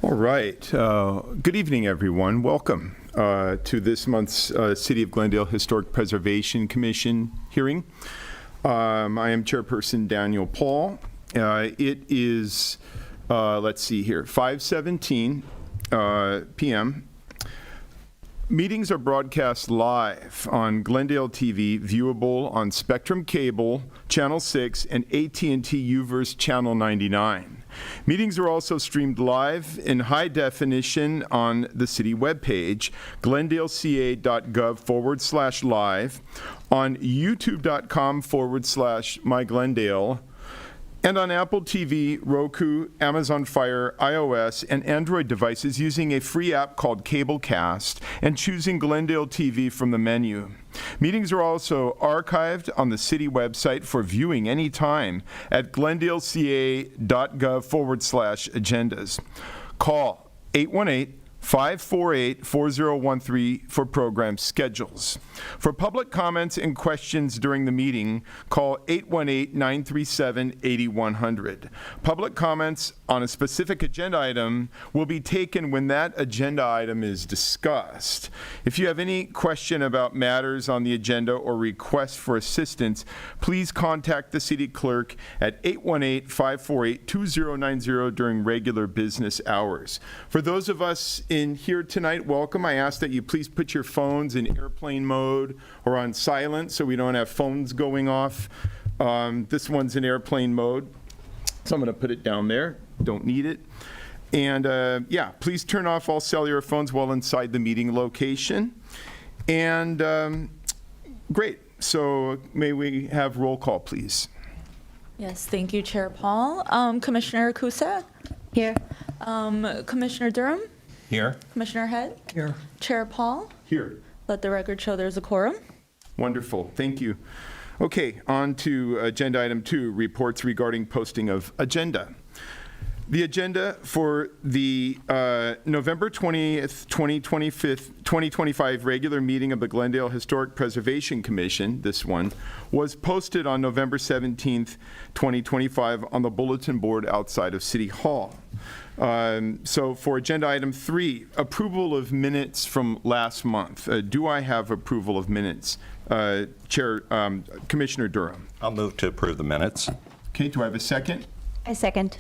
All right. Good evening, everyone. Welcome to this month's City of Glendale Historic Preservation Commission hearing. I am Chairperson Daniel Paul. It is, let's see here, 5:17 p.m. Meetings are broadcast live on Glendale TV, viewable on Spectrum Cable, Channel 6, and AT&T UVerse Channel 99. Meetings are also streamed live in high definition on the city webpage, glendaleca.gov/live, on youtube.com/myglendale, and on Apple TV, Roku, Amazon Fire, iOS, and Android devices using a free app called Cablecast and choosing Glendale TV from the menu. Meetings are also archived on the city website for viewing anytime at glendaleca.gov/agendas. Call 818-548-4013 for program schedules. For public comments and questions during the meeting, call 818-937-8100. Public comments on a specific agenda item will be taken when that agenda item is discussed. If you have any question about matters on the agenda or request for assistance, please contact the city clerk at 818-548-2090 during regular business hours. For those of us in here tonight, welcome. I ask that you please put your phones in airplane mode or on silent so we don't have phones going off. This one's in airplane mode, so I'm going to put it down there. Don't need it. And yeah, please turn off all cellular phones while inside the meeting location. And great. So may we have roll call, please? Yes, thank you, Chair Paul. Commissioner Cusack? Here. Commissioner Durham? Here. Commissioner Head? Here. Chair Paul? Here. Let the record show there's a quorum. Wonderful. Thank you. Okay, on to agenda item 2, reports regarding posting of agenda. The agenda for the November 20th, 2025 regular meeting of the Glendale Historic Preservation Commission, this one, was posted on November 17th, 2025 on the bulletin board outside of City Hall. So for agenda item 3, approval of minutes from last month. Do I have approval of minutes? Commissioner Durham. I'll move to approve the minutes. Okay, do I have a second? I second.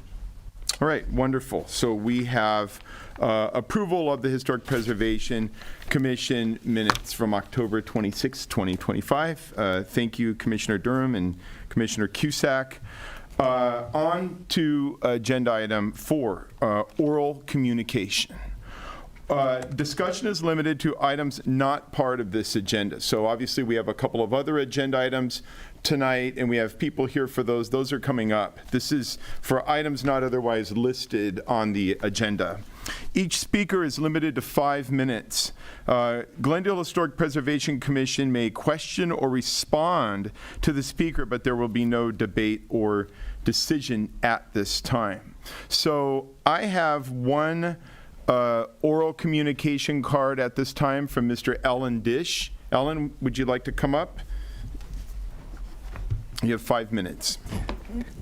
All right, wonderful. So we have approval of the Historic Preservation Commission minutes from October 26, 2025. Thank you, Commissioner Durham and Commissioner Cusack. On to agenda item 4, oral communication. Discussion is limited to items not part of this agenda. So obviously we have a couple of other agenda items tonight, and we have people here for those. Those are coming up. This is for items not otherwise listed on the agenda. Each speaker is limited to 5 minutes. Glendale Historic Preservation Commission may question or respond to the speaker, but there will be no debate or decision at this time. So I have one oral communication card at this time from Mr. Ellen Dish. Ellen, would you like to come up? You have 5 minutes.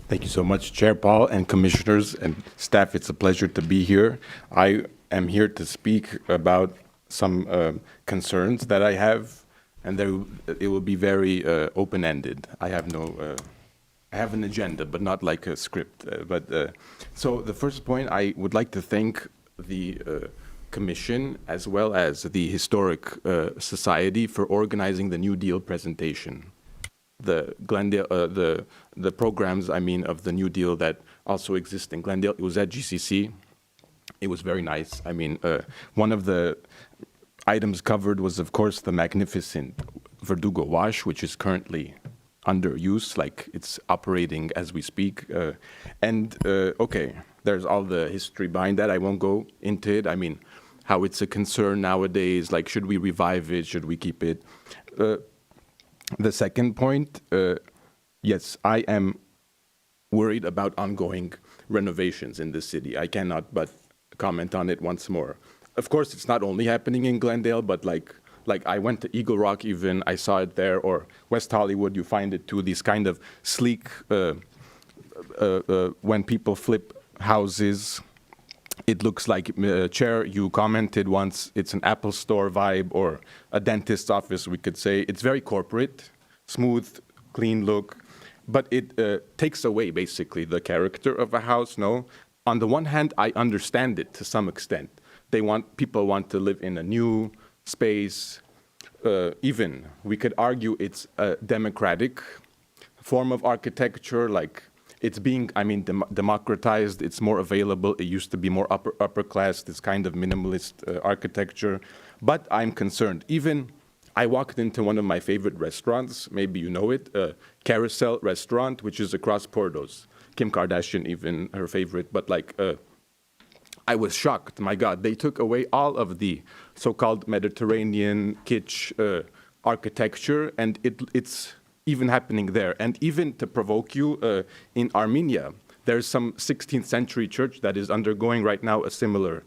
Thank you so much, Chair Paul and commissioners and staff. It's a pleasure to be here. I am here to speak about some concerns that I have, and it will be very open-ended. I have no, I have an agenda, but not like a script. So the first point, I would like to thank the Commission as well as the Historic Society for organizing the New Deal presentation. The Glendale, the programs, I mean, of the New Deal that also exist in Glendale. It was at GCC. It was very nice. I mean, one of the items covered was, of course, the magnificent Verdugo Wash, which is currently under use, like it's operating as we speak. Okay, there's all the history behind that. I won't go into it. I mean, how it's a concern nowadays, like should we revive it, should we keep it? The second point, yes, I am worried about ongoing renovations in the city. I cannot but comment on it once more. Of course, it's not only happening in Glendale, but like I went to Eagle Rock even, I saw it there, or West Hollywood, you find it too, these kind of sleek, when people flip houses, it looks like, Chair, you commented once, it's an Apple Store vibe or a dentist's office, we could say. It's very corporate, smooth, clean look, but it takes away basically the character of a house, no? On the one hand, I understand it to some extent. People want to live in a new space. Even, we could argue it's a democratic form of architecture, like it's being, democratized, it's more available. It used to be more upper class, this kind of minimalist architecture. But I'm concerned. Even, I walked into one of my favorite restaurants, maybe you know it, Carousel Restaurant, which is across Portos. Kim Kardashian, even her favorite, but I was shocked. My God, they took away all of the so-called Mediterranean kitsch architecture, and it's even happening there. And even to provoke you, in Armenia, there's some 16th century church that is undergoing right now a similar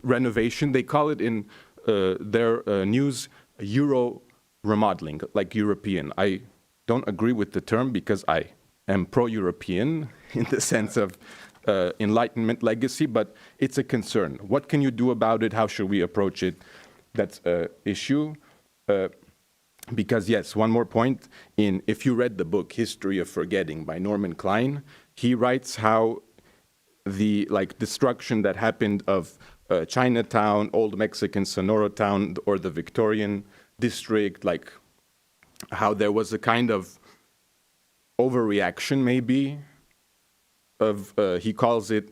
renovation. They call it in their news Euro remodeling, like European. I don't agree with the term because I am pro-European in the sense of Enlightenment legacy, but it's a concern. What can you do about it? How should we approach it? That's an issue. Because yes, one more point. If you read the book History of Forgetting by Norman Klein, he writes how the destruction that happened of Chinatown, Old Mexican Sonora Town, or the Victorian district, how there was a kind of overreaction maybe of, he calls it,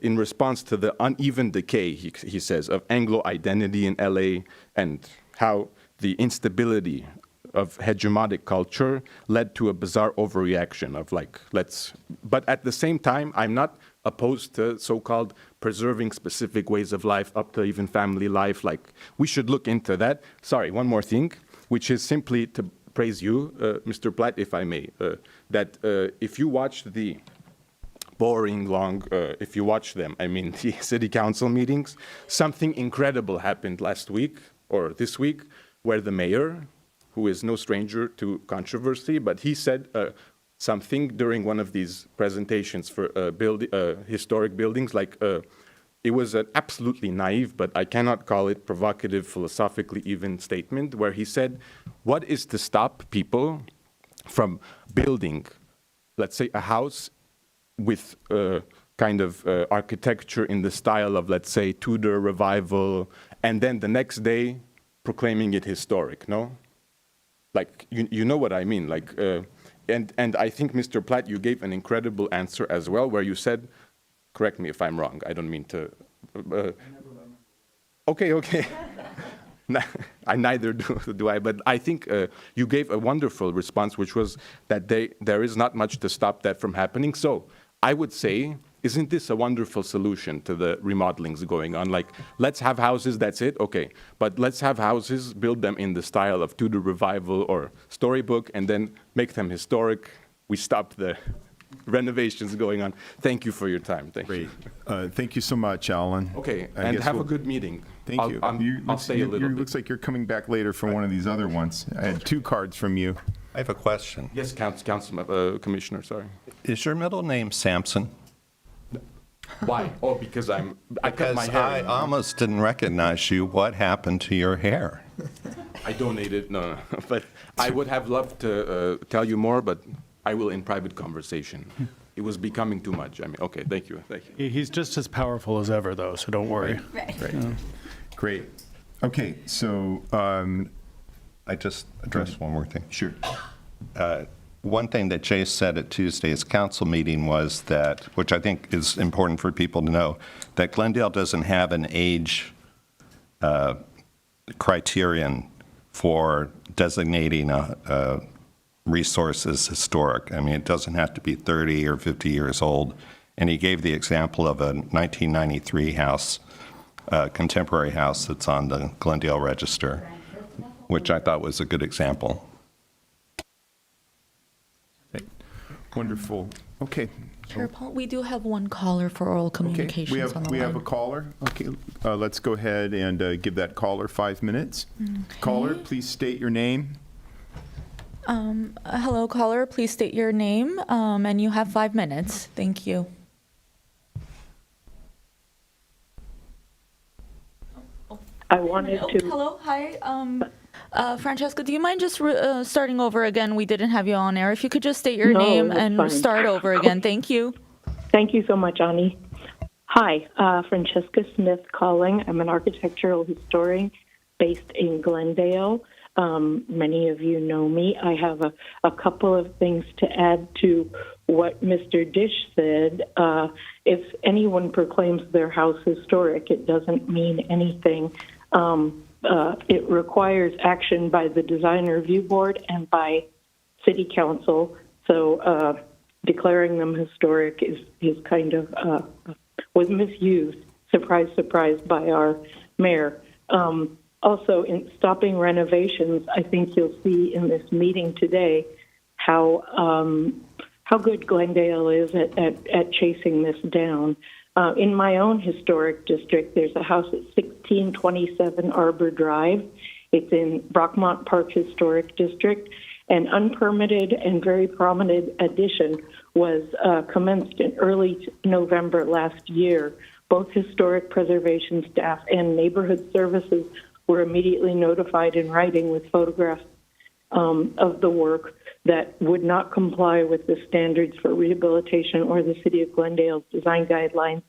in response to the uneven decay, he says, of Anglo identity in LA, and how the instability of hegemonic culture led to a bizarre overreaction of but at the same time, I'm not opposed to so-called preserving specific ways of life up to even family life. We should look into that. Sorry, one more thing, which is simply to praise you, Mr. Platt, if I may, that if you watched the boring, long, if you watch them, the city council meetings, something incredible happened last week or this week, where the mayor, who is no stranger to controversy, but he said something during one of these presentations for historic buildings, it was an absolutely naive, but I cannot call it provocative, philosophically even statement, where he said, what is to stop people from building, let's say, a house with kind of architecture in the style of, let's say, Tudor revival, and then the next day proclaiming it historic, no? You know what I mean, and I think, Mr. Platt, you gave an incredible answer as well, where you said, correct me if I'm wrong, I don't mean to, okay. I neither do I, but I think you gave a wonderful response, which was that there is not much to stop that from happening. So I would say, isn't this a wonderful solution to the remodelings going on? Let's have houses, that's it, okay. But let's have houses, build them in the style of Tudor revival or storybook, and then make them historic. We stopped the renovations going on. Thank you for your time. Thank you. Great. Thank you so much, Alan. Okay, and have a good meeting. Thank you. I'll stay a little bit. Looks like you're coming back later for one of these other ones. I had 2 cards from you. I have a question. Yes, Commissioner, sorry. Is your middle name Sampson? Why? Oh, because I cut my Because hair. I almost didn't recognize you. What happened to your hair? I donated, no. But I would have loved to tell you more, but I will in private conversation. It was becoming too much. Okay, thank you. He's just as powerful as ever, though, so don't worry. Great. Okay, so, I just addressed one more thing. sure. One thing that Chase said at Tuesday's council meeting was that, which I think is important for people to know, that Glendale doesn't have an age criterion for designating a resource as historic. It doesn't have to be 30 or 50 years old. And he gave the example of a 1993 house, contemporary house that's on the Glendale Register, which I thought was a good example. Wonderful. Okay. Chair Paul, we do have one caller for oral Okay. communications on the We line. have a caller. Okay. Let's go ahead and give that caller 5 minutes. Caller, please state your name. Hello, caller, please state your name, and you have 5 minutes. Thank you. I wanted Oh, to. hello, hi. Francesca, do you mind just starting over again? We didn't have you on air. If you could just state your No, name that's and fine. start over again. Thank you. Thank you so much, Ani. Hi, Francesca Smith calling. I'm an architectural historian based in Glendale. Many of you know me. I have a couple of things to add to what Mr. Dish said. If anyone proclaims their house historic, it doesn't mean anything. It requires action by the Design Review Board and by City Council. So declaring them historic is kind of was misused. Surprise, surprise, by our mayor. Also, in stopping renovations, I think you'll see in this meeting today how good Glendale is at chasing this down. In my own historic district, there's a house at 1627 Arbor Drive. It's in Brockmont Park Historic District. An unpermitted and very prominent addition was commenced in early November last year. Both historic preservation staff and neighborhood services were immediately notified in writing with photographs of the work that would not comply with the standards for rehabilitation or the City of Glendale's design guidelines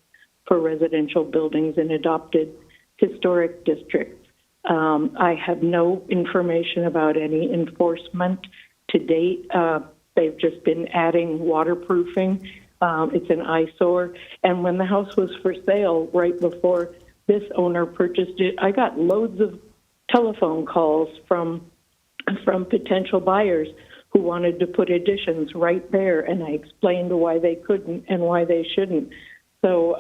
for residential buildings in adopted historic districts. I have no information about any enforcement to date. They've just been adding waterproofing. It's an eyesore. And when the house was for sale, right before this owner purchased it, I got loads of telephone calls from potential buyers who wanted to put additions right there, and I explained why they couldn't and why they shouldn't. So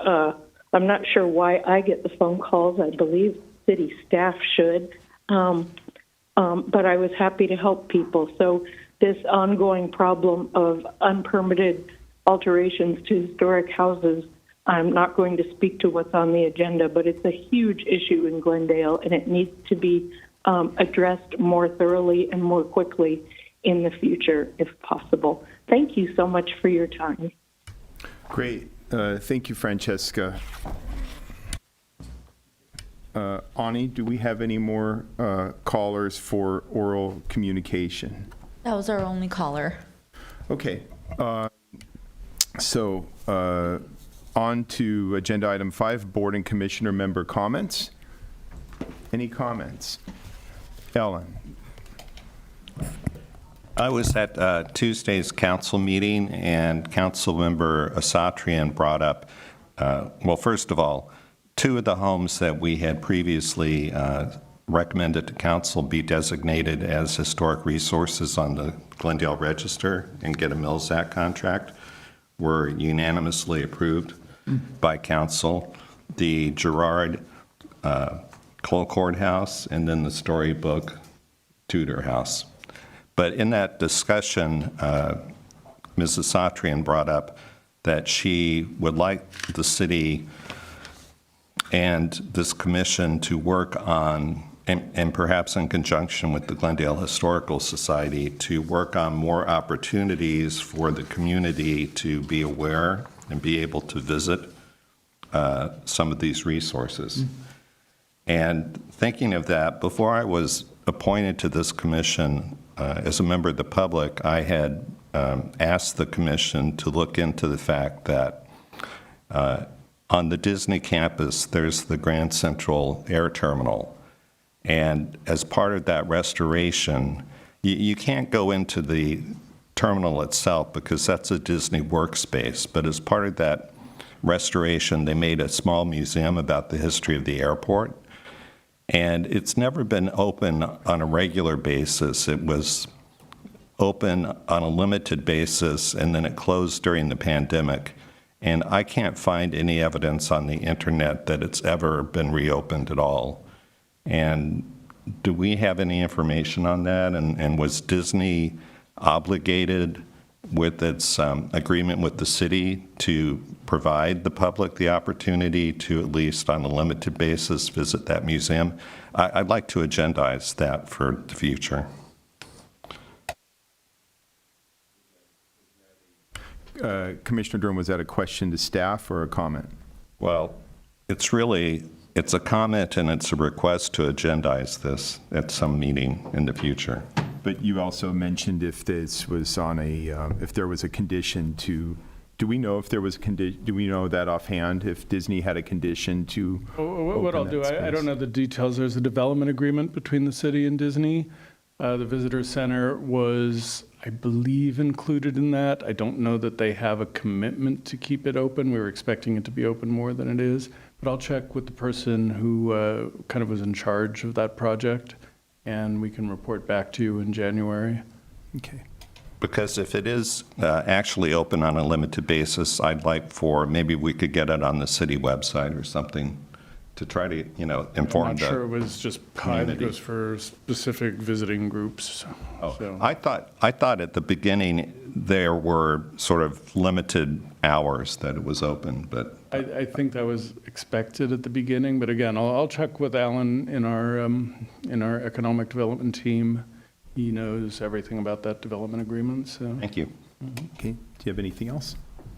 I'm not sure why I get the phone calls. I believe city staff should, but I was happy to help people. So this ongoing problem of unpermitted alterations to historic houses, I'm not going to speak to what's on the agenda, but it's a huge issue in Glendale, and it needs to be addressed more thoroughly and more quickly in the future, if possible. Thank you so much for your time. Great. Thank you, Francesca. Ani, do we have any more callers for oral communication? That was our only caller. Okay. So on to agenda item 5, board and commissioner member comments. Any comments? Ellen. I was at Tuesday's council meeting, and Councilmember Asatrian brought up, well, first of all, 2 of the homes that we had previously recommended to council be designated as historic resources on the Glendale Register and get a Mills Act contract were unanimously approved by council. The Gerard Cole Courthouse and then the Storybook Tudor House. But in that discussion, Mrs. Satrian brought up that she would like the city and this commission to work on, and perhaps in conjunction with the Glendale Historical Society, to work on more opportunities for the community to be aware and be able to visit some of these resources. And thinking of that, before I was appointed to this commission, as a member of the public, I had asked the commission to look into the fact that on the Disney campus, there's the Grand Central Air Terminal. And as part of that restoration, you can't go into the terminal itself because that's a Disney workspace. But as part of that restoration, they made a small museum about the history of the airport. And it's never been open on a regular basis. It was open on a limited basis, and then it closed during the pandemic. And I can't find any evidence on the internet that it's ever been reopened at all. And do we have any information on that? And was Disney obligated with its agreement with the city to provide the public the opportunity to, at least on a limited basis, visit that museum? I'd like to agendize that for the future. Commissioner Durham, was that a question to staff or a comment? Well, it's really it's a comment and it's a request to agendize this at some meeting in the future. But you also mentioned if this was on if there was a condition to, do we know if there was a condition, do we know that offhand, if Disney had a condition to What I'll open do, that I don't space? know the details. There's a development agreement between the city and Disney. The visitor center was, I believe, included in that. I don't know that they have a commitment to keep it open. We were expecting it to be open more than it is. But I'll check with the person who kind of was in charge of that project, and we can report back to you in January. Okay. Because if it is actually open on a limited basis, I'd like for, maybe we could get it on the city website or something to try to, inform I'm the not sure it was just pie that community. goes for specific visiting groups. Oh, So- I thought at the beginning there were sort of limited hours that it was open, but I think that was expected at the beginning, but again, I'll check with Alan in our economic development team. He knows everything about that development agreement, so. thank you. Okay, do you have anything else?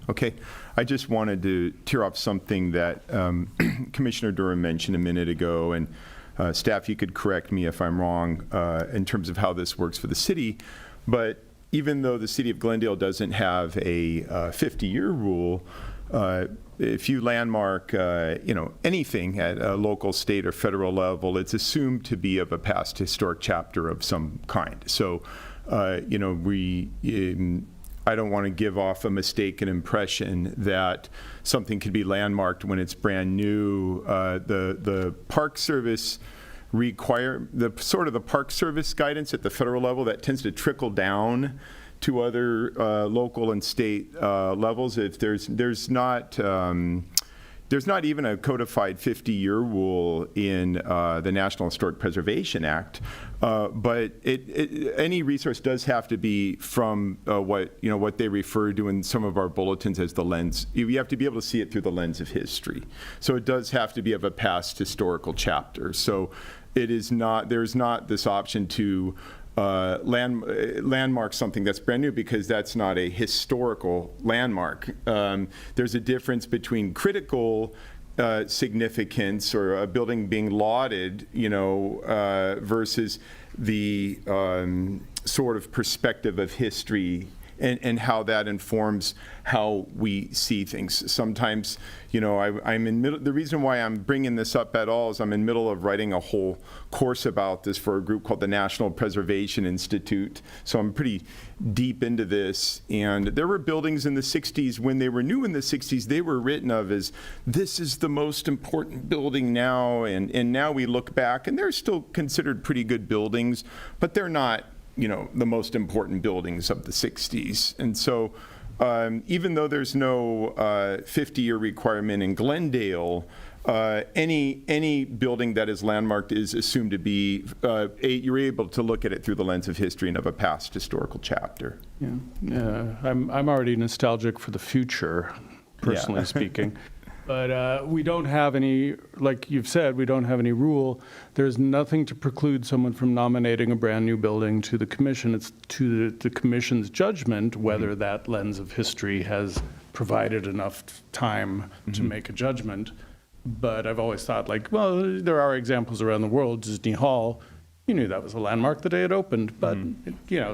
Okay, I just wanted to tear off something that Commissioner Durham mentioned a minute ago, and staff, you could correct me if I'm wrong in terms of how this works for the city, but even though the city of Glendale doesn't have a 50-year rule, if you landmark, anything at a local, state, or federal level, it's assumed to be of a past historic chapter of some kind. So, I don't want to give off a mistaken impression that something could be landmarked when it's brand new. The Park Service the Park Service guidance at the federal level that tends to trickle down to other local and state levels. If there's not even a codified 50-year rule in the National Historic Preservation Act, but any resource does have to be from what they refer to in some of our bulletins as the lens. You have to be able to see it through the lens of history. So it does have to be of a past historical chapter. So there's not this option to landmark something that's brand new, because that's not a historical landmark. There's a difference between critical significance or a building being lauded, versus the sort of perspective of history and how that informs how we see things. Sometimes, I'm in middle. The reason why I'm bringing this up at all is I'm in middle of writing a whole course about this for a group called the National Preservation Institute. So I'm pretty deep into this. And there were buildings in the 60s, when they were new in the 60s, they were written of as, this is the most important building now. And now we look back, and they're still considered pretty good buildings, but they're not, the most important buildings of the 60s. And so even though there's no 50-year requirement in Glendale, any building that is landmarked is assumed to be, you're able to look at it through the lens of history and of a past historical chapter. Yeah, I'm already nostalgic for the future, personally speaking. But we don't have any, like you've said, we don't have any rule. There's nothing to preclude someone from nominating a brand-new building to the commission. It's to the commission's judgment whether that lens of history has provided enough time to make a judgment. But I've always thought, there are examples around the world. Disney Hall, you knew that was a landmark the day it opened. But,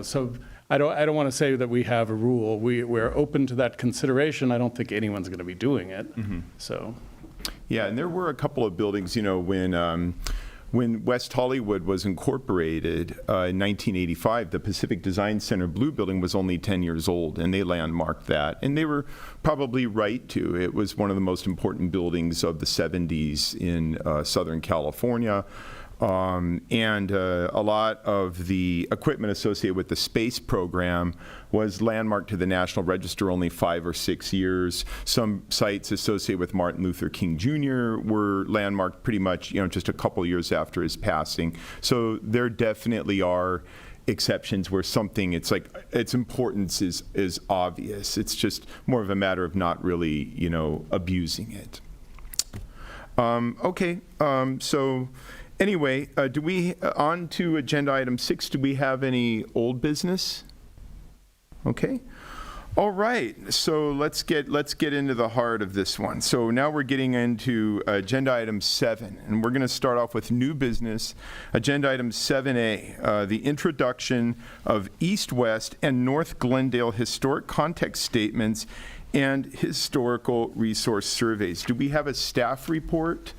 so I don't want to say that we have a rule. We're open to that consideration. I don't think anyone's going to be doing it. So, yeah, and there were a couple of buildings, when West Hollywood was incorporated in 1985, the Pacific Design Center Blue Building was only 10 years old, and they landmarked that. And they were probably right to. It was one of the most important buildings of the 70s in Southern California. And a lot of the equipment associated with the space program was landmarked to the National Register only 5 or 6 years. Some sites associated with Martin Luther King Jr. were landmarked pretty much, just a couple years after his passing. So there definitely are exceptions where something, it's like its importance is obvious. It's just more of a matter of not really, abusing it. Okay, so anyway, on to agenda item 6, do we have any old business? Okay. All right, so let's get into the heart of this one. So now we're getting into agenda item 7, and we're going to start off with new business. Agenda item 7A, the introduction of East, West, and North Glendale historic context statements and historical resource surveys. Do we have a staff report?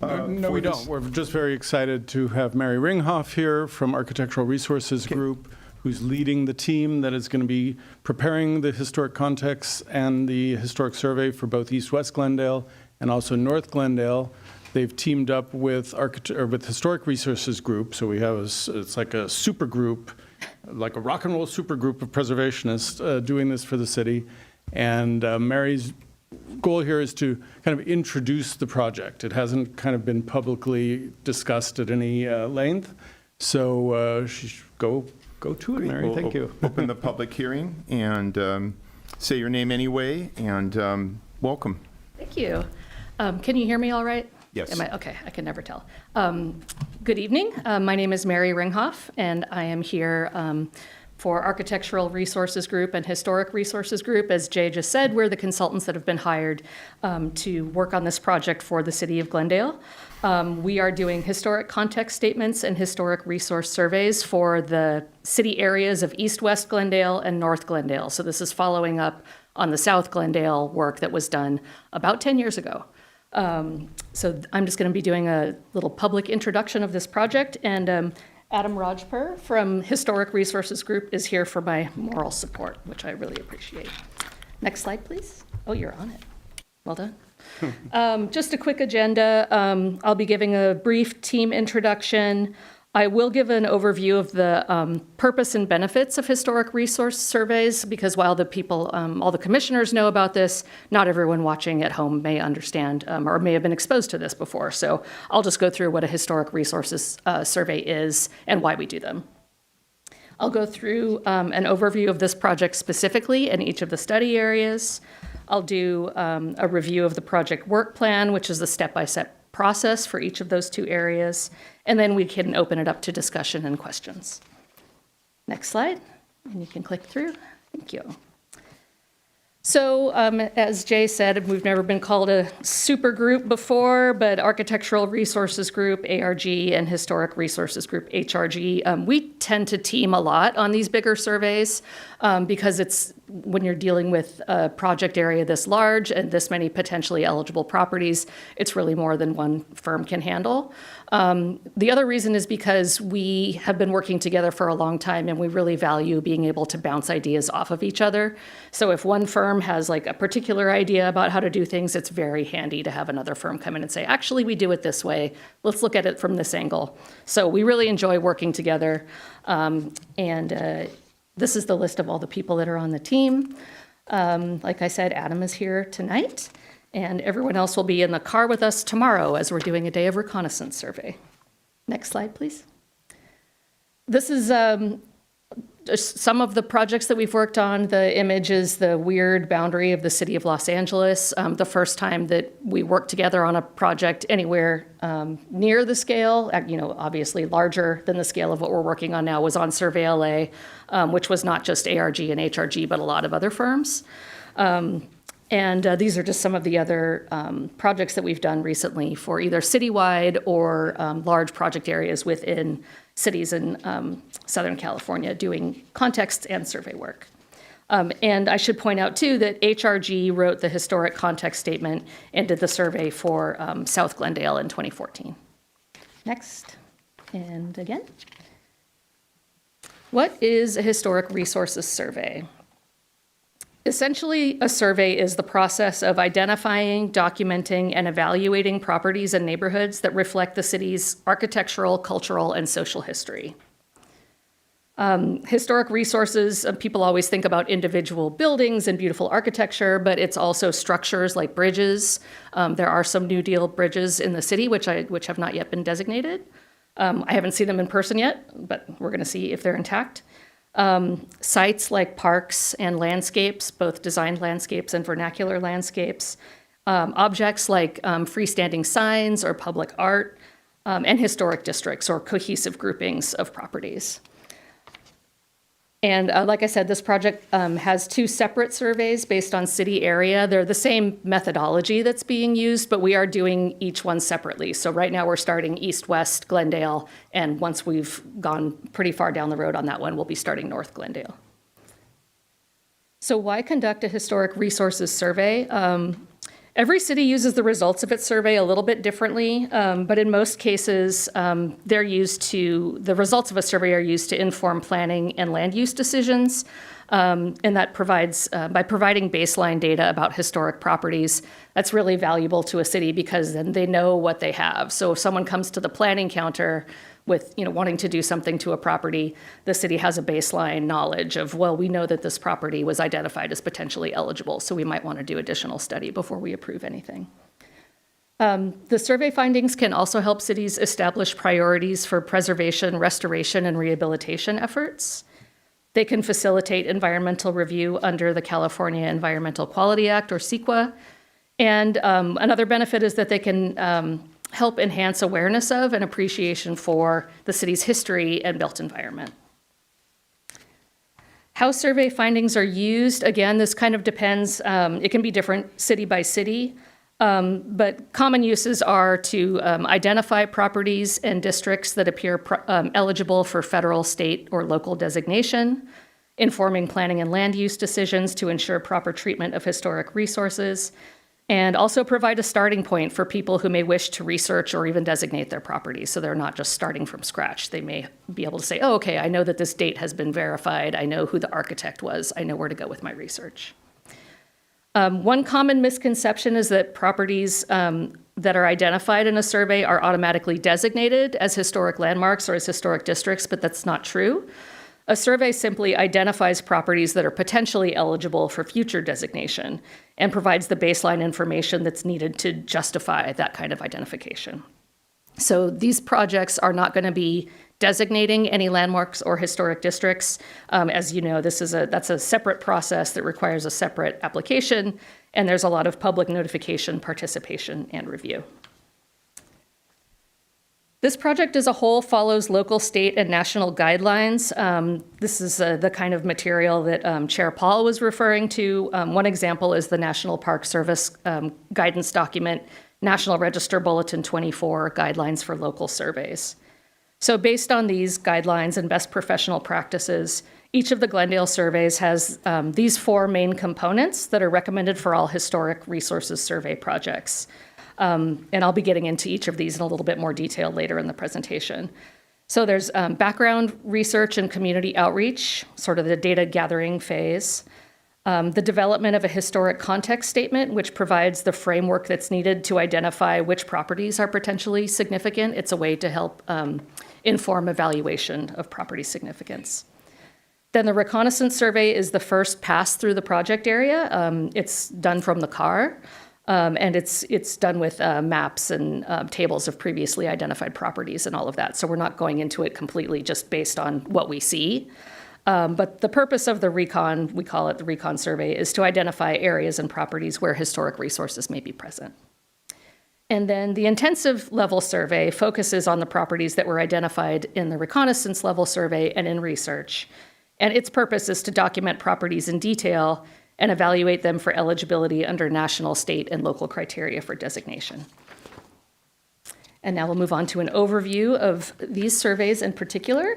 No, for we this? don't. We're just very excited to have Mary Ringhoff here from Architectural Resources Group, who's leading the team that is going to be preparing the historic context and the historic survey for both East West Glendale and also North Glendale. They've teamed up with Historic Resources Group, so we have it's like a super group, like a rock and roll super group of preservationists doing this for the city. And Mary's goal here is to kind of introduce the project. It hasn't kind of been publicly discussed at any length, so go to it, Mary. We'll Thank you. Open the public hearing and say your name anyway, and welcome. Thank you. Can you hear me all right? Yes. Okay, I can never tell. Good evening. My name is Mary Ringhoff, and I am here for Architectural Resources Group and Historic Resources Group. As Jay just said, we're the consultants that have been hired to work on this project for the city of Glendale. We are doing historic context statements and historic resource surveys for the city areas of East West Glendale and North Glendale. So this is following up on the South Glendale work that was done about 10 years ago. So I'm just going to be doing a little public introduction of this project, and Adam Rajpur from Historic Resources Group is here for my moral support, which I really appreciate. Next slide, please. Oh, you're on it. Well done. Just a quick agenda. I'll be giving a brief team introduction. I will give an overview of the purpose and benefits of historic resource surveys, because while the people, all the commissioners know about this, not everyone watching at home may understand or may have been exposed to this before. So I'll just go through what a historic resources survey is and why we do them. I'll go through an overview of this project specifically in each of the study areas. I'll do a review of the project work plan, which is the step-by-step process for each of those two areas, and then we can open it up to discussion and questions. Next slide, and you can click through. Thank you. So as Jay said, we've never been called a super group before, but Architectural Resources Group, ARG, and Historic Resources Group, HRG, we tend to team a lot on these bigger surveys because it's when you're dealing with a project area this large and this many potentially eligible properties, it's really more than one firm can handle. The other reason is because we have been working together for a long time and we really value being able to bounce ideas off of each other. So if one firm has like a particular idea about how to do things, it's very handy to have another firm come in and say, actually, we do it this way. Let's look at it from this angle. So we really enjoy working together. This is the list of all the people that are on the team. Like I said, Adam is here tonight, and everyone else will be in the car with us tomorrow as we're doing a day of reconnaissance survey. Next slide, please. This is just some of the projects that we've worked on. The image is the weird boundary of the city of Los Angeles. The first time that we worked together on a project anywhere near the scale, obviously larger than the scale of what we're working on now, was on Survey LA, which was not just ARG and HRG, but a lot of other firms. These are just some of the other projects that we've done recently for either citywide or large project areas within cities in Southern California doing context and survey work. And I should point out, too, that HRG wrote the historic context statement and did the survey for South Glendale in 2014. Next. And again. What is a historic resources survey? Essentially, a survey is the process of identifying, documenting, and evaluating properties and neighborhoods that reflect the city's architectural, cultural, and social history. Historic resources, people always think about individual buildings and beautiful architecture, but it's also structures like bridges. There are some New Deal bridges in the city, which have not yet been designated. I haven't seen them in person yet, but we're going to see if they're intact. Sites like parks and landscapes, both designed landscapes and vernacular landscapes, objects like freestanding signs or public art, and historic districts or cohesive groupings of properties. And like I said, this project has 2 separate surveys based on city area. They're the same methodology that's being used, but we are doing each one separately. So right now we're starting east-west Glendale, and once we've gone pretty far down the road on that one, we'll be starting north Glendale. So why conduct a historic resources survey? Every city uses the results of its survey a little bit differently, but in most cases, the results of a survey are used to inform planning and land use decisions, and that provides, by providing baseline data about historic properties, that's really valuable to a city because then they know what they have. So if someone comes to the planning counter with, wanting to do something to a property, the city has a baseline knowledge of, well, we know that this property was identified as potentially eligible, so we might want to do additional study before we approve anything. The survey findings can also help cities establish priorities for preservation, restoration, and rehabilitation efforts. They can facilitate environmental review under the California Environmental Quality Act, or CEQA. And another benefit is that they can help enhance awareness of and appreciation for the city's history and built environment. How survey findings are used, again, this kind of depends. It can be different city by city, but common uses are to identify properties and districts that appear eligible for federal, state, or local designation, informing planning and land use decisions to ensure proper treatment of historic resources, and also provide a starting point for people who may wish to research or even designate their properties, so they're not just starting from scratch. They may be able to say, oh, okay, I know that this date has been verified, I know who the architect was, I know where to go with my research. One common misconception is that properties that are identified in a survey are automatically designated as historic landmarks or as historic districts, but that's not true. A survey simply identifies properties that are potentially eligible for future designation and provides the baseline information that's needed to justify that kind of identification. So these projects are not going to be designating any landmarks or historic districts. As you know, that's a separate process that requires a separate application, and there's a lot of public notification, participation, and review. This project as a whole follows local, state, and national guidelines. This is the kind of material that Chair Paul was referring to. One example is the National Park Service guidance document, National Register Bulletin 24, Guidelines for Local Surveys. So based on these guidelines and best professional practices, each of the Glendale surveys has these 4 main components that are recommended for all historic resources survey projects. And I'll be getting into each of these in a little bit more detail later in the presentation. So there's background research and community outreach, sort of the data gathering phase. The development of a historic context statement, which provides the framework that's needed to identify which properties are potentially significant. It's a way to help inform evaluation of property significance. Then the reconnaissance survey is the first pass through the project area. It's done from the car. And it's done with maps and tables of previously identified properties and all of that. So we're not going into it completely just based on what we see. But the purpose of the recon, we call it the recon survey, is to identify areas and properties where historic resources may be present. And then the intensive level survey focuses on the properties that were identified in the reconnaissance level survey and in research. And its purpose is to document properties in detail and evaluate them for eligibility under national, state, and local criteria for designation. And now we'll move on to an overview of these surveys in particular.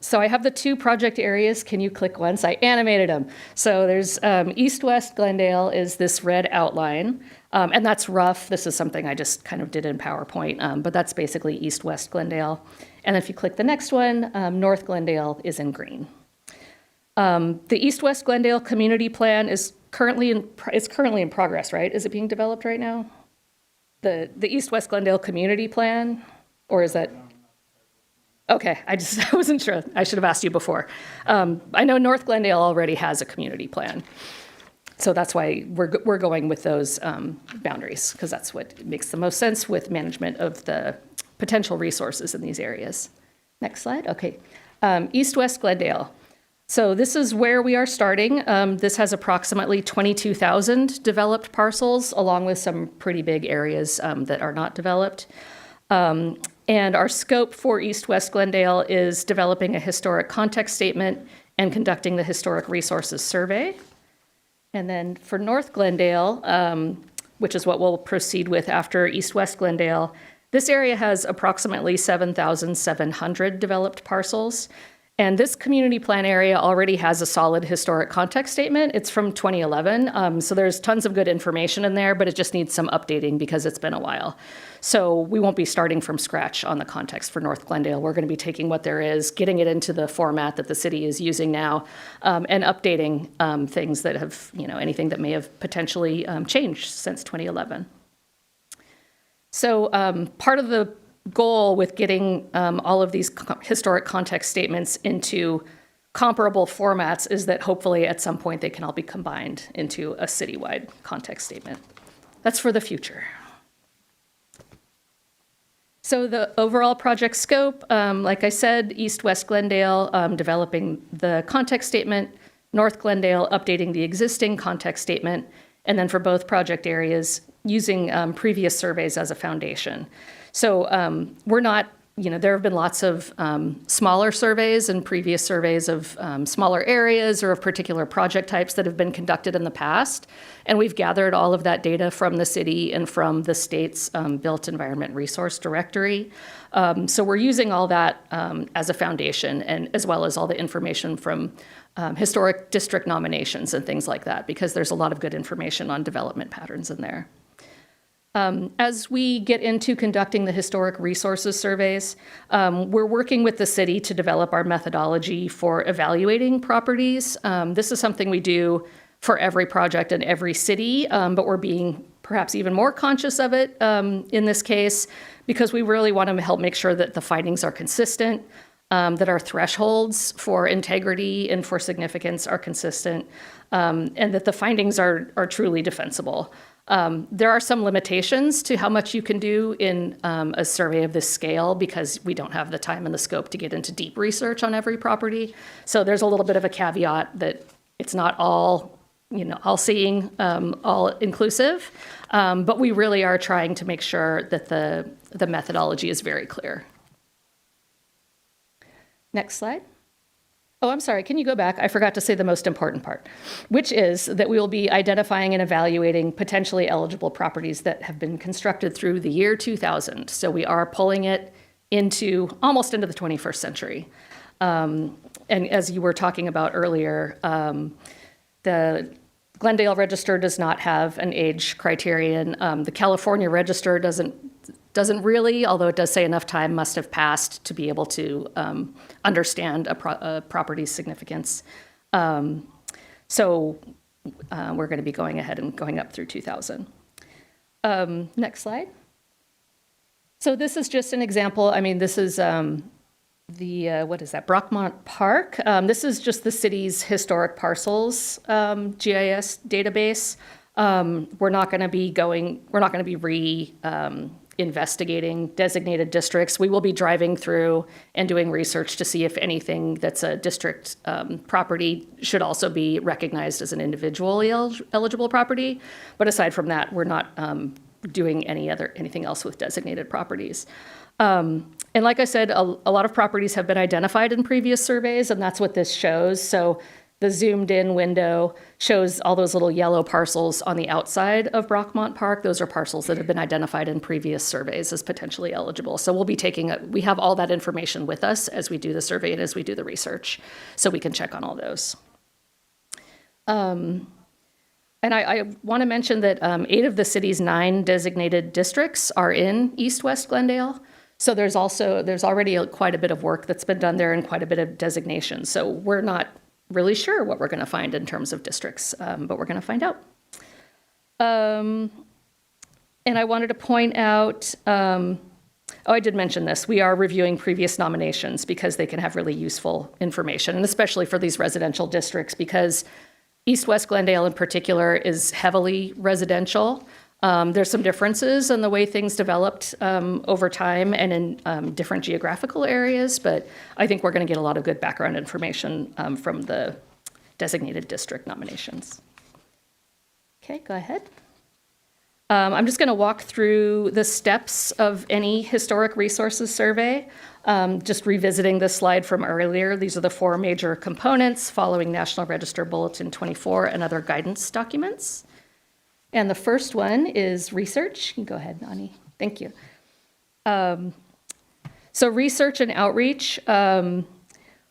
So I have the 2 project areas. Can you click once? I animated them. So there's East-West Glendale is this red outline, and that's rough. This is something I just kind of did in PowerPoint, but that's basically East-West Glendale. And if you click the next one, North Glendale is in green. The East-West Glendale Community Plan is currently in progress, right? Is it being developed right now? The East-West Glendale Community Plan, or is that? Okay, I wasn't sure. I should have asked you before. I know North Glendale already has a community plan, so that's why we're going with those boundaries, because that's what makes the most sense with management of the potential resources in these areas. Next slide. Okay, East-West Glendale. So this is where we are starting. This has approximately 22,000 developed parcels, along with some pretty big areas that are not developed. And our scope for East West Glendale is developing a historic context statement and conducting the historic resources survey. And then for North Glendale, which is what we'll proceed with after East West Glendale, this area has approximately 7,700 developed parcels. And this community plan area already has a solid historic context statement. It's from 2011, so there's tons of good information in there, but it just needs some updating because it's been a while. So we won't be starting from scratch on the context for North Glendale. We're going to be taking what there is, getting it into the format that the city is using now, and updating things that have, anything that may have potentially changed since 2011. So part of the goal with getting all of these historic context statements into comparable formats is that hopefully at some point they can all be combined into a citywide context statement. That's for the future. So the overall project scope, like I said, East-West Glendale, developing the context statement, North Glendale, updating the existing context statement, and then for both project areas, using previous surveys as a foundation. So we're not, there have been lots of smaller surveys and previous surveys of smaller areas or of particular project types that have been conducted in the past. And we've gathered all of that data from the city and from the state's Built Environment Resource Directory. So we're using all that as a foundation, and as well as all the information from historic district nominations and things like that, because there's a lot of good information on development patterns in there. As we get into conducting the historic resources surveys, we're working with the city to develop our methodology for evaluating properties. This is something we do for every project in every city, but we're being perhaps even more conscious of it in this case, because we really want to help make sure that the findings are consistent, that our thresholds for integrity and for significance are consistent, and that the findings are truly defensible. There are some limitations to how much you can do in a survey of this scale because we don't have the time and the scope to get into deep research on every property. So there's a little bit of a caveat that it's not all, all-seeing, all-inclusive, but we really are trying to make sure that the methodology is very clear. Next slide. Oh, I'm sorry, can you go back? I forgot to say the most important part, which is that we will be identifying and evaluating potentially eligible properties that have been constructed through the year 2000. So we are pulling it almost into the 21st century. And as you were talking about earlier, the Glendale Register does not have an age criterion. The California Register doesn't really, although it does say enough time must have passed to be able to understand a property's significance. So we're going to be going ahead and going up through 2000. Next slide. So this is just an example. I mean, this is what is that, Brockmont Park. This is just the city's historic parcels GIS database. We're not going to be investigating designated districts. We will be driving through and doing research to see if anything that's a district property should also be recognized as an individually eligible property. But aside from that, we're not doing anything else with designated properties. And like I said, a lot of properties have been identified in previous surveys, and that's what this shows. So the zoomed in window shows all those little yellow parcels on the outside of Brockmont Park. Those are parcels that have been identified in previous surveys as potentially eligible. So we'll be we have all that information with us as we do the survey and as we do the research, so we can check on all those. And I want to mention that 8 of the city's 9 designated districts are in East-West Glendale. So there's already quite a bit of work that's been done there and quite a bit of designation. So we're not really sure what we're going to find in terms of districts, but we're going to find out. And I wanted to point out, I did mention this. We are reviewing previous nominations because they can have really useful information, and especially for these residential districts, because East-West Glendale in particular is heavily residential. There's some differences in the way things developed over time and in different geographical areas, but I think we're going to get a lot of good background information from the designated district nominations. Okay, go ahead. I'm just going to walk through the steps of any historic resources survey. Just revisiting this slide from earlier, these are the 4 major components following National Register Bulletin 24 and other guidance documents. And the first one is research. You can go ahead, Ani. Thank you. So research and outreach,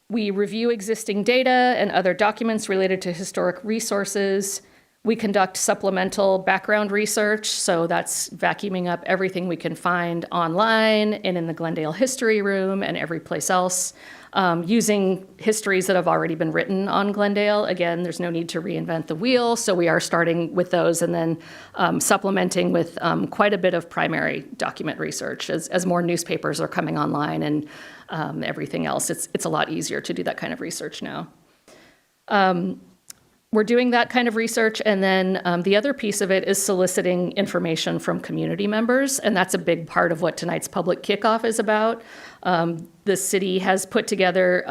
we review existing data and other documents related to historic resources. We conduct supplemental background research, so that's vacuuming up everything we can find online and in the Glendale History Room and every place else, using histories that have already been written on Glendale. Again, there's no need to reinvent the wheel, so we are starting with those and then supplementing with quite a bit of primary document research. As more newspapers are coming online and everything else, it's a lot easier to do that kind of research now. We're doing that kind of research, and then the other piece of it is soliciting information from community members, and that's a big part of what tonight's public kickoff is about. The city has put together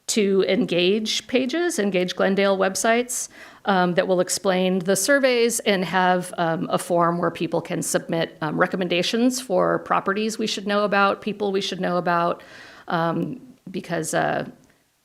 2 Engage pages, Engage Glendale websites, that will explain the surveys and have a form where people can submit recommendations for properties we should know about, people we should know about, because I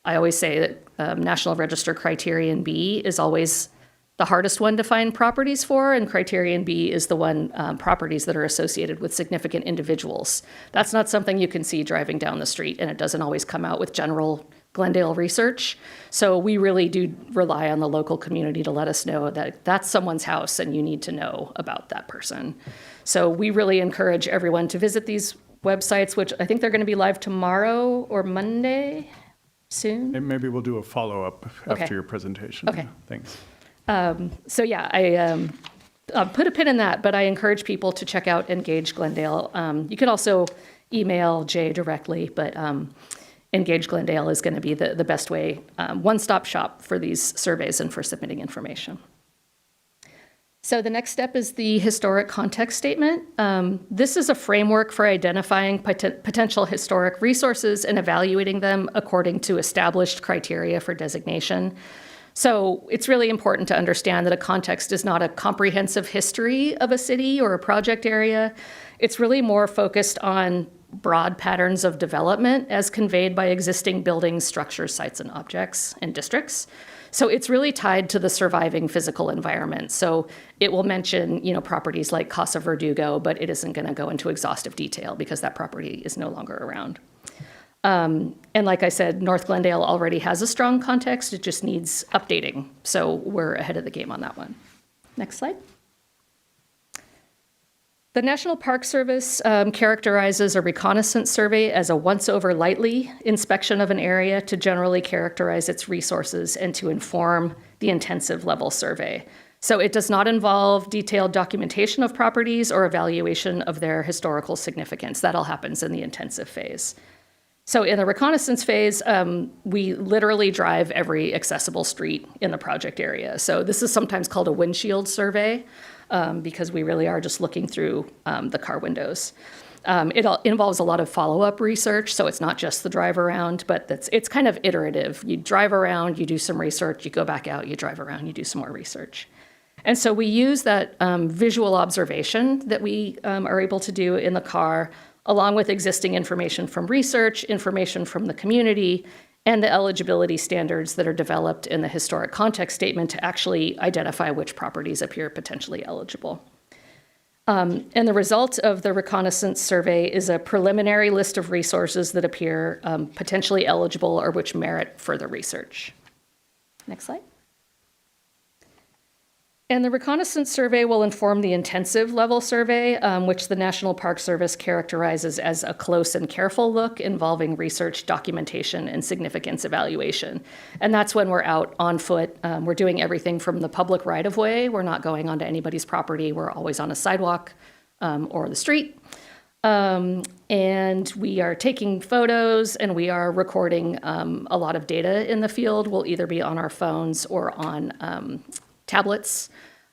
always say that National Register Criterion B is always the hardest one to find properties for, and Criterion B is the one properties that are associated with significant individuals. That's not something you can see driving down the street, and it doesn't always come out with general Glendale research. So we really do rely on the local community to let us know that that's someone's house and you need to know about that person. So we really encourage everyone to visit these websites, which I think they're going to be live tomorrow or Monday. Soon? And maybe we'll do a follow-up after Okay. your presentation. Okay. Thanks. So yeah, I'll put a pin in that, but I encourage people to check out Engage Glendale. You can also email Jay directly, but Engage Glendale is going to be the best way, one-stop shop for these surveys and for submitting information. So the next step is the historic context statement. This is a framework for identifying potential historic resources and evaluating them according to established criteria for designation. So it's really important to understand that a context is not a comprehensive history of a city or a project area. It's really more focused on broad patterns of development as conveyed by existing buildings, structures, sites, and objects and districts. So it's really tied to the surviving physical environment. So it will mention, properties like Casa Verdugo, but it isn't going to go into exhaustive detail because that property is no longer around. And like I said, North Glendale already has a strong context. It just needs updating. So we're ahead of the game on that one. Next slide. The National Park Service characterizes a reconnaissance survey as a once-over lightly inspection of an area to generally characterize its resources and to inform the intensive level survey. So it does not involve detailed documentation of properties or evaluation of their historical significance. That all happens in the intensive phase. So in the reconnaissance phase, we literally drive every accessible street in the project area. So this is sometimes called a windshield survey, because we really are just looking through the car windows. It involves a lot of follow-up research, so it's not just the drive around, but it's kind of iterative. You drive around, you do some research, you go back out, you drive around, you do some more research. And so we use that visual observation that we are able to do in the car, along with existing information from research, information from the community, and the eligibility standards that are developed in the historic context statement to actually identify which properties appear potentially eligible. And the result of the reconnaissance survey is a preliminary list of resources that appear potentially eligible or which merit further research. Next slide. And the reconnaissance survey will inform the intensive level survey, which the National Park Service characterizes as a close and careful look involving research, documentation, and significance evaluation. And that's when we're out on foot. We're doing everything from the public right-of-way. We're not going onto anybody's property. We're always on a sidewalk or the street. And we are taking photos and we are recording a lot of data in the field. We'll either be on our phones or on tablets.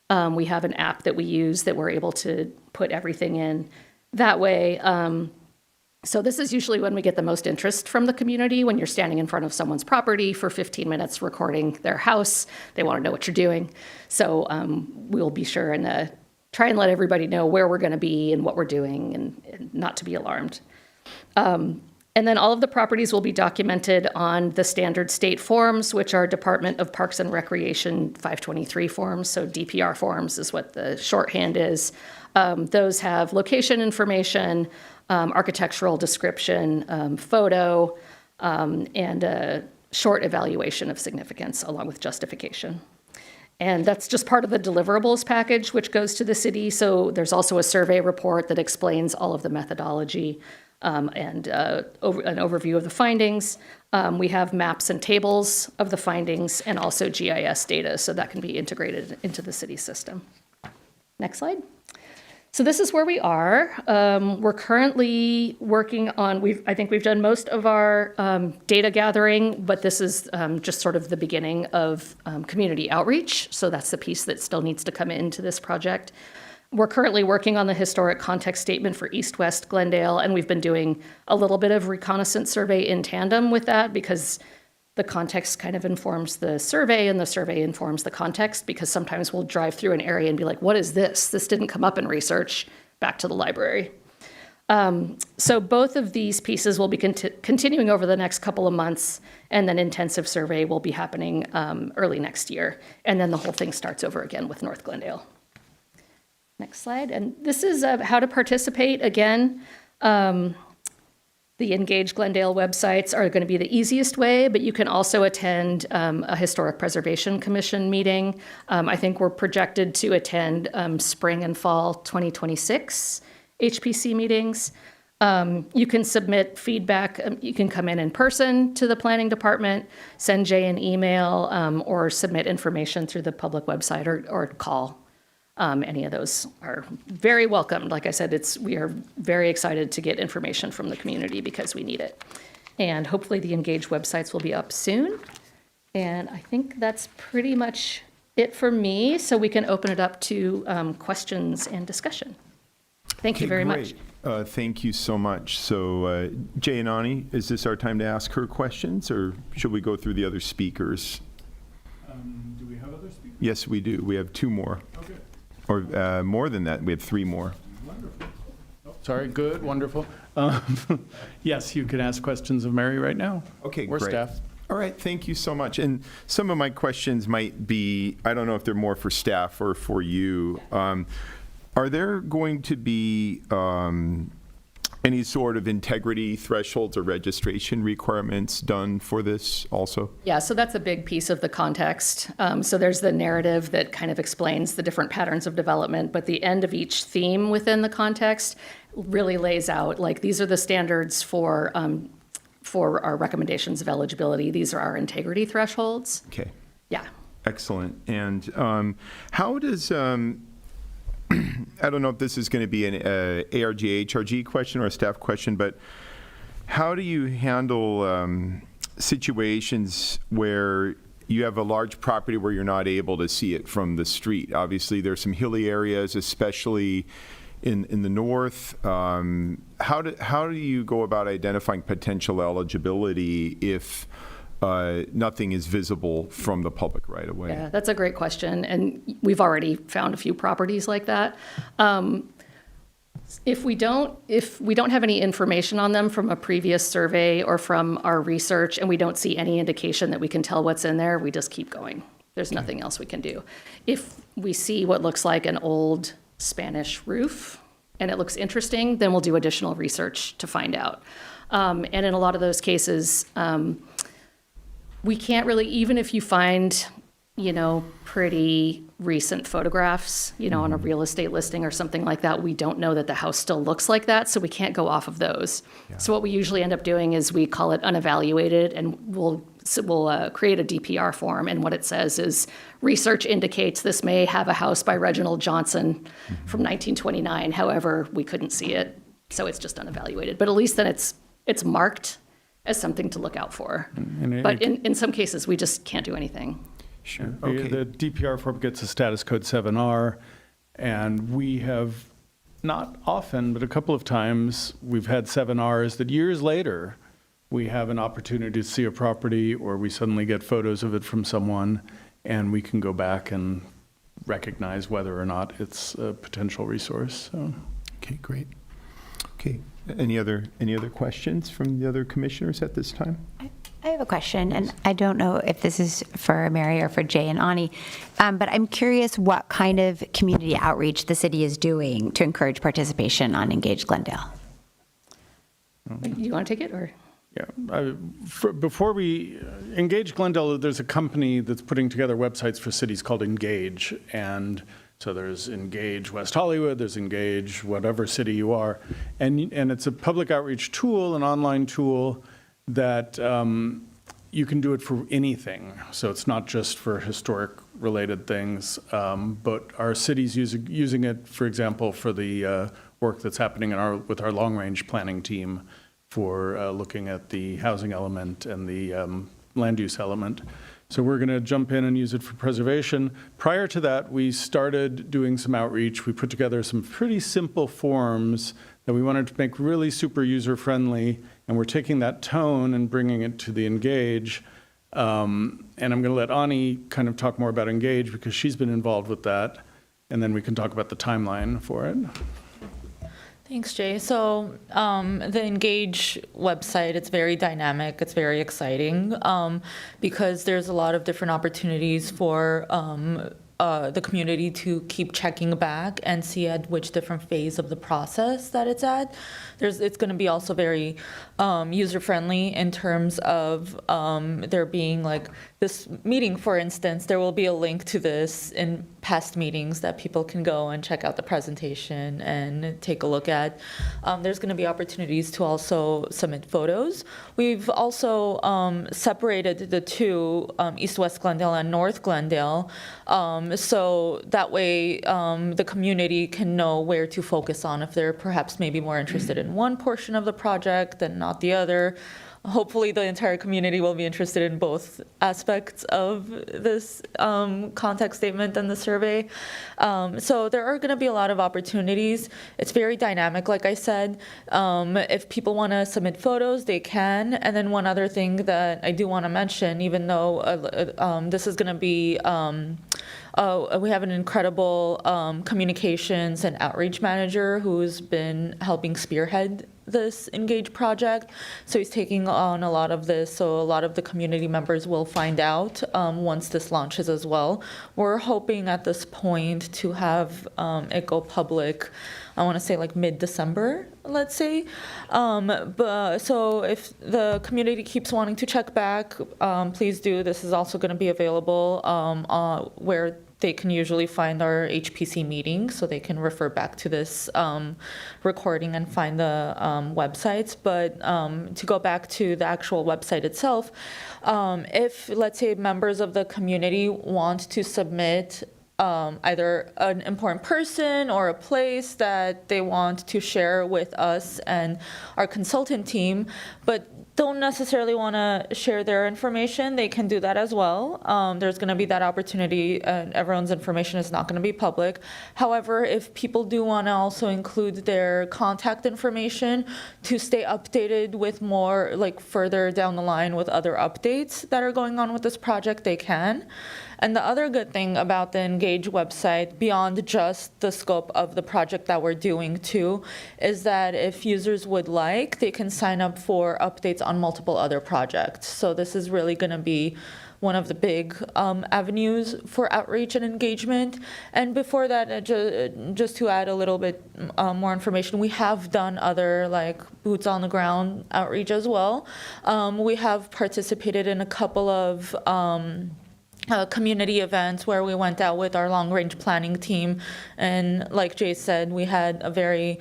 We have an app that we use that we're able to put everything in that way. So this is usually when we get the most interest from the community, when you're standing in front of someone's property for 15 minutes recording their house. They want to know what you're doing. So we'll be sure and try and let everybody know where we're going to be and what we're doing and not to be alarmed. And then all of the properties will be documented on the standard state forms, which are Department of Parks and Recreation 523 forms. So DPR forms is what the shorthand is. Those have location information, architectural description, photo, and a short evaluation of significance along with justification. And that's just part of the deliverables package, which goes to the city. So there's also a survey report that explains all of the methodology and an overview of the findings. We have maps and tables of the findings and also GIS data, so that can be integrated into the city system. Next slide. So this is where we are. We're currently working on, I think we've done most of our data gathering, but this is just sort of the beginning of community outreach. So that's the piece that still needs to come into this project. We're currently working on the historic context statement for East-West Glendale, and we've been doing a little bit of reconnaissance survey in tandem with that because the context kind of informs the survey and the survey informs the context, because sometimes we'll drive through an area and be like, what is this? This didn't come up in research. Back to the library. So both of these pieces will be continuing over the next couple of months, and then intensive survey will be happening early next year. And then the whole thing starts over again with North Glendale. Next slide. And this is how to participate. Again, the Engage Glendale websites are going to be the easiest way, but you can also attend a Historic Preservation Commission meeting. I think we're projected to attend spring and fall 2026 HPC meetings. You can submit feedback. You can come in person to the planning department, send Jay an email, or submit information through the public website or call. Any of those are very welcome. Like I said, we are very excited to get information from the community because we need it. And hopefully the Engage websites will be up soon. And I think that's pretty much it for me. So we can open it up to questions and discussion. Thank you very much. Thank you so much. So Jay and Ani, is this our time to ask her questions, or should we go through the other speakers? Do we have other speakers? Yes, we do. We have two more. Okay. Or more than that, we have three more. Wonderful. Oh, sorry, good, wonderful. Yes, you can ask questions of Mary right now. Okay, or great. Staff. All right, thank you so much. And some of my questions might be, I don't know if they're more for staff or for you. Are there going to be any sort of integrity thresholds or registration requirements done for this also? Yeah, so that's a big piece of the context. So there's the narrative that kind of explains the different patterns of development, but the end of each theme within the context really lays out, like, these are the standards for our recommendations of eligibility. These are our integrity thresholds. Okay. Yeah. Excellent. And how does, I don't know if this is going to be an ARG, HRG question or a staff question, but how do you handle situations where you have a large property where you're not able to see it from the street? Obviously, there's some hilly areas, especially in the north. How do you go about identifying potential eligibility if nothing is visible from the public right away? Yeah, that's a great question, and we've already found a few properties like that. If we don't have any information on them from a previous survey or from our research, and we don't see any indication that we can tell what's in there, we just keep going. There's nothing else we can do. If we see what looks like an old Spanish roof and it looks interesting, then we'll do additional research to find out. And in a lot of those cases, we can't really, even if you find, pretty recent photographs, on a real estate listing or something like that, we don't know that the house still looks like that, so we can't go off of those. Yeah. So what we usually end up doing is we call it unevaluated, and we'll create a DPR form, and what it says is, research indicates this may have a house by Reginald Johnson from 1929. However, we couldn't see it, so it's just unevaluated. But at least then it's marked as something to look out for. But in some cases, we just can't do anything. Sure. Okay. The DPR form gets a status code 7R, and we have, not often, but a couple of times, we've had 7Rs that years later, we have an opportunity to see a property, or we suddenly get photos of it from someone, and we can go back and recognize whether or not it's a potential resource. So. Okay, great. Okay, any other questions from the other commissioners at this time? I have a question, and I don't know if this is for Mary or for Jay and Ani, but I'm curious what kind of community outreach the city is doing to encourage participation on Engage Glendale. You want to take it, or? Yeah, before we Engage Glendale, there's a company that's putting together websites for cities called Engage, and so there's Engage West Hollywood, there's Engage whatever city you are, and it's a public outreach tool, an online tool that you can do it for anything. So it's not just for historic related things, but our city's using it, for example, for the work that's happening with our long-range planning team for looking at the housing element and the land use element. So we're going to jump in and use it for preservation. Prior to that, we started doing some outreach. We put together some pretty simple forms that we wanted to make really super user-friendly, and we're taking that tone and bringing it to the Engage. And I'm going to let Ani kind of talk more about Engage because she's been involved with that, and then we can talk about the timeline for it. Thanks, Jay. So the Engage website, it's very dynamic, it's very exciting because there's a lot of different opportunities for the community to keep checking back and see at which different phase of the process that it's at. It's going to be also very user-friendly in terms of there being like this meeting, for instance, there will be a link to this in past meetings that people can go and check out the presentation and take a look at. There's going to be opportunities to also submit photos. We've also separated the two, East-West Glendale and North Glendale, so that way the community can know where to focus on if they're perhaps maybe more interested in one portion of the project and not the other. Hopefully the entire community will be interested in both aspects of this context statement and the survey. So there are going to be a lot of opportunities. It's very dynamic, like I said. If people want to submit photos, they can. And then one other thing that I do want to mention, even though this is going to be we have an incredible communications and outreach manager who's been helping spearhead this Engage project. So he's taking on a lot of this, so a lot of the community members will find out once this launches as well. We're hoping at this point to have it go public, I want to say like mid-December, let's say. So if the community keeps wanting to check back, please do. This is also going to be available where they can usually find our HPC meeting, so they can refer back to this recording and find the websites. But to go back to the actual website itself, if, let's say, members of the community want to submit either an important person or a place that they want to share with us and our consultant team, but don't necessarily want to share their information, they can do that as well. There's going to be that opportunity, and everyone's information is not going to be public. However, if people do want to also include their contact information to stay updated with more, like further down the line with other updates that are going on with this project, they can. And the other good thing about the Engage website, beyond just the scope of the project that we're doing too, is that if users would like, they can sign up for updates on multiple other projects. So this is really going to be one of the big avenues for outreach and engagement. And before that, just to add a little bit more information, we have done other like boots on the ground outreach as well. We have participated in a couple of community events where we went out with our long-range planning team, and like Jay said, we had a very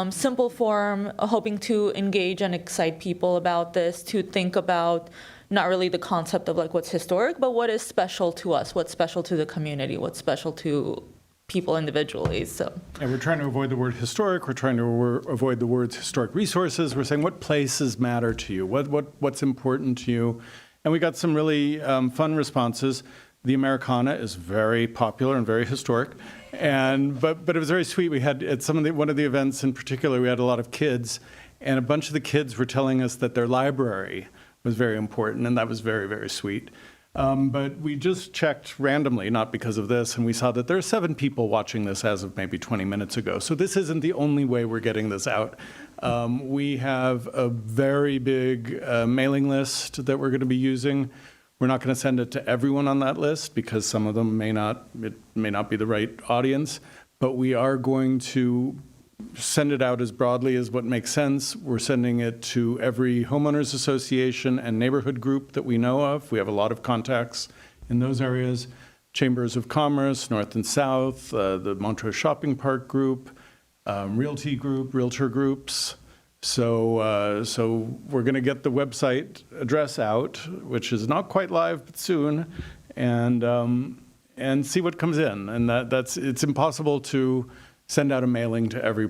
simple forum hoping to engage and excite people about this, to think about not really the concept of like what's historic, but what is special to us, what's special to the community, what's special to people individually. So, and we're trying to avoid the word historic. We're trying to avoid the words historic resources. We're saying what places matter to you, what's important to you. And we got some really fun responses. The Americana is very popular and very historic, but it was very sweet. We had at one of the events in particular, we had a lot of kids, and a bunch of the kids were telling us that their library was very important, and that was very, very sweet. But we just checked randomly, not because of this, and we saw that there are 7 people watching this as of maybe 20 minutes ago. So this isn't the only way we're getting this out. We have a very big mailing list that we're going to be using. We're not going to send it to everyone on that list because some of them it may not be the right audience, but we are going to send it out as broadly as what makes sense. We're sending it to every homeowners association and neighborhood group that we know of. We have a lot of contacts in those areas. Chambers of Commerce, North and South, the Montrose Shopping Park Group, Realty Group, Realtor Groups. So we're going to get the website address out, which is not quite live, but soon, and see what comes in. And it's impossible to send out a mailing to every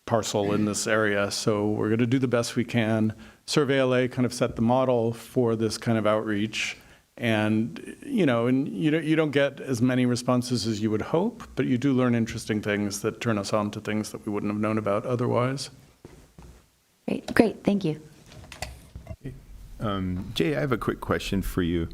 parcel in this area. So we're going to do the best we can. Survey LA kind of set the model for this kind of outreach. And you don't get as many responses as you would hope, but you do learn interesting things that turn us on to things that we wouldn't have known about otherwise. Great, thank you. Jay, I have a quick question for you.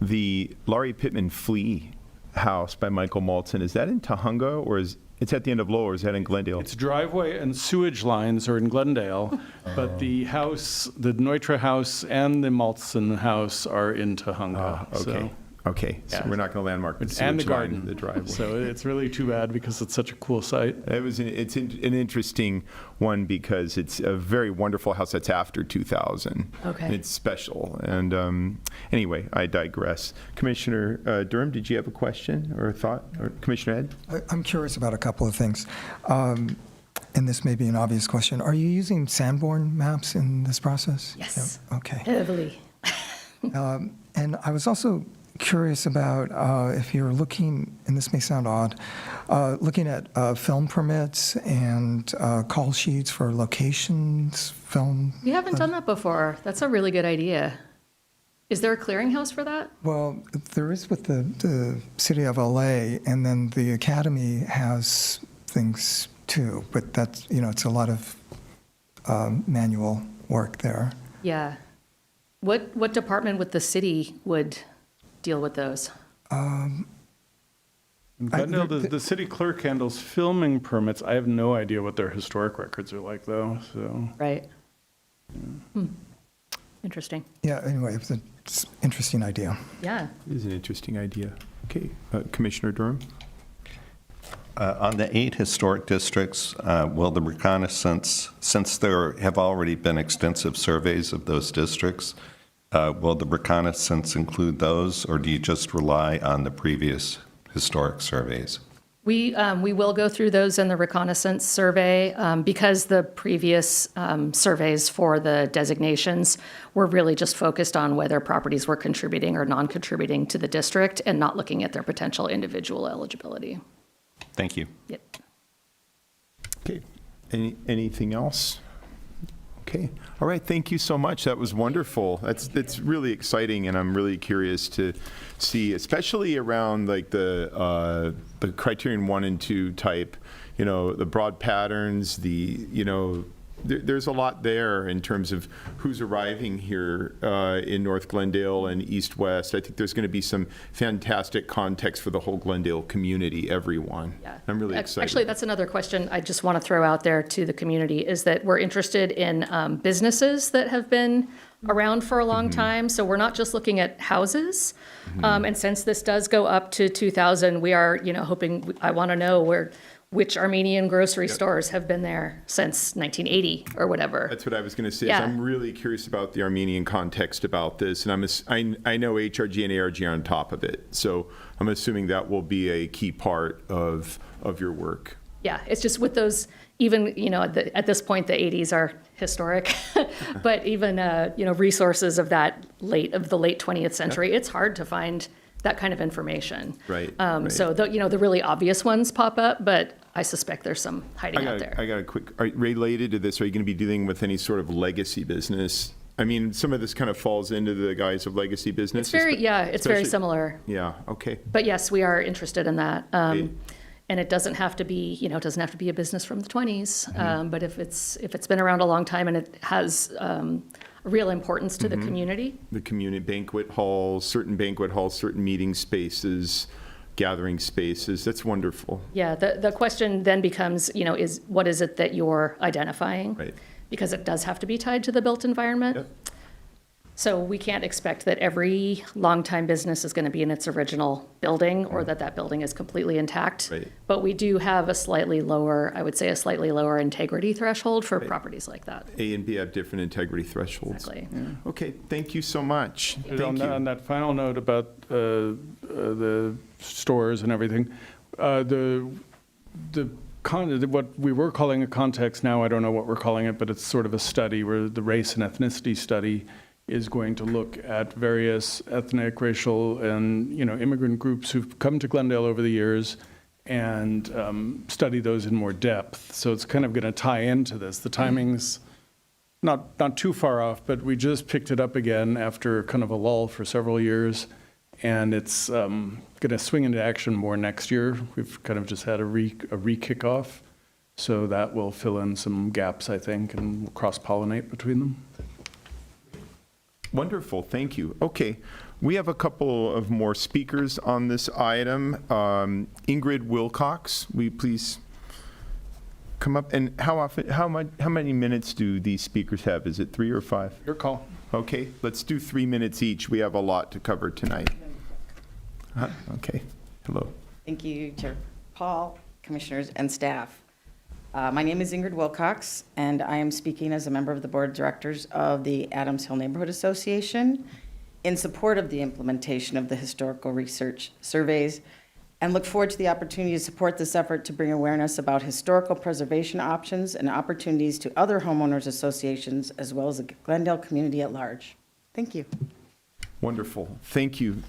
The Laurie Pittman Flea House by Michael Maltzen, is that in Tahunga or it's at the end of Lowell, or is that in Glendale? Its driveway and sewage lines are in Glendale, but the house, the Neutra house and the Maltzen house are in Tahunga. Okay. Okay, so Yeah. we're not going to landmark the And the sewage line, garden. the driveway. So it's really too bad because it's such a cool site. It's an interesting one because it's a very wonderful house that's after 2000. Okay. And it's special. And anyway, I digress. Commissioner Durham, did you have a question or a thought? Or Commissioner Ed? I'm curious about a couple of things. And this may be an obvious question. Are you using Sanborn maps in this process? Yes. Yeah, okay. Heavily. And I was also curious about if you're looking, and this may sound odd, looking at film permits and call sheets for locations, film. We haven't done that before. That's a really good idea. Is there a clearinghouse for that? Well, there is with the city of LA, and then the academy has things too, but that's, it's a lot of manual work there. Yeah. What department with the city would deal with those? In Glendale, the city clerk handles filming permits. I have no idea what their historic records are like, though. So Right. Interesting. Yeah, anyway, it's an interesting idea. Yeah. It is an interesting idea. Okay, Commissioner Durham? On the 8 historic districts, will the reconnaissance, since there have already been extensive surveys of those districts, will the reconnaissance include those, or do you just rely on the previous historic surveys? We will go through those in the reconnaissance survey because the previous surveys for the designations were really just focused on whether properties were contributing or non-contributing to the district and not looking at their potential individual eligibility. Thank you. Yep. Okay, anything else? Okay, all right, thank you so much. That was wonderful. That's really exciting, and I'm really curious to see, especially around like the criterion 1 and 2 type, the broad patterns, there's a lot there in terms of who's arriving here in North Glendale and East West. I think there's going to be some fantastic context for the whole Glendale community, everyone. Yeah. I'm really excited. Actually, that's another question I just want to throw out there to the community is that we're interested in businesses that have been around for a long time. So we're not just looking at houses. And since this does go up to 2000, we are, hoping, I want to know which Armenian grocery stores have been there since 1980 or whatever. That's what I was going to say. Yeah. So I'm really curious about the Armenian context about this, and I know HRG and ARG are on top of it, so I'm assuming that will be a key part of your work. Yeah, it's just with those, even, at this point, the 80s are historic, but even, resources of the late 20th century, it's hard to find that kind of information. Right, So, the really obvious ones pop up, but I suspect there's some hiding out there. I got a quick, related to this, are you going to be dealing with any sort of legacy business? I mean, some of this kind of falls into the guise of legacy business. It's very especially- similar. Yeah, okay. But yes, we are interested in that. Great. And it doesn't have to be, it doesn't have to be a business from the 20s. But if it's been around a long time and it has a real importance to the community. The community banquet halls, certain meeting spaces, gathering spaces. That's wonderful. Yeah, the question then becomes, is what is it that you're identifying? Right. Because it does have to be tied to the built environment. Yep. So we can't expect that every longtime business is going to be in its original building or that building is completely intact. Right. But we do have a slightly lower integrity threshold for properties like that. A and B have different integrity thresholds. Exactly. Okay, thank you so much. On Thank that, on you. that final note about the stores and everything, what we were calling a context, now I don't know what we're calling it, but it's sort of a study where the race and ethnicity study is going to look at various ethnic, racial, and immigrant groups who've come to Glendale over the years and study those in more depth. So it's kind of going to tie into this. The timing's not too far off, but we just picked it up again after kind of a lull for several years, and it's going to swing into action more next year. We've kind of just had a re-kickoff, so that will fill in some gaps, I think, and we'll cross-pollinate between them. Wonderful, thank you. Okay, we have a couple of more speakers on this item. Ingrid Wilcox, will you please come up? And how many minutes do these speakers have? Is it 3 or 5? Your call. Okay, let's do 3 minutes each. We have a lot to cover tonight. Okay, hello. Thank you, Chair Paul, commissioners, and staff. My name is Ingrid Wilcox, and I am speaking as a member of the Board of Directors of the Adams Hill Neighborhood Association in support of the implementation of the historical research surveys, and look forward to the opportunity to support this effort to bring awareness about historical preservation options and opportunities to other homeowners associations, as well as the Glendale community at large. Thank you. Wonderful, thank you.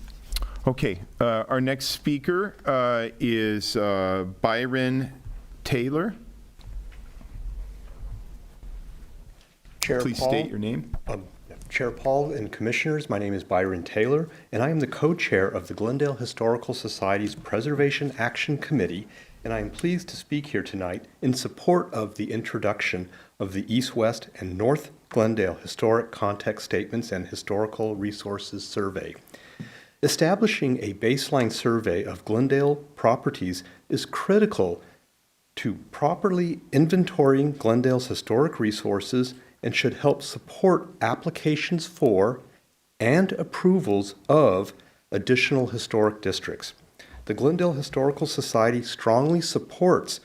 Okay, our next speaker is Byron Taylor. Chair Please Paul, state your name. Chair Paul and Commissioners, my name is Byron Taylor, and I am the co-chair of the Glendale Historical Society's Preservation Action Committee, and I am pleased to speak here tonight in support of the introduction of the East, West, and North Glendale Historic Context Statements and Historical Resources Survey. Establishing a baseline survey of Glendale properties is critical to properly inventorying Glendale's historic resources and should help support applications for and approvals of additional historic districts. The Glendale Historical Society strongly supports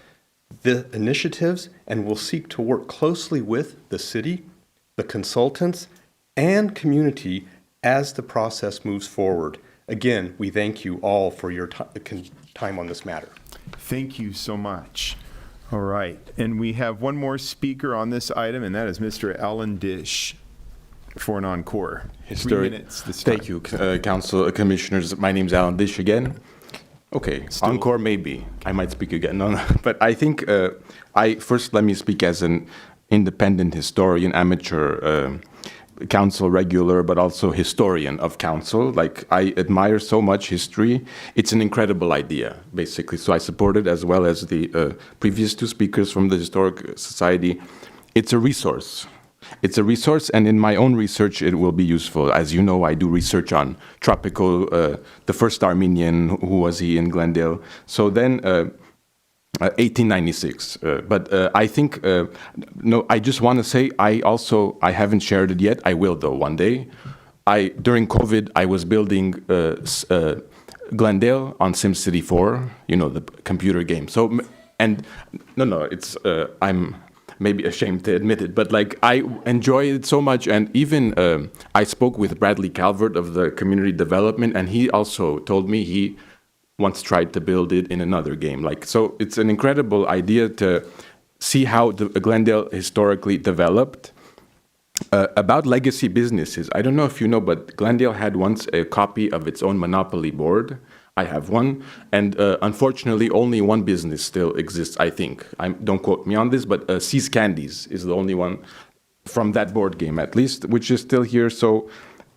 the initiatives and will seek to work closely with the city, the consultants, and community as the process moves forward. Again, we thank you all for your time on this matter. Thank you so much. All right, and we have one more speaker on this item, and that is Mr. Alan Dish for an encore. 3 minutes this time. Thank you, Council Commissioners. My name is Alan Dish again. Okay, encore maybe. I might speak again. No, but I think first let me speak as an independent historian, amateur council regular, but also historian of council. Like, I admire so much history. It's an incredible idea, basically. So I support it, as well as the previous two speakers from the Historic Society. It's a resource. It's a resource, and in my own research, it will be useful. As you know, I do research on Tropico, the first Armenian, who was he in Glendale. So then, 1896. But I think, no, I just want to say, I haven't shared it yet. I will, though, one day. During COVID, I was building Glendale on SimCity 4, the computer game. So, and no, it's, I'm maybe ashamed to admit it, but like, I enjoy it so much. And even I spoke with Bradley Calvert of the community development, and he also told me he once tried to build it in another game. Like, so it's an incredible idea to see how the Glendale historically developed. About legacy businesses, I don't know if you know, but Glendale had once a copy of its own monopoly board. I have one, and unfortunately, only one business still exists, I think. Don't quote me on this, but See's Candies is the only one from that board game, at least, which is still here. So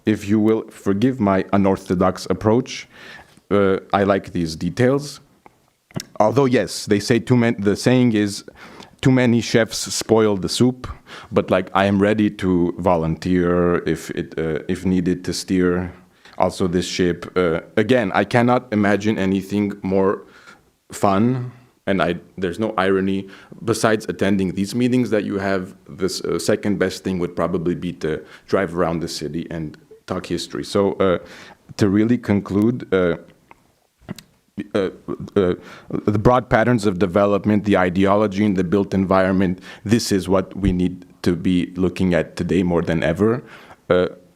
if you will forgive my unorthodox approach, I like these details. Although, yes, they say the saying is, too many chefs spoil the soup, but like I am ready to volunteer if needed to steer also this ship. Again, I cannot imagine anything more fun, and there's no irony besides attending these meetings that you have. This second best thing would probably be to drive around the city and talk history. So to really conclude, the broad patterns of development, the ideology in the built environment, this is what we need to be looking at today more than ever.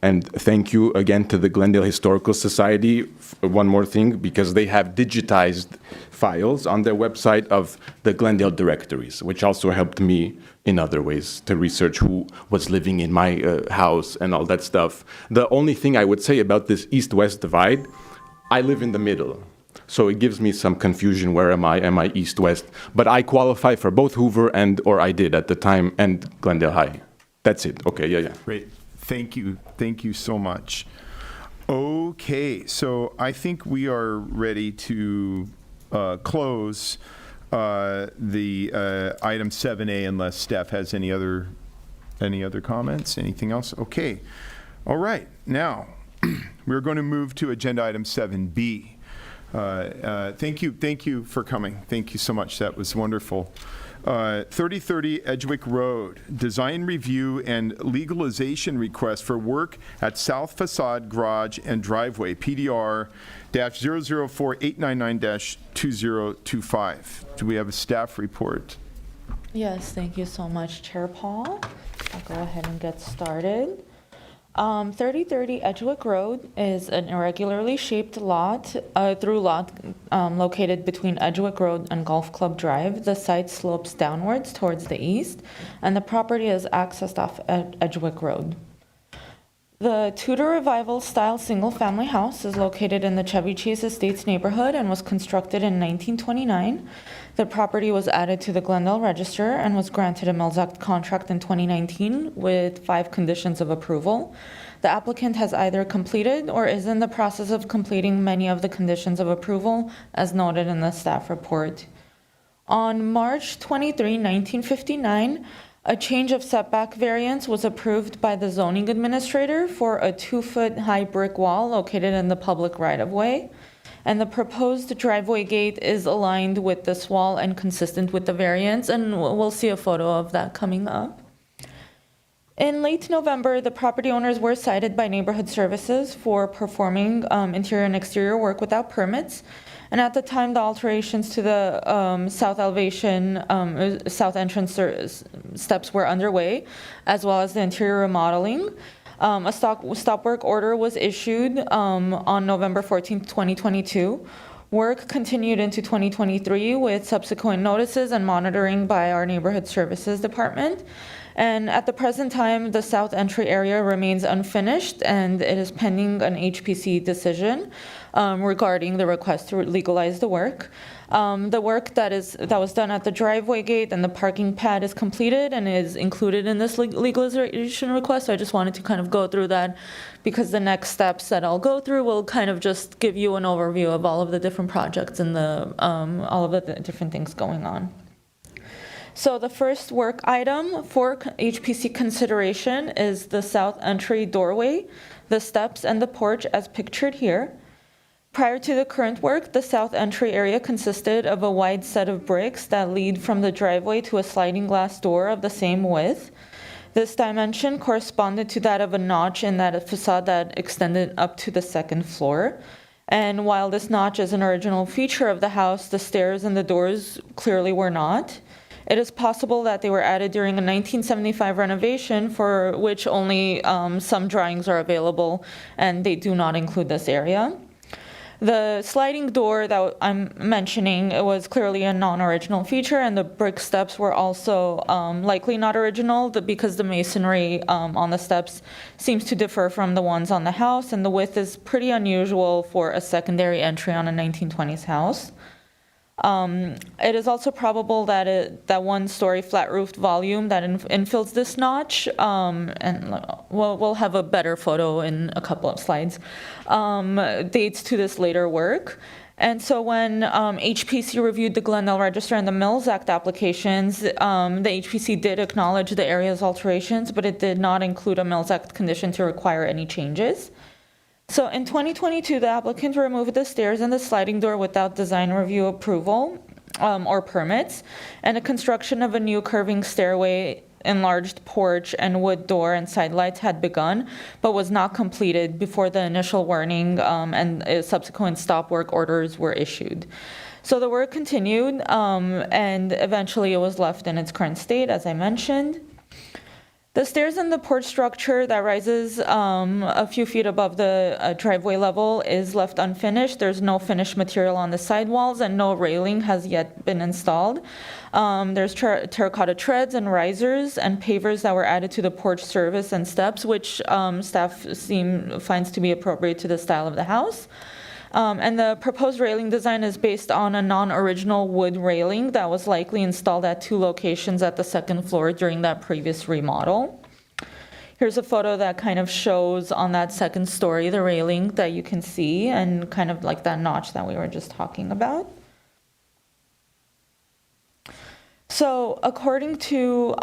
And thank you again to the Glendale Historical Society. One more thing, because they have digitized files on their website of the Glendale directories, which also helped me in other ways to research who was living in my house and all that stuff. The only thing I would say about this east-west divide, I live in the middle. So it gives me some confusion. Where am I? Am I east-west? But I qualify for both Hoover or I did at the time, and Glendale High. That's it. Okay, yeah. Great. Thank you. Thank you so much. Okay, so I think we are ready to close the item 7A unless staff has any other comments, anything else? Okay. All right. Now, we're going to move to agenda item 7B. Thank you for coming. Thank you so much. That was wonderful. 3030 Edgewick Road, design review and legalization request for work at south facade, garage, and driveway, PDR-004899-2025. Do we have a staff report? Yes, thank you so much, Chair Paul. I'll go ahead and get started. 3030 Edgewick Road is an irregularly shaped through lot located between Edgewick Road and Golf Club Drive. The site slopes downwards towards the east, and the property is accessed off Edgewick Road. The Tudor Revival style single-family house is located in the Chevy Chase Estates neighborhood and was constructed in 1929. The property was added to the Glendale Register and was granted a Mills Act contract in 2019 with 5 conditions of approval. The applicant has either completed or is in the process of completing many of the conditions of approval as noted in the staff report. On March 23, 1959, a change of setback variance was approved by the zoning administrator for a 2-foot-high brick wall located in the public right-of-way, and the proposed driveway gate is aligned with this wall and consistent with the variance, and we'll see a photo of that coming up. In late November, the property owners were cited by Neighborhood Services for performing interior and exterior work without permits. And at the time, the alterations to the south elevation, south entrance steps were underway, as well as the interior remodeling. A stop work order was issued on November 14, 2022. Work continued into 2023 with subsequent notices and monitoring by our Neighborhood Services Department. And at the present time, the south entry area remains unfinished, and it is pending an HPC decision regarding the request to legalize the work. The work that was done at the driveway gate and the parking pad is completed and is included in this legalization request. So I just wanted to kind of go through that because the next steps that I'll go through will kind of just give you an overview of all of the different projects and all of the different things going on. So the first work item for HPC consideration is the south entry doorway, the steps, and the porch as pictured here. Prior to the current work, the south entry area consisted of a wide set of bricks that lead from the driveway to a sliding glass door of the same width. This dimension corresponded to that of a notch in that facade that extended up to the second floor. And while this notch is an original feature of the house, the stairs and the doors clearly were not. It is possible that they were added during a 1975 renovation for which only some drawings are available, and they do not include this area. The sliding door that I'm mentioning, it was clearly a non-original feature, and the brick steps were also likely not original because the masonry on the steps seems to differ from the ones on the house, and the width is pretty unusual for a secondary entry on a 1920s house. It is also probable that that one-story flat-roofed volume that infills this notch, and we'll have a better photo in a couple of slides, dates to this later work. And so when HPC reviewed the Glendale Register and the Mills Act applications, the HPC did acknowledge the area's alterations, but it did not include a Mills Act condition to require any changes. So in 2022, the applicant removed the stairs and the sliding door without design review approval or permits, and the construction of a new curving stairway, enlarged porch, and wood door and side lights had begun, but was not completed before the initial warning and subsequent stop work orders were issued. So the work continued, and eventually it was left in its current state, as I mentioned. The stairs and the porch structure that rises a few feet above the driveway level is left unfinished. There's no finished material on the sidewalls, and no railing has yet been installed. There's terracotta treads and risers and pavers that were added to the porch service and steps, which staff finds to be appropriate to the style of the house. And the proposed railing design is based on a non-original wood railing that was likely installed at 2 locations at the 2nd floor during that previous remodel. Here's a photo that kind of shows on that 2nd story the railing that you can see, and kind of like that notch that we were just talking about. So according to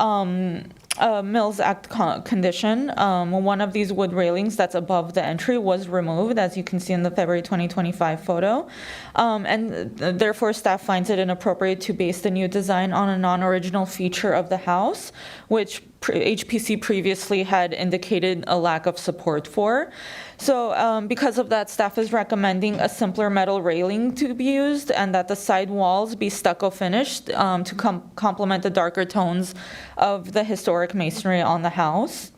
a Mills Act condition, one of these wood railings that's above the entry was removed, as you can see in the February 2025 photo. And therefore, staff finds it inappropriate to base the new design on a non-original feature of the house, which HPC previously had indicated a lack of support for. So because of that, staff is recommending a simpler metal railing to be used, and that the side walls be stucco finished to complement the darker tones of the historic masonry on the house.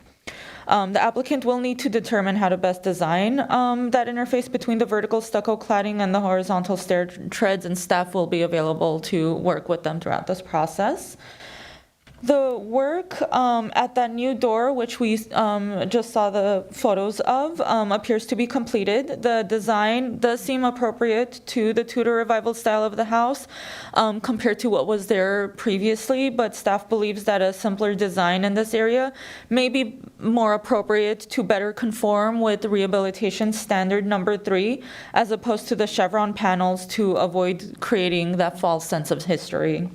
The applicant will need to determine how to best design that interface between the vertical stucco cladding and the horizontal stair treads, and staff will be available to work with them throughout this process. The work at that new door, which we just saw the photos of, appears to be completed. The design does seem appropriate to the Tudor Revival style of the house compared to what was there previously, but staff believes that a simpler design in this area may be more appropriate to better conform with rehabilitation standard number 3, as opposed to the chevron panels, to avoid creating that false sense of history.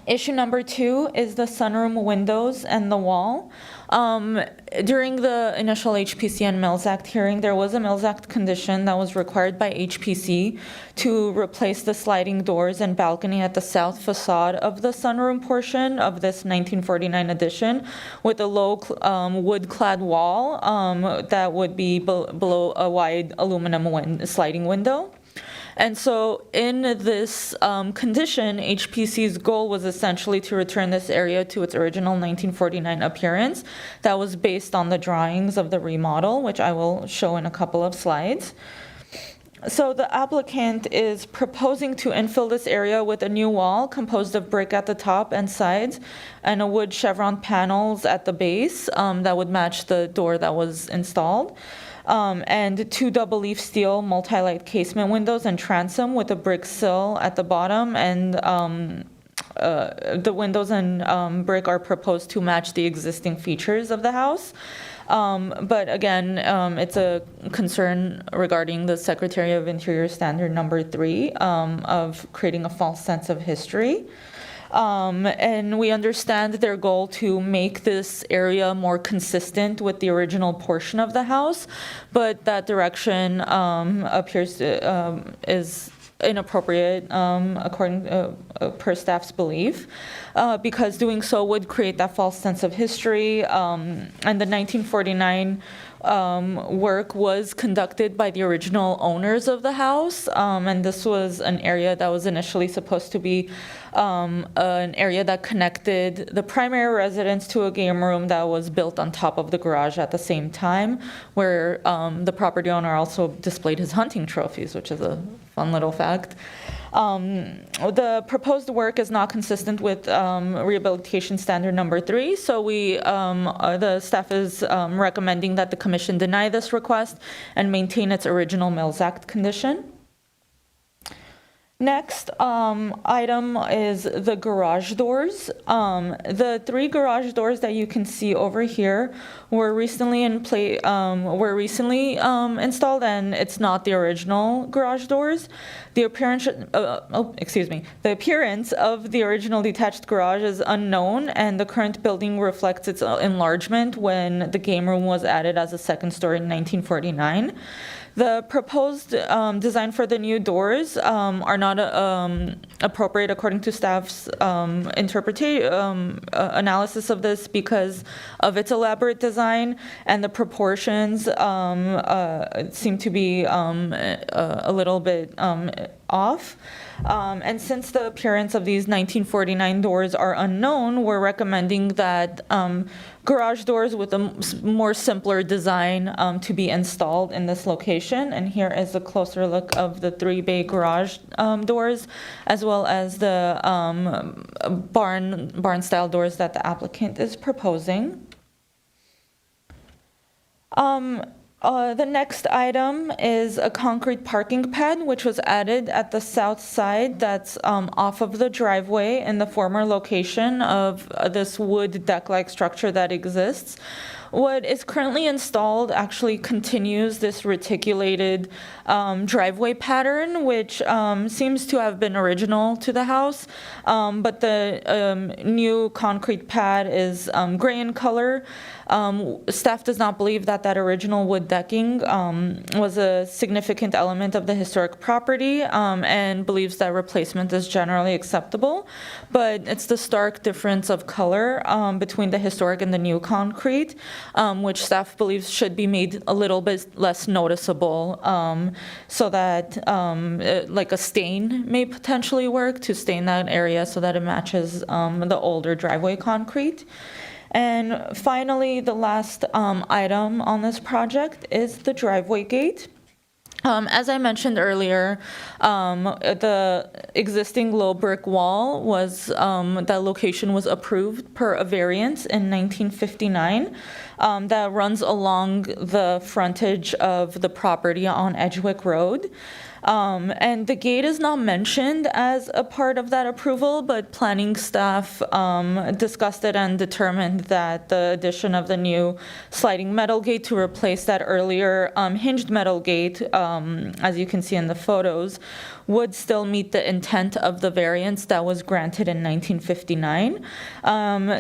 Issue number 2 is the sunroom windows and the wall. During the initial HPC and Mills Act hearing, there was a Mills Act condition that was required by HPC to replace the sliding doors and balcony at the south facade of the sunroom portion of this 1949 addition with a low wood-clad wall that would be below a wide aluminum sliding window. And so in this condition, HPC's goal was essentially to return this area to its original 1949 appearance that was based on the drawings of the remodel, which I will show in a couple of slides. So the applicant is proposing to infill this area with a new wall composed of brick at the top and sides and a wood chevron panels at the base that would match the door that was installed. And 2 double-leaf steel multi-light casement windows and transom with a brick sill at the bottom, and the windows and brick are proposed to match the existing features of the house. But again, it's a concern regarding the Secretary of Interior Standard number 3 of creating a false sense of history. And we understand their goal to make this area more consistent with the original portion of the house, but that direction appears to, is inappropriate according per staff's belief, because doing so would create that false sense of history. And the 1949 work was conducted by the original owners of the house, and this was an area that was initially supposed to be an area that connected the primary residence to a game room that was built on top of the garage at the same time, where the property owner also displayed his hunting trophies, which is a fun little fact. The proposed work is not consistent with rehabilitation standard number 3, so the staff is recommending that the commission deny this request and maintain its original Mills Act condition. Next item is the garage doors. The 3 garage doors that you can see over here were recently installed, and it's not the original garage doors. The appearance of the original detached garage is unknown, and the current building reflects its enlargement when the game room was added as a second story in 1949. The proposed design for the new doors are not appropriate according to staff's analysis of this because of its elaborate design, and the proportions seem to be a little bit off. And since the appearance of these 1949 doors are unknown, we're recommending that garage doors with a more simpler design to be installed in this location. And here is a closer look of the 3-bay garage doors, as well as the barn-style doors that the applicant is proposing. The next item is a concrete parking pad, which was added at the south side that's off of the driveway in the former location of this wood deck-like structure that exists. What is currently installed actually continues this reticulated driveway pattern, which seems to have been original to the house, but the new concrete pad is gray in color. Staff does not believe that original wood decking was a significant element of the historic property and believes that replacement is generally acceptable, but it's the stark difference of color between the historic and the new concrete, which staff believes should be made a little bit less noticeable so that like a stain may potentially work to stain that area so that it matches the older driveway concrete. And finally, the last item on this project is the driveway gate. As I mentioned earlier, the existing low brick wall was, that location was approved per a variance in 1959 that runs along the frontage of the property on Edgewick Road. And the gate is not mentioned as a part of that approval, but planning staff discussed it and determined that the addition of the new sliding metal gate to replace that earlier hinged metal gate, as you can see in the photos, would still meet the intent of the variance that was granted in 1959.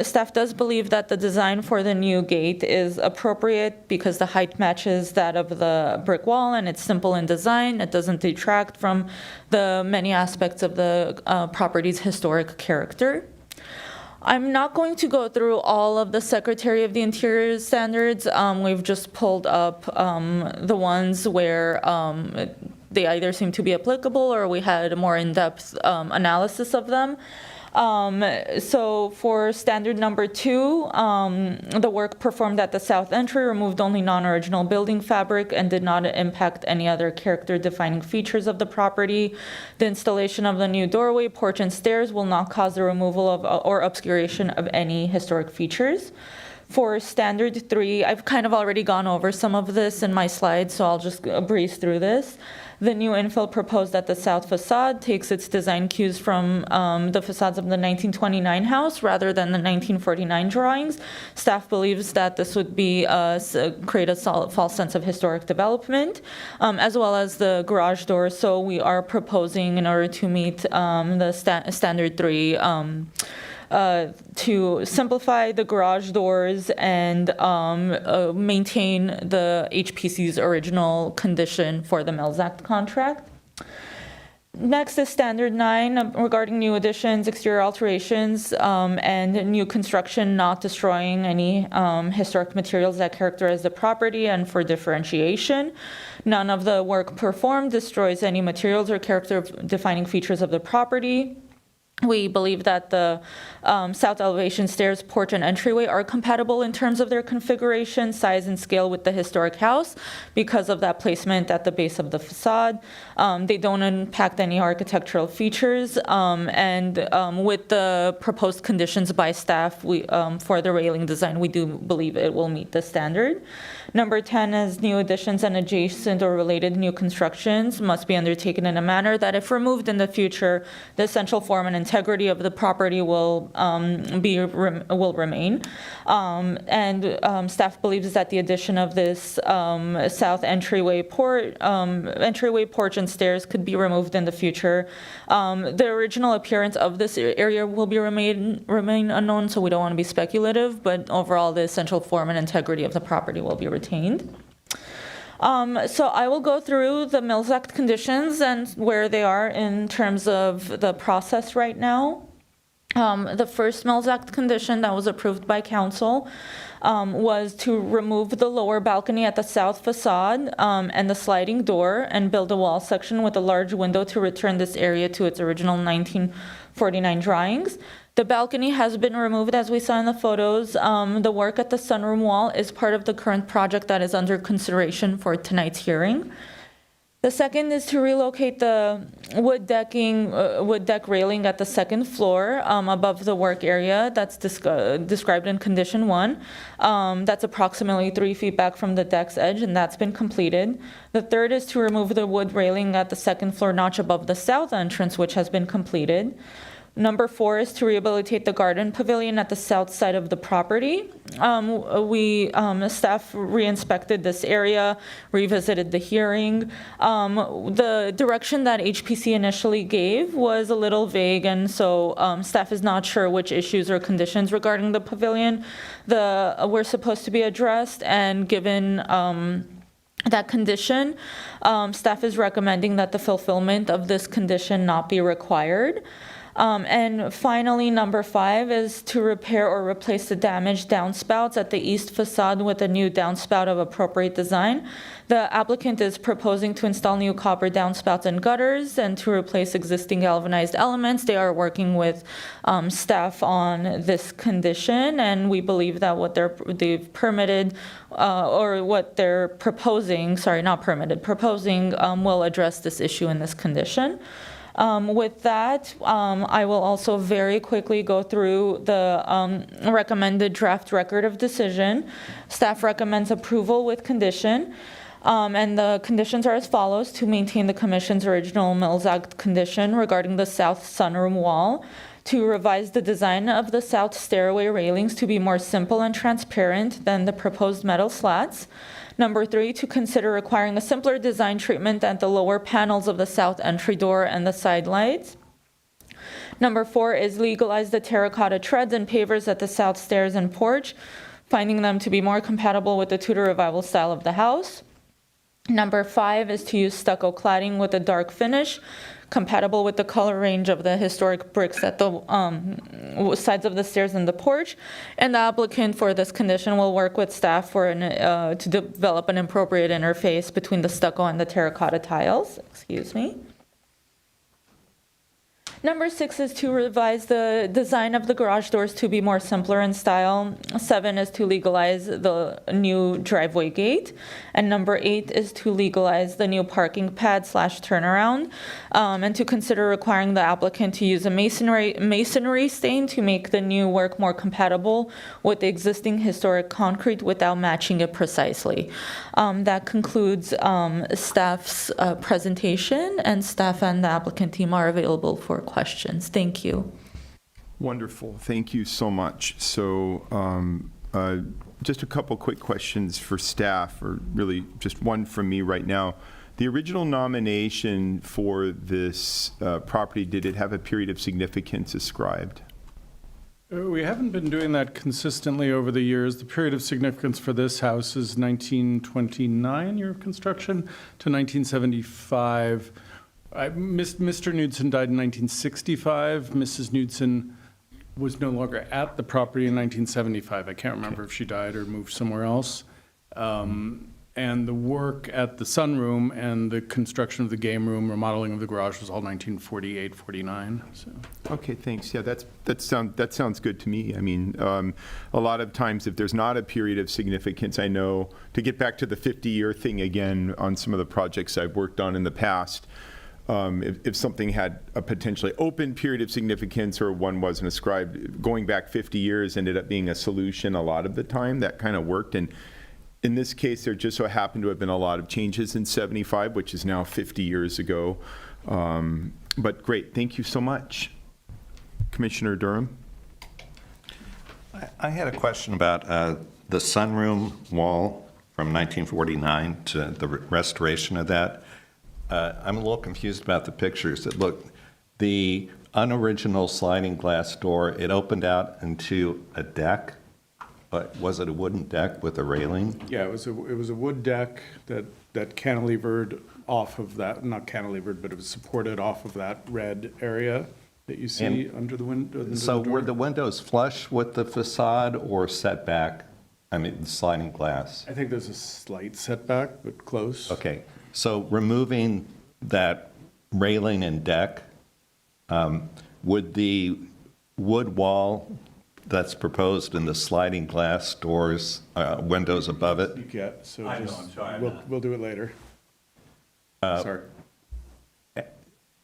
Staff does believe that the design for the new gate is appropriate because the height matches that of the brick wall and it's simple in design. It doesn't detract from the many aspects of the property's historic character. I'm not going to go through all of the Secretary of the Interior standards. We've just pulled up the ones where they either seem to be applicable or we had a more in-depth analysis of them. So for standard number 2, the work performed at the south entry removed only non-original building fabric and did not impact any other character-defining features of the property. The installation of the new doorway, porch, and stairs will not cause the removal of or obscuration of any historic features. For standard 3, I've kind of already gone over some of this in my slides, so I'll just breeze through this. The new infill proposed at the south facade takes its design cues from the facades of the 1929 house rather than the 1949 drawings. Staff believes that this would be create a false sense of historic development, as well as the garage doors. So we are proposing, in order to meet the standard 3, to simplify the garage doors and maintain the HPC's original condition for the Mills Act contract. Next is standard 9 regarding new additions, exterior alterations, and new construction not destroying any historic materials that characterize the property, and for differentiation. None of the work performed destroys any materials or character-defining features of the property. We believe that the south elevation stairs, porch, and entryway are compatible in terms of their configuration, size, and scale with the historic house because of that placement at the base of the facade. They don't impact any architectural features, and with the proposed conditions by staff for the railing design, we do believe it will meet the standard. Number 10 is new additions and adjacent or related new constructions must be undertaken in a manner that if removed in the future, the essential form and integrity of the property will remain. Staff believes that the addition of this south entryway porch and stairs could be removed in the future. The original appearance of this area will remain unknown, so we don't want to be speculative, but overall the essential form and integrity of the property will be retained. So I will go through the Mills Act conditions and where they are in terms of the process right now. The first Mills Act condition that was approved by council was to remove the lower balcony at the south facade and the sliding door and build a wall section with a large window to return this area to its original 1949 drawings. The balcony has been removed, as we saw in the photos. The work at the sunroom wall is part of the current project that is under consideration for tonight's hearing. The second is to relocate the wood deck railing at the second floor above the work area that's described in condition 1. That's approximately 3 feet back from the deck's edge, and that's been completed. The third is to remove the wood railing at the second floor notch above the south entrance, which has been completed. Number 4 is to rehabilitate the garden pavilion at the south side of the property. Staff re-inspected this area, revisited the hearing. The direction that HPC initially gave was a little vague, and so staff is not sure which issues or conditions regarding the pavilion were supposed to be addressed, and given that condition, staff is recommending that the fulfillment of this condition not be required. And finally, number 5 is to repair or replace the damaged downspouts at the east facade with a new downspout of appropriate design. The applicant is proposing to install new copper downspouts and gutters and to replace existing galvanized elements. They are working with staff on this condition, and we believe that what they've permitted or what they're proposing, proposing will address this issue in this condition. With that, I will also very quickly go through the recommended draft record of decision. Staff recommends approval with condition. And the conditions are as follows: to maintain the Commission's original Mills Act condition regarding the south sunroom wall, to revise the design of the south stairway railings to be more simple and transparent than the proposed metal slats. Number 3, to consider requiring a simpler design treatment at the lower panels of the south entry door and the side lights. Number 4 is legalize the terracotta treads and pavers at the south stairs and porch, finding them to be more compatible with the Tudor Revival style of the house. Number 5 is to use stucco cladding with a dark finish, compatible with the color range of the historic bricks at the sides of the stairs and the porch. And the applicant for this condition will work with staff to develop an appropriate interface between the stucco and the terracotta tiles. Number 6 is to revise the design of the garage doors to be more simpler in style. 7 is to legalize the new driveway gate. And number 8 is to legalize the new parking pad / turnaround, and to consider requiring the applicant to use a masonry stain to make the new work more compatible with the existing historic concrete without matching it precisely. That concludes staff's presentation, and staff and the applicant team are available for questions. Thank you. Wonderful. Thank you so much. So just a couple quick questions for staff, or really just one from me right now. The original nomination for this property, did it have a period of significance ascribed? We haven't been doing that consistently over the years. The period of significance for this house is 1929, year of construction, to 1975. Mr. Knudsen died in 1965. Mrs. Knudsen was no longer at the property in 1975. I can't remember if she died or moved somewhere else. And the work at the sunroom and the construction of the game room, remodeling of the garage was all 1948, 49, so. Okay, thanks. Yeah, that sounds good to me. I mean, a lot of times if there's not a period of significance, I know, to get back to the 50-year thing again on some of the projects I've worked on in the past, if something had a potentially open period of significance or one wasn't ascribed, going back 50 years ended up being a solution a lot of the time. That kind of worked. And in this case, there just so happened to have been a lot of changes in 75, which is now 50 years ago. But great, thank you so much. Commissioner Durham? I had a question about the sunroom wall from 1949 to the restoration of that. I'm a little confused about the pictures. The unoriginal sliding glass door, it opened out into a deck. But was it a wooden deck with a railing? Yeah, it was a wood deck that cantilevered off of that, not cantilevered, but it was supported off of that red area that you see under the window. So were the windows flush with the facade or set back? I mean, the sliding glass. I think there's a slight setback, but close. Okay, so removing that railing and deck, would the wood wall that's proposed in the sliding glass doors, windows above it? You get, so we'll do it later. Sorry.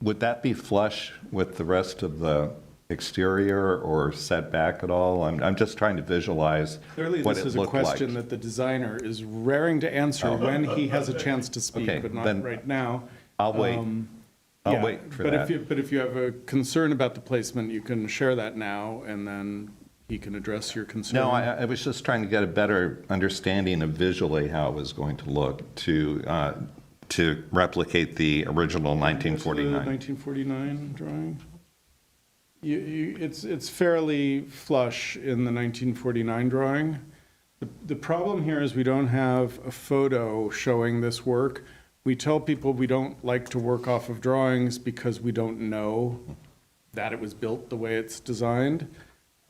Would that be flush with the rest of the exterior or set back at all? I'm just trying to visualize Clearly, what this it is a looked like. question that the designer is raring to answer when he has a chance to speak, Okay, but not then right now. I'll wait. I'll Yeah, wait for but that. But if you have a concern about the placement, you can share that now, and then he can address your concern. No, I was just trying to get a better understanding of visually how it was going to look to replicate the original The 1949. 1949 drawing. It's fairly flush in the 1949 drawing. The problem here is we don't have a photo showing this work. We tell people we don't like to work off of drawings because we don't know that it was built the way it's designed.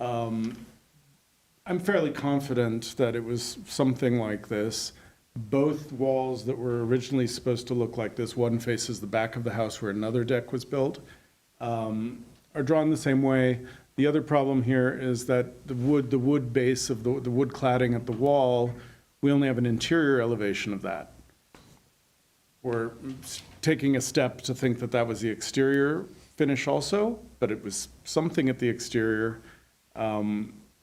I'm fairly confident that it was something like this. Both walls that were originally supposed to look like this, one faces the back of the house where another deck was built, are drawn the same way. The other problem here is that the wood base of the wood cladding at the wall, we only have an interior elevation of that. We're taking a step to think that that was the exterior finish also, but it was something at the exterior.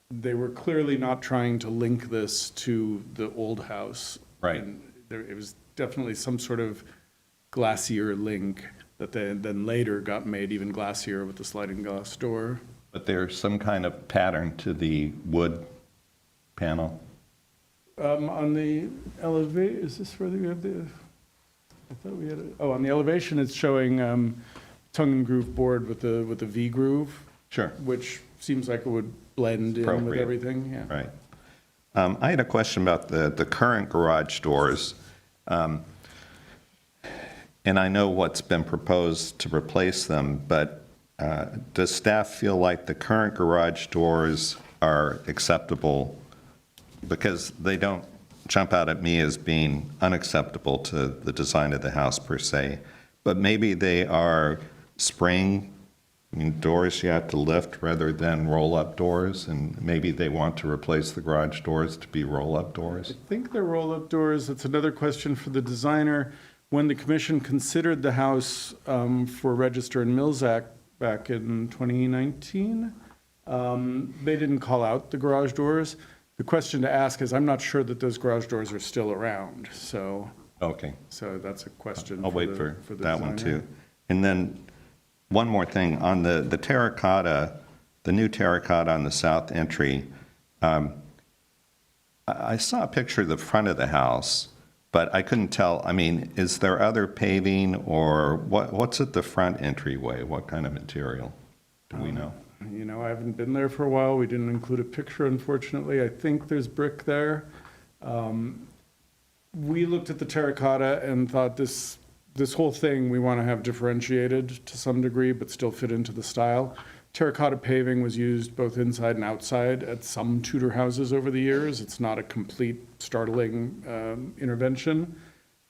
They were clearly not trying to link this to the old house. Right. And it was definitely some sort of glacier link that then later got made even glacier with the sliding glass door. But there's some kind of pattern to the wood panel. On the elevation, is this where we have the, I thought we had, on the elevation, it's showing tongue and groove board with the V groove. Sure. Which seems like it would blend in with Appropriate. everything, yeah. Right. I had a question about the current garage doors. And I know what's been proposed to replace them, but does staff feel like the current garage doors are acceptable? Because they don't jump out at me as being unacceptable to the design of the house per se, but maybe they are spring doors you have to lift rather than roll-up doors, and maybe they want to replace the garage doors to be roll-up doors? I think they're roll-up doors. That's another question for the designer. When the commission considered the house for Register and Mills Act back in 2019, they didn't call out the garage doors. The question to ask is, I'm not sure that those garage doors are still around, so. Okay. So that's a question. I'll wait for the that one designer. too. And then one more thing, on the terracotta, the new terracotta on the south entry, I saw a picture of the front of the house, but I couldn't tell, I mean, is there other paving or what's at the front entryway? What kind of material? Do we know? You know, I haven't been there for a while. We didn't include a picture, unfortunately. I think there's brick there. We looked at the terracotta and thought this whole thing we want to have differentiated to some degree, but still fit into the style. Terracotta paving was used both inside and outside at some Tudor houses over the years. It's not a complete startling intervention.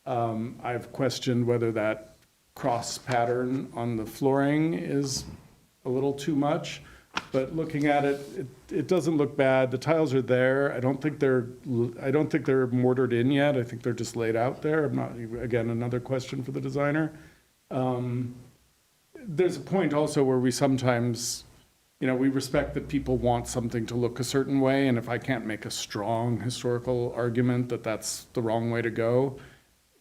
I've questioned whether that cross pattern on the flooring is a little too much, but looking at it, it doesn't look bad. The tiles are there. I don't think they're mortared in yet. I think they're just laid out there. I'm not, again, another question for the designer. There's a point also where we sometimes, we respect that people want something to look a certain way, and if I can't make a strong historical argument that that's the wrong way to go,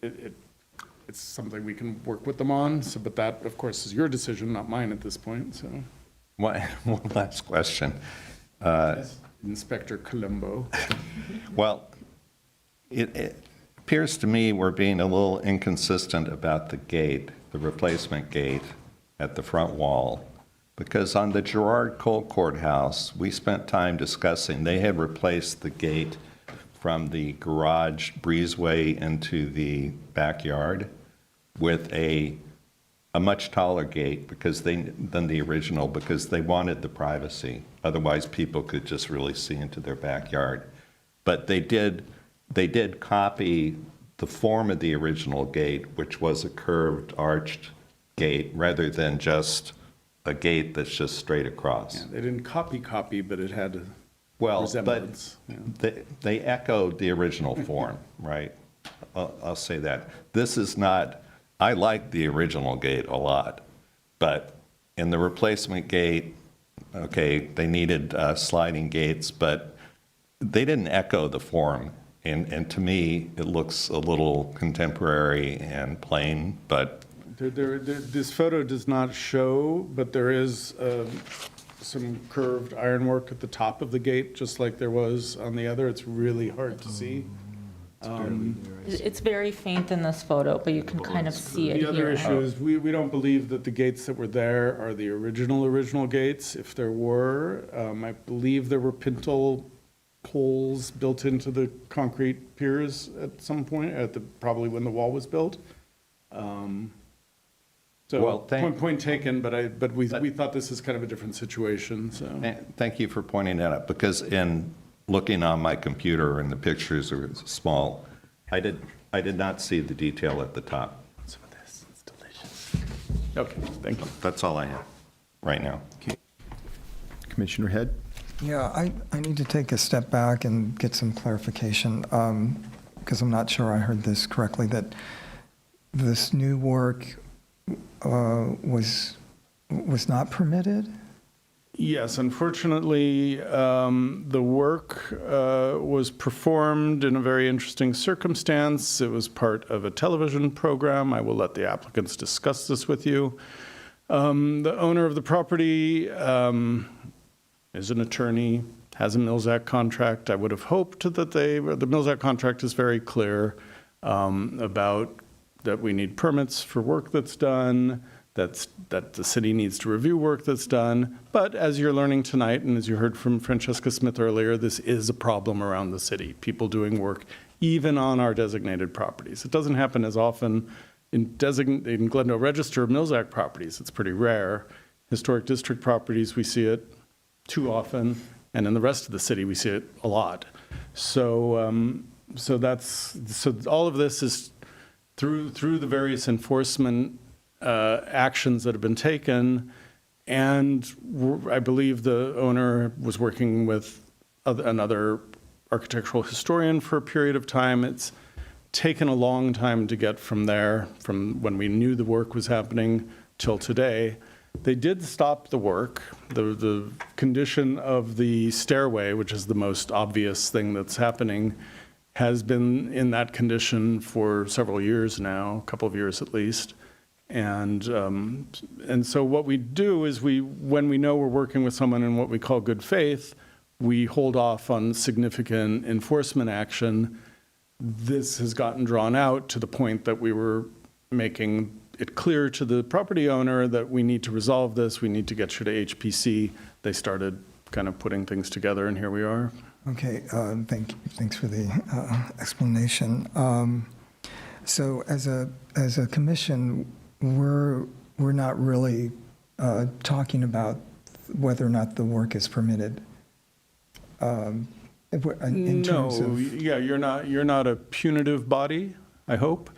it's something we can work with them on. So, but that, of course, is your decision, not mine at this point. So, One last question. Inspector Colombo. Well, it appears to me we're being a little inconsistent about the gate, the replacement gate at the front wall, because on the Gerard Cole Courthouse, we spent time discussing, they had replaced the gate from the garage breezeway into the backyard with a much taller gate than the original, because they wanted the privacy. Otherwise, people could just really see into their backyard. But they did copy the form of the original gate, which was a curved, arched gate, rather than just a gate that's just straight across. Yeah, they didn't copy, but it had a resemblance. They echoed the original form, right? I'll say that. This is not, I like the original gate a lot, but in the replacement gate, okay, they needed sliding gates, but they didn't echo the form. And to me, it looks a little contemporary and plain, but this photo does not show, but there is some curved ironwork at the top of the gate, just like there was on the other. It's really hard to see. It's very faint in this photo, but you can kind of see it The other here. issue is we don't believe that the gates that were there are the original gates. If there were, I believe there were pintle holes built into the concrete piers at some point, probably when the wall was built. So point taken, but we thought this is kind of a different situation. So thank you for pointing that out, because in looking on my computer and the pictures are small, I did not see the detail at the top. some of this, it's delicious. Okay, thank you. That's all I have right now. Commissioner Head? Yeah, I need to take a step back and get some clarification, because I'm not sure I heard this correctly, that this new work was not permitted? Yes, unfortunately, the work was performed in a very interesting circumstance. It was part of a television program. I will let the applicants discuss this with you. The owner of the property is an attorney, has a Mills Act contract. I would have hoped that the Mills Act contract is very clear about that we need permits for work that's done, that the city needs to review work that's done. But as you're learning tonight, and as you heard from Francesca Smith earlier, this is a problem around the city, people doing work even on our designated properties. It doesn't happen as often in Glendale Register of Mills Act properties. It's pretty rare. Historic district properties, we see it too often, and in the rest of the city, we see it a lot. So all of this is through the various enforcement actions that have been taken, and I believe the owner was working with another architectural historian for a period of time. It's taken a long time to get from there, from when we knew the work was happening till today. They did stop the work. The condition of the stairway, which is the most obvious thing that's happening, has been in that condition for several years now, a couple of years at least. And so what we do is when we know we're working with someone in what we call good faith, we hold off on significant enforcement action. This has gotten drawn out to the point that we were making it clear to the property owner that we need to resolve this, we need to get you to HPC. They started kind of putting things together, and here we are. Okay, thanks for the explanation. So as a commission, we're not really talking about whether or not the work is permitted? In terms No, of, yeah, you're not a punitive body, I hope.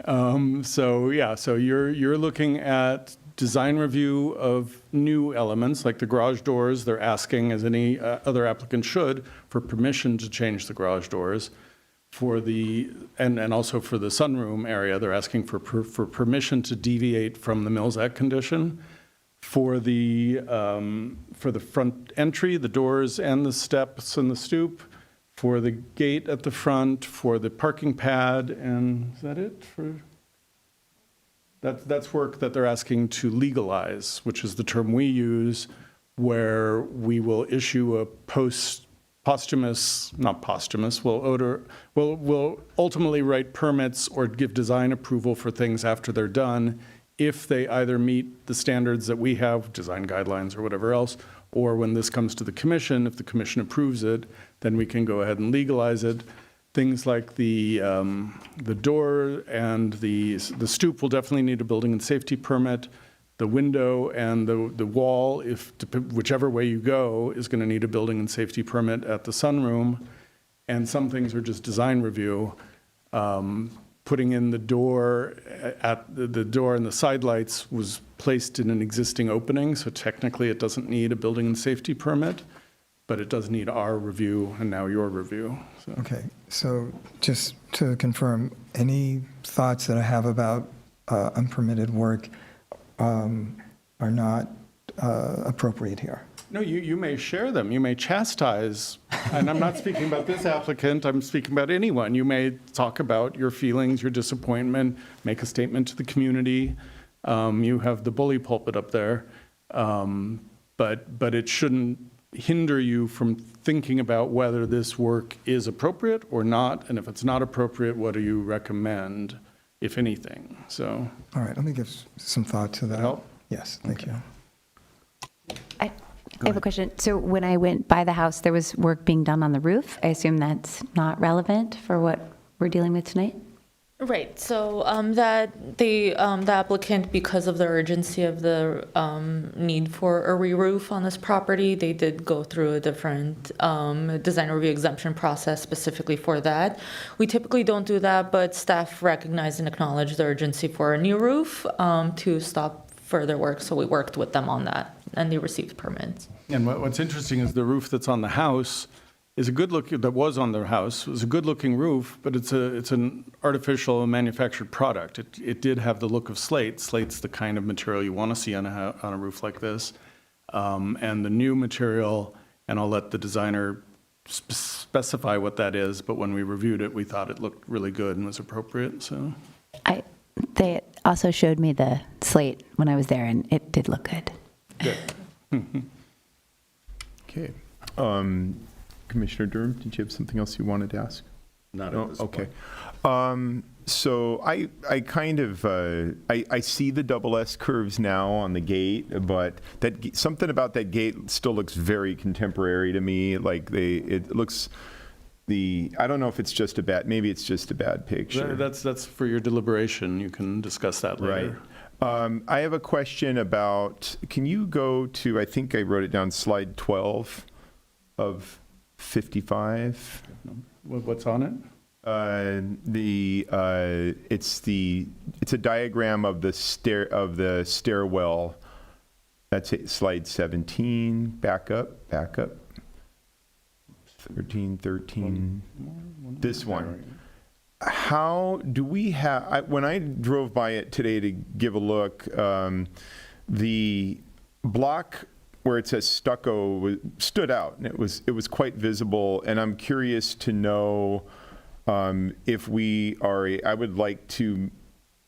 So you're looking at design review of new elements, like the garage doors. They're asking, as any other applicant should, for permission to change the garage doors. And also for the sunroom area, they're asking for permission to deviate from the Mills Act condition. For the front entry, the doors and the steps and the stoop, for the gate at the front, for the parking pad, and is that it? That's work that they're asking to legalize, which is the term we use, where we will issue a we'll ultimately write permits or give design approval for things after they're done, if they either meet the standards that we have, design guidelines or whatever else, or when this comes to the commission, if the commission approves it, then we can go ahead and legalize it. Things like the door and the stoop will definitely need a building and safety permit. The window and the wall, whichever way you go, is going to need a building and safety permit at the sunroom. And some things are just design review. Putting in the door and the side lights was placed in an existing opening, so technically it doesn't need a building and safety permit, but it does need our review and now your review. So. okay, so just to confirm, any thoughts that I have about unpermitted work are not appropriate here? No, you may share them. You may chastise, and I'm not speaking about this applicant, I'm speaking about anyone. You may talk about your feelings, your disappointment, make a statement to the community. You have the bully pulpit up there, but it shouldn't hinder you from thinking about whether this work is appropriate or not, and if it's not appropriate, what do you recommend, if anything? So. All right, let me give some thought to that. Help? Yes, thank you. I have a question. So when I went by the house, there was work being done on the roof. I assume that's not relevant for what we're dealing with tonight? Right, so the applicant, because of the urgency of the need for a re-roof on this property, they did go through a different design review exemption process specifically for that. We typically don't do that, but staff recognize and acknowledge the urgency for a new roof to stop further work, so we worked with them on that, and they received permits. And what's interesting is the roof that's on the house is a good look, that was on their house, was a good-looking roof, but it's an artificial manufactured product. It did have the look of slate. Slate's the kind of material you want to see on a roof like this. And the new material, and I'll let the designer specify what that is, but when we reviewed it, we thought it looked really good and was appropriate, so. They also showed me the slate when I was there, and it did look good. Good. Okay. Commissioner Durham, did you have something else you wanted to ask? Not at this okay. point. So I kind of, I see the double S curves now on the gate, but something about that gate still looks very contemporary to me. Like it looks, I don't know if it's just maybe it's just a bad picture. That's for your deliberation. You can discuss that later. Right. I have a question about, can you go to, I think I wrote it down, slide 12 of 55. What's on it? It's a diagram of the stairwell. That's it, slide 17. Back up. 13. This one. How do we have? When I drove by it today to give a look, the block where it says stucco stood out, and it was quite visible. And I'm curious to know if we are. I would like to,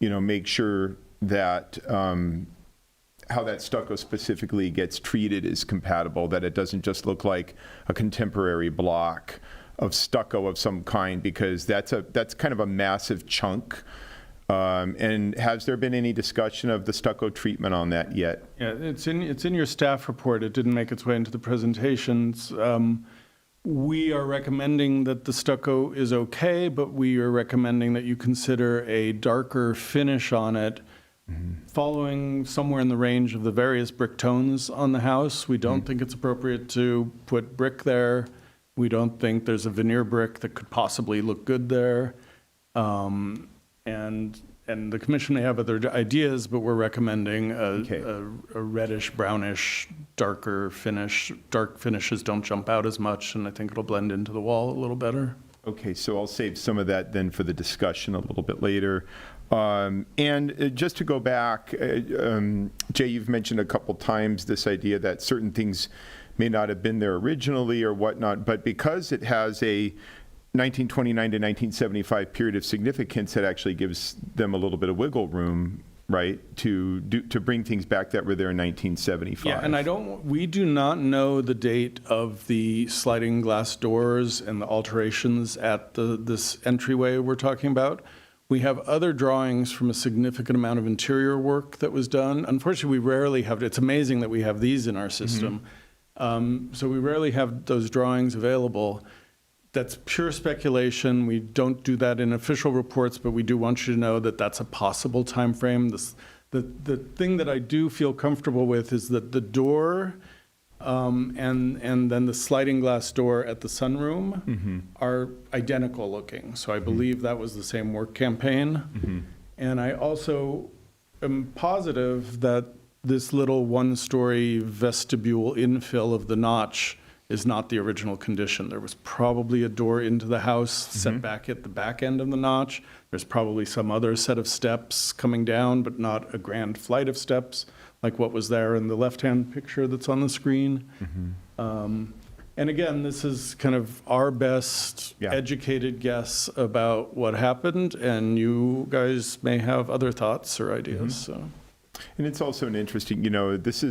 make sure that how that stucco specifically gets treated is compatible. That it doesn't just look like a contemporary block of stucco of some kind, because that's kind of a massive chunk. And has there been any discussion of the stucco treatment on that yet? Yeah, it's in your staff report. It didn't make its way into the presentations. We are recommending that the stucco is okay, but we are recommending that you consider a darker finish on it following somewhere in the range of the various brick tones on the house. We don't think it's appropriate to put brick there. We don't think there's a veneer brick that could possibly look good there. And the commission may have other ideas, but we're recommending a reddish, brownish, darker finish. Dark finishes don't jump out as much, and I think it'll blend into the wall a little better. Okay, so I'll save some of that then for the discussion a little bit later. And just to go back, Jay, you've mentioned a couple times this idea that certain things may not have been there originally or whatnot, but because it has a 1929 to 1975 period of significance, that actually gives them a little bit of wiggle room, right, to bring things back that were there in 1975. Yeah, and we do not know the date of the sliding glass doors and the alterations at this entryway we're talking about. We have other drawings from a significant amount of interior work that was done. Unfortunately, we rarely have, it's amazing that we have these in our system. So we rarely have those drawings available. That's pure speculation. We don't do that in official reports, but we do want you to know that that's a possible time frame. The thing that I do feel comfortable with is that the door and then the sliding glass door at the sunroom are identical looking. So I believe that was the same work campaign. And I also am positive that this little one-story vestibule infill of the notch is not the original condition. There was probably a door into the house set back at the back end of the notch. There's probably some other set of steps coming down, but not a grand flight of steps like what was there in the left-hand picture that's on the screen. And again, this is kind of our best educated guess about what happened, and you guys may have other thoughts or ideas. So. And it's also an interesting, this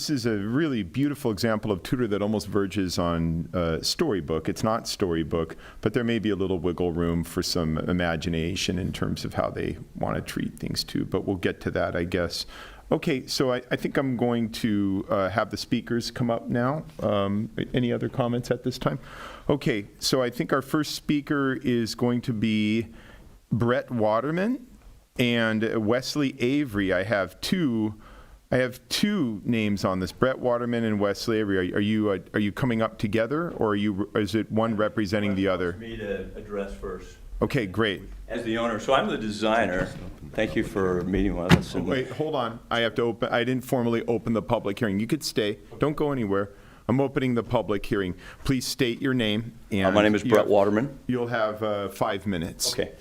is a really beautiful example of Tudor that almost verges on storybook. It's not storybook, but there may be a little wiggle room for some imagination in terms of how they want to treat things too. But we'll get to that, I guess. Okay, so I think I'm going to have the speakers come up now. Any other comments at this time? Okay, so I think our first speaker is going to be Brett Waterman and Wesley Avery. I have two names on this, Brett Waterman and Wesley Avery. Are you coming up together, or is it one representing the other? Me to address first. Okay, great. As the owner, so I'm the designer. Thank you for meeting with us. Wait, hold on. I didn't formally open the public hearing. You could stay. Don't go anywhere. I'm opening the public hearing. Please state your name. And my name is Brett Waterman. You'll have 5 minutes. Okay.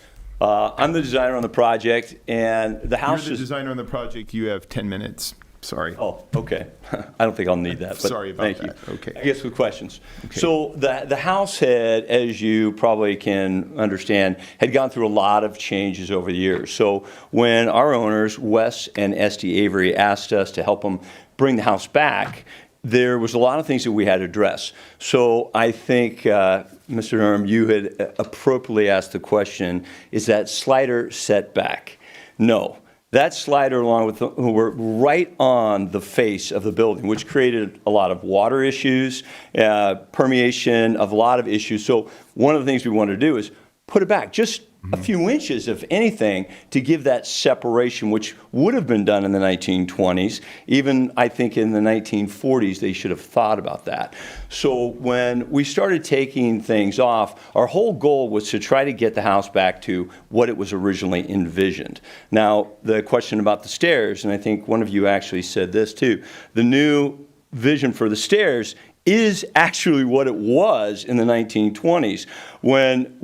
I'm the designer on the project, and the house You're the designer on the project. You have 10 minutes. Sorry. Oh, okay. I don't think I'll need that. But Sorry about thank that. You. Okay. I guess with questions. Okay. So the house had, as you probably can understand, had gone through a lot of changes over the years. So when our owners, Wes and Esty Avery, asked us to help them bring the house back, there was a lot of things that we had to address. So I think, Mr. Durham, you had appropriately asked the question, is that slider set back? No. That slider, along with were right on the face of the building, which created a lot of water issues, permeation of a lot of issues. So one of the things we wanted to do is put it back just a few inches, if anything, to give that separation, which would have been done in the 1920s. Even, I think, in the 1940s, they should have thought about that. So when we started taking things off, our whole goal was to try to get the house back to what it was originally envisioned. Now, the question about the stairs, and I think one of you actually said this too, the new vision for the stairs is actually what it was in the 1920s. When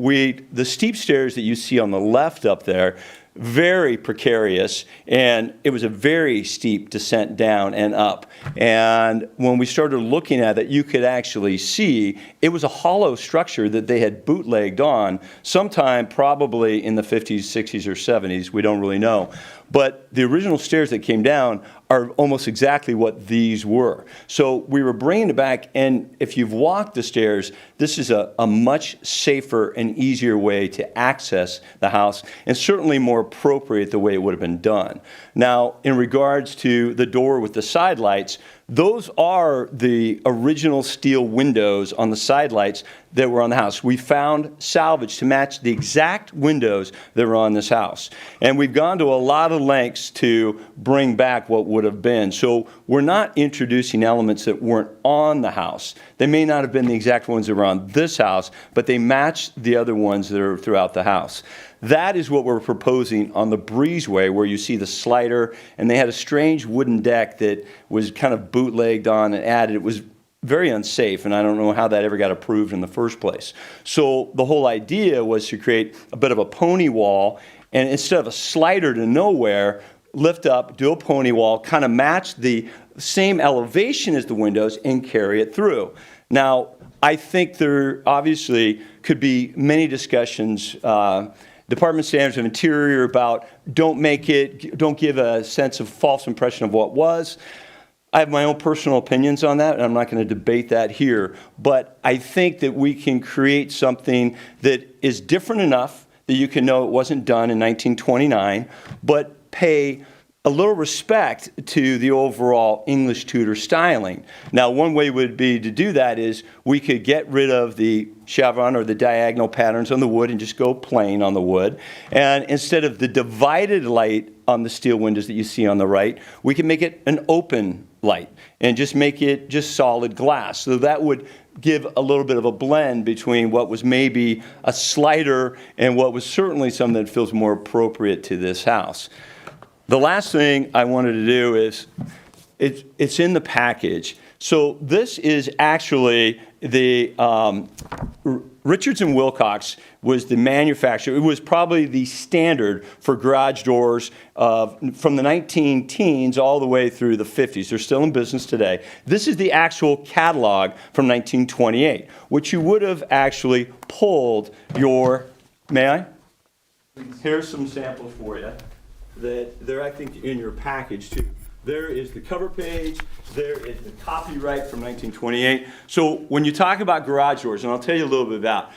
the steep stairs that you see on the left up there, very precarious, and it was a very steep descent down and up. And when we started looking at it, you could actually see it was a hollow structure that they had bootlegged on sometime probably in the 50s, 60s, or 70s. We don't really know. But the original stairs that came down are almost exactly what these were. So we were bringing it back, and if you've walked the stairs, this is a much safer and easier way to access the house, and certainly more appropriate the way it would have been done. Now, in regards to the door with the side lights, Those are the original steel windows on the side lights that were on the house. We found salvage to match the exact windows that were on this house. And we've gone to a lot of lengths to bring back what would have been. So we're not introducing elements that weren't on the house. They may not have been the exact ones that were on this house, but they match the other ones that are throughout the house. That is what we're proposing on the breezeway, where you see the slider, and they had a strange wooden deck that was kind of bootlegged on and added. It was very unsafe, and I don't know how that ever got approved in the first place. So the whole idea was to create a bit of a pony wall, and instead of a slider to nowhere, lift up, do a pony wall, kind of match the same elevation as the windows and carry it through. Now, I think there obviously could be many discussions, Department Standards of Interior, about don't give a sense of false impression of what was. I have my own personal opinions on that, and I'm not going to debate that here. But I think that we can create something that is different enough that you can know it wasn't done in 1929, but pay a little respect to the overall English Tudor styling. Now, one way would be to do that is we could get rid of the chevron or the diagonal patterns on the wood and just go plain on the wood. And instead of the divided light on the steel windows that you see on the right, we can make it an open light and just make it just solid glass. So that would give a little bit of a blend between what was maybe a slider and what was certainly something that feels more appropriate to this house. The last thing I wanted to do is, it's in the package. So this is actually the, Richards and Wilcox was the manufacturer. It was probably the standard for garage doors from the 19-teens all the way through the 50s. They're still in business today. This is the actual catalog from 1928, which you would have actually pulled your, may I? Here's some samples for you that they're, I think, in your package too. There is the cover page, there is the copyright from 1928. So when you talk about garage doors, and I'll tell you a little bit about,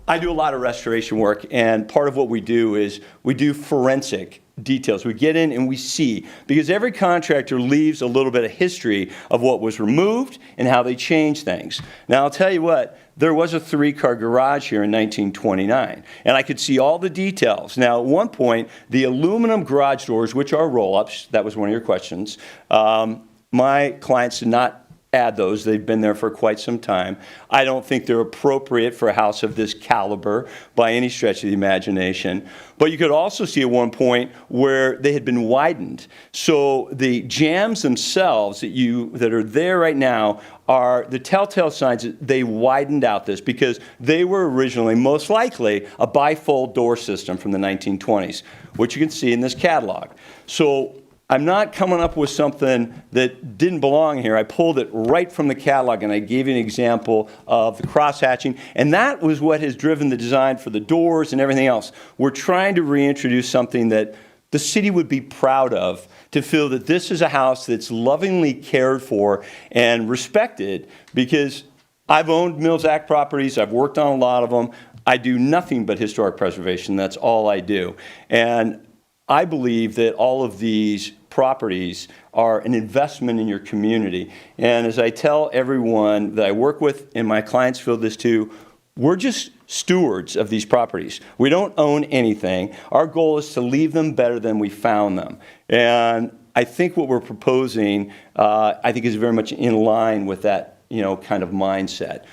I do a lot of restoration work, and part of what we do is we do forensic details. We get in and we see, because every contractor leaves a little bit of history of what was removed and how they changed things. Now, I'll tell you what, there was a 3-car garage here in 1929, and I could see all the details. Now, at one point, the aluminum garage doors, which are roll-ups, that was one of your questions, my clients did not add those. They've been there for quite some time. I don't think they're appropriate for a house of this caliber by any stretch of the imagination. But you could also see at one point where they had been widened. So the jambs themselves that are there right now are the telltale signs that they widened out this, because they were originally, most likely, a bifold door system from the 1920s, which you can see in this catalog. So I'm not coming up with something that didn't belong here. I pulled it right from the catalog, and I gave you an example of the cross-hatching, and that was what has driven the design for the doors and everything else. We're trying to reintroduce something that the city would be proud of, to feel that this is a house that's lovingly cared for and respected, because I've owned Mills Act properties. I've worked on a lot of them. I do nothing but historic preservation. That's all I do. And I believe that all of these properties are an investment in your community. And as I tell everyone that I work with, and my clients feel this too, we're just stewards of these properties. We don't own anything. Our goal is to leave them better than we found them. And I think what we're proposing, I think is very much in line with that, kind of mindset.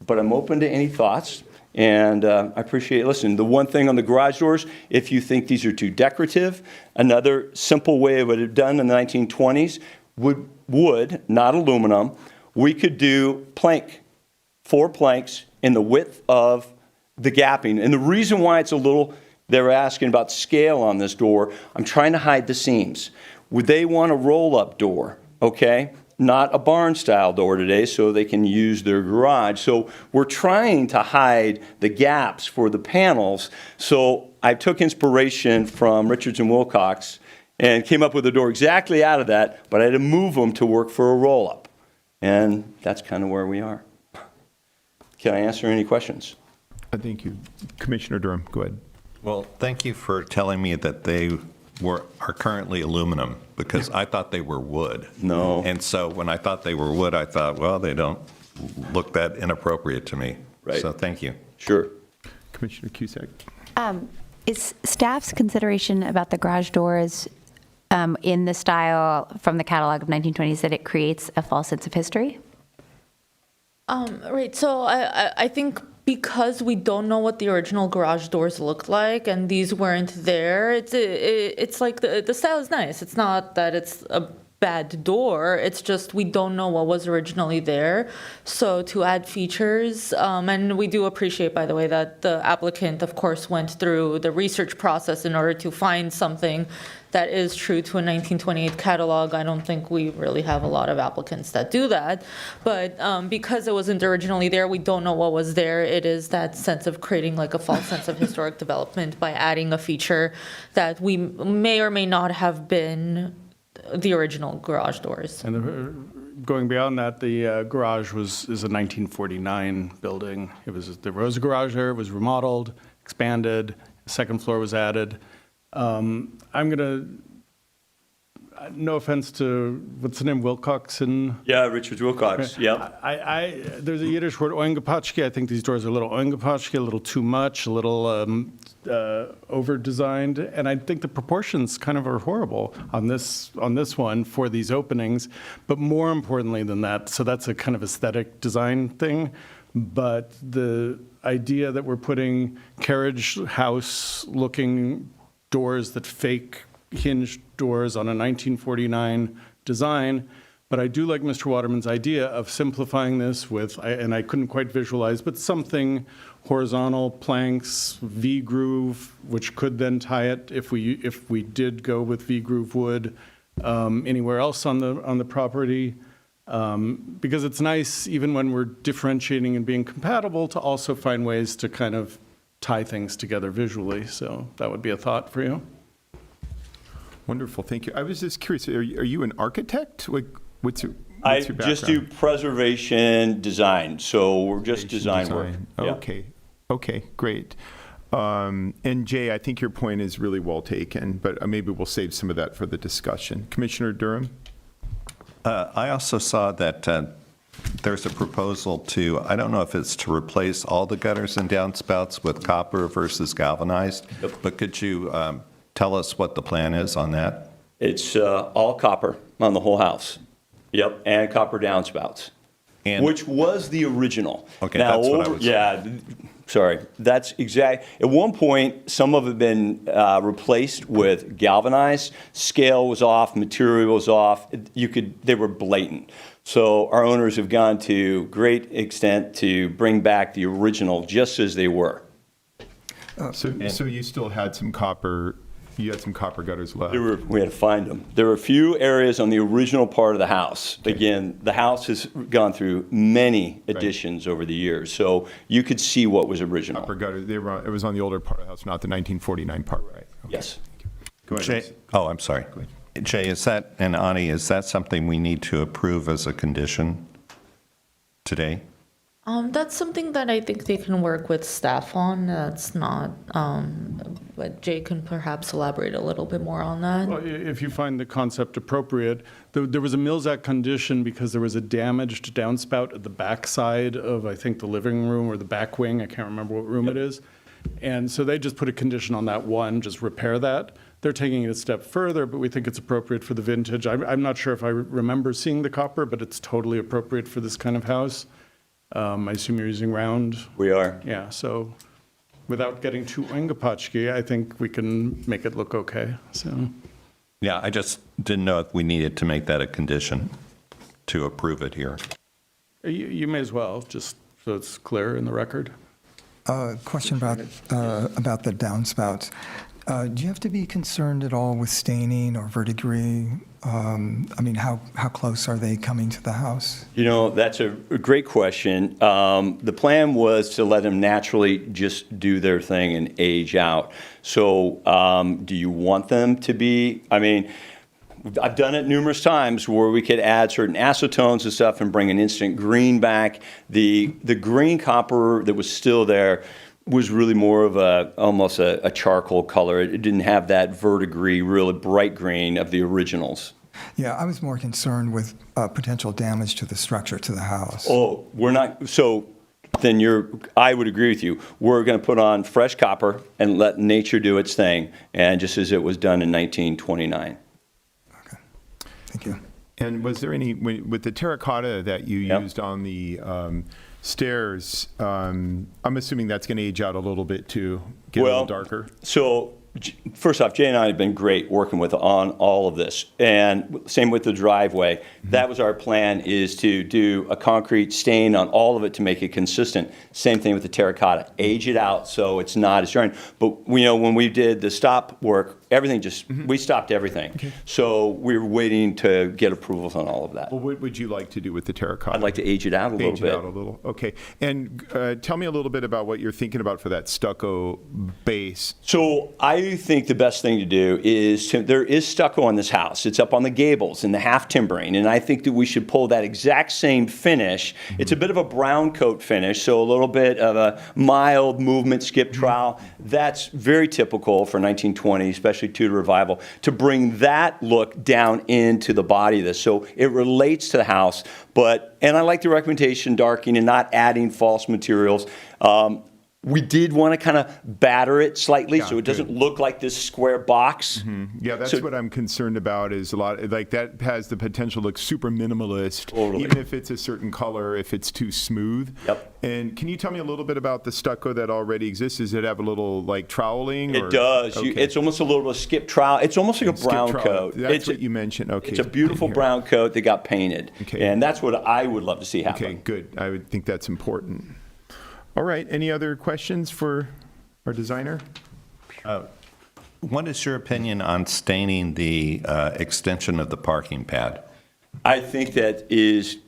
But I'm open to any thoughts. And I appreciate it. Listen, the one thing on the garage doors, if you think these are too decorative, another simple way it would have done in the 1920s, wood, not aluminum, we could do 4 planks in the width of the gapping. And the reason why it's a little, they were asking about scale on this door, I'm trying to hide the seams. Would they want a roll-up door, okay? Not a barn-style door today, so they can use their garage. So we're trying to hide the gaps for the panels. So I took inspiration from Richards and Wilcox and came up with a door exactly out of that, but I had to move them to work for a roll-up. And that's kind of where we are. Can I answer any questions? Thank you. Commissioner Durham, go ahead. Well, thank you for telling me that they are currently aluminum, because I thought they were wood. No. And so when I thought they were wood, I thought, well, they don't look that inappropriate to me. Right. So thank you. Sure. Commissioner Cusack? Is staff's consideration about the garage doors in the style from the catalog of 1920s that it creates a false sense of history? Right, so I think because we don't know what the original garage doors looked like and these weren't there, it's like the style is nice. It's not that it's a bad door, it's just we don't know what was originally there. So to add features, and we do appreciate, by the way, that the applicant, of course, went through the research process in order to find something that is true to a 1928 catalog. I don't think we really have a lot of applicants that do that. But because it wasn't originally there, we don't know what was there. It is that sense of creating like a false sense of historic development by adding a feature that we may or may not have been the original garage doors. And going beyond that, the garage is a 1949 building. There was a garage there, it was remodeled, expanded, a second floor was added. I'm going to, no offense to, what's the name, Wilcoxon? Yeah, Richard Wilcox, yeah. There's a Yiddish word, oingepatschke. I think these doors are a little oingepatschke, a little too much, a little over-designed. And I think the proportions kind of are horrible on this one for these openings. But more importantly than that, so that's a kind of aesthetic design thing. But the idea that we're putting carriage house-looking doors that fake hinged doors on a 1949 design. But I do like Mr. Waterman's idea of simplifying this with, and I couldn't quite visualize, but something horizontal planks, V-groove, which could then tie it if we did go with V-groove wood anywhere else on the property. Because it's nice, even when we're differentiating and being compatible, to also find ways to kind of tie things together visually. So that would be a thought for you. Wonderful, thank you. I was just curious, are you an architect? What's your I background? just do preservation design, so we're just design work. Yeah. Okay, great. And Jay, I think your point is really well taken, but maybe we'll save some of that for the discussion. Commissioner Durham? I also saw that there's a proposal to, I don't know if it's to replace all the gutters and downspouts with copper versus galvanized, but could you tell us what the plan is on that? It's all copper on the whole house. Yep, and copper downspouts, which was the original. Okay, now, that's what I was. Yeah, sorry. That's exact. At one point, some of it had been replaced with galvanized. Scale was off, material was off. They were blatant. So our owners have gone to great extent to bring back the original just as they were. So you still had some copper, you had some copper gutters left? We had to find them. There were a few areas on the original part of the house. Okay. Again, the house has gone through many additions over the years, so you could see what was original. Copper gutters, it was on the older part of the house, not the 1949 part, right? Okay. Yes. Go ahead. Jay, I'm sorry. Jay, and Ani, is that something we need to approve as a condition today? That's something that I think they can work with staff on. That's not, but Jay can perhaps elaborate a little bit more on that. Well, if you find the concept appropriate, there was a Mills Act condition because there was a damaged downspout at the back side of, I think, the living room or the back wing. I can't remember what room it is. And so they just put a condition on that one, just repair that. They're taking it a step further, but we think it's appropriate for the vintage. I'm not sure if I remember seeing the copper, but it's totally appropriate for this kind of house. I assume you're using round? We are. Yeah, so without getting too oingepatschke, I think we can make it look okay, so. Yeah, I just didn't know if we needed to make that a condition to approve it here. You may as well, just so it's clear in the record. Question about the downspouts. Do you have to be concerned at all with staining or verdigris? I mean, how close are they coming to the house? You know, that's a great question. The plan was to let them naturally just do their thing and age out. So do you want them to be, I mean, I've done it numerous times where we could add certain acetones and stuff and bring an instant green back. The green copper that was still there was really more of almost a charcoal color. It didn't have that verdigris, really bright green of the originals. Yeah, I was more concerned with potential damage to the structure, to the house. Oh, we're not, so then I would agree with you. We're going to put on fresh copper and let nature do its thing, and just as it was done in 1929. Okay, thank you. And was there any, with the terracotta that you used on the stairs, I'm assuming that's going to age out a little bit too, get a little darker? So first off, Jay and I have been great working on all of this, and same with the driveway. That was our plan, is to do a concrete stain on all of it to make it consistent. Same thing with the terracotta, age it out so it's not as jarring. But when we did the stop work, everything we stopped everything. Okay. So we were waiting to get approvals on all of that. Well, what would you like to do with the terracotta? I'd like to age it out a little bit. Age it out a little, okay. And tell me a little bit about what you're thinking about for that stucco base. So I think the best thing to do is, there is stucco on this house. It's up on the gables in the half timbering, and I think that we should pull that exact same finish. It's a bit of a brown coat finish, so a little bit of a mild movement skip trowel. That's very typical for 1920, especially Tudor revival, to bring that look down into the body of this. So it relates to the house, and I like the recommendation darkening and not adding false materials. We did want to kind of batter it slightly so it doesn't look like this square box. Yeah, that's what I'm concerned about, is a lot, like that has the potential to look super minimalist, Totally. even if it's a certain color, if it's too smooth. Yep. And can you tell me a little bit about the stucco that already exists? Does it have a little like troweling? It does. Okay. It's almost a little bit of skip trowel. It's almost like a Skip brown trowel. coat. That's what you mentioned. Okay. It's a beautiful Here. brown coat that got painted. Okay. And that's what I would love to see happen. Okay, good. I would think that's important. All right. Any other questions for our designer? What is your opinion on staining the extension of the parking pad? I think that is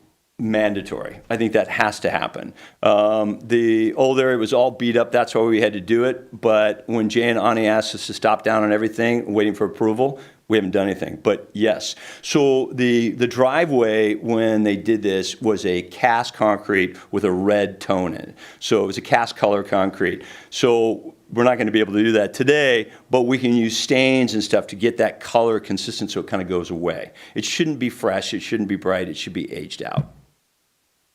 mandatory. I think that has to happen. The old area was all beat up. That's why we had to do it. But when Jay and Ani asked us to stop down on everything, waiting for approval, we haven't done anything. But yes. So the driveway, when they did this, was a cast concrete with a red tone in it. So it was a cast color concrete. So we're not going to be able to do that today, but we can use stains and stuff to get that color consistent so it kind of goes away. It shouldn't be fresh. It shouldn't be bright. It should be aged out.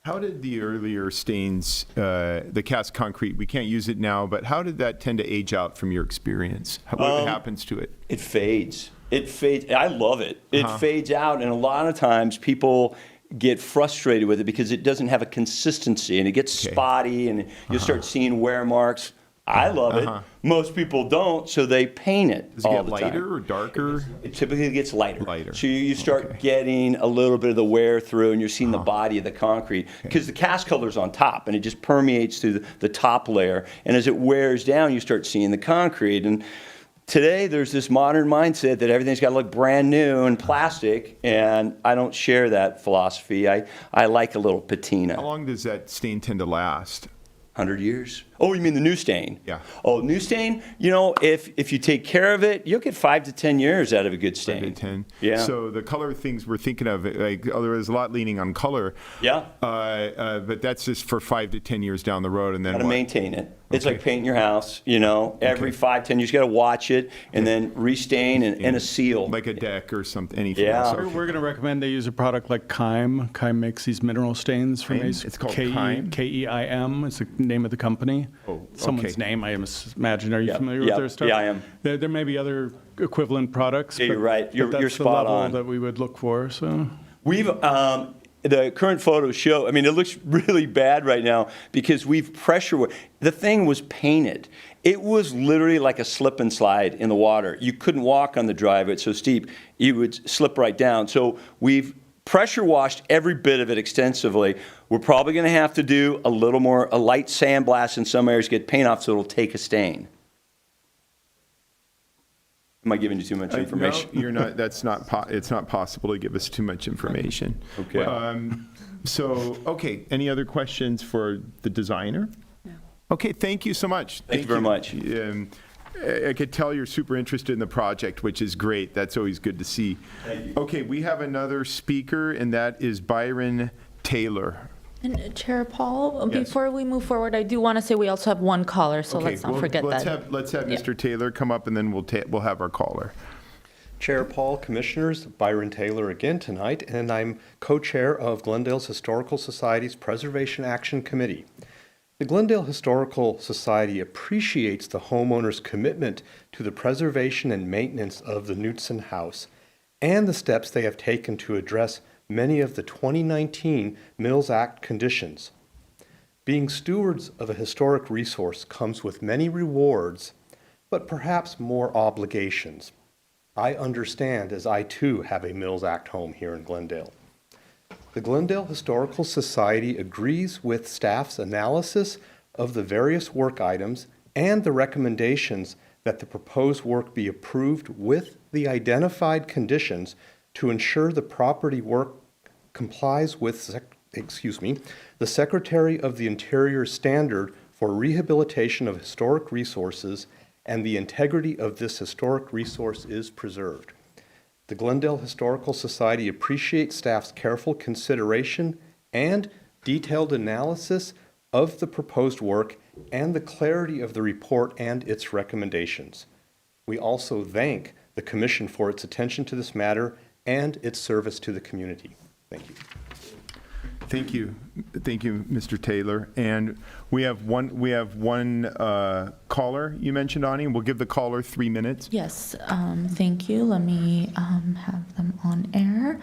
How did the earlier stains, the cast concrete, we can't use it now, but how did that tend to age out from your experience? What happens to it? It fades. It fades. I love it. It fades out, and a lot of times people get frustrated with it because it doesn't have a consistency, and it gets spotty, and you'll start seeing wear marks. I love it. Most people don't, so they paint it. Does it get lighter or darker? It typically gets lighter. Lighter. So you start getting a little bit of the wear through, and you're seeing the body of the concrete, because the cast color's on top, and it just permeates through the top layer. And as it wears down, you start seeing the concrete. And today, there's this modern mindset that everything's got to look brand new and plastic, and I don't share that philosophy. I like a little patina. How long does that stain tend to last? 100 years. Oh, you mean the new stain? Yeah. Oh, new stain, if you take care of it, you'll get 5 to 10 years out of a good stain. 5 to 10. Yeah. So the color things we're thinking of, like, there was a lot leaning on color. Yeah. But that's just for 5 to 10 years down the road, and then Got to what? maintain it. It's like painting your house, every 5, 10 years, you got to watch it and then restain and a seal. Like a deck or something, anything Yeah. else. We're going to recommend they use a product like Keim. Keim makes these mineral stains from Keim? Ace. It's called Keim? Keim. It's the name of the company. Oh, Someone's okay. name, I imagine. Are you familiar with their stuff? Yeah, I am. There may be other equivalent products. Yeah, you're right. You're that's spot the level on. that we would look for. So. We've the current photos show. I mean, it looks really bad right now because we've pressure. The thing was painted. It was literally like a slip and slide in the water. You couldn't walk on the driveway; it's so steep. You would slip right down. So we've pressure washed every bit of it extensively. We're probably going to have to do a light sandblast in some areas, get paint off, so it'll take a stain. Am I giving you too much information? No, you're not. That's not. It's not possible to give us too much information. Okay. Okay. Any other questions for the designer? No. Okay. Thank you so much. Thank you very much. I could tell you're super interested in the project, which is great. That's always good to see. Thank you. Okay. We have another speaker, and that is Byron Taylor. And Chair Paul, Yes. before we move forward, I do want to say we also have one caller, so Okay, let's not well, forget let's that. Let's have Yeah. Mr. Taylor come up, and then we'll have our caller. Chair Paul, Commissioners, Byron Taylor again tonight, and I'm co-chair of Glendale's Historical Society's Preservation Action Committee. The Glendale Historical Society appreciates the homeowners' commitment to the preservation and maintenance of the Knutson House and the steps they have taken to address many of the 2019 Mills Act conditions. Being stewards of a historic resource comes with many rewards, but perhaps more obligations. I understand, as I too have a Mills Act home here in Glendale. The Glendale Historical Society agrees with staff's analysis of the various work items and the recommendations that the proposed work be approved with the identified conditions to ensure the property work complies with, the Secretary of the Interior's standard for rehabilitation of historic resources, and the integrity of this historic resource is preserved. The Glendale Historical Society appreciates staff's careful consideration and detailed analysis of the proposed work and the clarity of the report and its recommendations. We also thank the Commission for its attention to this matter and its service to the community. Thank you. Thank you, Mr. Taylor. And we have one caller you mentioned, Ani. We'll give the caller 3 minutes. Yes, thank you. Let me have them on air.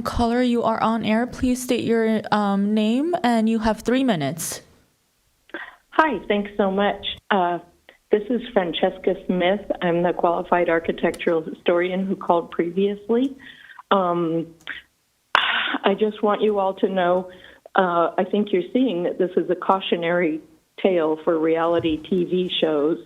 Caller, you are on air. Please state your name, and you have 3 minutes. Hi, thanks so much. This is Francesca Smith. I'm the qualified architectural historian who called previously. I just want you all to know, I think you're seeing that this is a cautionary tale for reality TV shows.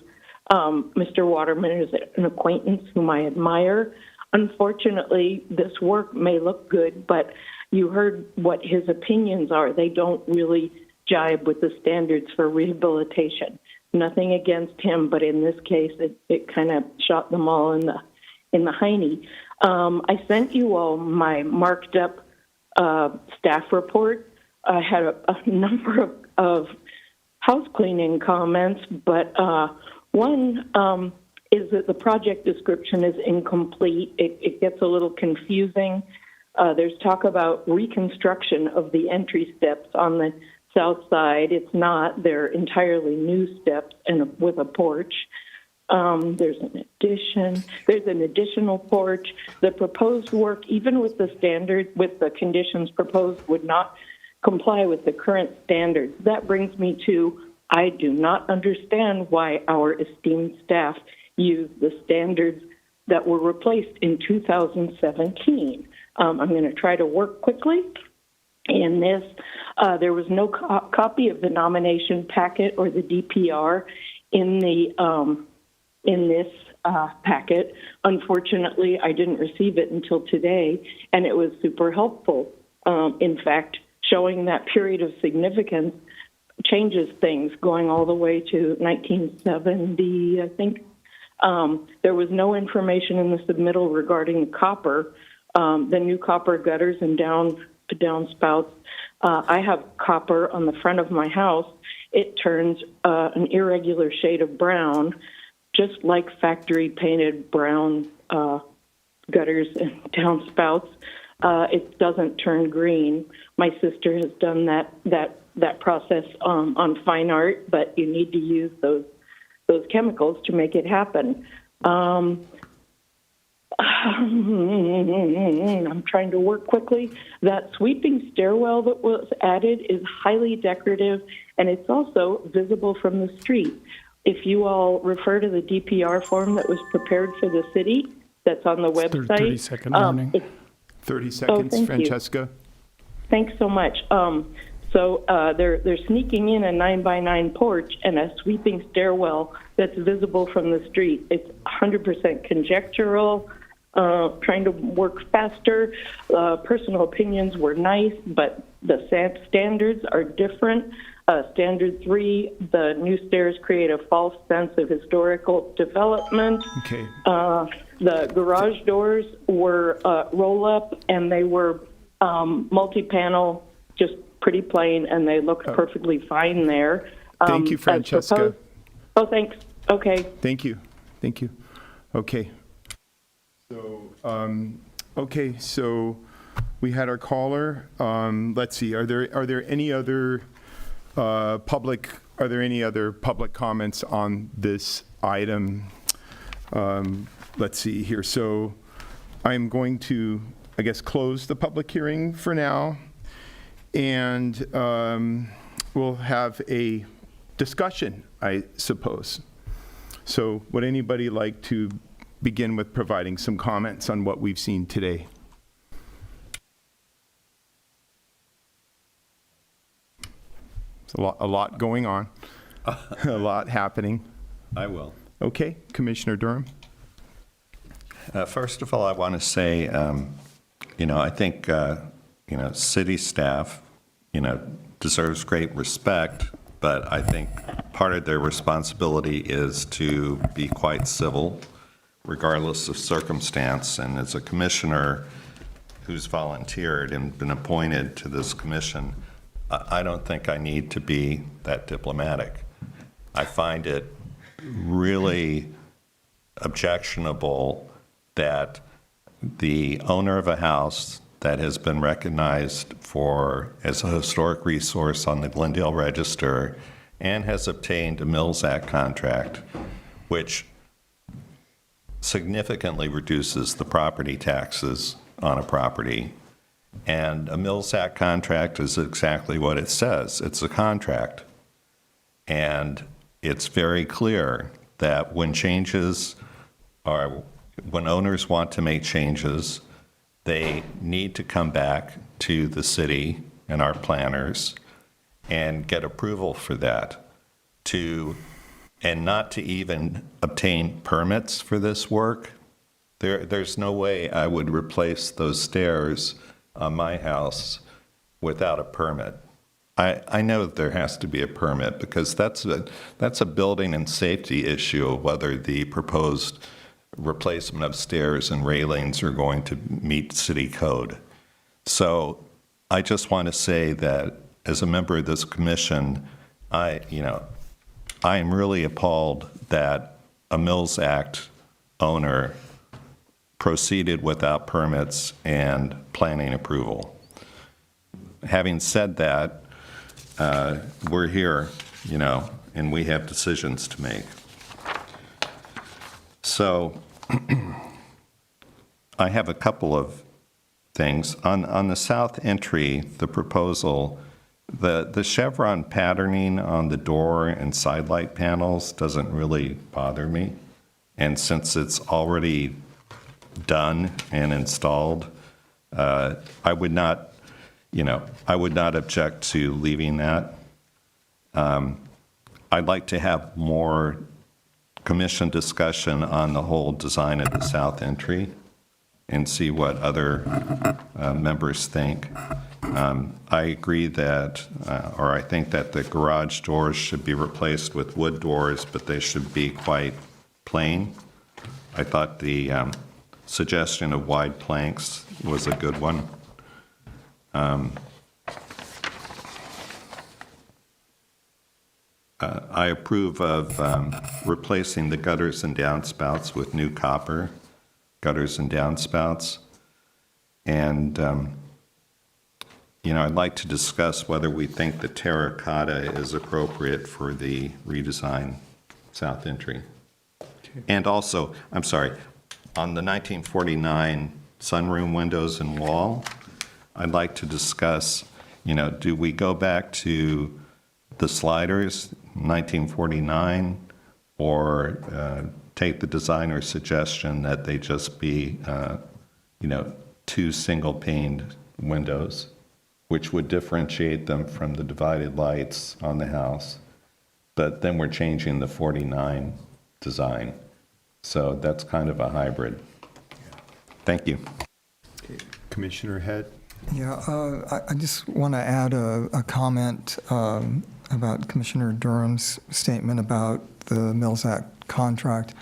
Mr. Waterman is an acquaintance whom I admire. Unfortunately, this work may look good, but you heard what his opinions are. They don't really jibe with the standards for rehabilitation. Nothing against him, but in this case, it kind of shot them all in the hiney. I sent you all my marked up staff report. I had a number of house cleaning comments, but one is that the project description is incomplete. It gets a little confusing. There's talk about reconstruction of the entry steps on the south side. It's not. They're entirely new steps and with a porch. There's an addition. There's an additional porch. The proposed work, even with the standard, with the conditions proposed, would not comply with the current standards. That brings me to, I do not understand why our esteemed staff used the standards that were replaced in 2017. I'm going to try to work quickly. In this, there was no copy of the nomination packet or the DPR in this packet. Unfortunately, I didn't receive it until today, and it was super helpful. In fact, showing that period of significance changes things, going all the way to 1970, I think. There was no information in the submittal regarding copper, the new copper gutters and downspouts. I have copper on the front of my house. It turns an irregular shade of brown, just like factory painted brown gutters and downspouts. It doesn't turn green. My sister has done that process on fine art, but you need to use those chemicals to make it happen. I'm trying to work quickly. That sweeping stairwell that was added is highly decorative, and it's also visible from the street. If you all refer to the DPR form that was prepared for the city, that's on the website. 30-second warning. 30 seconds, thank you. Francesca. Thanks so much. So they're sneaking in a 9x9 porch and a sweeping stairwell that's visible from the street. It's 100% conjectural, trying to work faster. Personal opinions were nice, but the standards are different. Standard 3, the new stairs create a false sense of historical development. Okay. The garage doors were roll-up, and they were multi-panel, just pretty plain, and they look perfectly fine there. Thank you, as Francesca. proposed. Oh, thanks. Okay. Thank you. Thank you. Okay. So, so we had our caller. Let's see. Are there any other public comments on this item? Let's see here. So I'm going to, I guess, close the public hearing for now, and we'll have a discussion, I suppose. So would anybody like to begin with providing some comments on what we've seen today? It's a lot going on, a lot happening. I will. Okay, Commissioner Durham. First of all, I want to say, I think, city staff, deserves great respect, but I think part of their responsibility is to be quite civil, regardless of circumstance. And as a commissioner who's volunteered and been appointed to this commission, I don't think I need to be that diplomatic. I find it really objectionable that the owner of a house that has been recognized as a historic resource on the Glendale Register and has obtained a Mills Act contract, which significantly reduces the property taxes on a property. And a Mills Act contract is exactly what it says. It's a contract. And it's very clear that when owners want to make changes, they need to come back to the city and our planners and get approval for that, and not to even obtain permits for this work. There's no way I would replace those stairs on my house without a permit. I know that there has to be a permit because that's a building and safety issue of whether the proposed replacement of stairs and railings are going to meet city code. So I just want to say that as a member of this commission, I am really appalled that a Mills Act owner proceeded without permits and planning approval. Having said that, we're here, and we have decisions to make. So I have a couple of things. On the south entry, the proposal, the chevron patterning on the door and side light panels doesn't really bother me. And since it's already done and installed, I would not object to leaving that. I'd like to have more commission discussion on the whole design of the south entry and see what other members think. I agree that, or I think that the garage doors should be replaced with wood doors, but they should be quite plain. I thought the suggestion of wide planks was a good one. I approve of replacing the gutters and downspouts with new copper gutters and downspouts. And, I'd like to discuss whether we think the terracotta is appropriate for the redesign south entry. Okay. And also, I'm sorry, on the 1949 sunroom windows and wall, I'd like to discuss, do we go back to the sliders, 1949, or take the designer's suggestion that they just be, two single-paned windows, which would differentiate them from the divided lights on the house. But then we're changing the 49 design. So that's kind of a hybrid. Thank you. Okay. Commissioner Head. Yeah, I just want to add a comment about Commissioner Durham's statement about the Mills Act contract.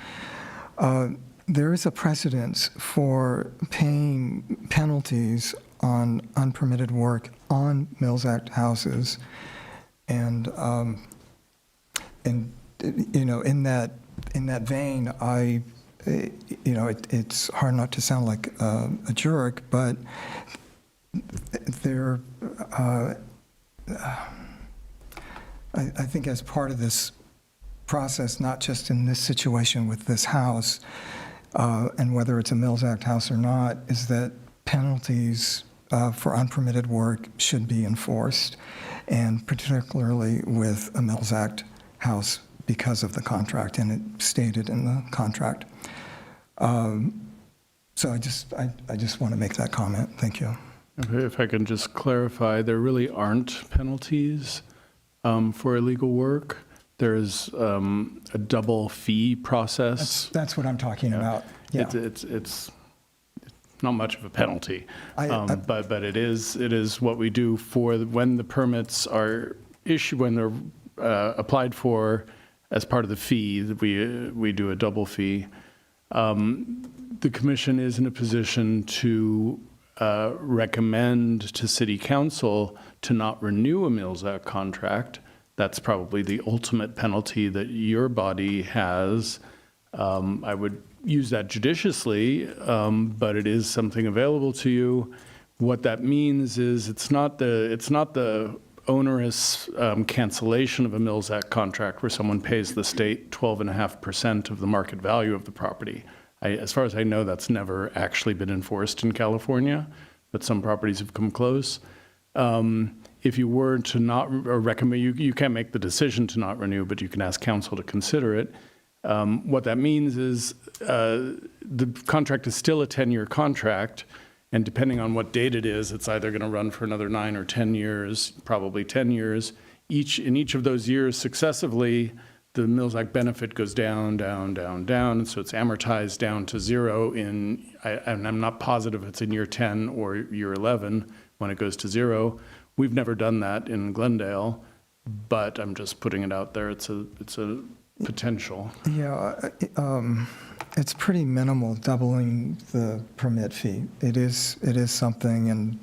There is a precedence for paying penalties on unpermitted work on Mills Act houses. And you know, in that vein, it's hard not to sound like a jerk, but there, I think as part of this process, not just in this situation with this house, and whether it's a Mills Act house or not, is that penalties for unpermitted work should be enforced, and particularly with a Mills Act house because of the contract, and it stated in the contract. So I just want to make that comment. Thank you. If I can just clarify, there really aren't penalties for illegal work. There's a double fee process. That's what I'm talking about. Yeah. It's not much of a penalty, but it is what we do for when the permits are issued, when they're applied for as part of the fee. We do a double fee. The commission is in a position to recommend to City Council to not renew a Mills Act contract. That's probably the ultimate penalty that your body has. I would use that judiciously, but it is something available to you. What that means is it's not the onerous cancellation of a Mills Act contract where someone pays the state 12.5% of the market value of the property. As far as I know, that's never actually been enforced in California, but some properties have come close. If you were to not or recommend, you can't make the decision to not renew, but you can ask council to consider it. What that means is the contract is still a 10-year contract, and depending on what date it is, it's either going to run for another 9 or 10 years, probably 10 years. In each of those years successively, the Mills Act benefit goes down, down, down, down, and so it's amortized down to zero and I'm not positive if it's in year 10 or year 11 when it goes to zero. We've never done that in Glendale, but I'm just putting it out there. It's a potential. Yeah, it's pretty minimal, doubling the permit fee. It is something, and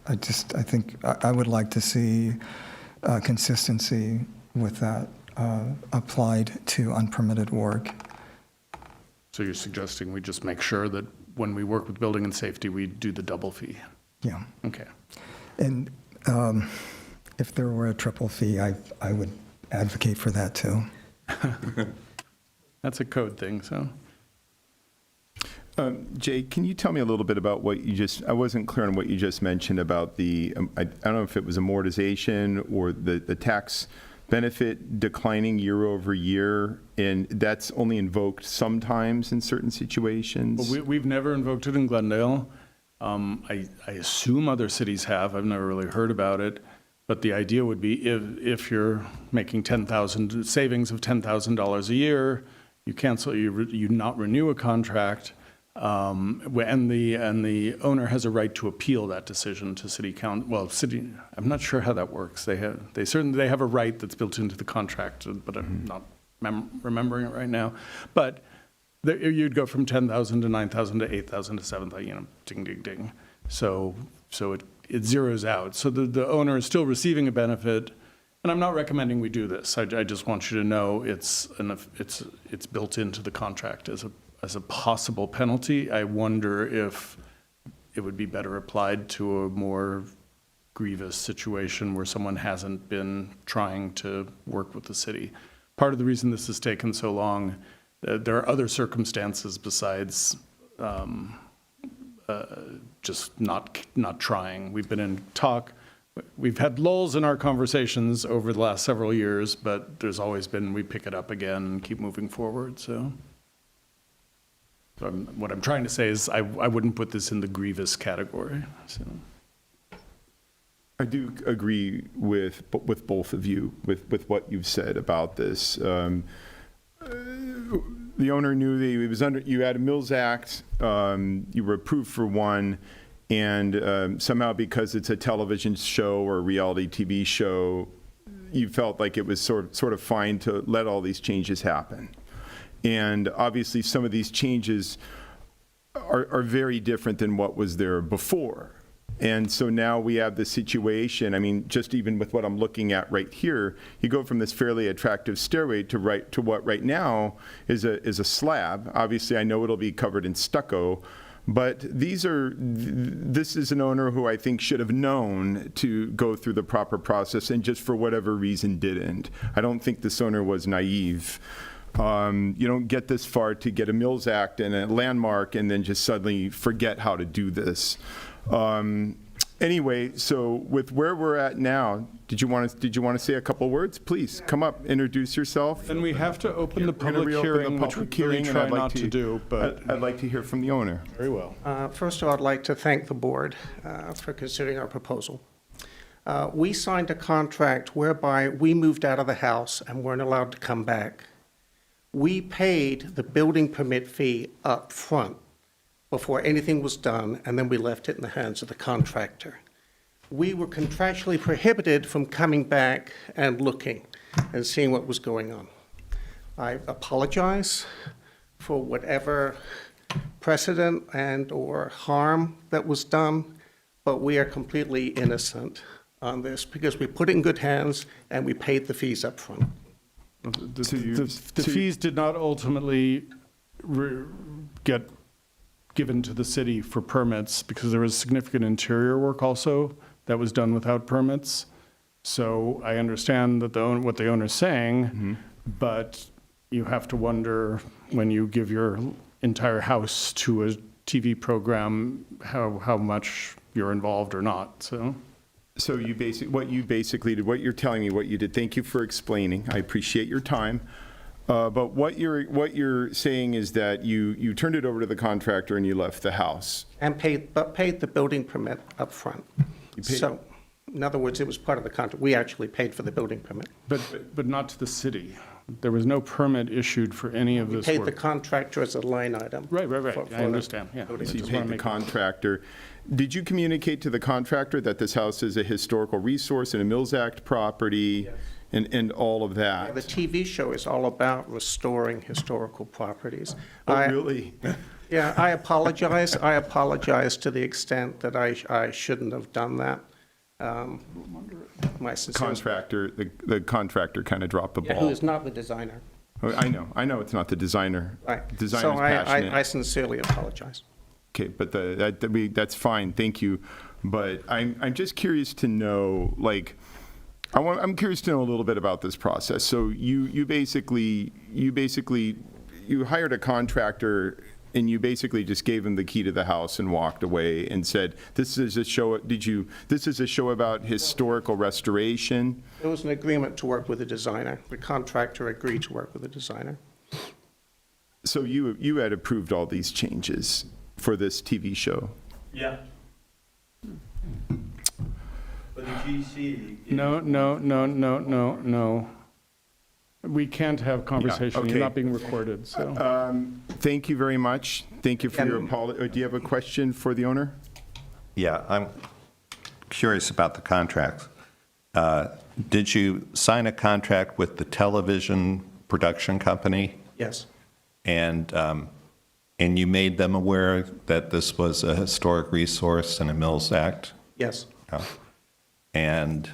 I think I would like to see consistency with that applied to unpermitted work. So you're suggesting we just make sure that when we work with building and safety, we do the double fee? Yeah. Okay. And if there were a triple fee, I would advocate for that too. That's a code thing, so. Jay, can you tell me a little bit about what I wasn't clear on what you just mentioned about the, I don't know if it was amortization or the tax benefit declining year over year, and that's only invoked sometimes in certain situations? Well, we've never invoked it in Glendale. I assume other cities have. I've never really heard about it. But the idea would be if you're making savings of $10,000 a year, you cancel, you not renew a contract, and the owner has a right to appeal that decision to city council. Well, I'm not sure how that works. They have a right that's built into the contract, but I'm not remembering it right now. But you'd go from 10,000 to 9,000 to 8,000 to 7,000, ding, ding, ding. So it zeroes out. So the owner is still receiving a benefit, and I'm not recommending we do this. I just want you to know it's built into the contract as a possible penalty. I wonder if it would be better applied to a more grievous situation where someone hasn't been trying to work with the city. Part of the reason this has taken so long, there are other circumstances besides just not trying. We've been in talk. We've had lulls in our conversations over the last several years, but there's always been, we pick it up again and keep moving forward. So what I'm trying to say is I wouldn't put this in the grievous category. So. I do agree with both of you, with what you've said about this. The owner knew that he was you had a Mills Act, you were approved for one, and somehow because it's a television show or a reality TV show, you felt like it was sort of fine to let all these changes happen. And obviously some of these changes are very different than what was there before. And so now we have the situation, I mean, just even with what I'm looking at right here, you go from this fairly attractive stairway to what right now is a slab. Obviously, I know it'll be covered in stucco, but this is an owner who I think should have known to go through the proper process and just for whatever reason didn't. I don't think this owner was naive. You don't get this far to get a Mills Act and a landmark and then just suddenly forget how to do this. Anyway, so with where we're at now, did you want to say a couple words? Please come up, introduce yourself. And we have to open the We're gonna public reopen hearing, the which we public hearing, and try I'd like not to do, but I'd like to hear from the owner. very well. First of all, I'd like to thank the board for considering our proposal. We signed a contract whereby we moved out of the house and weren't allowed to come back. We paid the building permit fee up front before anything was done, and then we left it in the hands of the contractor. We were contractually prohibited from coming back and looking and seeing what was going on. I apologize for whatever precedent and/or harm that was done, but we are completely innocent on this because we put it in good hands and we paid the fees up front. The fees did not ultimately get given to the city for permits because there was significant interior work also that was done without permits. So I understand that what the owner's saying, but you have to wonder when you give your entire house to a TV program how much you're involved or not. So what you're telling me what you did, thank you for explaining. I appreciate your time. But what you're saying is that you turned it over to the contractor and you left the house. And paid the building permit up front. So, in other words, it was part of the contract. We actually paid for the building permit. But not to the city. There was no permit issued for any of We this paid work. the contractor as a line item. Right. for I understand, yeah. building So you Just paid wanna the make- contractor. Did you communicate to the contractor that this house is a historical resource and a Mills Act property and all of that? The TV show is all about restoring historical properties. Oh, really? Yeah, I apologize. I apologize to the extent that I shouldn't have done that. My sincere. The contractor kind of dropped the Yeah, ball. who is not the designer. Oh, I know it's not the designer. Right. Designer's So passionate. I sincerely apologize. Okay, but that's fine, thank you. But I'm just curious to know, like, I'm curious to know a little bit about this process. So you basically hired a contractor and you basically just gave him the key to the house and walked away and said, this is a show about historical restoration? There was an agreement to work with a designer. The contractor agreed to work with a designer. So you had approved all these changes for this TV show? Yeah. But the GC. No. We can't have conversation. okay. You're not being recorded, so. Thank you very much. Thank you for your apology. Do you have a question for the owner? Yeah, I'm curious about the contracts. Did you sign a contract with the television production company? Yes. And you made them aware that this was a historic resource and a Mills Act? Yes. And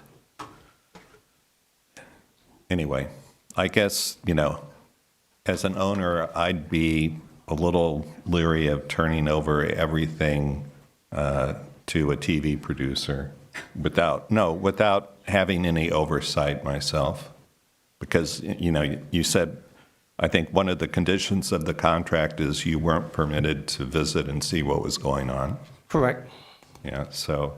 anyway, I guess, as an owner, I'd be a little leery of turning over everything to a TV producer without having any oversight myself. Because, you said, I think one of the conditions of the contract is you weren't permitted to visit and see what was going on. Correct. Yeah, so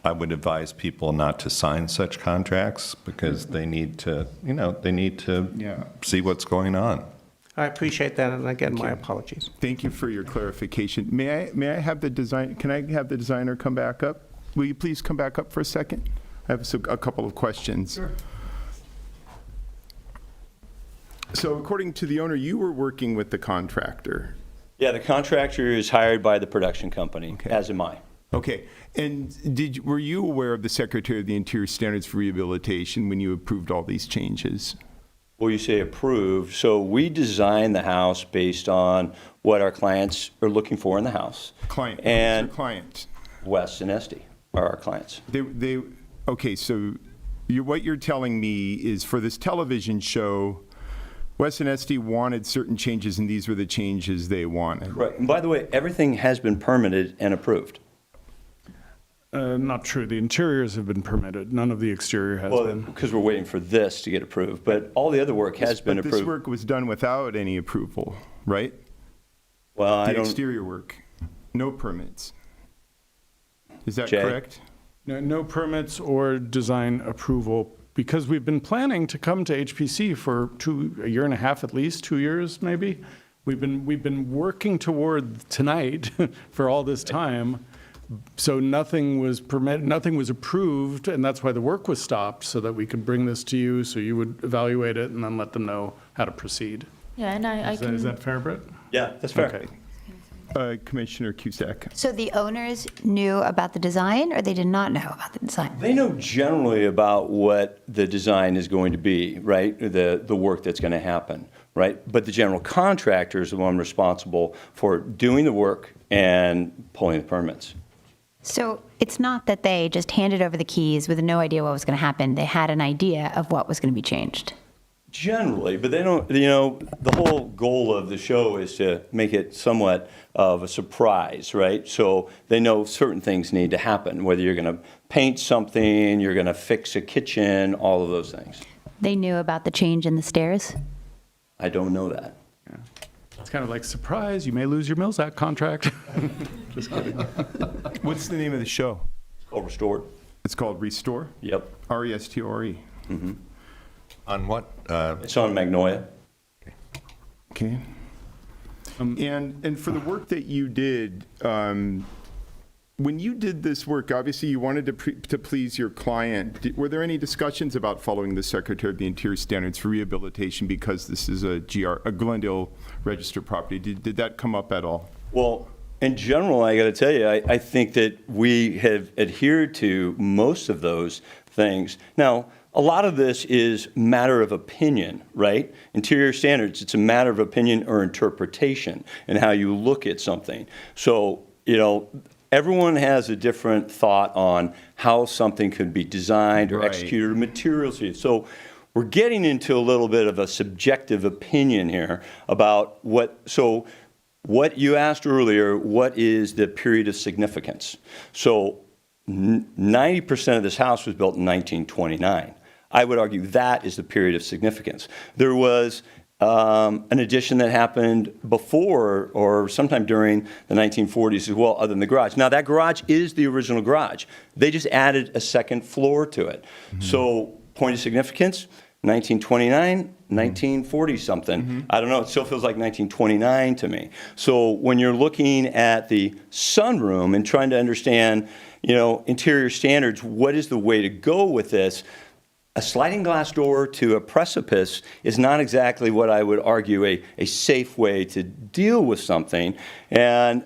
I would advise people not to sign such contracts because they need to, see what's going on. I appreciate that, and again, my apologies. Thank you for your clarification. May I have the designer come back up? Will you please come back up for a second? I have a couple of questions. Sure. So according to the owner, you were working with the contractor. Yeah, the contractor is hired by the production company, as am I. Okay. And were you aware of the Secretary of the Interior Standards for Rehabilitation when you approved all these changes? Well, you say approved, so we design the house based on what our clients are looking for in the house. Client, And who's your client? Wes and Esty are our clients. Okay, so what you're telling me is for this television show, Wes and Esty wanted certain changes, and these were the changes they wanted. Right, and by the way, everything has been permitted and approved. Not true. The interiors have been permitted. None of the exterior has Well, been. because we're waiting for this to get approved, but all the other work has been But this approved. work was done without any approval, right? Well, I The don't, exterior work, no permits. Is that Jay? correct? No permits or design approval, because we've been planning to come to HPC for a year and a half at least, 2 years maybe. We've been working toward tonight for all this time. So nothing was permitted, nothing was approved, and that's why the work was stopped, so that we could bring this to you, so you would evaluate it and then let them know how to proceed. Yeah, and I Is can. that fair, Britt? yeah, that's fair. Okay. Commissioner Cusack. So the owners knew about the design, or they did not know about the design? They know generally about what the design is going to be, right? The work that's going to happen, right? But the general contractor is the one responsible for doing the work and pulling the permits. So it's not that they just handed over the keys with no idea what was going to happen. They had an idea of what was going to be changed. Generally, but they don't, the whole goal of the show is to make it somewhat of a surprise, right? So they know certain things need to happen, whether you're going to paint something, you're going to fix a kitchen, all of those things. They knew about the change in the stairs? I don't know that. It's kind of like, surprise, you may lose your Mills Act contract. Just kidding. What's the name of the show? It's called Restored. It's called Restore? Yep. R-E-S-T-O-R-E. On what? It's on Magnolia. Okay. And for the work that you did, when you did this work, obviously you wanted to please your client. Were there any discussions about following the Secretary of the Interior standards for rehabilitation because this is a Glendale registered property? Did that come up at all? Well, in general, I got to tell you, I think that we have adhered to most of those things. Now, a lot of this is matter of opinion, right? Interior standards, it's a matter of opinion or interpretation and how you look at something. So, everyone has a different thought on how something could be designed or Right. executed or materials used. So we're getting into a little bit of a subjective opinion here about what you asked earlier, what is the period of significance? So 90% of this house was built in 1929. I would argue that is the period of significance. There was an addition that happened before or sometime during the 1940s as well, other than the garage. Now, that garage is the original garage. They just added a second floor to it. So, point of significance, 1929, 1940-something. I don't know, it still feels like 1929 to me. So, when you're looking at the sunroom and trying to understand, interior standards, what is the way to go with this? A sliding glass door to a precipice is not exactly what I would argue a safe way to deal with something. And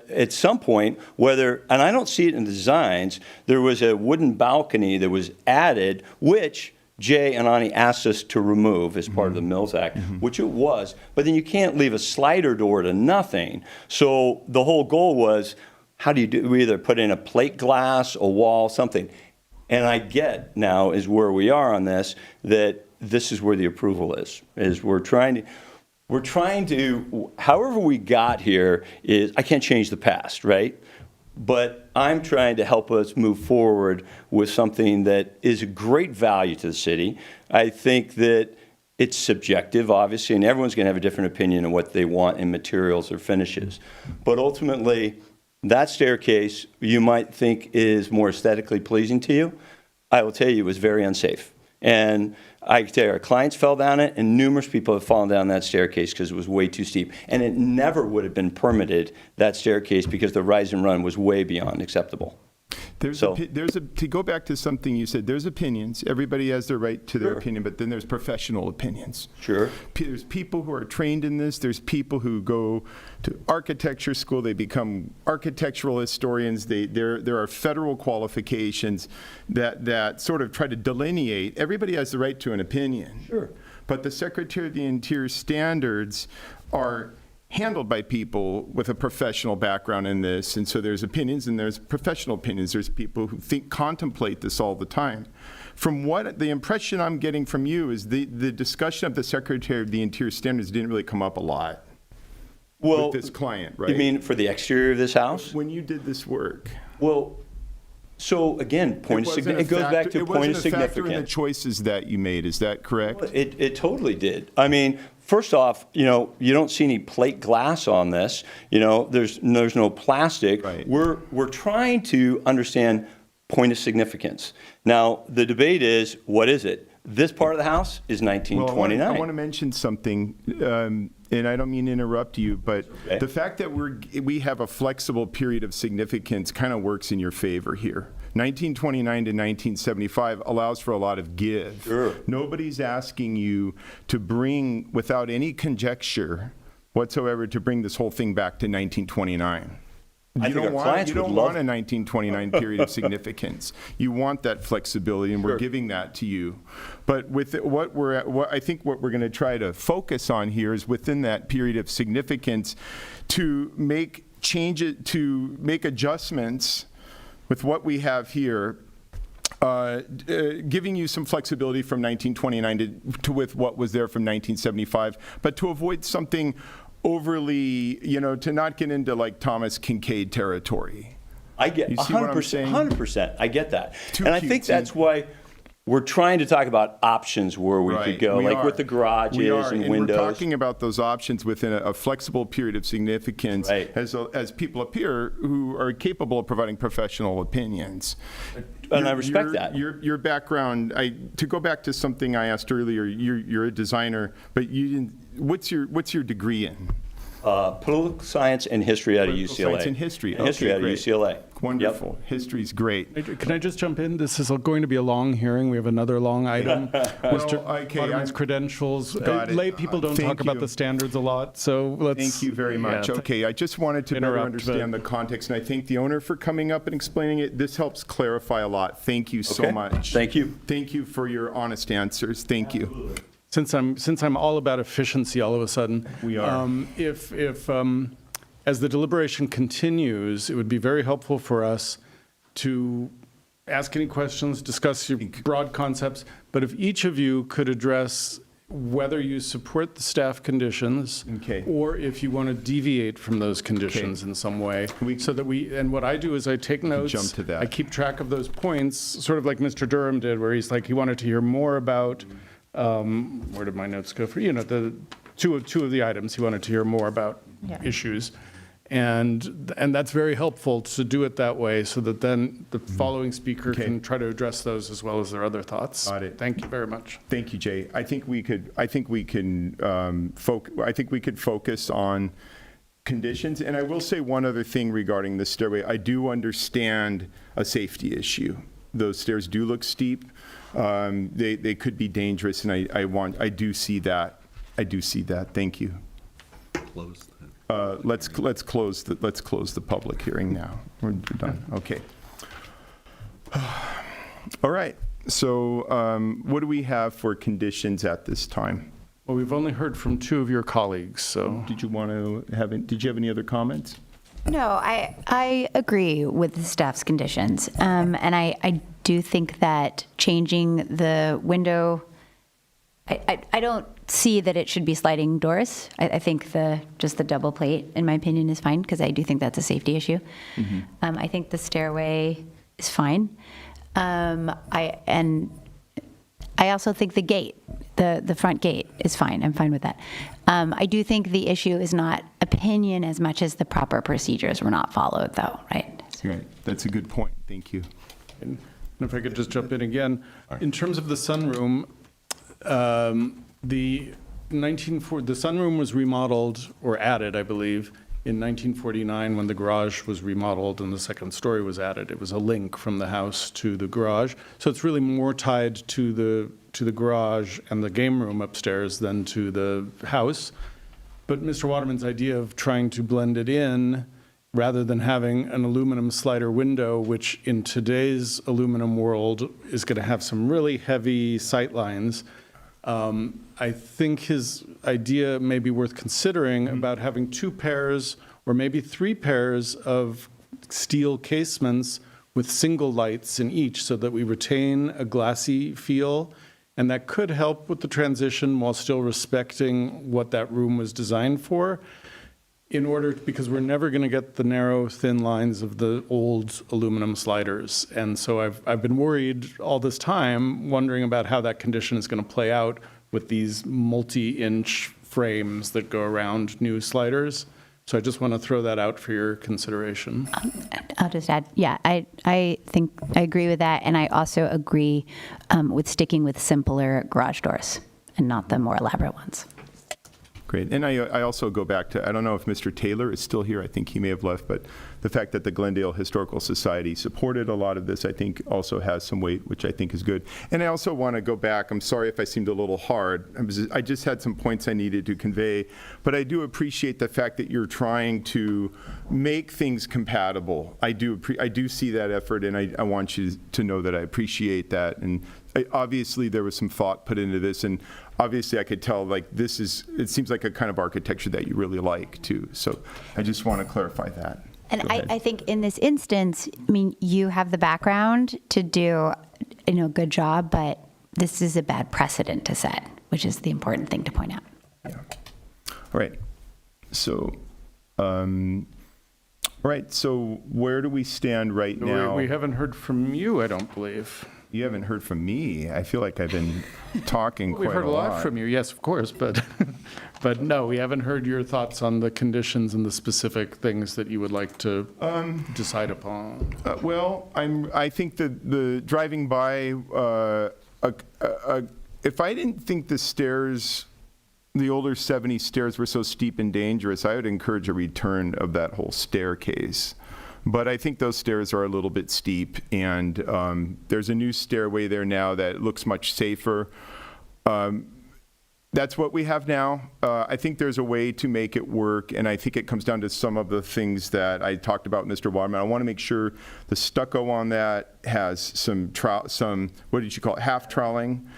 at some point, and I don't see it in the designs, there was a wooden balcony that was added, which Jay and Ani asked us to remove as part of the Mills Act, which it was. But then you can't leave a slider door to nothing. So the whole goal was, how do you do? We either put in a plate glass, a wall, something. And I get now is where we are on this, that this is where the approval is we're trying to, however we got here is, I can't change the past, right? But I'm trying to help us move forward with something that is a great value to the city. I think that it's subjective, obviously, and everyone's going to have a different opinion on what they want in materials or finishes. But ultimately, that staircase you might think is more aesthetically pleasing to you. I will tell you it was very unsafe. And I can tell you our clients fell down it, and numerous people have fallen down that staircase because it was way too steep. And it never would have been permitted, that staircase, because the rise and run was way beyond acceptable. To go back to something you said, there's opinions. Everybody has their right to their Sure. opinion, but then there's professional opinions. Sure. There's people who are trained in this. There's people who go to architecture school. They become architectural historians. There are federal qualifications that sort of try to delineate. Everybody has the right to an opinion. Sure. but the Secretary of the Interior standards are handled by people with a professional background in this, and so there's opinions and there's professional opinions. There's people who contemplate this all the time. From what the impression I'm getting from you is the discussion of the Secretary of the Interior standards didn't really come up a lot with this client, right? You mean for the exterior of this house? When you did this work? Well, so again, it goes back to point of It wasn't a factor in the significance. choices that you made, is that correct? It totally did. I mean, first off, you don't see any plate glass on this. There's no plastic. Right. We're trying to understand point of significance. Now, the debate is, what is it? This part of the house is 1929. Well, I want to mention something, and I don't mean to interrupt you, but Okay. the fact that we have a flexible period of significance kind of works in your favor here. 1929 to 1975 allows for a lot of give. Sure. Nobody's asking you to bring, without any conjecture whatsoever, to bring this whole thing back to 1929. I You think don't our clients you don't would love want a 1929 period of significance. You want that flexibility, and we're Sure. giving that to you. But with I think what we're going to try to focus on here is within that period of significance to make changes, to make adjustments with what we have here, giving you some flexibility from 1929 to with what was there from 1975, but to avoid something overly, to not get into like Thomas Kincaid territory. I get You see what I'm 100%. saying? 100%. I get that. Too And I think cutesy. that's why we're trying to talk about options where we could go, We like are. with the garages We are, and and windows. we're talking about those options within a flexible period of significance Right. as people appear who are capable of providing professional opinions. And I respect that. Your background, to go back to something I asked earlier, you're a designer, but you didn't, what's your degree in? Political science and history out of Political UCLA. science and history. And history Okay, out of great. UCLA. Wonderful. History's great. Can I just jump in? This is going to be a long hearing. We have another long item. Mr. okay, Waterman's I'm- credentials. Got it. Lay people don't Thank talk about you. the standards a lot, so let's. Thank you very much. yeah, Okay, I just wanted to better interrupt, understand the context, and I thank the owner for coming up and explaining it. This helps clarify a lot. Thank you so Okay. much. Thank you. Thank you for your honest answers. Thank you. Since I'm all about efficiency all of a sudden. We are. If as the deliberation continues, it would be very helpful for us to ask any questions, discuss your broad concepts, but if each of you could address whether you support the staff conditions, Okay. or if you want to deviate from those conditions in some way, so that and what I do is I take notes. jump to that. I keep track of those points, sort of like Mr. Durham did, where he's like, he wanted to hear more about, where did my notes go for, the two of the items, he wanted to hear more about issues. And that's very helpful to do it that way, so that then the following speaker Okay. can try to address those as well as their other thoughts. Got it. Thank you very much. Thank you, Jay. I think we could focus on conditions. And I will say one other thing regarding the stairway. I do understand a safety issue. Those stairs do look steep. They could be dangerous, and I do see that. I do see that. Thank you. Let's close the public hearing now. We're done. Okay. All right. So what do we have for conditions at this time? Well, we've only heard from two of your colleagues, so. Did you have any other comments? No, I agree with the staff's conditions. And I do think that changing the window, I don't see that it should be sliding doors. I think just the double plate, in my opinion, is fine, because I do think that's a safety issue. I think the stairway is fine. I also think the gate, the front gate, is fine. I'm fine with that. I do think the issue is not opinion as much as the proper procedures were not followed, though, right? Right. That's a good point. Thank you. And if I could just jump in again, in terms of the sunroom, the sunroom was remodeled or added, I believe, in 1949 when the garage was remodeled and the second story was added. It was a link from the house to the garage. So it's really more tied to the garage and the game room upstairs than to the house. But Mr. Waterman's idea of trying to blend it in rather than having an aluminum slider window, which in today's aluminum world is going to have some really heavy sight lines, I think his idea may be worth considering about having 2 pairs or maybe 3 pairs of steel casements with single lights in each so that we retain a glassy feel. And that could help with the transition while still respecting what that room was designed for, because we're never going to get the narrow, thin lines of the old aluminum sliders. And so I've been worried all this time, wondering about how that condition is going to play out with these multi-inch frames that go around new sliders. So I just want to throw that out for your consideration. I'll just add, yeah, I think I agree with that. And I also agree with sticking with simpler garage doors and not the more elaborate ones. Great. And I also go back to, I don't know if Mr. Taylor is still here. I think he may have left, but the fact that the Glendale Historical Society supported a lot of this, I think also has some weight, which I think is good. And I also want to go back. I'm sorry if I seemed a little hard. I just had some points I needed to convey, but I do appreciate the fact that you're trying to make things compatible. I do see that effort, and I want you to know that I appreciate that. And obviously there was some thought put into this, and obviously I could tell, like, it seems like a kind of architecture that you really like too. So I just want to clarify that. And I think in this instance, I mean, you have the background to do, a good job, but this is a bad precedent to set, which is the important thing to point out. Yeah. All right. So, so where do we stand right now? We haven't heard from you, I don't believe. You haven't heard from me. I feel like I've been talking quite a lot. We've heard a lot from you, yes, of course, but but no, we haven't heard your thoughts on the conditions and the specific things that you would like to decide upon. Well, I think that the driving by, if I didn't think the stairs, the older 70s stairs were so steep and dangerous, I would encourage a return of that whole staircase. But I think those stairs are a little bit steep, and there's a new stairway there now that looks much safer. That's what we have now. I think there's a way to make it work, and I think it comes down to some of the things that I talked about, Mr. Waterman. I want to make sure the stucco on that has some what did you call it, half troweling,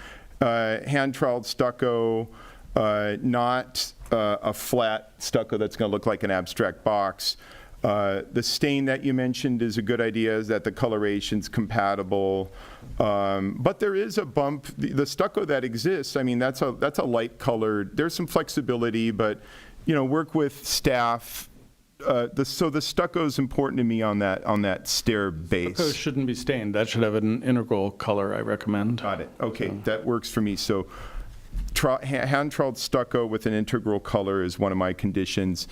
hand troweled stucco, not a flat stucco that's going to look like an abstract box. The stain that you mentioned is a good idea, is that the coloration's compatible. But there is a bump. The stucco that exists, I mean, that's a light colored. There's some flexibility, but, work with staff. So the stucco is important to me on that stair base. Stucco shouldn't be stained. That should have an integral color, I recommend. Got it. Okay, that works for me. So hand-troweled stucco with an integral color is one of my conditions.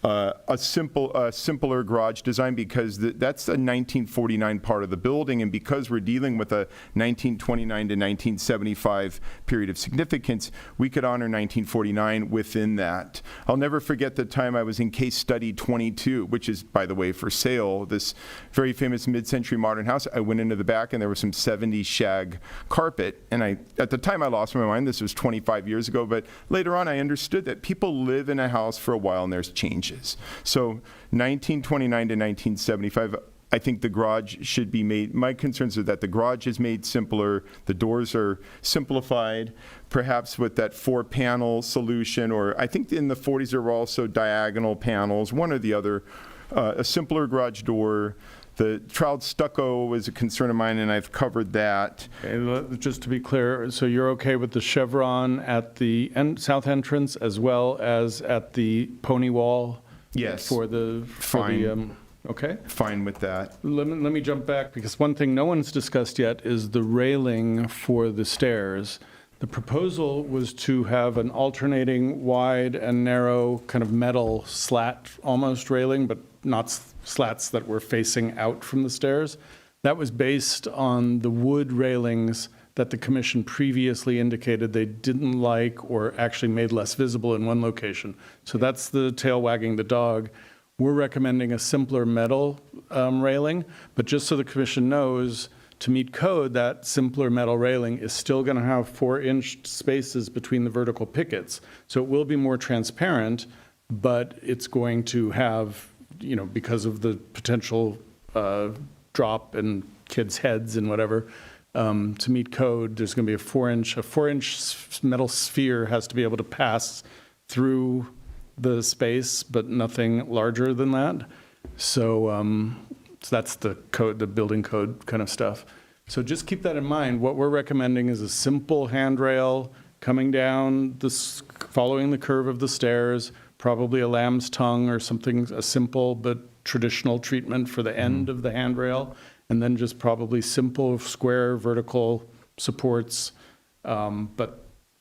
A simpler garage design, because that's a 1949 part of the building, and because we're dealing with a 1929 to 1975 period of significance, we could honor 1949 within that. I'll never forget the time I was in case study 22, which is, by the way, for sale, this very famous mid-century modern house. I went into the back, and there was some 70s shag carpet, and at the time I lost my mind. This was 25 years ago, but later on I understood that people live in a house for a while and there's changes. So 1929 to 1975, I think the garage should be made, my concerns are that the garage is made simpler, the doors are simplified, perhaps with that 4-panel solution, or I think in the 40s there were also diagonal panels, one or the other, a simpler garage door. The troweled stucco is a concern of mine, and I've covered that. Okay, just to be clear, so you're okay with the chevron at the south entrance as well as at the pony wall? Yes. Fine. Okay. Fine with that. Let me jump back, because one thing no one's discussed yet is the railing for the stairs. The proposal was to have an alternating wide and narrow kind of metal slat almost railing, but not slats that were facing out from the stairs. That was based on the wood railings that the commission previously indicated they didn't like or actually made less visible in one location. So that's the tail wagging the dog. We're recommending a simpler metal railing, but just so the commission knows, to meet code, that simpler metal railing is still going to have 4-inch spaces between the vertical pickets. So it will be more transparent, but it's going to have, because of the potential drop in kids' heads and whatever, to meet code, there's going to be a 4-inch metal sphere has to be able to pass through the space, but nothing larger than that. So, so that's the code, the building code kind of stuff. So just keep that in mind. What we're recommending is a simple handrail coming down, following the curve of the stairs, probably a lamb's tongue or something, a simple but traditional treatment for the end of the handrail, and then just probably simple square vertical supports.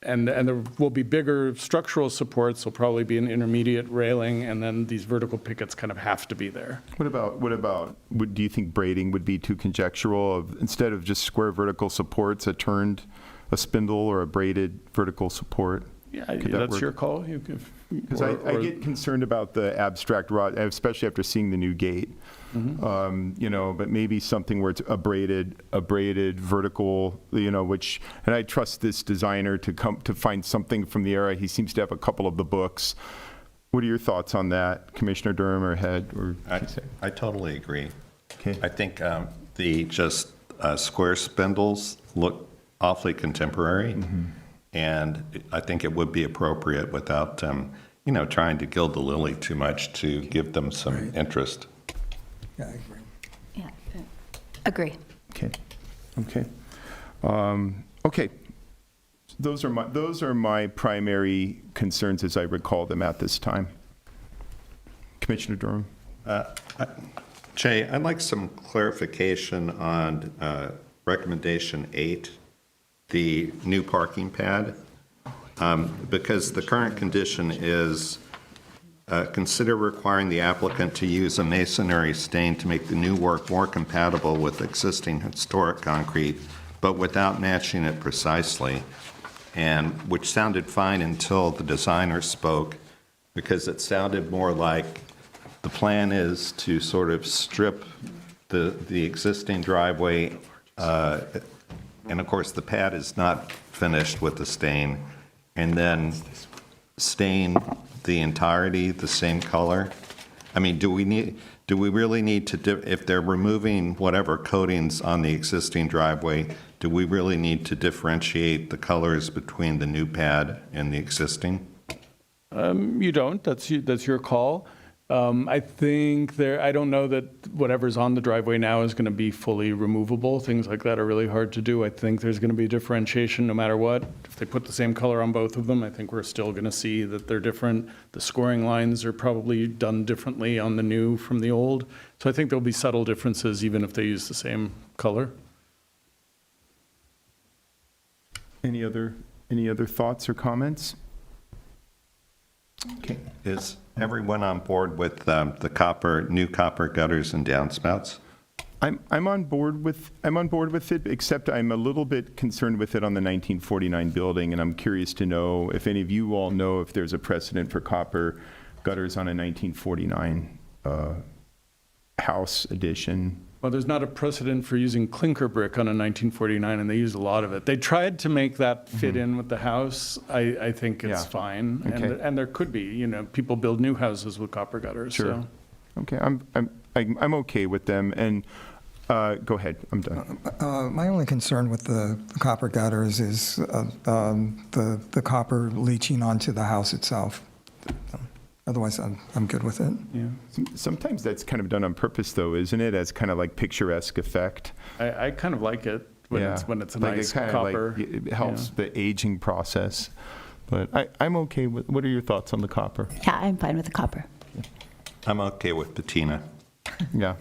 And there will be bigger structural supports. There'll probably be an intermediate railing, and then these vertical pickets kind of have to be there. Do you think braiding would be too conjectural? Instead of just square vertical supports, a spindle or a braided vertical support? Yeah, that's your call. Because I get concerned about the abstract rod, especially after seeing the new gate. But maybe something where it's a braided vertical, and I trust this designer to find something from the era. He seems to have a couple of the books. What are your thoughts on that, Commissioner Durham or Head? I totally agree. Okay. I think the square spindles look awfully contemporary. And I think it would be appropriate without, trying to gild the lily too much to give them some interest. Yeah, I agree. Yeah, agree. Okay. Okay. Those are my primary concerns as I recall them at this time. Commissioner Durham. Jay, I'd like some clarification on recommendation 8, the new parking pad, because the current condition is consider requiring the applicant to use a masonry stain to make the new work more compatible with existing historic concrete, but without matching it precisely, and which sounded fine until the designer spoke, because it sounded more like the plan is to sort of strip the existing driveway, and of course the pad is not finished with the stain, and then stain the entirety the same color. I mean, do we really need to, if they're removing whatever coatings on the existing driveway, do we really need to differentiate the colors between the new pad and the existing? You don't. That's your call. I think I don't know that whatever's on the driveway now is going to be fully removable. Things like that are really hard to do. I think there's going to be differentiation no matter what. If they put the same color on both of them, I think we're still going to see that they're different. The scoring lines are probably done differently on the new from the old. So I think there'll be subtle differences even if they use the same color. Any other thoughts or comments? Okay. Is everyone on board with the new copper gutters and downspouts? I'm on board with it, except I'm a little bit concerned with it on the 1949 building, and I'm curious to know if any of you all know if there's a precedent for copper gutters on a 1949 house addition. Well, there's not a precedent for using clinker brick on a 1949, and they used a lot of it. They tried to make that fit in with the house. I think it's fine, Okay. and there could be, people build new houses with copper gutters. Sure. So. Okay, I'm okay with them, and go ahead, I'm done. My only concern with the copper gutters is the copper leaching onto the house itself. Otherwise, I'm good with it. Yeah. Sometimes that's kind of done on purpose, though, isn't it? As kind of like picturesque effect. I kind of like it when it's a like nice it kind copper. of like it helps the aging process. But I'm okay with. What are your thoughts on the copper? Yeah, I'm fine with the copper. I'm okay with patina. Yeah.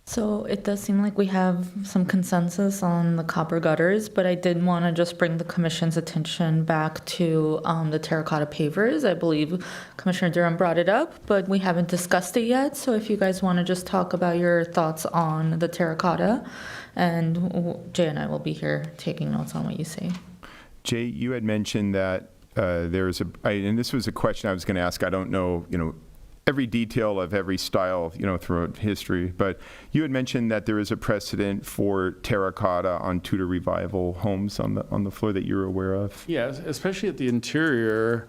So it does seem like we have some consensus on the copper gutters, but I did want to just bring the commission's attention back to the terracotta pavers. I believe Commissioner Durham brought it up, but we haven't discussed it yet. So if you guys want to just talk about your thoughts on the terracotta, and Jay and I will be here taking notes on what you say. Jay, you had mentioned that there's and this was a question I was going to ask. I don't know, every detail of every style, throughout history. But you had mentioned that there is a precedent for terracotta on Tudor Revival homes on the floor that you're aware of. Yeah, especially at the interior.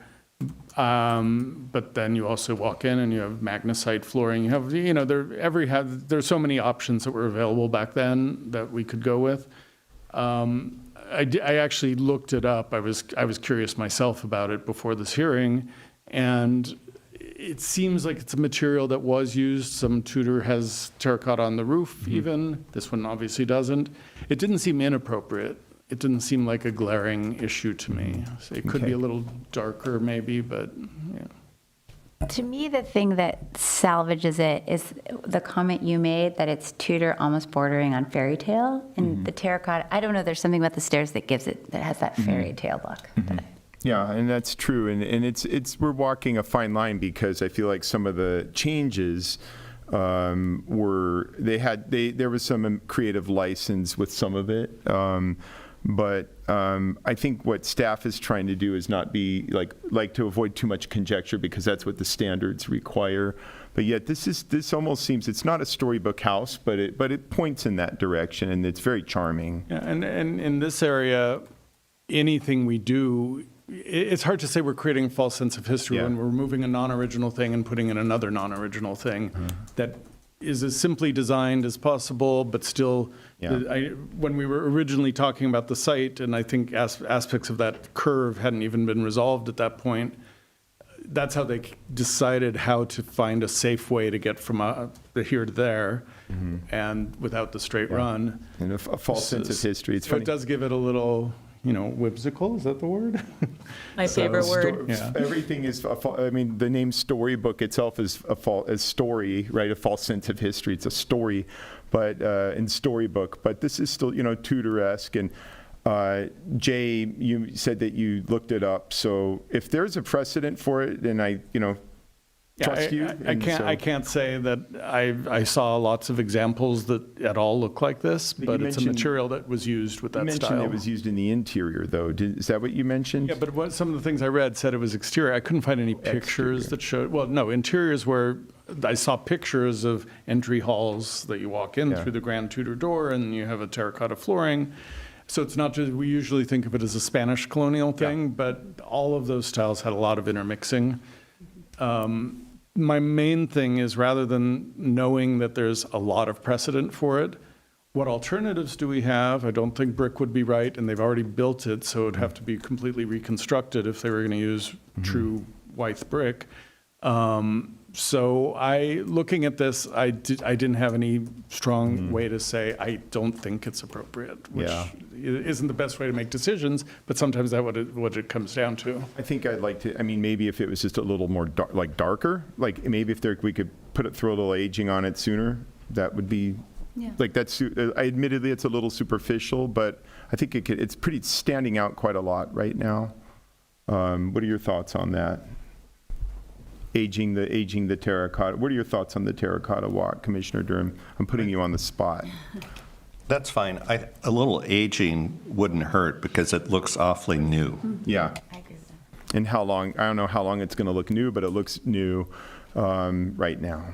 But then you also walk in and you have magnesite flooring. You have, there's so many options that were available back then that we could go with. I actually looked it up. I was curious myself about it before this hearing, and it seems like it's a material that was used. Some Tudor has terracotta on the roof even. This one obviously doesn't. It didn't seem inappropriate. It didn't seem like a glaring issue to me. So it could be a little darker maybe, but yeah. To me, the thing that salvages it is the comment you made that it's Tudor, almost bordering on fairy tale, and the terracotta. I don't know. There's something about the stairs that has that fairy tale look. Yeah, and that's true. And it's we're walking a fine line because I feel like some of the changes there was some creative license with some of it. But I think what staff is trying to do is not be like to avoid too much conjecture because that's what the standards require. But yet this almost seems, it's not a storybook house, but it points in that direction, and it's very charming. Yeah, and in this area, anything we do, it's hard to say we're creating a false sense of history when we're removing a non-original thing and putting in another non-original thing that is as simply designed as possible, but still, when we were originally talking about the site, and I think aspects of that curve hadn't even been resolved at that point, that's how they decided how to find a safe way to get from here to there, and without the straight run. And a false sense of history. It's so funny. it does give it a little, whimsical, is that the word? My favorite word. Everything is, the name storybook itself is a story, right? A false sense of history. It's a story, but in storybook. But this is still, Tudor-esque. And Jay, you said that you looked it up. So if there's a precedent for it, then I trust you. I can't say that I saw lots of examples that at all look like this, but it's a material that was used with that style. You mentioned it was used in the interior, though. Is that what you mentioned? Yeah, but some of the things I read said it was exterior. I couldn't find any pictures that showed, interiors where I saw pictures of entry halls that you walk in through the Grand Tudor door and you have a terracotta flooring. So it's not just, we usually think of it as a Spanish colonial thing, but all of those styles had a lot of intermixing. My main thing is, rather than knowing that there's a lot of precedent for it, what alternatives do we have? I don't think brick would be right, and they've already built it, so it would have to be completely reconstructed if they were going to use true white brick. So looking at this, I didn't have any strong way to say I don't think it's appropriate, which isn't the best way to make decisions, but sometimes that's what it comes down to. I think I'd like to, maybe if it was just a little more darker, like maybe if we could throw a little aging on it sooner, that would be, admittedly it's a little superficial, but I think it's pretty standing out quite a lot right now. What are your thoughts on that? Aging the terracotta. What are your thoughts on the terracotta walk, Commissioner Durham? I'm putting you on the spot. That's fine. A little aging wouldn't hurt because it looks awfully new. Yeah. I agree with that. And how long? I don't know how long it's going to look new, but it looks new right now.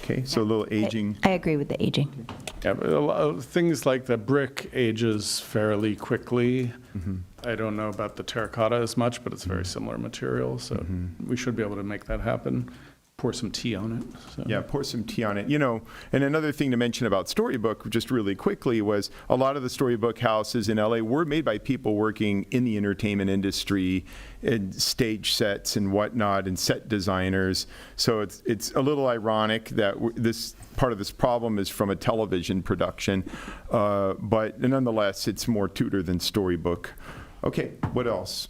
Okay, so a little aging. I agree with the aging. Yeah, but a lot of things like the brick ages fairly quickly. I don't know about the terracotta as much, but it's very similar material, so we should be able to make that happen. Pour some tea on it. So. Yeah, pour some tea on it. And another thing to mention about Storybook, just really quickly, was a lot of the Storybook houses in LA were made by people working in the entertainment industry, and stage sets and whatnot, and set designers. So it's a little ironic that this part of this problem is from a television production, but nonetheless, it's more Tudor than Storybook. Okay, what else?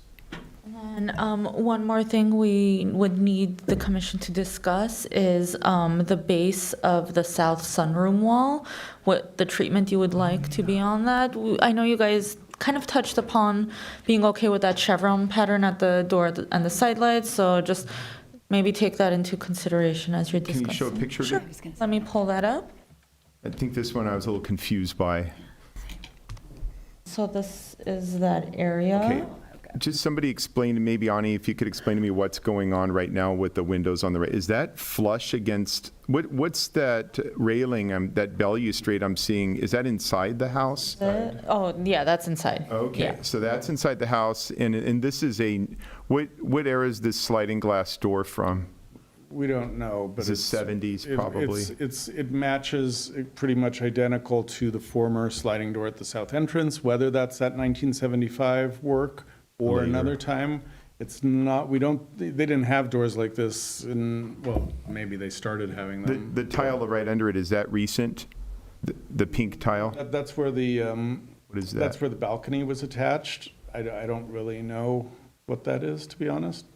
And one more thing we would need the commission to discuss is the base of the south sunroom wall, what the treatment you would like to be on that. I know you guys kind of touched upon being okay with that chevron pattern at the door and the side lights, so just maybe take that into consideration as you're discussing. Can you show a picture? Sure. Let me pull that up. I think this one I was a little confused by. So this is that area. Okay. Just somebody explain, maybe Ani, if you could explain to me what's going on right now with the windows on the right. Is that flush against, what's that railing, that balustrade I'm seeing, is that inside the house? Oh, yeah, that's inside. Okay, Yeah. so that's inside the house, and this is what era is this sliding glass door from? We don't know, but Is it 70s probably? It matches pretty much identical to the former sliding door at the south entrance, whether that's that 1975 work or Later. another time. It's not, they didn't have doors like this in, well, maybe they started having them. The tile right under it, is that recent? The pink tile? That's where the, What is that's that? where the balcony was attached. I don't really know what that is, to be honest.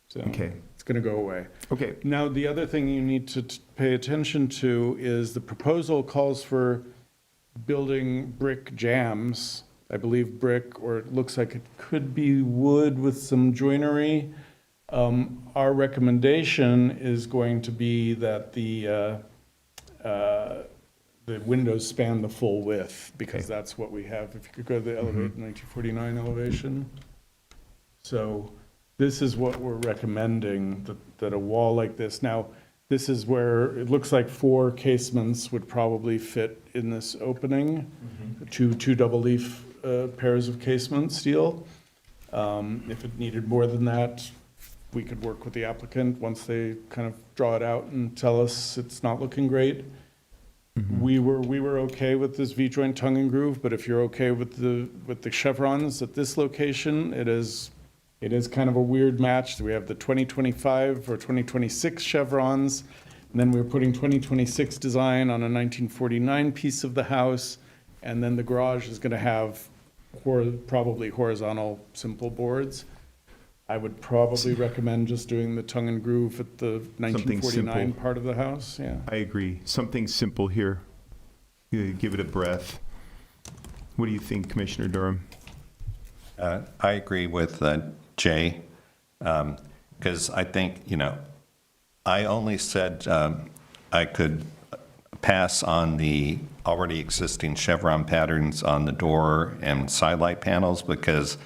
So Okay. it's going to go away. Okay, Now, the other thing you need to pay attention to is the proposal calls for building brick jams. I believe brick, or it looks like it could be wood with some joinery. Our recommendation is going to be that the windows span the full width, because that's what we have. If you could go to the 1949 elevation. So this is what we're recommending, that a wall like this. Now, this is where it looks like 4 casements would probably fit in this opening, two double leaf pairs of casement steel. If it needed more than that, we could work with the applicant once they kind of draw it out and tell us it's not looking great. We were okay with this V-joint tongue and groove, but if you're okay with the chevrons at this location, it is kind of a weird match. We have the 2025 or 2026 chevrons, and then we're putting 2026 design on a 1949 piece of the house, and then the garage is going to have probably horizontal simple boards. I would probably recommend just doing the tongue and groove at the 1949 simple. part of the house, yeah. I agree. Something simple here. Give it a breath. What do you think, Commissioner Durham? I agree with Jay, because I think, I only said I could pass on the already existing chevron patterns on the door and side light panels because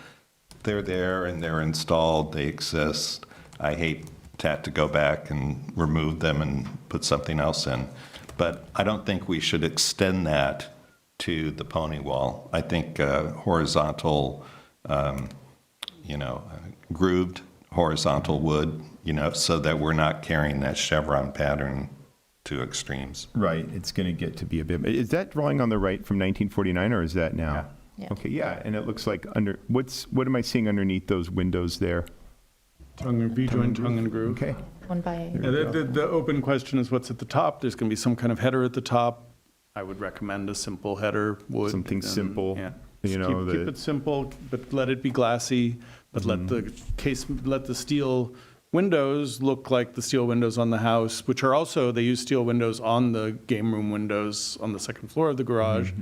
they're there and they're installed, they exist. I hate to have to go back and remove them and put something else in. But I don't think we should extend that to the pony wall. I think horizontal, grooved horizontal wood, so that we're not carrying that chevron pattern to extremes. Right, it's going to get to be a bit, is that drawing on the right from 1949, or is that now? Yeah. Okay, yeah, and it looks like what am I seeing underneath those windows there? V-joint tongue and groove. Okay, One by, Yeah, the open question is what's at the top. There's going to be some kind of header at the top. I would recommend a simple header wood. Something and, simple, yeah. you Just know, keep it simple, but let it be glassy, but let the steel windows look like the steel windows on the house, which are also, they use steel windows on the game room windows on the second floor of the garage.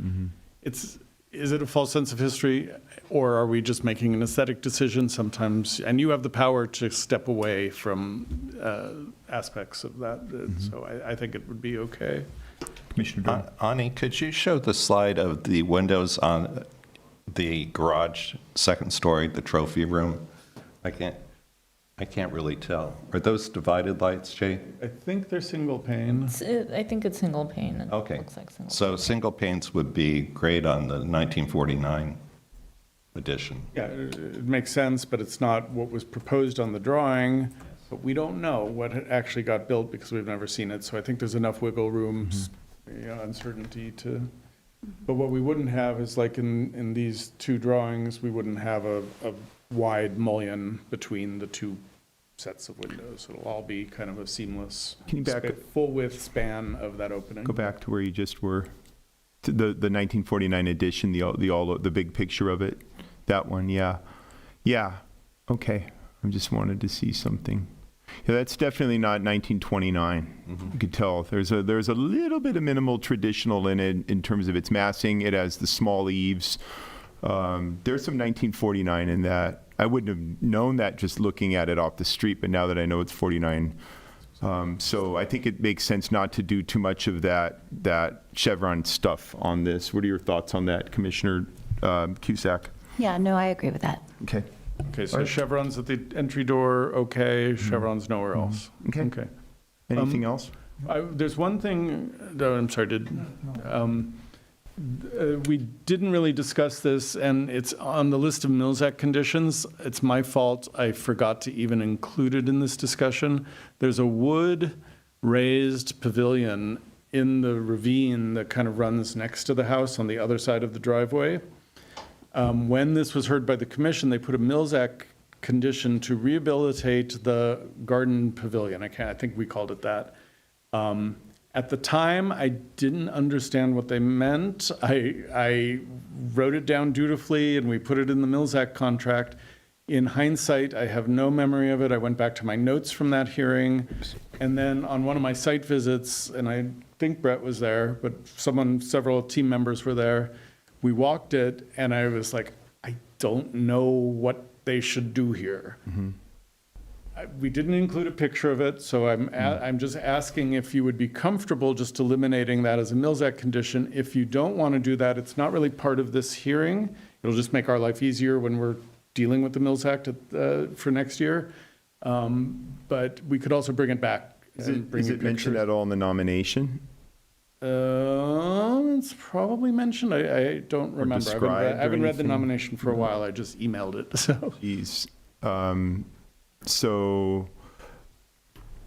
Is it a false sense of history, or are we just making an aesthetic decision sometimes? And you have the power to step away from aspects of that, so I think it would be okay. Commissioner Durham. Ani, could you show the slide of the windows on the garage, second story, the trophy room? I can't really tell. Are those divided lights, Jay? I think they're single pane. I think it's single pane. It Okay. looks like single. So single panes would be great on the 1949 edition. Yeah, it makes sense, but it's not what was proposed on the drawing. But we don't know what had actually got built because we've never seen it. So I think there's enough wiggle room, uncertainty to. But what we wouldn't have is like in these two drawings, we wouldn't have a wide mullion between the two sets of windows. It'll all be kind of a seamless, Can you back up? full width span of that opening. Go back to where you just were, to the 1949 edition, the big picture of it, that one, yeah. Okay, I just wanted to see something. Yeah, that's definitely not 1929. You could tell there's a little bit of minimal traditional in it in terms of its massing. It has the small eaves. There's some 1949 in that. I wouldn't have known that just looking at it off the street, but now that I know it's 49. So I think it makes sense not to do too much of that chevron stuff on this. What are your thoughts on that, Commissioner Cusack? Yeah, no, I agree with that. Okay. Okay, so chevrons at the entry door, okay, chevrons nowhere else. Okay. Okay. Anything else? There's one thing, no, I'm sorry, we didn't really discuss this, and it's on the list of Mills Act conditions. It's my fault. I forgot to even include it in this discussion. There's a wood raised pavilion in the ravine that kind of runs next to the house on the other side of the driveway. When this was heard by the commission, they put a Mills Act condition to rehabilitate the garden pavilion. I think we called it that. At the time, I didn't understand what they meant. I wrote it down dutifully, and we put it in the Mills Act contract. In hindsight, I have no memory of it. I went back to my notes from that hearing. And then on one of my site visits, and I think Brett was there, but several team members were there, we walked it, and I was like, I don't know what they should do here. We didn't include a picture of it, so I'm just asking if you would be comfortable just eliminating that as a Mills Act condition. If you don't want to do that, it's not really part of this hearing. It'll just make our life easier when we're dealing with the Mills Act for next year. But we could also bring it back. Is it mentioned at all in the nomination? It's probably mentioned. I don't remember. I haven't read the nomination for a while. I just emailed it. So. Jeez. So.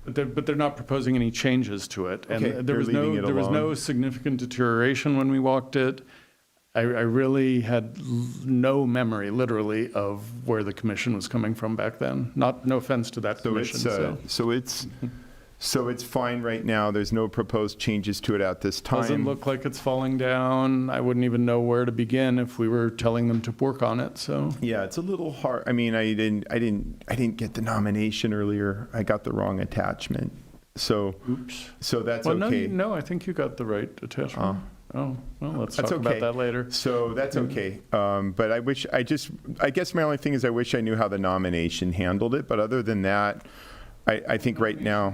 But they're not proposing any changes to it, and Okay, there was they're leaving it no alone. significant deterioration when we walked it. I really had no memory, literally, of where the commission was coming from back then. No offense to that commission. So it's fine right now. There's no proposed changes to it at this time. Doesn't look like it's falling down. I wouldn't even know where to begin if we were telling them to work on it. So Yeah, it's a little hard. I mean, I didn't get the nomination earlier. I got the wrong attachment. So, oops. So that's Well, okay. no, I think you got the right attachment. Oh, well, let's That's talk okay. about that later. So that's okay. But I guess my only thing is I wish I knew how the nomination handled it. But other than that, I think right now.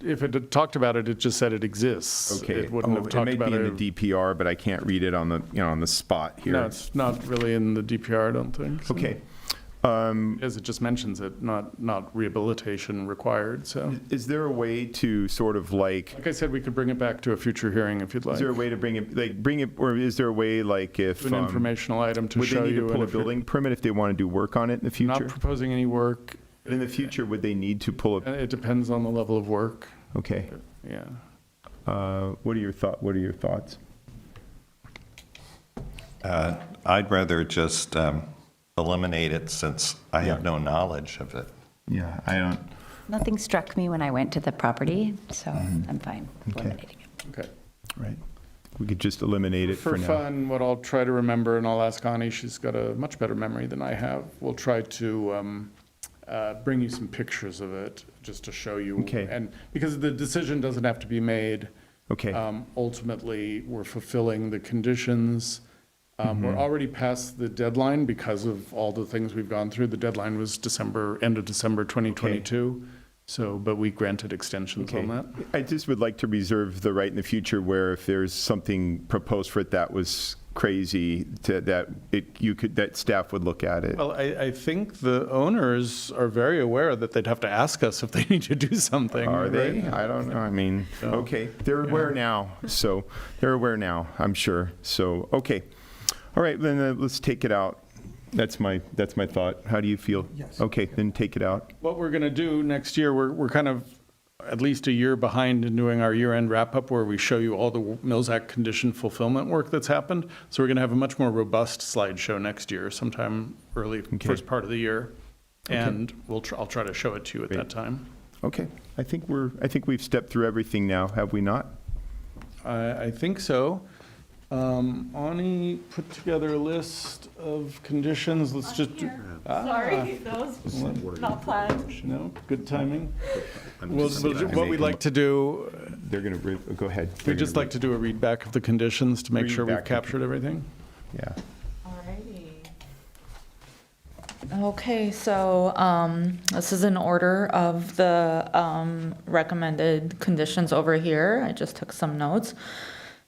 If it had talked about it, it just said it exists. Okay. It wouldn't have It talked may about be it. in the DPR, but I can't read it on the spot here. No, it's not really in the DPR, I don't think. So. Okay. As it just mentions it, not rehabilitation required, so. Is there a way to sort of Like I said, we could bring it back to a future hearing if you'd like. is there a way to bring it, or is there a way like if. An informational item to would show they need you. to pull and a if you're building permit if they want to do work on it in the future? Not proposing any work. In the future, would they need to pull a? It depends on the level of work. Okay. Yeah. What are your thoughts? I'd rather just eliminate it since I have no knowledge of it. Yeah, I don't. Nothing struck me when I went to the property, so I'm fine eliminating it. Okay. Right. We could just eliminate it for For now. fun, what I'll try to remember, and I'll ask Ani, she's got a much better memory than I have. We'll try to bring you some pictures of it, just to show you. Okay. And because the decision doesn't have to be made. Okay. Ultimately, we're fulfilling the conditions. Mm-hmm. We're already past the deadline because of all the things we've gone through. The deadline was end of December 2022. So, but we granted extensions on that. I just would like to reserve the right in the future where if there's something proposed for it that was crazy, that staff would look at it. Well, I think the owners are very aware that they'd have to ask us if they need to do something. Are they? right? I don't know. I mean, okay. They're aware now. So they're aware now, I'm sure. So, okay. All right, then let's take it out. That's my thought. How do you feel? Yes. Okay, then take it out. What we're going to do next year, we're kind of at least a year behind in doing our year-end wrap-up where we show you all the Mills Act condition fulfillment work that's happened. So we're going to have a much more robust slideshow next year, sometime first part of the year. And I'll try to show it to you at that time. Okay. I think we've stepped through everything now, have we not? I think so. Ani put together a list of conditions. Let's just do. Sorry, that was not planned. No, good timing. What we'd like to do, They're going to go ahead. we'd just like to do a read back of the conditions to make sure we've Read back. captured everything. Yeah. Okay, so this is an order of the recommended conditions over here. I just took some notes.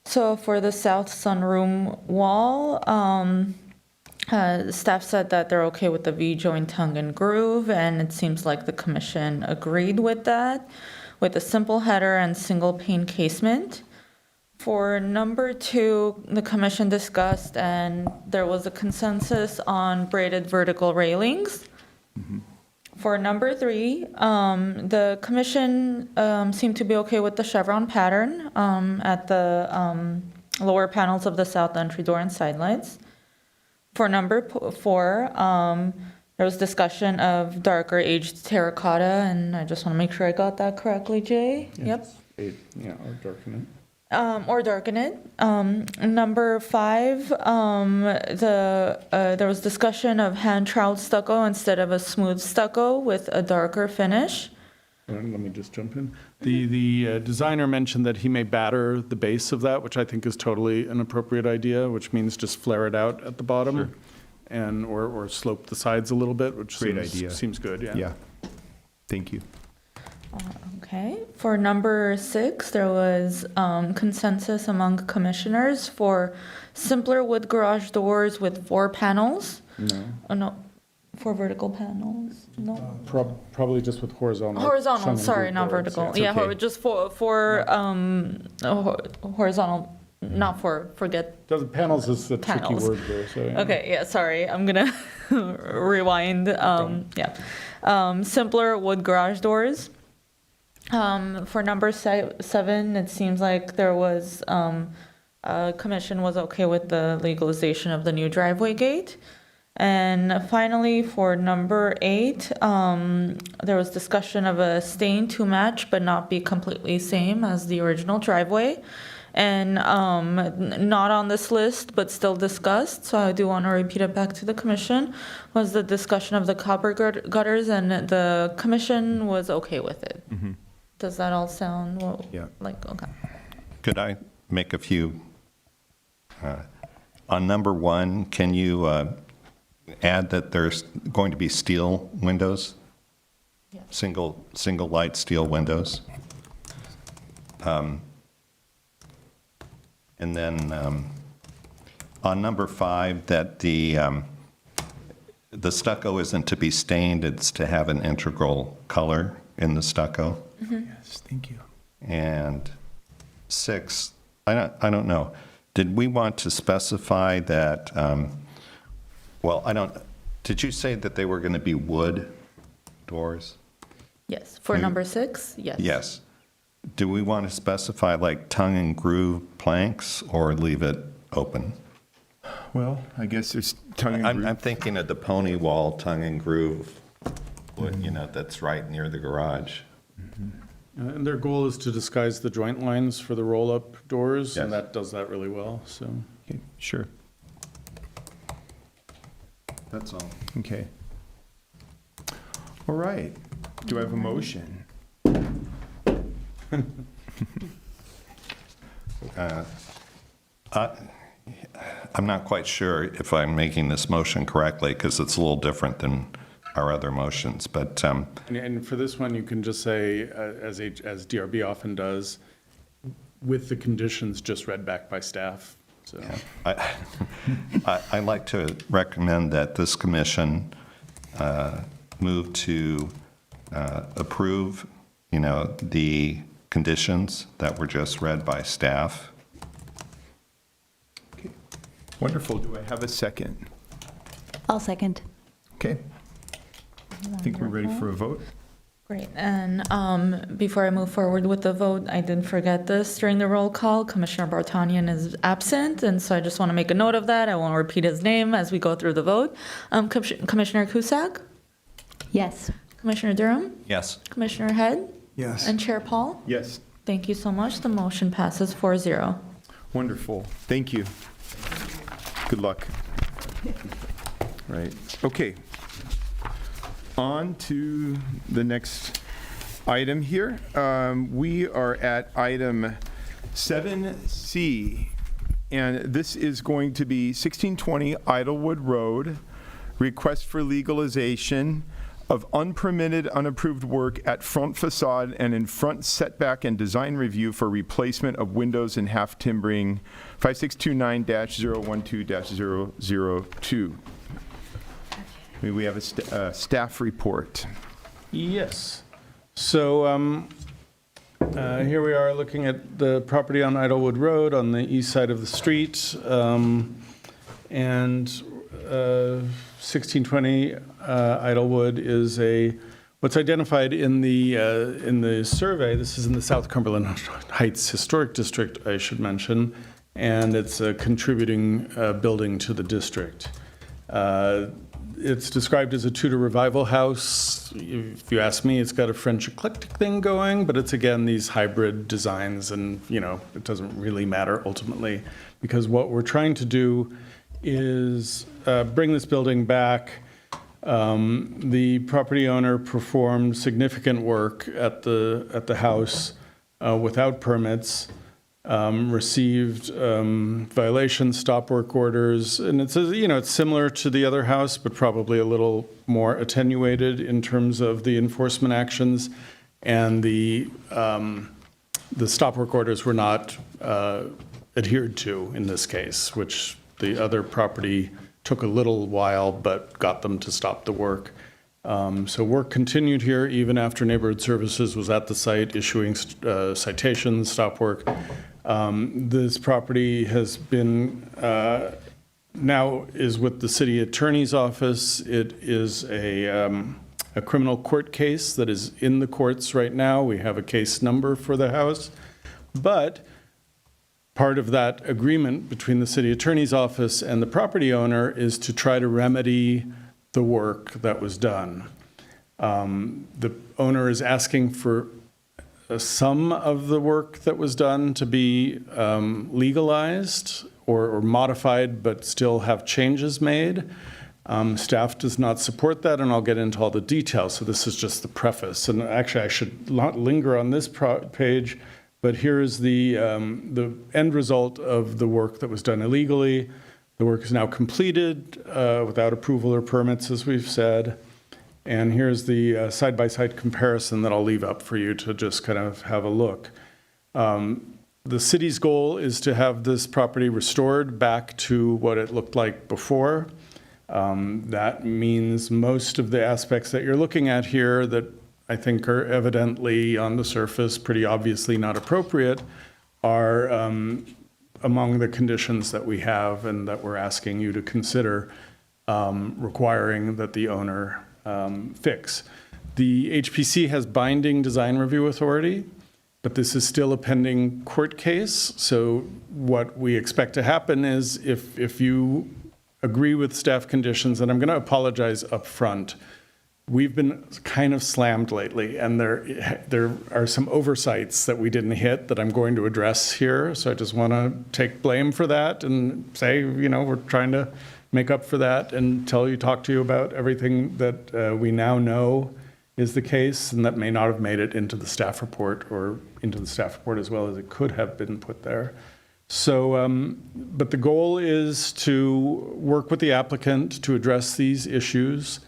So for the south sunroom wall, Staff said that they're okay with the V-joint tongue and groove, and it seems like the commission agreed with that, with a simple header and single pane casement. For number 2, the commission discussed, and there was a consensus on braided vertical railings. For number 3, the commission seemed to be okay with the chevron pattern at the lower panels of the south entry door and side lights. For number 4, there was discussion of darker aged terracotta, and I just want to make sure I got that correctly, Jay. Yep. Yeah, or darken it. Or darken it. Number 5, there was discussion of hand troweled stucco instead of a smooth stucco with a darker finish. Let me just jump in. The designer mentioned that he may batter the base of that, which I think is totally an appropriate idea, which means just flare it out at the bottom and or slope the sides a little bit, which Great idea. Seems good, yeah. Yeah. Thank you. Okay. For number 6, there was consensus among commissioners for simpler wood garage doors with 4 panels. No. Oh, no. 4 vertical panels. No. Probably just with horizontal. Horizontal, tongue and sorry, groove not boards, vertical. yeah. Yeah, okay. just for horizontal, not for, forget. The panels is the tricky Panels. word there, so. Yeah. Okay, yeah, sorry, I'm gonna rewind. Simpler wood garage doors. For number 7, it seems like there was, commission was okay with the legalization of the new driveway gate. And finally, for number 8, there was discussion of a stain to match but not be completely same as the original driveway. And not on this list, but still discussed, so I do want to repeat it back to the commission, was the discussion of the copper gutters, and the commission was okay with it. Does that all sound like, okay? Could I make a few? On number 1, can you add that there's going to be steel windows? Yeah. Single light steel windows? And then on number 5, that the stucco isn't to be stained, it's to have an integral color in the stucco. Yes, thank you. And 6, I don't know. Did we want to specify that, did you say that they were going to be wood doors? Yes, for number 6, yes. Yes. Do we want to specify like tongue and groove planks or leave it open? Well, I guess there's tongue and groove. I'm thinking of the pony wall tongue and groove wood, that's right near the garage. And their goal is to disguise the joint lines for the roll-up doors, and Yes. that does that really well, so. Okay, sure. That's all. Okay. All right. Do I have a motion? I'm not quite sure if I'm making this motion correctly because it's a little different than our other motions, but And for this one, you can just say, as DRB often does, with the conditions just read back by staff, so. I'd like to recommend that this commission move to approve, the conditions that were just read by staff. Okay. Wonderful. Do I have a second? I'll second. Okay. I think we're ready for a vote. Great, and before I move forward with the vote, I did forget this during the roll call. Commissioner Bartanian is absent, and so I just want to make a note of that. I won't repeat his name as we go through the vote. Commissioner Cusack? Yes. Commissioner Durham? Yes. Commissioner Head? Yes. And Chair Paul? Yes. Thank you so much. The motion passes 4-0. Wonderful. Thank you. Good luck. Right. Okay. On to the next item here. We are at item 7C, and this is going to be 1620 Idlewood Road, request for legalization of unpermitted, unapproved work at front facade and in front setback and design review for replacement of windows and half timbering 5629-012-002. May we have a staff report? Yes. So here we are looking at the property on Idlewood Road on the east side of the street. And 1620 Idlewood is what's identified in the survey. This is in the South Cumberland Heights Historic District, I should mention, and it's a contributing building to the district. It's described as a Tudor revival house. If you ask me, it's got a French eclectic thing going, but it's again these hybrid designs, and it doesn't really matter ultimately, because what we're trying to do is bring this building back. The property owner performed significant work at the house without permits. Received violation stop work orders, and it's similar to the other house, but probably a little more attenuated in terms of the enforcement actions, and the stop work orders were not adhered to in this case, which the other property took a little while, but got them to stop the work. So work continued here even after Neighborhood Services was at the site issuing citations, stop work. This property has been, now is with the city attorney's office. It is a criminal court case that is in the courts right now. We have a case number for the house. But part of that agreement between the city attorney's office and the property owner is to try to remedy the work that was done. The owner is asking for some of the work that was done to be legalized or modified, but still have changes made. Staff does not support that, and I'll get into all the details. So this is just the preface. And actually, I should not linger on this page, but here is the end result of the work that was done illegally. The work is now completed without approval or permits, as we've said. And here's the side-by-side comparison that I'll leave up for you to just kind of have a look. The city's goal is to have this property restored back to what it looked like before. That means most of the aspects that you're looking at here that I think are evidently on the surface pretty obviously not appropriate are among the conditions that we have and that we're asking you to consider requiring that the owner fix. The HPC has binding design review authority, but this is still a pending court case. So what we expect to happen is if you agree with staff conditions, and I'm going to apologize up front, we've been kind of slammed lately, and there are some oversights that we didn't hit that I'm going to address here. So I just want to take blame for that and say, we're trying to make up for that and talk to you about everything that we now know is the case and that may not have made it into the staff report or into the staff report as well as it could have been put there. So, but the goal is to work with the applicant to address these issues.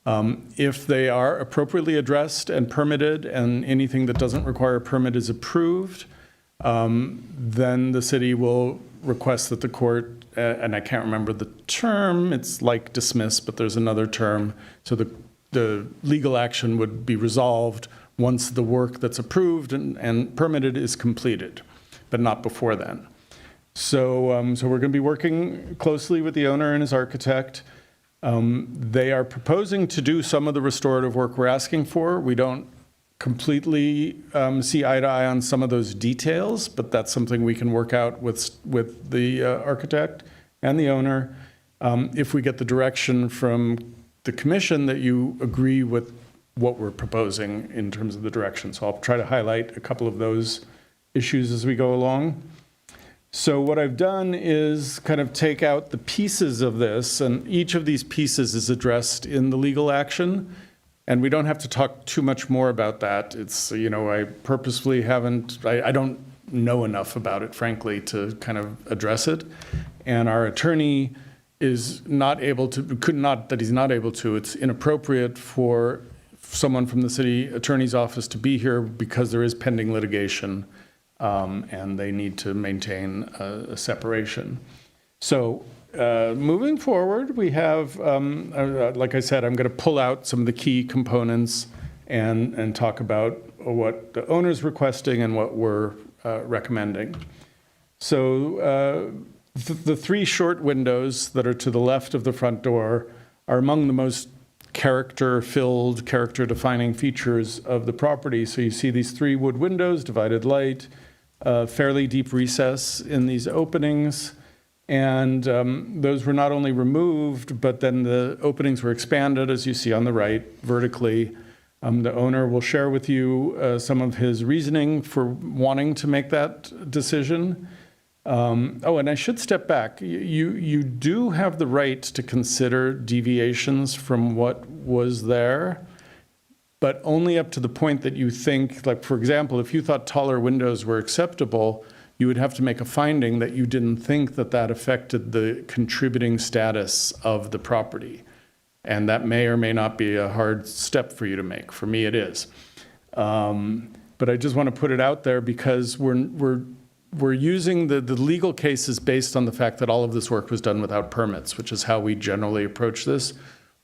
If they are appropriately addressed and permitted and anything that doesn't require a permit is approved, then the city will request that the court, and I can't remember the term, it's like dismiss, but there's another term. So the legal action would be resolved once the work that's approved and permitted is completed, but not before then. So we're going to be working closely with the owner and his architect. They are proposing to do some of the restorative work we're asking for. We don't completely see eye to eye on some of those details, but that's something we can work out with the architect and the owner. If we get the direction from the commission that you agree with what we're proposing in terms of the direction. So I'll try to highlight a couple of those issues as we go along. So what I've done is kind of take out the pieces of this, and each of these pieces is addressed in the legal action. And we don't have to talk too much more about that. It's, I purposefully haven't, I don't know enough about it, frankly, to kind of address it. And our attorney is not able to, he's not able to, it's inappropriate for someone from the city attorney's office to be here because there is pending litigation and they need to maintain a separation. So moving forward, we have, like I said, I'm going to pull out some of the key components and talk about what the owner's requesting and what we're recommending. So the three short windows that are to the left of the front door are among the most character-filled, character-defining features of the property. So you see these three wood windows, divided light, fairly deep recess in these openings. And those were not only removed, but then the openings were expanded, as you see on the right, vertically. The owner will share with you some of his reasoning for wanting to make that decision. And I should step back. You do have the right to consider deviations from what was there, but only up to the point that you think, like, for example, if you thought taller windows were acceptable, you would have to make a finding that you didn't think that that affected the contributing status of the property. And that may or may not be a hard step for you to make. For me, it is. But I just want to put it out there because we're using the legal cases based on the fact that all of this work was done without permits, which is how we generally approach this.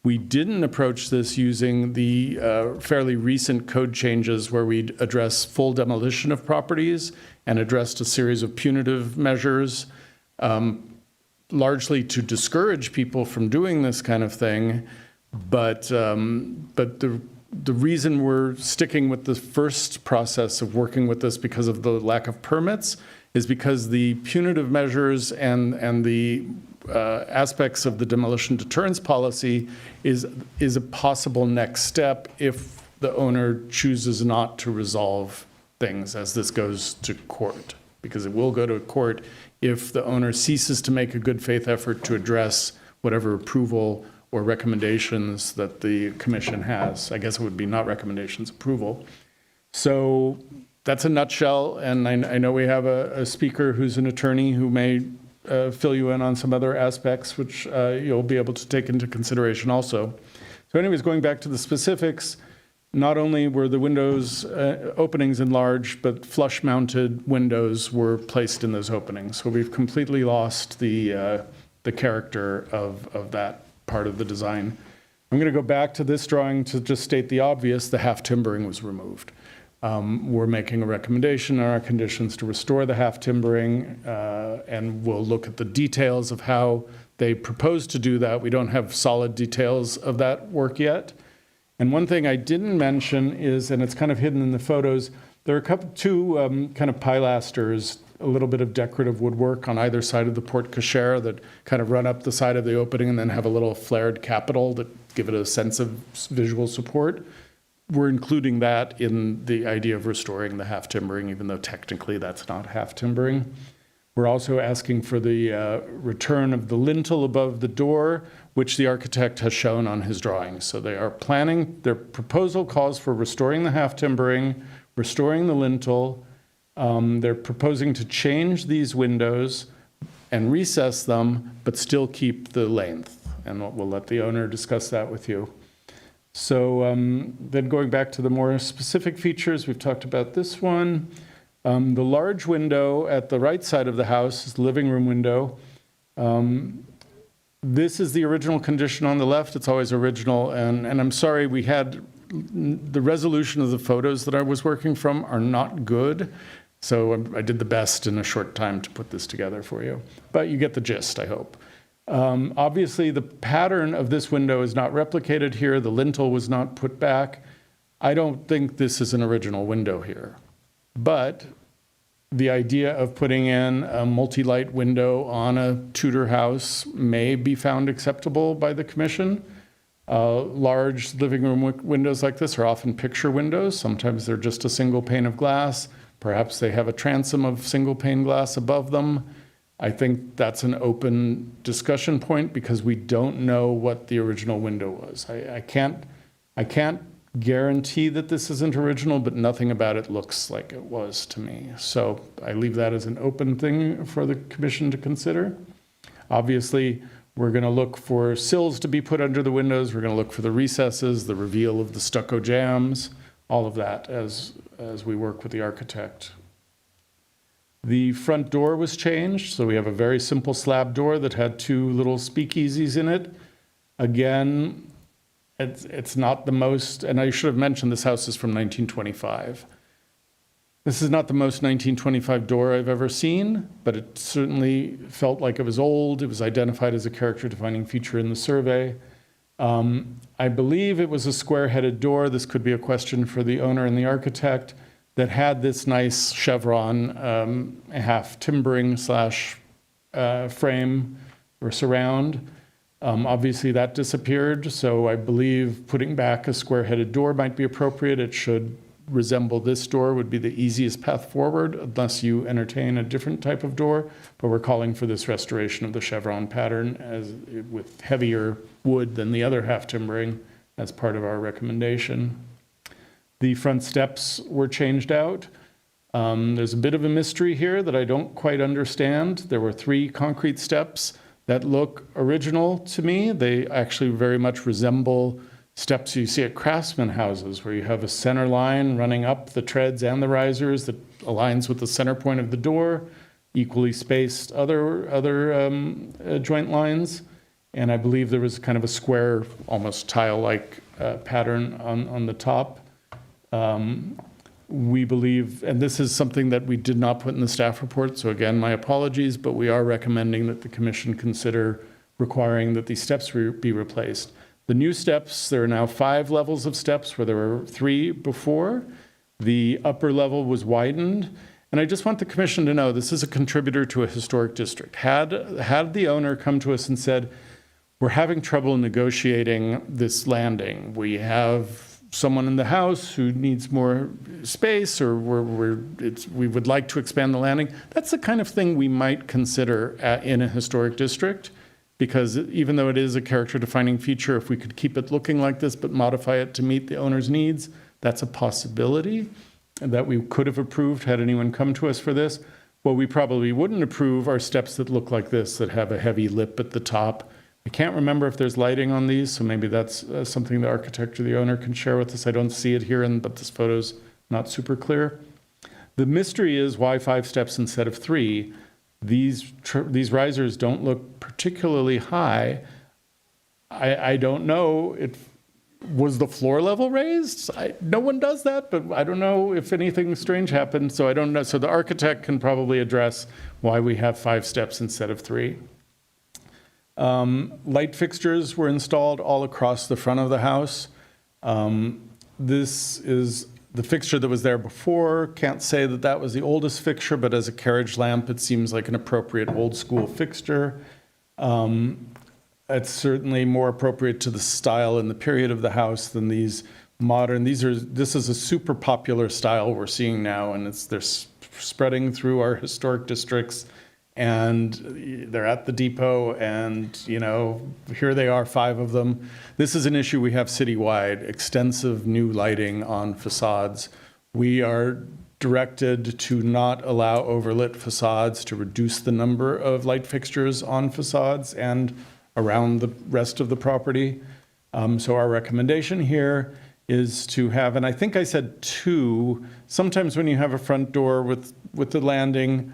We didn't approach this using the fairly recent code changes where we address full demolition of properties and addressed a series of punitive measures, largely to discourage people from doing this kind of thing. But the reason we're sticking with the first process of working with this because of the lack of permits is because the punitive measures and the aspects of the demolition deterrence policy is a possible next step if the owner chooses not to resolve things as this goes to court, because it will go to court if the owner ceases to make a good faith effort to address whatever approval or recommendations that the commission has. I guess it would be not recommendations, approval. So that's a nutshell, and I know we have a speaker who's an attorney who may fill you in on some other aspects, which you'll be able to take into consideration also. So anyways, going back to the specifics, not only were the windows openings enlarged, but flush-mounted windows were placed in those openings. So we've completely lost the character of that part of the design. I'm going to go back to this drawing to just state the obvious. The half timbering was removed. We're making a recommendation in our conditions to restore the half timbering, and we'll look at the details of how they propose to do that. We don't have solid details of that work yet. And one thing I didn't mention is, and it's kind of hidden in the photos, there are two kind of pilasters, a little bit of decorative woodwork on either side of the porte cochere that kind of run up the side of the opening and then have a little flared capital that give it a sense of visual support. We're including that in the idea of restoring the half timbering, even though technically that's not half timbering. We're also asking for the return of the lintel above the door, which the architect has shown on his drawings. So they are planning, their proposal calls for restoring the half timbering, restoring the lintel. They're proposing to change these windows and recess them, but still keep the length. And we'll let the owner discuss that with you. So then going back to the more specific features, we've talked about this one. The large window at the right side of the house is the living room window. This is the original condition on the left. It's always original. And I'm sorry, we had the resolution of the photos that I was working from are not good. So I did the best in a short time to put this together for you. But you get the gist, I hope. Obviously, the pattern of this window is not replicated here. The lintel was not put back. I don't think this is an original window here. But the idea of putting in a multi-light window on a Tudor house may be found acceptable by the commission. Large living room windows like this are often picture windows. Sometimes they're just a single pane of glass. Perhaps they have a transom of single pane glass above them. I think that's an open discussion point because we don't know what the original window was. I can't guarantee that this isn't original, but nothing about it looks like it was to me. So I leave that as an open thing for the commission to consider. Obviously, we're going to look for sills to be put under the windows. We're going to look for the recesses, the reveal of the stucco jambs, all of that as we work with the architect. The front door was changed, so we have a very simple slab door that had 2 little speakeasies in it. Again, it's not the most, and I should have mentioned this house is from 1925. This is not the most 1925 door I've ever seen, but it certainly felt like it was old. It was identified as a character-defining feature in the survey. I believe it was a square-headed door. This could be a question for the owner and the architect, that had this nice chevron half timbering / frame or surround. Obviously that disappeared, so I believe putting back a square-headed door might be appropriate. It should resemble this door, would be the easiest path forward, unless you entertain a different type of door. But we're calling for this restoration of the chevron pattern with heavier wood than the other half timbering as part of our recommendation. The front steps were changed out. There's a bit of a mystery here that I don't quite understand. There were 3 concrete steps that look original to me. They actually very much resemble steps you see at craftsman houses, where you have a center line running up the treads and the risers that aligns with the center point of the door, equally spaced other joint lines. And I believe there was kind of a square, almost tile-like pattern on the top. We believe, and this is something that we did not put in the staff report, so again, my apologies, but we are recommending that the commission consider requiring that these steps be replaced. The new steps, there are now 5 levels of steps where there were 3 before. The upper level was widened, and I just want the commission to know this is a contributor to a historic district. Had the owner come to us and said, we're having trouble negotiating this landing. We have someone in the house who needs more space, or we would like to expand the landing. That's the kind of thing we might consider in a historic district, because even though it is a character-defining feature, if we could keep it looking like this but modify it to meet the owner's needs, that's a possibility that we could have approved had anyone come to us for this. What we probably wouldn't approve are steps that look like this, that have a heavy lip at the top. I can't remember if there's lighting on these, so maybe that's something the architect or the owner can share with us. I don't see it here, but this photo's not super clear. The mystery is why 5 steps instead of 3. These risers don't look particularly high. I don't know, was the floor level raised? No one does that, but I don't know if anything strange happened, so I don't know. So the architect can probably address why we have 5 steps instead of 3. Light fixtures were installed all across the front of the house. This is the fixture that was there before. Can't say that that was the oldest fixture, but as a carriage lamp, it seems like an appropriate old school fixture. It's certainly more appropriate to the style and the period of the house than these modern. This is a super popular style we're seeing now, and they're spreading through our historic districts. And they're at the depot, and here they are, 5 of them. This is an issue we have citywide, extensive new lighting on facades. We are directed to not allow overlit facades, to reduce the number of light fixtures on facades and around the rest of the property. So our recommendation here is to have, and I think I said 2, sometimes when you have a front door with the landing,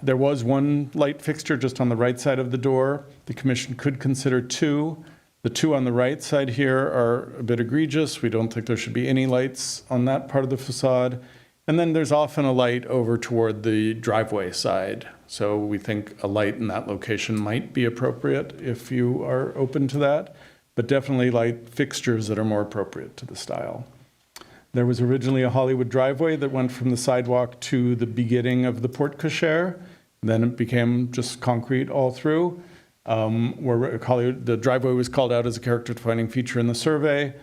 there was 1 light fixture just on the right side of the door. The commission could consider 2. The 2 on the right side here are a bit egregious. We don't think there should be any lights on that part of the facade. And then there's often a light over toward the driveway side. So we think a light in that location might be appropriate if you are open to that, but definitely light fixtures that are more appropriate to the style. There was originally a Hollywood driveway that went from the sidewalk to the beginning of the porte cochere. Then it became just concrete all through. The driveway was called out as a character-defining feature in the survey.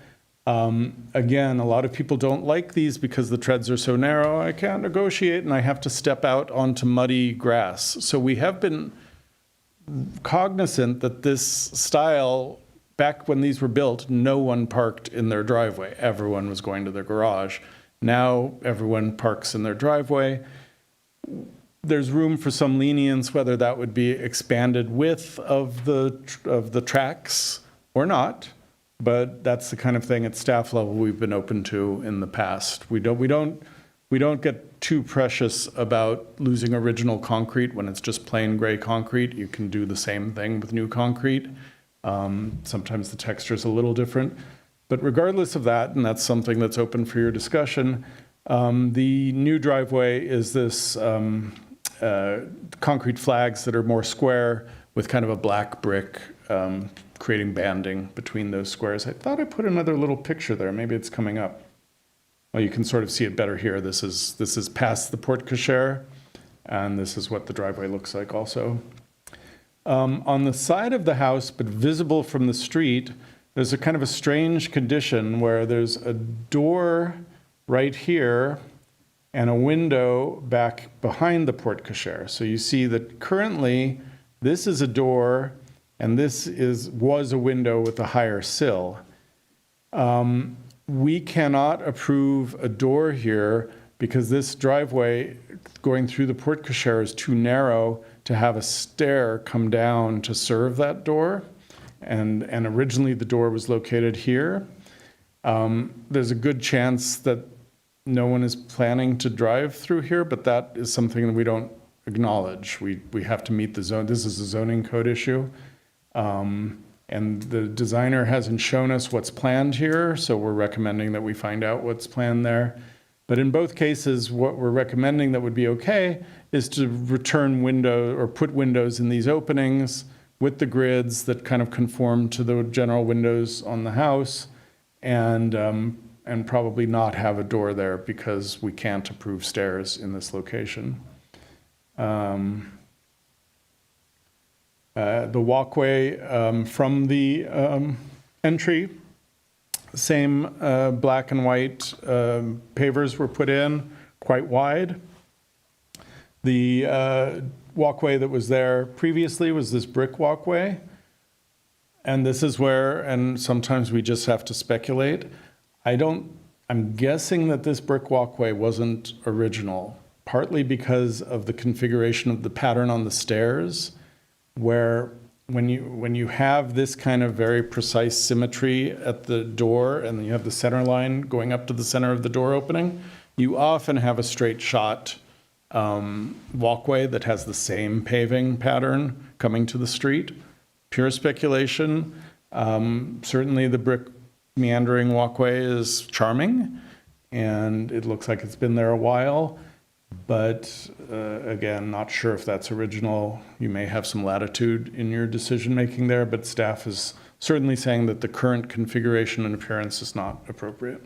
Again, a lot of people don't like these because the treads are so narrow. I can't negotiate, and I have to step out onto muddy grass. So we have been cognizant that this style, back when these were built, no one parked in their driveway. Everyone was going to their garage. Now everyone parks in their driveway. There's room for some lenience, whether that would be expanded width of the tracks or not. But that's the kind of thing at staff level we've been open to in the past. We don't we don't get too precious about losing original concrete when it's just plain gray concrete. You can do the same thing with new concrete. Sometimes the texture is a little different. But regardless of that, and that's something that's open for your discussion, the new driveway is this concrete flags that are more square with kind of a black brick, creating banding between those squares. I thought I put another little picture there. Maybe it's coming up. Well, you can sort of see it better here. This is past the porte cochere, and this is what the driveway looks like also. On the side of the house, but visible from the street, there's a kind of a strange condition where there's a door right here and a window back behind the porte cochere. So you see that currently this is a door and this was a window with a higher sill. We cannot approve a door here because this driveway going through the porte cochere is too narrow to have a stair come down to serve that door. And originally the door was located here. There's a good chance that no one is planning to drive through here, but that is something that we don't acknowledge. We have to meet the zone. This is a zoning code issue. And the designer hasn't shown us what's planned here, so we're recommending that we find out what's planned there. But in both cases, what we're recommending that would be okay is to return window or put windows in these openings with the grids that kind of conform to the general windows on the house, and probably not have a door there because we can't approve stairs in this location. The walkway from the entry, same black and white pavers were put in, quite wide. The walkway that was there previously was this brick walkway. And this is where, and sometimes we just have to speculate, I'm guessing that this brick walkway wasn't original, partly because of the configuration of the pattern on the stairs, where when you have this kind of very precise symmetry at the door and then you have the center line going up to the center of the door opening, you often have a straight shot walkway that has the same paving pattern coming to the street. Pure speculation. Certainly the brick meandering walkway is charming, and it looks like it's been there a while. But again, not sure if that's original. You may have some latitude in your decision making there, but staff is certainly saying that the current configuration and appearance is not appropriate.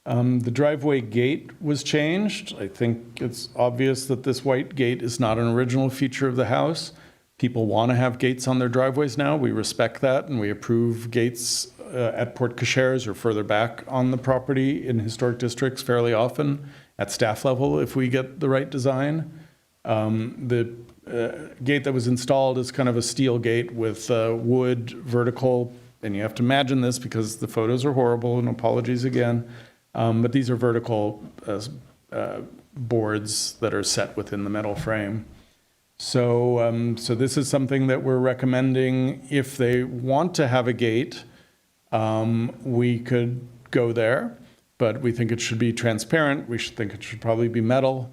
The driveway gate was changed. I think it's obvious that this white gate is not an original feature of the house. People want to have gates on their driveways now. We respect that, and we approve gates at porte cocheres or further back on the property in historic districts fairly often at staff level if we get the right design. The gate that was installed is kind of a steel gate with wood vertical, and you have to imagine this because the photos are horrible, and apologies again, but these are vertical boards that are set within the metal frame. So this is something that we're recommending. If they want to have a gate, we could go there, but we think it should be transparent. We should think it should probably be metal,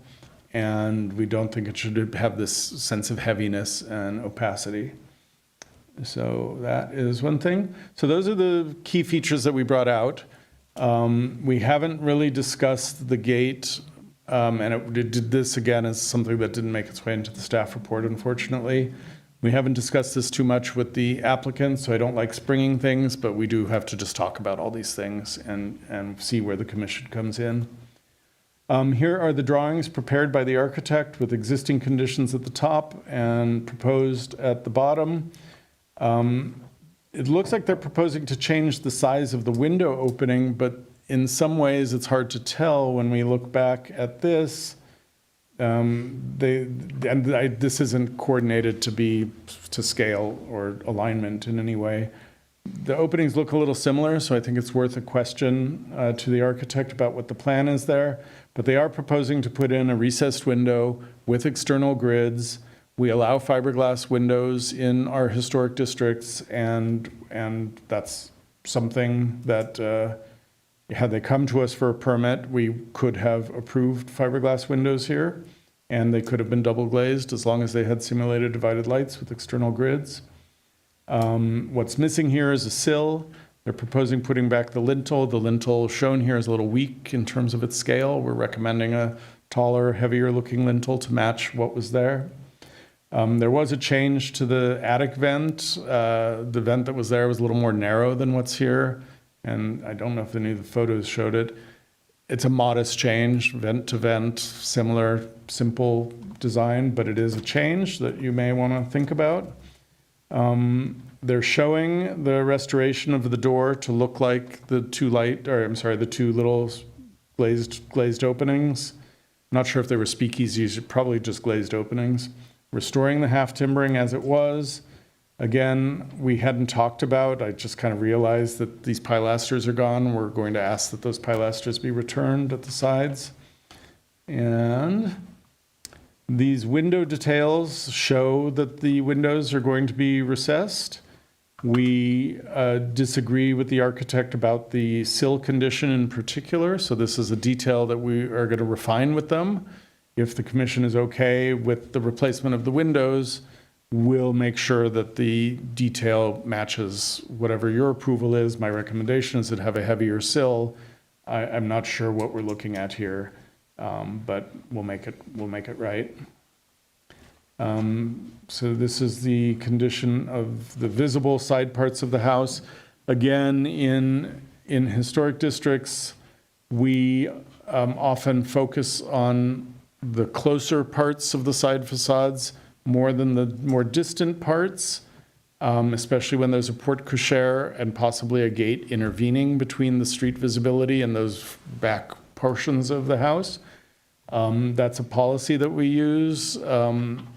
and we don't think it should have this sense of heaviness and opacity. So that is one thing. So those are the key features that we brought out. We haven't really discussed the gate. And this, again, is something that didn't make its way into the staff report, unfortunately. We haven't discussed this too much with the applicant, so I don't like springing things, but we do have to just talk about all these things and see where the commission comes in. Here are the drawings prepared by the architect with existing conditions at the top and proposed at the bottom. It looks like they're proposing to change the size of the window opening, but in some ways, it's hard to tell when we look back at this. This isn't coordinated to scale or alignment in any way. The openings look a little similar, so I think it's worth a question to the architect about what the plan is there. But they are proposing to put in a recessed window with external grids. We allow fiberglass windows in our historic districts, and that's something that Had they come to us for a permit, we could have approved fiberglass windows here, and they could have been double glazed as long as they had simulated divided lights with external grids. What's missing here is a sill. They're proposing putting back the lintel. The lintel shown here is a little weak in terms of its scale. We're recommending a taller, heavier looking lintel to match what was there. There was a change to the attic vent. The vent that was there was a little more narrow than what's here. And I don't know if any of the photos showed it. It's a modest change, vent to vent, similar, simple design, but it is a change that you may want to think about. They're showing the restoration of the door to look like the two little glazed openings. I'm not sure if they were speakeasies, probably just glazed openings. Restoring the half timbering as it was. Again, we hadn't talked about, I just kind of realized that these pilasters are gone. We're going to ask that those pilasters be returned at the sides. And these window details show that the windows are going to be recessed. We disagree with the architect about the sill condition in particular, so this is a detail that we are going to refine with them. If the commission is okay with the replacement of the windows, we'll make sure that the detail matches whatever your approval is. My recommendation is to have a heavier sill. I'm not sure what we're looking at here, but we'll make it right. So this is the condition of the visible side parts of the house. Again, in historic districts, we often focus on the closer parts of the side facades more than the more distant parts, especially when there's a porte cochere and possibly a gate intervening between the street visibility and those back portions of the house. That's a policy that we use.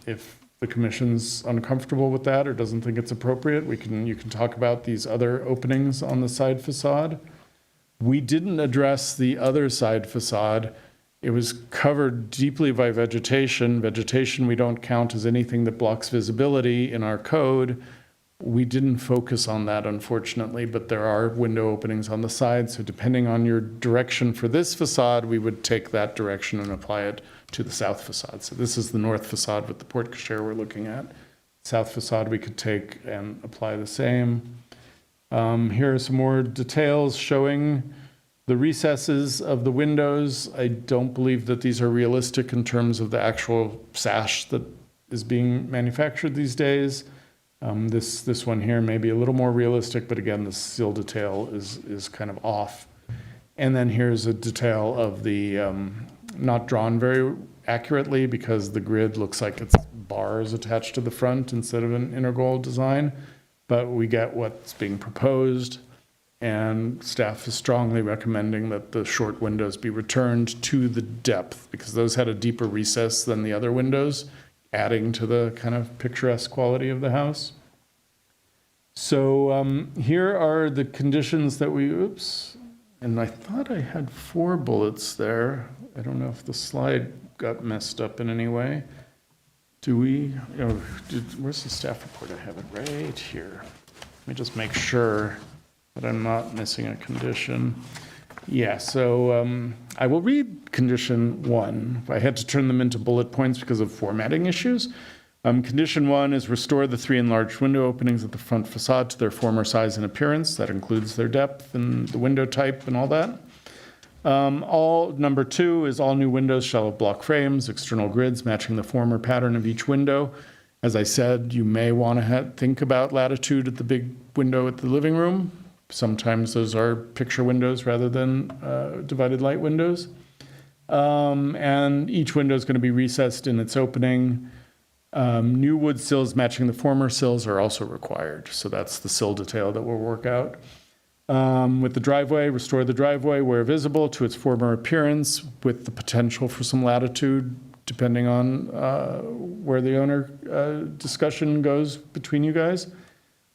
If the commission's uncomfortable with that or doesn't think it's appropriate, you can talk about these other openings on the side facade. We didn't address the other side facade. It was covered deeply by vegetation. Vegetation we don't count as anything that blocks visibility in our code. We didn't focus on that, unfortunately, but there are window openings on the side. So depending on your direction for this facade, we would take that direction and apply it to the south facade. So this is the north facade with the porte cochere we're looking at. South facade we could take and apply the same. Here are some more details showing the recesses of the windows. I don't believe that these are realistic in terms of the actual sash that is being manufactured these days. This one here may be a little more realistic, but again, the sill detail is kind of off. And then here's a detail of the, not drawn very accurately because the grid looks like it's bars attached to the front instead of an integral design, but we get what's being proposed. And staff is strongly recommending that the short windows be returned to the depth because those had a deeper recess than the other windows, adding to the kind of picturesque quality of the house. So here are the conditions that and I thought I had 4 bullets there. I don't know if the slide got messed up in any way. Where's the staff report? I have it right here. Let me just make sure that I'm not missing a condition. Yeah, so I will read condition 1. I had to turn them into bullet points because of formatting issues. Condition 1 is restore the 3 enlarged window openings at the front facade to their former size and appearance. That includes their depth and the window type and all that. Number 2 is all new windows shall have block frames, external grids matching the former pattern of each window. As I said, you may want to think about latitude at the big window at the living room. Sometimes those are picture windows rather than divided light windows. And each window is going to be recessed in its opening. New wood sills matching the former sills are also required. So that's the sill detail that we'll work out. With the driveway, restore the driveway where visible to its former appearance with the potential for some latitude depending on where the owner discussion goes between you guys.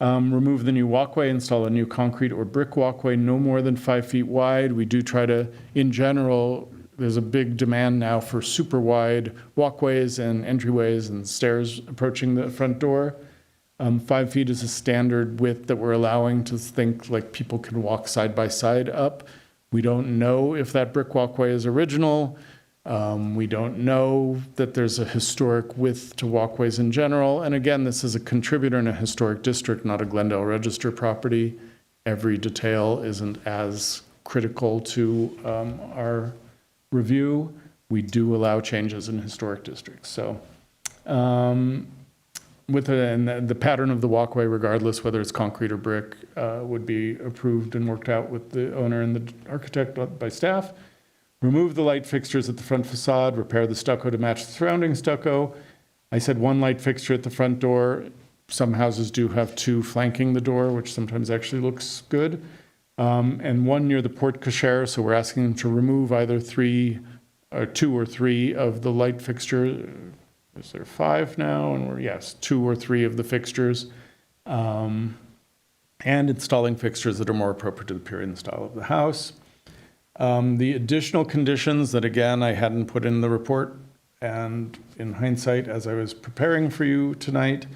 Remove the new walkway, install a new concrete or brick walkway no more than 5 feet wide. We do try to, in general, there's a big demand now for super wide walkways and entryways and stairs approaching the front door. 5 feet is a standard width that we're allowing to think like people can walk side by side up. We don't know if that brick walkway is original. We don't know that there's a historic width to walkways in general. And again, this is a contributor in a historic district, not a Glendale Register property. Every detail isn't as critical to our review. We do allow changes in historic districts. So and the pattern of the walkway, regardless whether it's concrete or brick, would be approved and worked out with the owner and the architect by staff. Remove the light fixtures at the front facade, repair the stucco to match the surrounding stucco. I said one light fixture at the front door. Some houses do have two flanking the door, which sometimes actually looks good. And one near the porte cochere, so we're asking them to remove either two or three of the light fixture. Is there 5 now? And yes, 2 or 3 of the fixtures. And installing fixtures that are more appropriate to the period and style of the house. The additional conditions that, again, I hadn't put in the report, and in hindsight, as I was preparing for you tonight,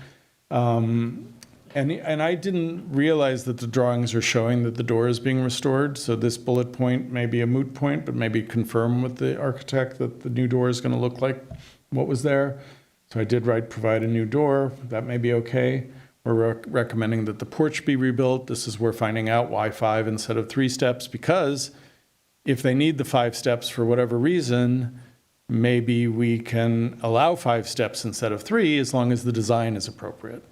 and I didn't realize that the drawings are showing that the door is being restored, so this bullet point may be a moot point, but maybe confirm with the architect that the new door is going to look like what was there. So I did write, provide a new door. That may be okay. We're recommending that the porch be rebuilt. This is we're finding out why 5 instead of 3 steps, because if they need the 5 steps for whatever reason, maybe we can allow 5 steps instead of 3 as long as the design is appropriate.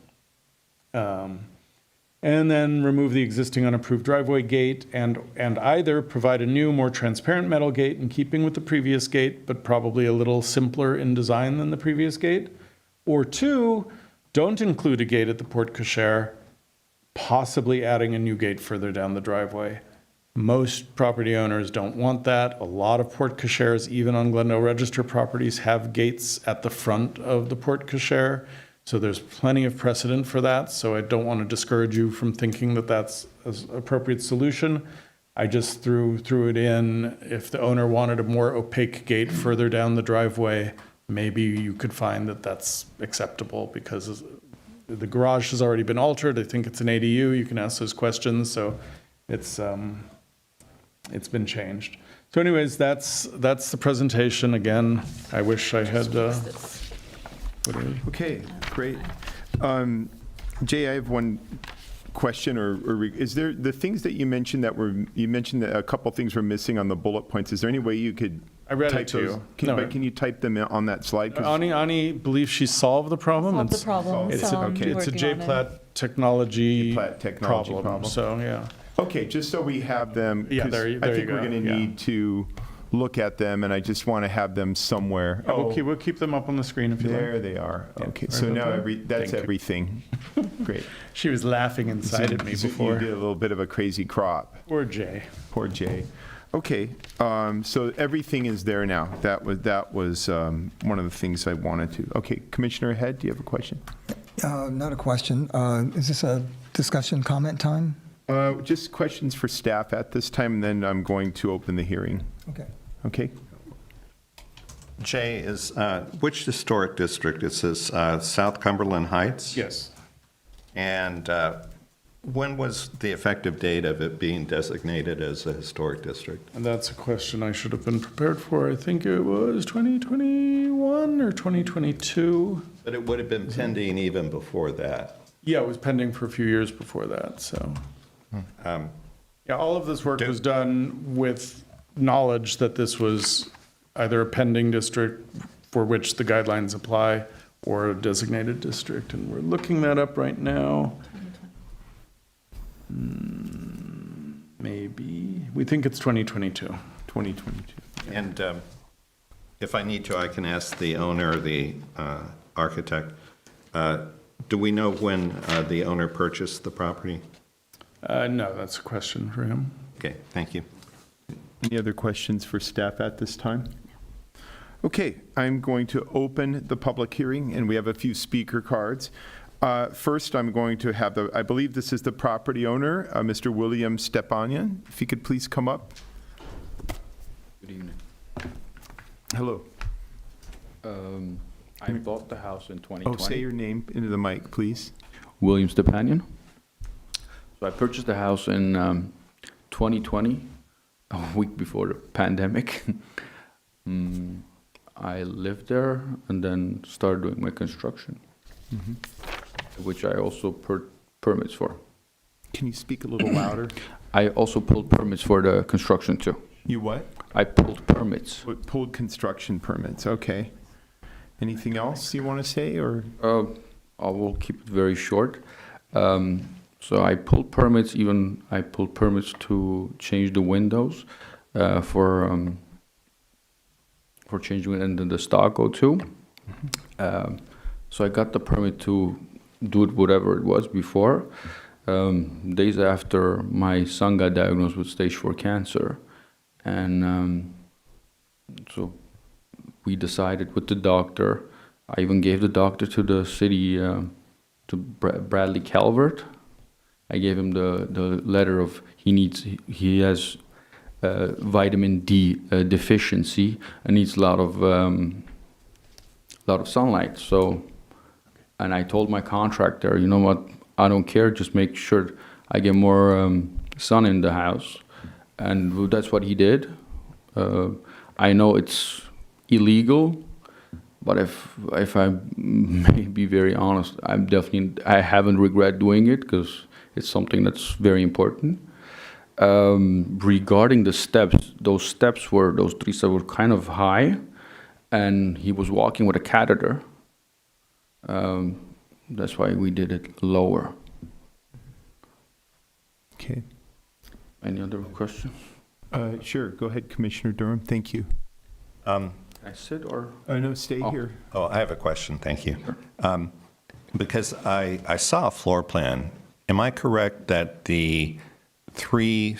And then remove the existing unapproved driveway gate and either provide a new, more transparent metal gate in keeping with the previous gate, but probably a little simpler in design than the previous gate. Or 2, don't include a gate at the porte cochere, possibly adding a new gate further down the driveway. Most property owners don't want that. A lot of porte cocheres, even on Glendale Register properties, have gates at the front of the porte cochere. So there's plenty of precedent for that. So I don't want to discourage you from thinking that that's an appropriate solution. I just threw it in. If the owner wanted a more opaque gate further down the driveway, maybe you could find that that's acceptable because the garage has already been altered. I think it's an ADU. You can ask those questions. So it's been changed. So anyways, that's the presentation. Again, I wish I had... Okay, great. Jay, I have one question, or is there the things that you mentioned that a couple things were missing on the bullet points? Is there any way you could I read type it to those? you. Can you type them on that slide? Ani believes she solved the problem. Solved the problem, It's so a, I'm it's a working on it. J-Plat technology, problem. So, yeah. Okay, just so we have them. Yeah, 'cause there you I think go, we're going to yeah. need to look at them, and I just want to have them somewhere. We'll keep them up on the screen if you like. There they are. Yeah, Okay, right so up now there. that's Thank you. everything. Great. She was laughing inside at me So before. You did a little bit of a crazy crop. Poor Jay. Poor Jay. Okay, so everything is there now. That was one of the things I wanted to. Okay, Commissioner Head, do you have a question? Not a question. Is this a discussion comment time? Just questions for staff at this time, and then I'm going to open the hearing. Okay. Okay. Jay, is which historic district? It says South Cumberland Heights? Yes. And when was the effective date of it being designated as a historic district? And that's a question I should have been prepared for. I think it was 2021 or 2022. But it would have been pending even before that. Yeah, it was pending for a few years before that, so. Yeah, all of this work was done with knowledge that this was either a pending district for which the guidelines apply or a designated district, and we're looking that up right now. Maybe, we think it's 2022. 2022. And if I need to, I can ask the owner, the architect. Do we know when the owner purchased the property? No, that's a question for him. Okay, thank you. Any other questions for staff at this time? Okay, I'm going to open the public hearing, and we have a few speaker cards. First, I'm going to have I believe this is the property owner, Mr. William Stepanian. If he could please come up. Good evening. Hello. I bought the house in 2020. Oh, say your name into the mic, please. William Stepanian. So I purchased the house in 2020. a week before the pandemic. I lived there and then started doing my construction, which I also permits for. Can you speak a little louder? I also pulled permits for the construction too. You what? I pulled permits. Pulled construction permits, okay. Anything else you want to say, or? I will keep it very short. So I pulled permits, I pulled permits to change the windows for changing it into the stucco too. So I got the permit to do it whatever it was before. Days after, my son got diagnosed with stage 4 cancer. And so we decided with the doctor, I even gave the doctor to the city, to Bradley Calvert. I gave him the letter of he has vitamin D deficiency and needs a lot of sunlight. So, and I told my contractor, you know what, I don't care, just make sure I get more sun in the house. And that's what he did. I know it's illegal, but if I may be very honest, I haven't regret doing it because it's something that's very important. Regarding the steps, those 3 steps were kind of high, and he was walking with a catheter. That's why we did it lower. Okay. Any other questions? Sure, go ahead, Commissioner Durham, thank you. Can I sit or? No, stay here. Oh, I have a question, thank you. Because I saw a floor plan. Am I correct that the 3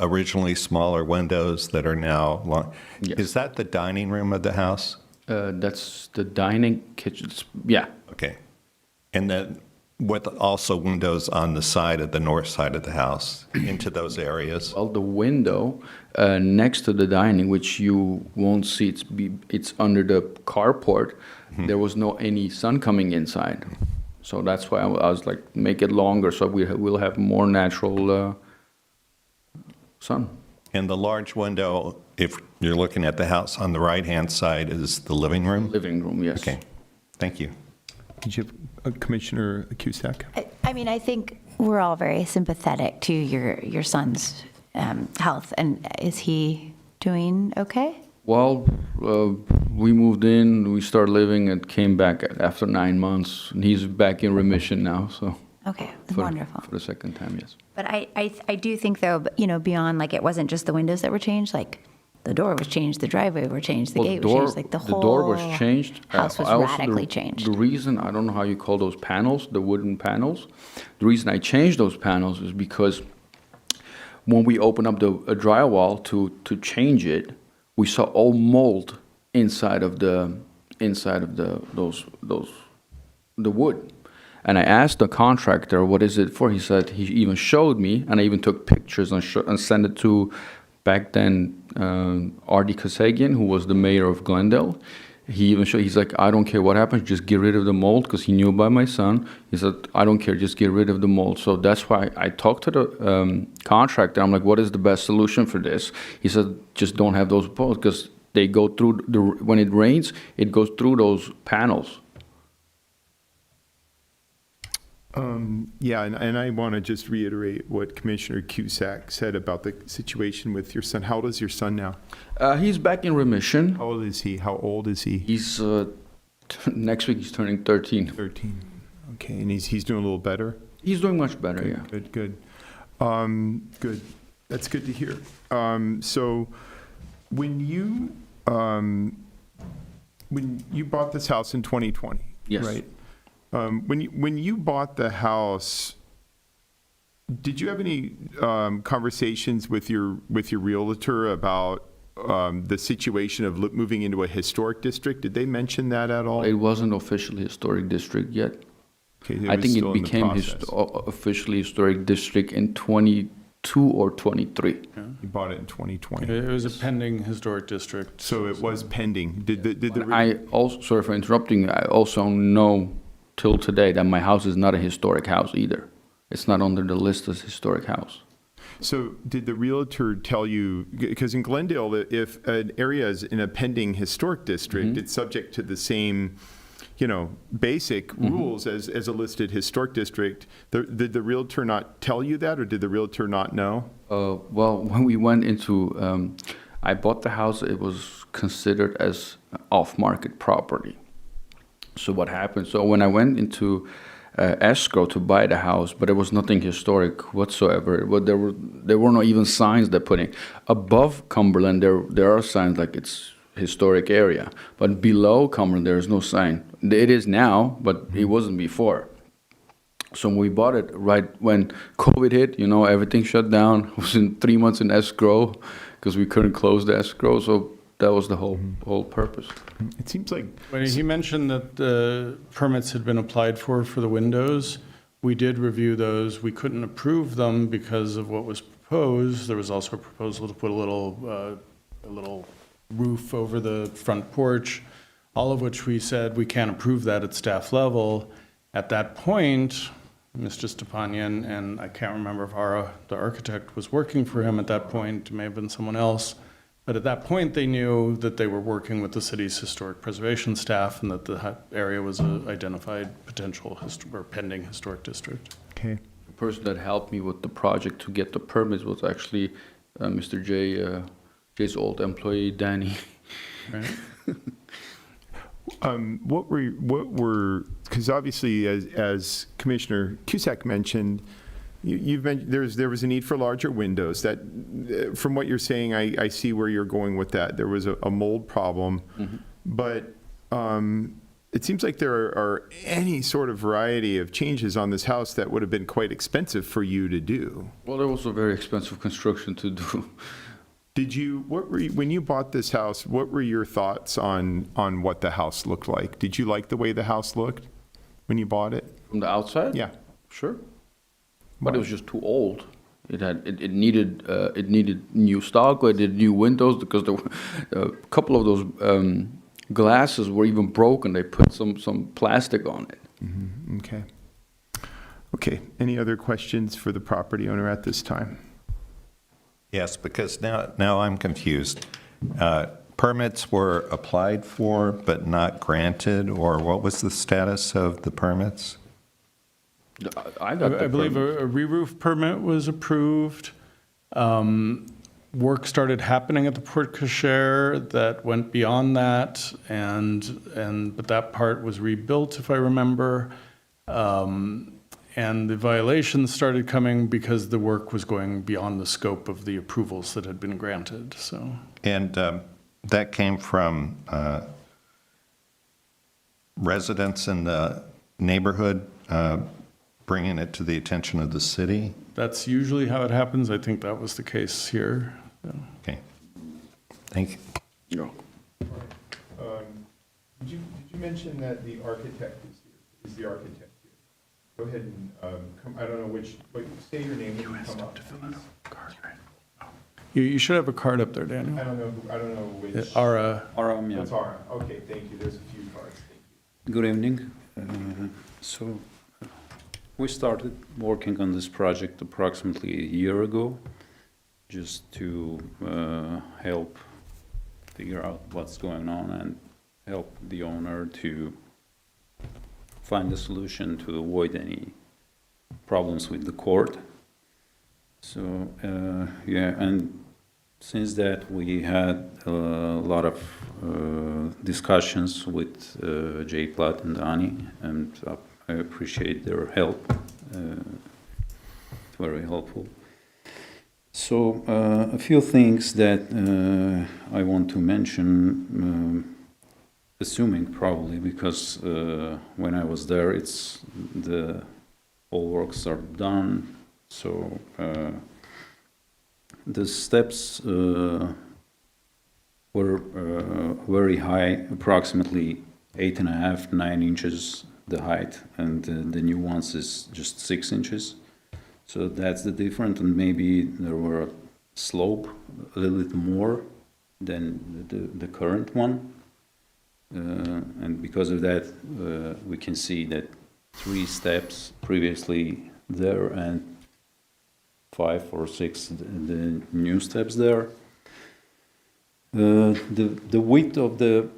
originally smaller windows that are now long, Yes. is that the dining room of the house? That's the dining kitchen. Yeah. Okay. And then with also windows on the side of the north side of the house into those areas? Well, the window next to the dining, which you won't see, it's under the carport. There was any sun coming inside, so that's why I was like, make it longer so we'll have more natural sun. And the large window, if you're looking at the house on the right-hand side, is the living room? Living room, yes. Okay, thank you. Did you have Commissioner Cusack? I mean, I think we're all very sympathetic to your son's health, and is he doing okay? Well, we moved in, we started living, and came back after 9 months, and he's back in remission now, so. Okay, wonderful. For the second time, yes. But I do think, though, beyond, like, it wasn't just the windows that were changed, like, the door was changed, the driveway was changed, the gate was changed, like, the door was whole changed. house was Also, radically changed. The reason, I don't know how you call those panels, the wooden panels, the reason I changed those panels is because when we opened up the drywall to change it, we saw all mold inside of the wood. And I asked the contractor, what is it for? He said, he even showed me, and I even took pictures and sent it to, back then, Artie Kasagian, who was the mayor of Glendale. He even showed, he's like, I don't care what happens, just get rid of the mold, because he knew about my son. He said, I don't care, just get rid of the mold. So that's why I talked to the contractor. I'm like, what is the best solution for this? He said, just don't have those molds, because they go through, when it rains, it goes through those panels. Yeah, and I want to just reiterate what Commissioner Cusack said about the situation with your son. How old is your son now? He's back in remission. How old is he? How old is he? He's, next week he's turning 13. 13. Okay, and he's doing a little better? He's doing much better, Good, yeah. Good. Good. That's good to hear. So when you bought this house in 2020, Yes. right? When you bought the house, did you have any conversations with your realtor about the situation of moving into a historic district? Did they mention that at all? It wasn't officially historic district yet. Okay, I was think still it in the became process. officially historic district in 22 or 23. You bought it in 2020. It was a pending historic district. So it was pending. Did the I also, sorry for interrupting, I also know till today that my house is not a historic house either. It's not under the list as historic house. So did the Realtor tell you, because in Glendale, if an area is in a pending historic district, it's subject to the same, basic rules as a listed historic district. Did the Realtor not tell you that, or did the Realtor not know? Well, when we went into, I bought the house, it was considered as off-market property. So what happened? So when I went into escrow to buy the house, but there was nothing historic whatsoever. But there were not even signs they're putting above Cumberland. There are signs like it's historic area, but below Cumberland there is no sign. It is now, but it wasn't before. So we bought it right when COVID hit. Everything shut down. It was in 3 months in escrow because we couldn't close the escrow. So that was the whole purpose. It seems like When he mentioned that the permits had been applied for the windows, we did review those. We couldn't approve them because of what was proposed. There was also a proposal to put a little roof over the front porch, all of which we said we can't approve that at staff level. At that point, Mr. Stepanian, and I can't remember if the architect was working for him at that point, it may have been someone else, but at that point they knew that they were working with the city's historic preservation staff and that the area was an identified potential or pending historic district. okay. The person that helped me with the project to get the permits was actually Mr. Jay's old employee, Danny. Right? What were because obviously as Commissioner Cusack mentioned, you've mentioned there was a need for larger windows. That from what you're saying, I see where you're going with that. There was a mold problem, but it seems like there are any sort of variety of changes on this house that would have been quite expensive for you to do. Well, there was a very expensive construction to do. When you bought this house, what were your thoughts on what the house looked like? Did you like the way the house looked when you bought it? From the outside? Yeah. Sure. But it was just too old. It needed new stucco, it needed new windows because there were a couple of those glasses were even broken. They put some plastic on it. Mm-hmm. Okay. Okay. Any other questions for the property owner at this time? Yes, because now I'm confused. Permits were applied for but not granted, or what was the status of the permits? I believe a re-roof permit was approved. Work started happening at the Porte Cochere that went beyond that, but that part was rebuilt, if I remember. And the violations started coming because the work was going beyond the scope of the approvals that had been granted. So. And that came from residents in the neighborhood bringing it to the attention of the city? That's usually how it happens. I think that was the case here. So. Okay. Thank you. No. Did you mention that the architect is the architect here? Go ahead and come. I don't know say your name when you come up. You should have a card up there, Daniel. I don't know which. Ara. That's Ara. Okay, thank you. There's a few cards. Thank you. Good evening. We started working on this project approximately a year ago, just to help figure out what's going on and help the owner to find a solution to avoid any problems with the court. So, and since that we had a lot of discussions with Jay Platt and Ani, and I appreciate their help. It's very helpful. So, a few things that I want to mention, assuming probably because when I was there, all works are done. So the steps were very high, approximately 8.5, 9 inches the height, and the new ones is just 6 inches. So that's the difference, and maybe there were a slope a little bit more than the current one. And because of that, we can see that 3 steps previously there, and 5 or 6 the new steps there. The width of the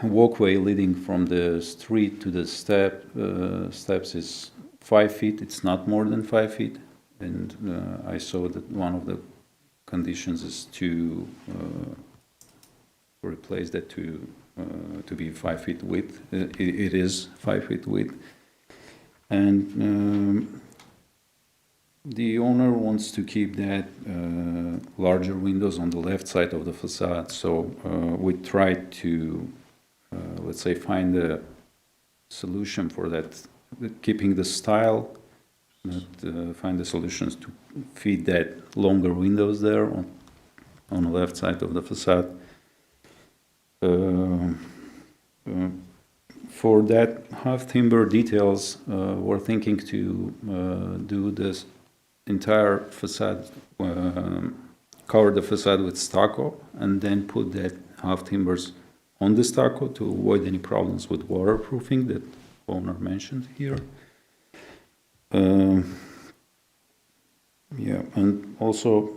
walkway leading from the street to the steps is 5 feet. It's not more than 5 feet. And I saw that one of the conditions is to replace that to be 5 feet width. It is 5 feet width. And the owner wants to keep that larger windows on the left side of the facade. So we tried to, let's say, find a solution for that, keeping the style, but find the solutions to fit that longer windows there on the left side of the facade. For that half timber details, we're thinking to do this entire facade, cover the facade with stucco, and then put that half timbers on the stucco to avoid any problems with waterproofing that owner mentioned here. Yeah, and also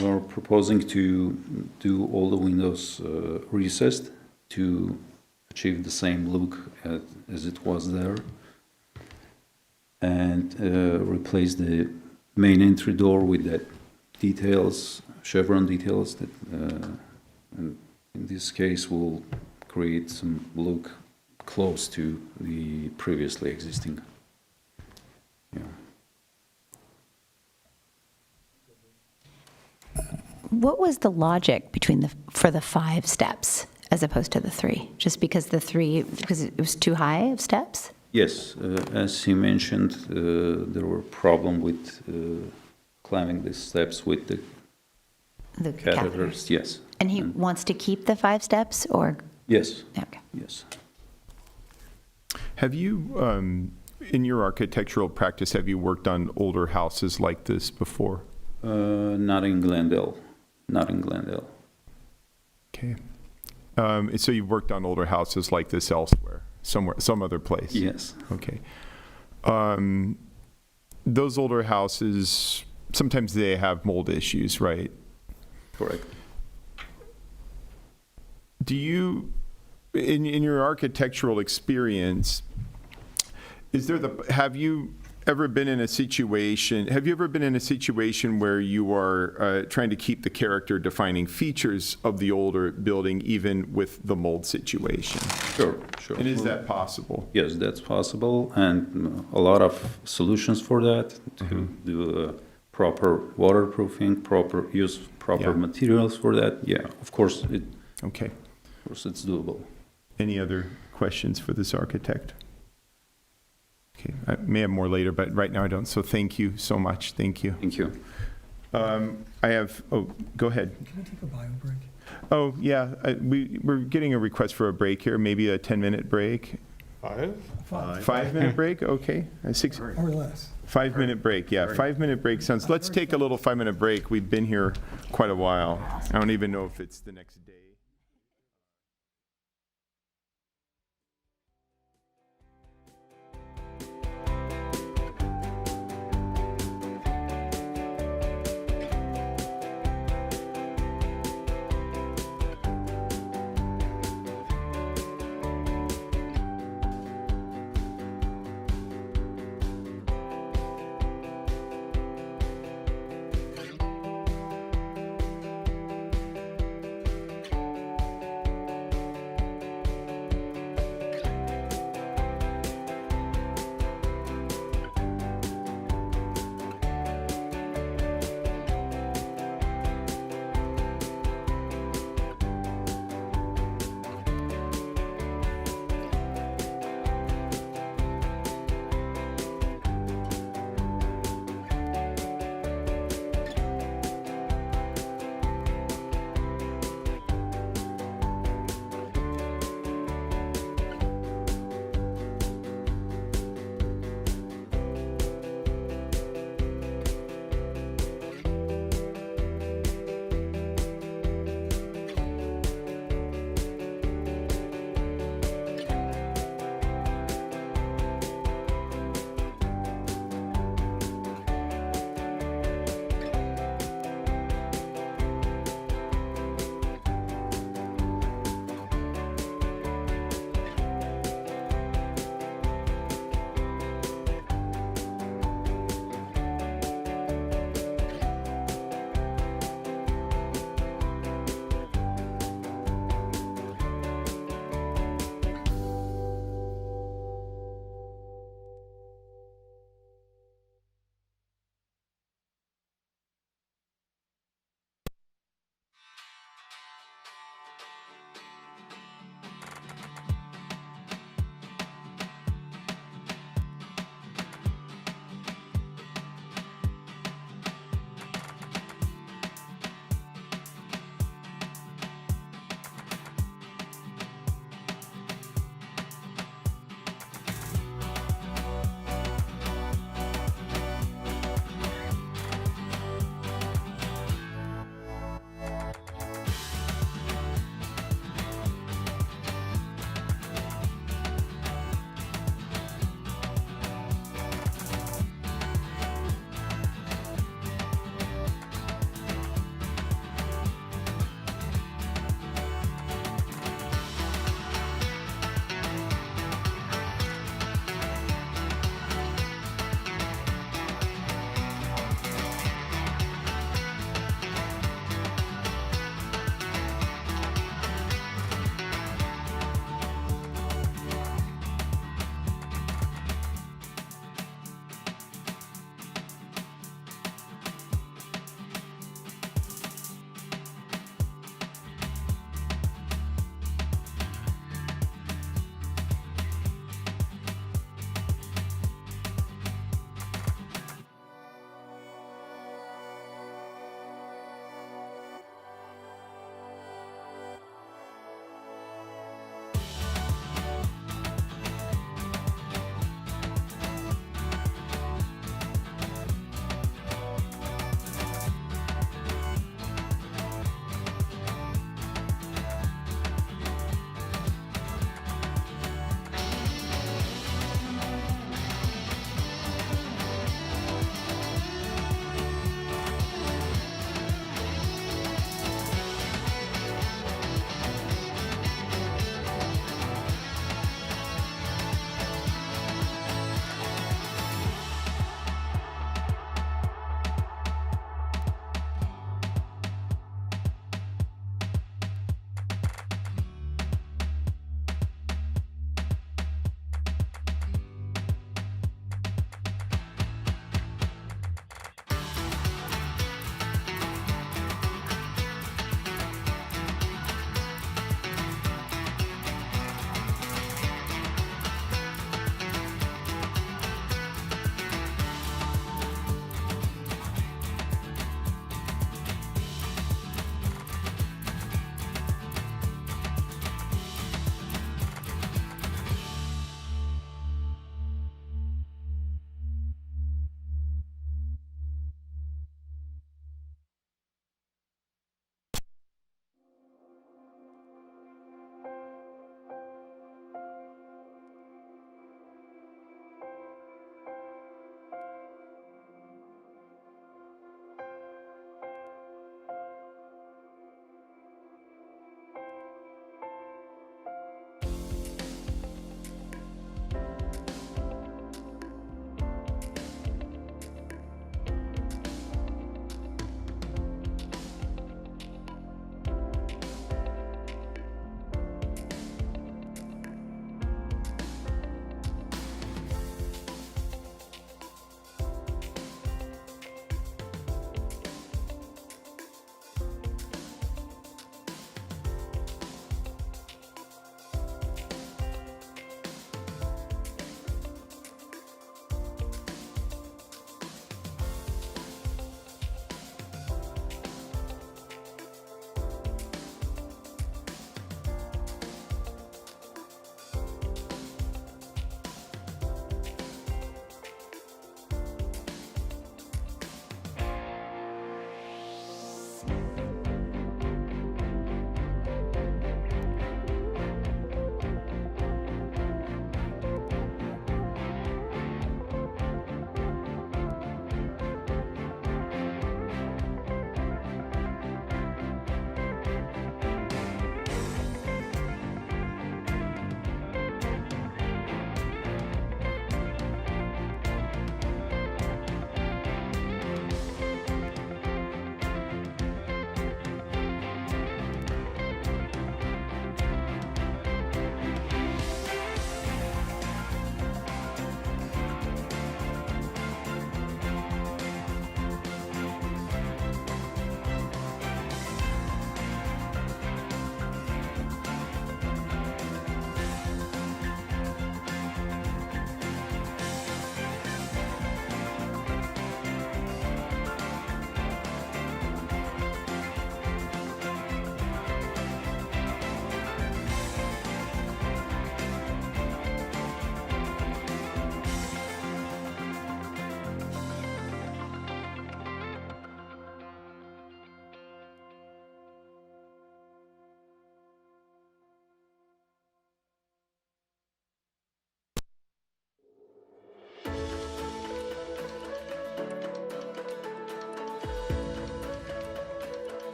we're proposing to do all the windows recessed to achieve the same look as it was there, and replace the main entry door with that details, chevron details that in this case will create some look close to the previously existing. Yeah. What was the logic for the 5 steps as opposed to the 3? Just because because it was too high of steps? Yes, as he mentioned, there were problem with climbing the steps with the catheters. Yes. And he wants to keep the 5 steps, or? Yes. Okay. Yes. Have you, in your architectural practice, have you worked on older houses like this before? Not in Glendale. Not in Glendale. Okay. So you've worked on older houses like this elsewhere, some other place? Yes. Okay. Those older houses, sometimes they have mold issues, right? Correct. Do you, in your architectural experience, have you ever been in a situation where you are trying to keep the character defining features of the older building even with the mold situation? Sure. And is that possible? Yes, that's possible, and a lot of solutions for that, to do proper waterproofing, proper materials for that. Yeah, of course it's doable. Any other questions for this architect? Okay, I may have more later, but right now I don't. So thank you so much. Thank you. Thank you. Go ahead. Can we take a bio break? Oh, yeah. We're getting a request for a break here, maybe a 10-minute break. 5-minute break? Okay. Or less. 5-minute break, yeah. 5-minute break sounds, let's take a little 5-minute break. We've been here quite a while. I don't even know if it's the next day.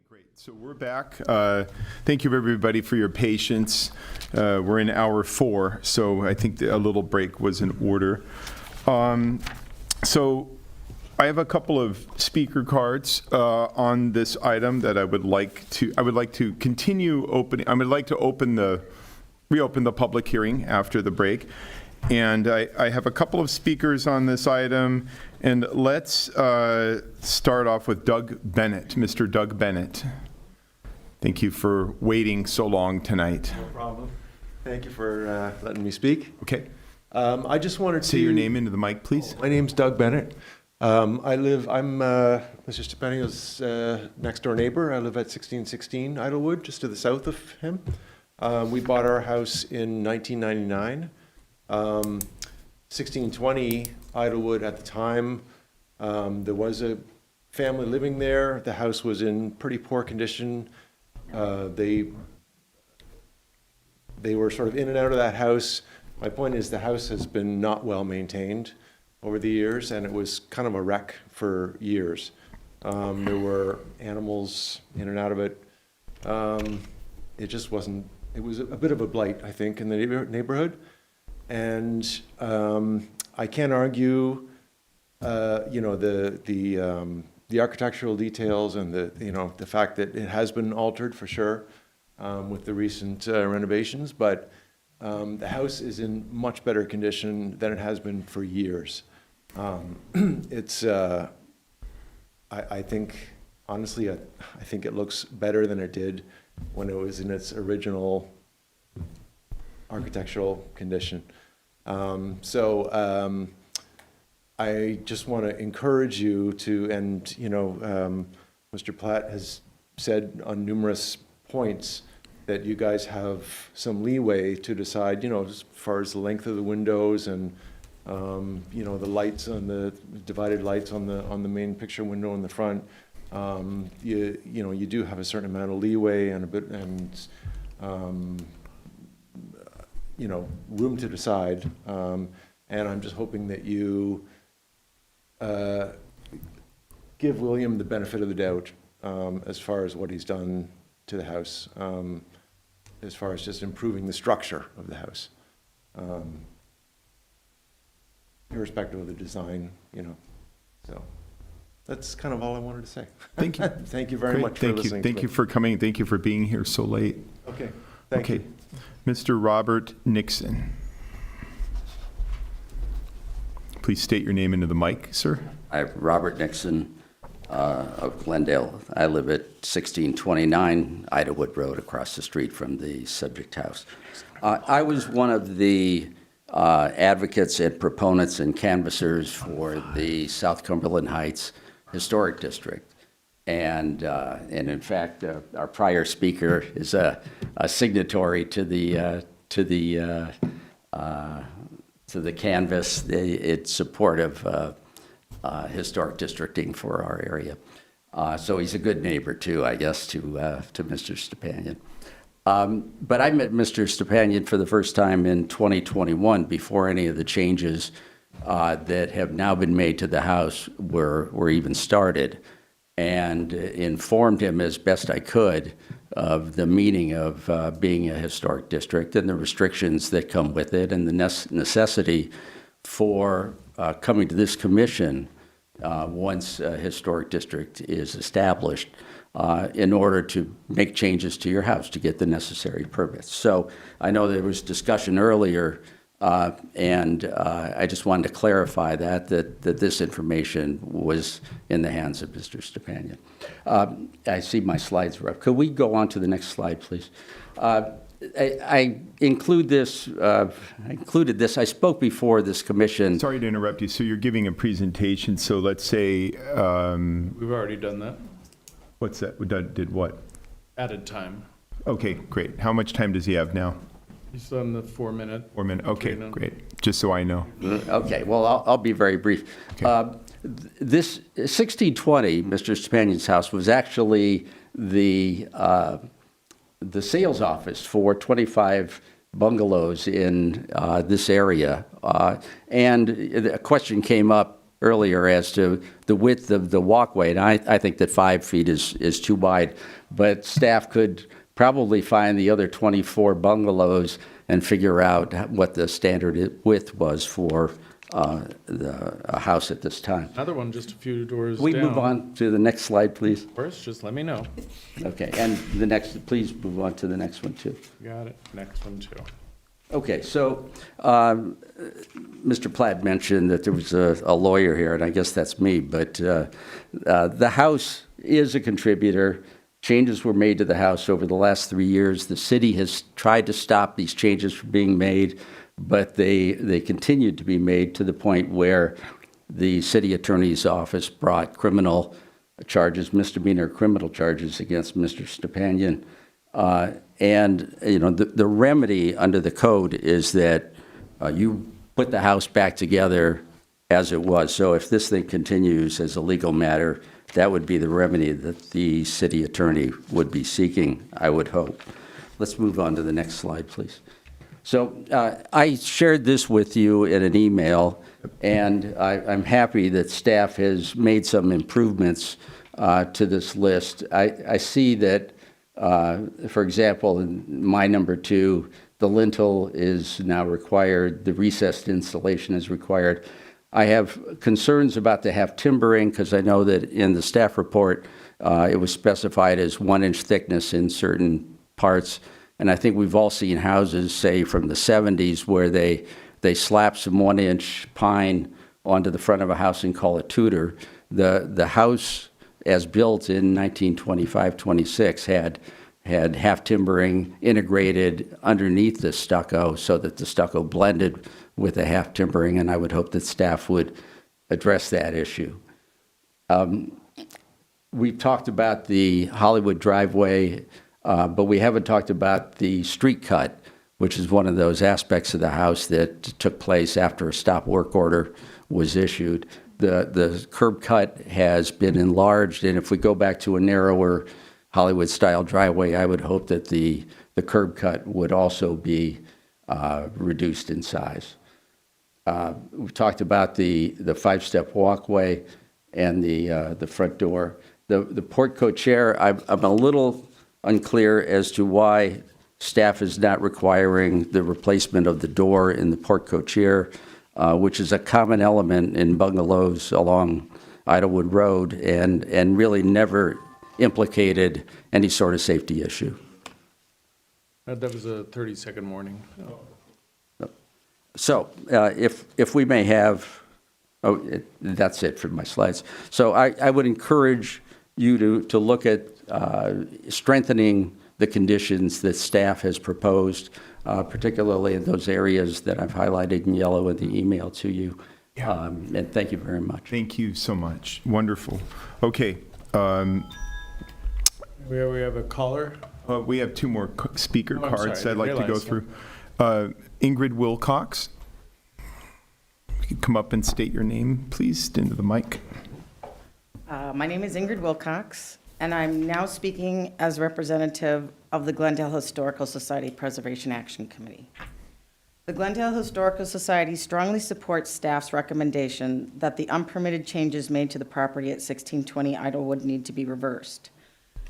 Great. So we're back. Thank you, everybody, for your patience. We're in hour 4, so I think a little break was in order. So I have a couple of speaker cards on this item that I would like to continue opening. I would like to reopen the public hearing after the break. And I have a couple of speakers on this item. And let's start off with Doug Bennett, Mr. Doug Bennett. Thank you for waiting so long tonight. No problem. Thank you for letting me speak. Okay. I just wanted to say your name into the mic, please. My name's Doug Bennett. I'm Mr. Stepania's next door neighbor. I live at 1616 Idlewood, just to the south of him. We bought our house in 1999. 1620 Idlewood at the time, there was a family living there. The house was in pretty poor condition. They were sort of in and out of that house. My point is the house has been not well maintained over the years, and it was kind of a wreck for years. There were animals in and out of it. It just wasn't, it was a bit of a blight, I think, in the neighborhood. And I can't argue, the architectural details and the fact that it has been altered for sure with the recent renovations, but the house is in much better condition than it has been for years. I think, honestly, I think it looks better than it did when it was in its original architectural condition. I just want to encourage you to, and Mr. Platt has said on numerous points that you guys have some leeway to decide, as far as the length of the windows and the lights on the divided lights on the main picture window in the front. You do have a certain amount of leeway and room to decide. And I'm just hoping that you give William the benefit of the doubt as far as what he's done to the house, as far as just improving the structure of the house, irrespective of the design, So that's kind of all I wanted to say. Thank you. Thank you very much for listening. Thank you for coming. Thank you for being here so late. Okay. Thank you. Mr. Robert Nixon. Please state your name into the mic, sir. I'm Robert Nixon of Glendale. I live at 1629 Idlewood Road, across the street from the subject house. I was one of the advocates and proponents and canvassers for the South Cumberland Heights Historic District. And in fact, our prior speaker is a signatory to the canvas. It's support of historic districting for our area. So he's a good neighbor too, I guess, to Mr. Stepanian. But I met Mr. Stepanian for the first time in 2021, before any of the changes that have now been made to the house were even started, and informed him as best I could of the meaning of being a historic district and the restrictions that come with it, and the necessity for coming to this commission once a historic district is established in order to make changes to your house to get the necessary permits. So I know there was discussion earlier, and I just wanted to clarify that this information was in the hands of Mr. Stepanian. I see my slides are up. Could we go on to the next slide, please? I included this. I spoke before this commission. Sorry to interrupt you. So you're giving a presentation. So let's say we've already done that. What's that? Did what? Added time. Okay, great. How much time does he have now? He's on the 4 minute. 4 minutes. Okay, great. Just so I know. Okay. Well, I'll be very brief. Okay. This 1620, Mr. Stepanian's house, was actually the sales office for 25 bungalows in this area. And a question came up earlier as to the width of the walkway, and I think that 5 feet is too wide, but staff could probably find the other 24 bungalows and figure out what the standard width was for a house at this time. Another one just a few doors We down. move on to the next slide, please. Of course, just let me know. Okay, and the next, please move on to the next one, too. Got it. Next one, too. Okay, so Mr. Platt mentioned that there was a lawyer here, and I guess that's me, but the house is a contributor. Changes were made to the house over the last 3 years. The city has tried to stop these changes from being made, but they continued to be made to the point where the city attorney's office brought criminal charges, misdemeanor criminal charges against Mr. Stepanian. And, you know, the remedy under the code is that you put the house back together as it was. So if this thing continues as a legal matter, that would be the remedy that the city attorney would be seeking, I would hope. Let's move on to the next slide, please. So I shared this with you in an email, and I'm happy that staff has made some improvements to this list. I see that, for example, in my number 2, the lintel is now required, the recessed insulation is required. I have concerns about the half timbering because I know that in the staff report, it was specified as 1-inch thickness in certain parts. And I think we've all seen houses, say, from the 70s where they slap some 1-inch pine onto the front of a house and call it Tudor. The house, as built in 1925-26, had half timbering integrated underneath the stucco so that the stucco blended with the half timbering, and I would hope that staff would address that issue. We've talked about the Hollywood driveway, but we haven't talked about the street cut, which is one of those aspects of the house that took place after a stop work order was issued. The curb cut has been enlarged, and if we go back to a narrower Hollywood-style driveway, I would hope that the curb cut would also be reduced in size. We've talked about the 5-step walkway and the front door. The portico chair, I'm a little unclear as to why staff is not requiring the replacement of the door in the portico chair, which is a common element in bungalows along Idlewood Road and really never implicated any sort of safety issue. That was a 30-second warning. So if we may have, that's it for my slides. So I would encourage you to look at strengthening the conditions that staff has proposed, particularly in those areas that I've highlighted in yellow in the email to you. Yeah. And thank you very much. Thank you so much. Wonderful. Okay. We have a caller. We have 2 more speaker I'm cards sorry, I I'd like to go realized, through. Ingrid Wilcox. If you could come up and state your name, please, into the mic. My name is Ingrid Wilcox, and I'm now speaking as representative of the Glendale Historical Society Preservation Action Committee. The Glendale Historical Society strongly supports staff's recommendation that the unpermitted changes made to the property at 1620 Idlewood need to be reversed.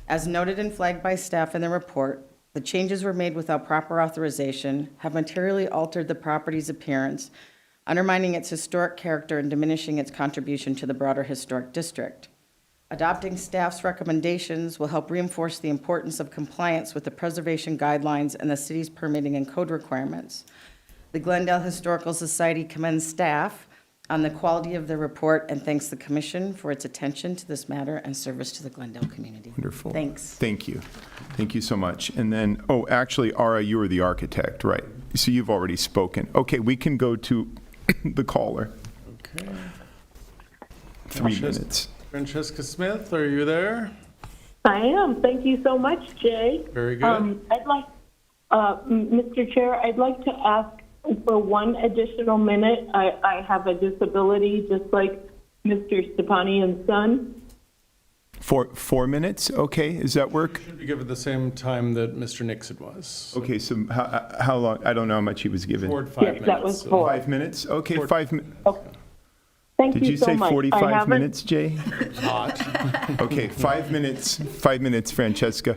As noted and flagged by staff in the report, the changes were made without proper authorization, have materially altered the property's appearance, undermining its historic character and diminishing its contribution to the broader historic district. Adopting staff's recommendations will help reinforce the importance of compliance with the preservation guidelines and the city's permitting and code requirements. The Glendale Historical Society commends staff on the quality of the report and thanks the Commission for its attention to this matter and service to the Glendale community. Wonderful. Thanks. Thank you. Thank you so much. And then, actually, Ara, you were the architect, right? So you've already spoken. Okay, we can go to the caller. Okay. 3 minutes. Francesca Smith, are you there? I am. Thank you so much, Jay. Very good. I'd like, Mr. Chair, I'd like to ask for 1 additional minute. I have a disability just like Mr. Stepanian's son. 4 minutes? Okay, does that work? Should be given the same time that Mr. Nixon was. Okay, so how long? I don't know how much he was given. 4 to 5 minutes. That was 4. 5 minutes? Okay, 5 minutes. Okay. Thank Did you so say much. 45 minutes, Jay? Okay, 5 minutes. 5 minutes, Francesca.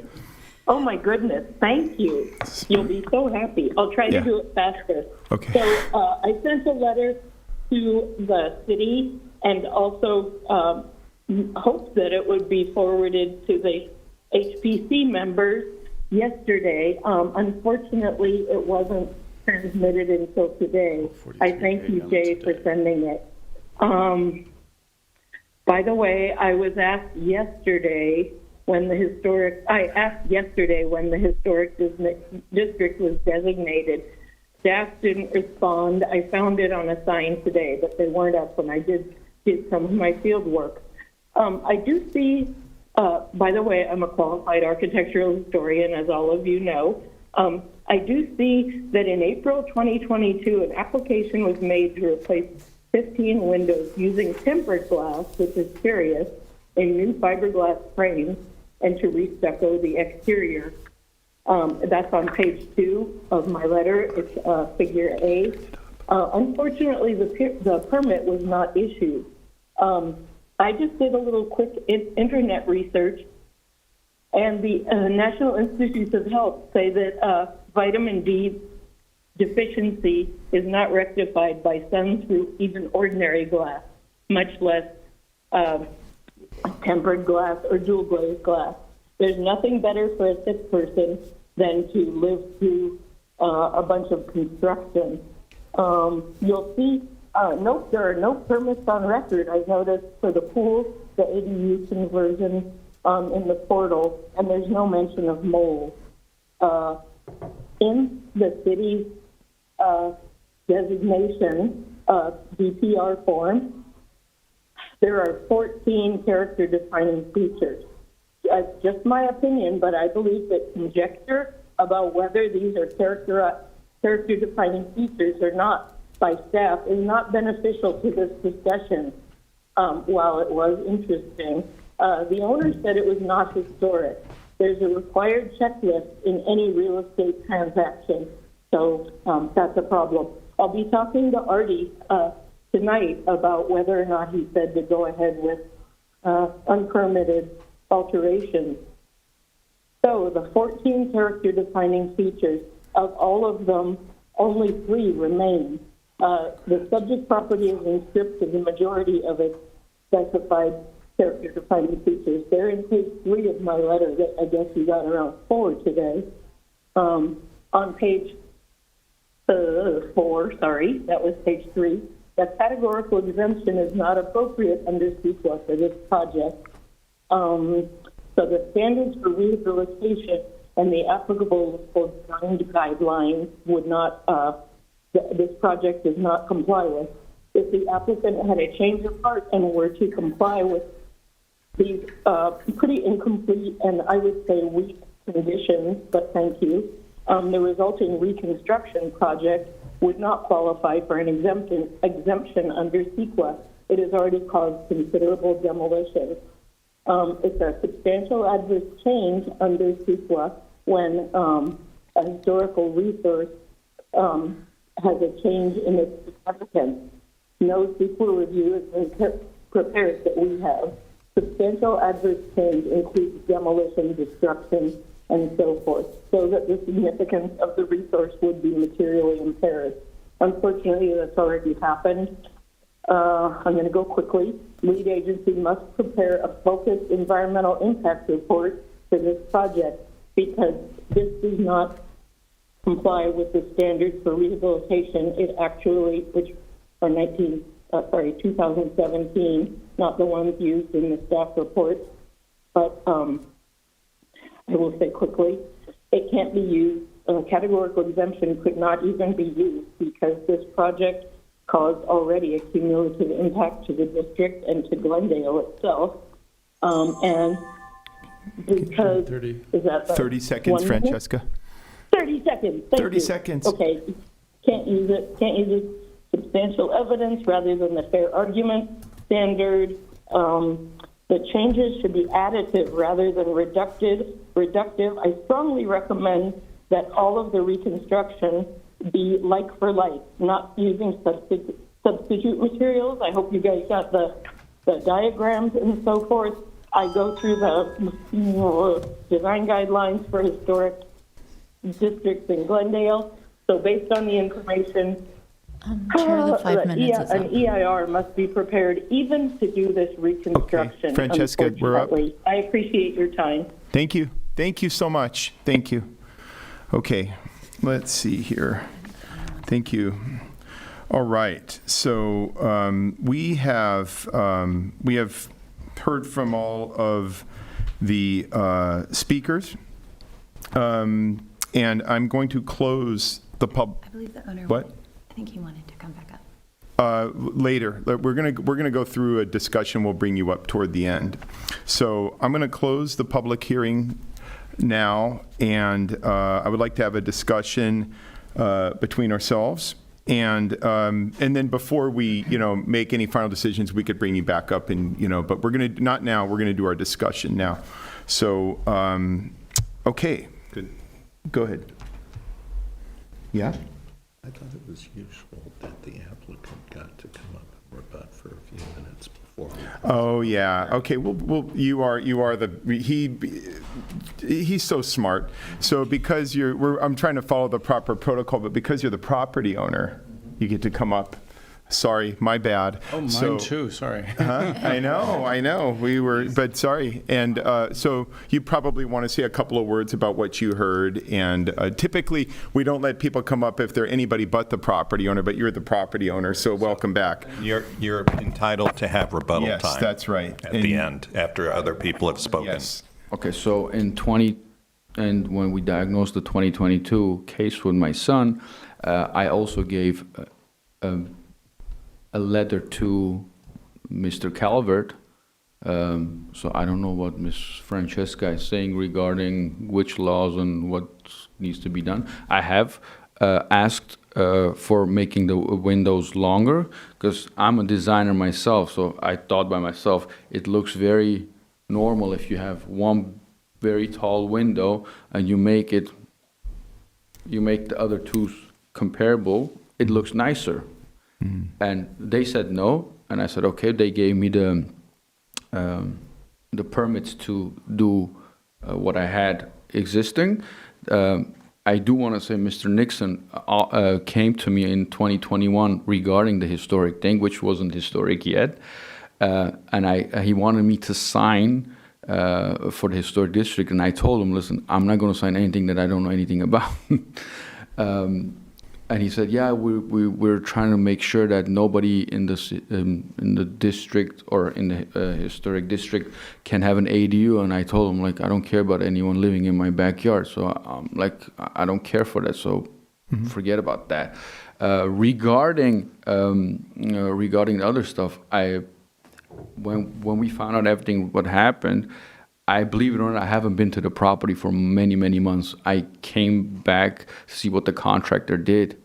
Oh my goodness, thank you. You'll be so happy. I'll try Yeah. to do it faster. Okay. So I sent a letter to the city and also hoped that it would be forwarded to the HPC members yesterday. Unfortunately, it wasn't transmitted until today. I thank you, Jay, for sending it. By the way, I was asked yesterday when the historic district was designated. Staff didn't respond. I found it on a sign today, but they weren't up when I did some of my field work. I do see, by the way, I'm a qualified architectural historian, as all of you know. I do see that in April 2022, an application was made to replace 15 windows using tempered glass, which is curious, in new fiberglass frames, and to restucco the exterior. That's on page 2 of my letter. It's figure A. Unfortunately, the permit was not issued. I just did a little quick internet research, and the National Institutes of Health say that vitamin D deficiency is not rectified by sun through even ordinary glass, much less tempered glass or dual glazed glass. There's nothing better for a sick person than to live through a bunch of construction. You'll see there are no permits on record, I noticed, for the pool, the ADU conversion in the portal, and there's no mention of mold. In the city's designation, DPR form, there are 14 character-defining features. It's just my opinion, but I believe that conjecture about whether these are character-defining features or not by staff is not beneficial to this discussion. While it was interesting, the owner said it was not historic. There's a required checklist in any real estate transaction, so that's a problem. I'll be talking to Artie tonight about whether or not he said to go ahead with unpermitted alterations. So the 14 character-defining features, of all of them, only 3 remain. The subject property is in script to the majority of its specified character-defining features. They're in page 3 of my letter that I guess you got around 4 today. On page 4, sorry, that was page 3, the categorical exemption is not appropriate under CEQA for this project. So the standards for rehabilitation and the applicable design guidelines would not, this project does not comply with. If the applicant had a change of heart and were to comply with these pretty incomplete and I would say weak conditions, but thank you, the resulting reconstruction project would not qualify for an exemption under CEQA. It has already caused considerable demolition. It's a substantial adverse change under CEQA when a historical resource has a change in its significance. No CEQA review has been prepared that we have. Substantial adverse change includes demolition, destruction, and so forth, so that the significance of the resource would be materially impaired. Unfortunately, that's already happened. I'm going to go quickly. Lead agency must prepare a focused environmental impact report for this project because this does not comply with the standards for rehabilitation. It actually, which are 2017, not the ones used in the staff report, but I will say quickly, it can't be used. A categorical exemption could not even be used because this project caused already a cumulative impact to the district and to Glendale itself. And because, is that 30 seconds, Francesca. 30 seconds. Thank 30 you. seconds. Okay. Can't use it. Can't use it. Substantial evidence rather than the fair argument standard. The changes should be additive rather than reductive. I strongly recommend that all of the reconstruction be like for like, not using substitute materials. I hope you guys got the diagrams and so forth. I go through the design guidelines for historic districts in Glendale. So based on the information, Chair, the 5 minutes is an up. EIR must be prepared even to do this reconstruction. Francesca, we're up. Unfortunately. I appreciate your time. Thank you. Thank you so much. Thank you. Okay, let's see here. Thank you. All right. So we have heard from all of the speakers, and I'm going to close the I believe the owner. What? I think he wanted to come back up. Later. We're gonna go through a discussion. We'll bring you up toward the end. So I'm going to close the public hearing now, and I would like to have a discussion between ourselves. And then before we, make any final decisions, we could bring you back up and, but we're going to, not now, we're going to do our discussion now. So, okay. Good. Go ahead. Yeah? I thought it was useful that the applicant got to come up and rebut for a few minutes before. Oh, yeah. Okay. Well, you are he's so smart. So because I'm trying to follow the proper protocol, but because you're the property owner, you get to come up. Sorry, my bad. Oh, mine too, sorry. I know. But sorry. And so you probably want to say a couple of words about what you heard. And typically, we don't let people come up if they're anybody but the property owner, but you're the property owner, so welcome back. You're entitled to have rebuttal time. Yes, that's right. At the end, after other people have spoken. Yes. Okay, so and when we diagnosed the 2022 case with my son, I also gave a letter to Mr. Calvert. So I don't know what Ms. Francesca is saying regarding which laws and what needs to be done. I have asked for making the windows longer because I'm a designer myself. So I thought by myself, it looks very normal if you have one very tall window and you make the other two comparable, it looks nicer. And they said no, and I said okay. They gave me the permits to do what I had existing. I do want to say Mr. Nixon came to me in 2021 regarding the historic thing, which wasn't historic yet, and he wanted me to sign for the historic district, and I told him, listen, I'm not going to sign anything that I don't know anything about. And he said, yeah, we're trying to make sure that nobody in the district or in the historic district can have an ADU. And I told him, I don't care about anyone living in my backyard. So I don't care for that. So forget about that. Regarding the other stuff, when we found out everything what happened, I believe it or not, I haven't been to the property for many, many months. I came back to see what the contractor did.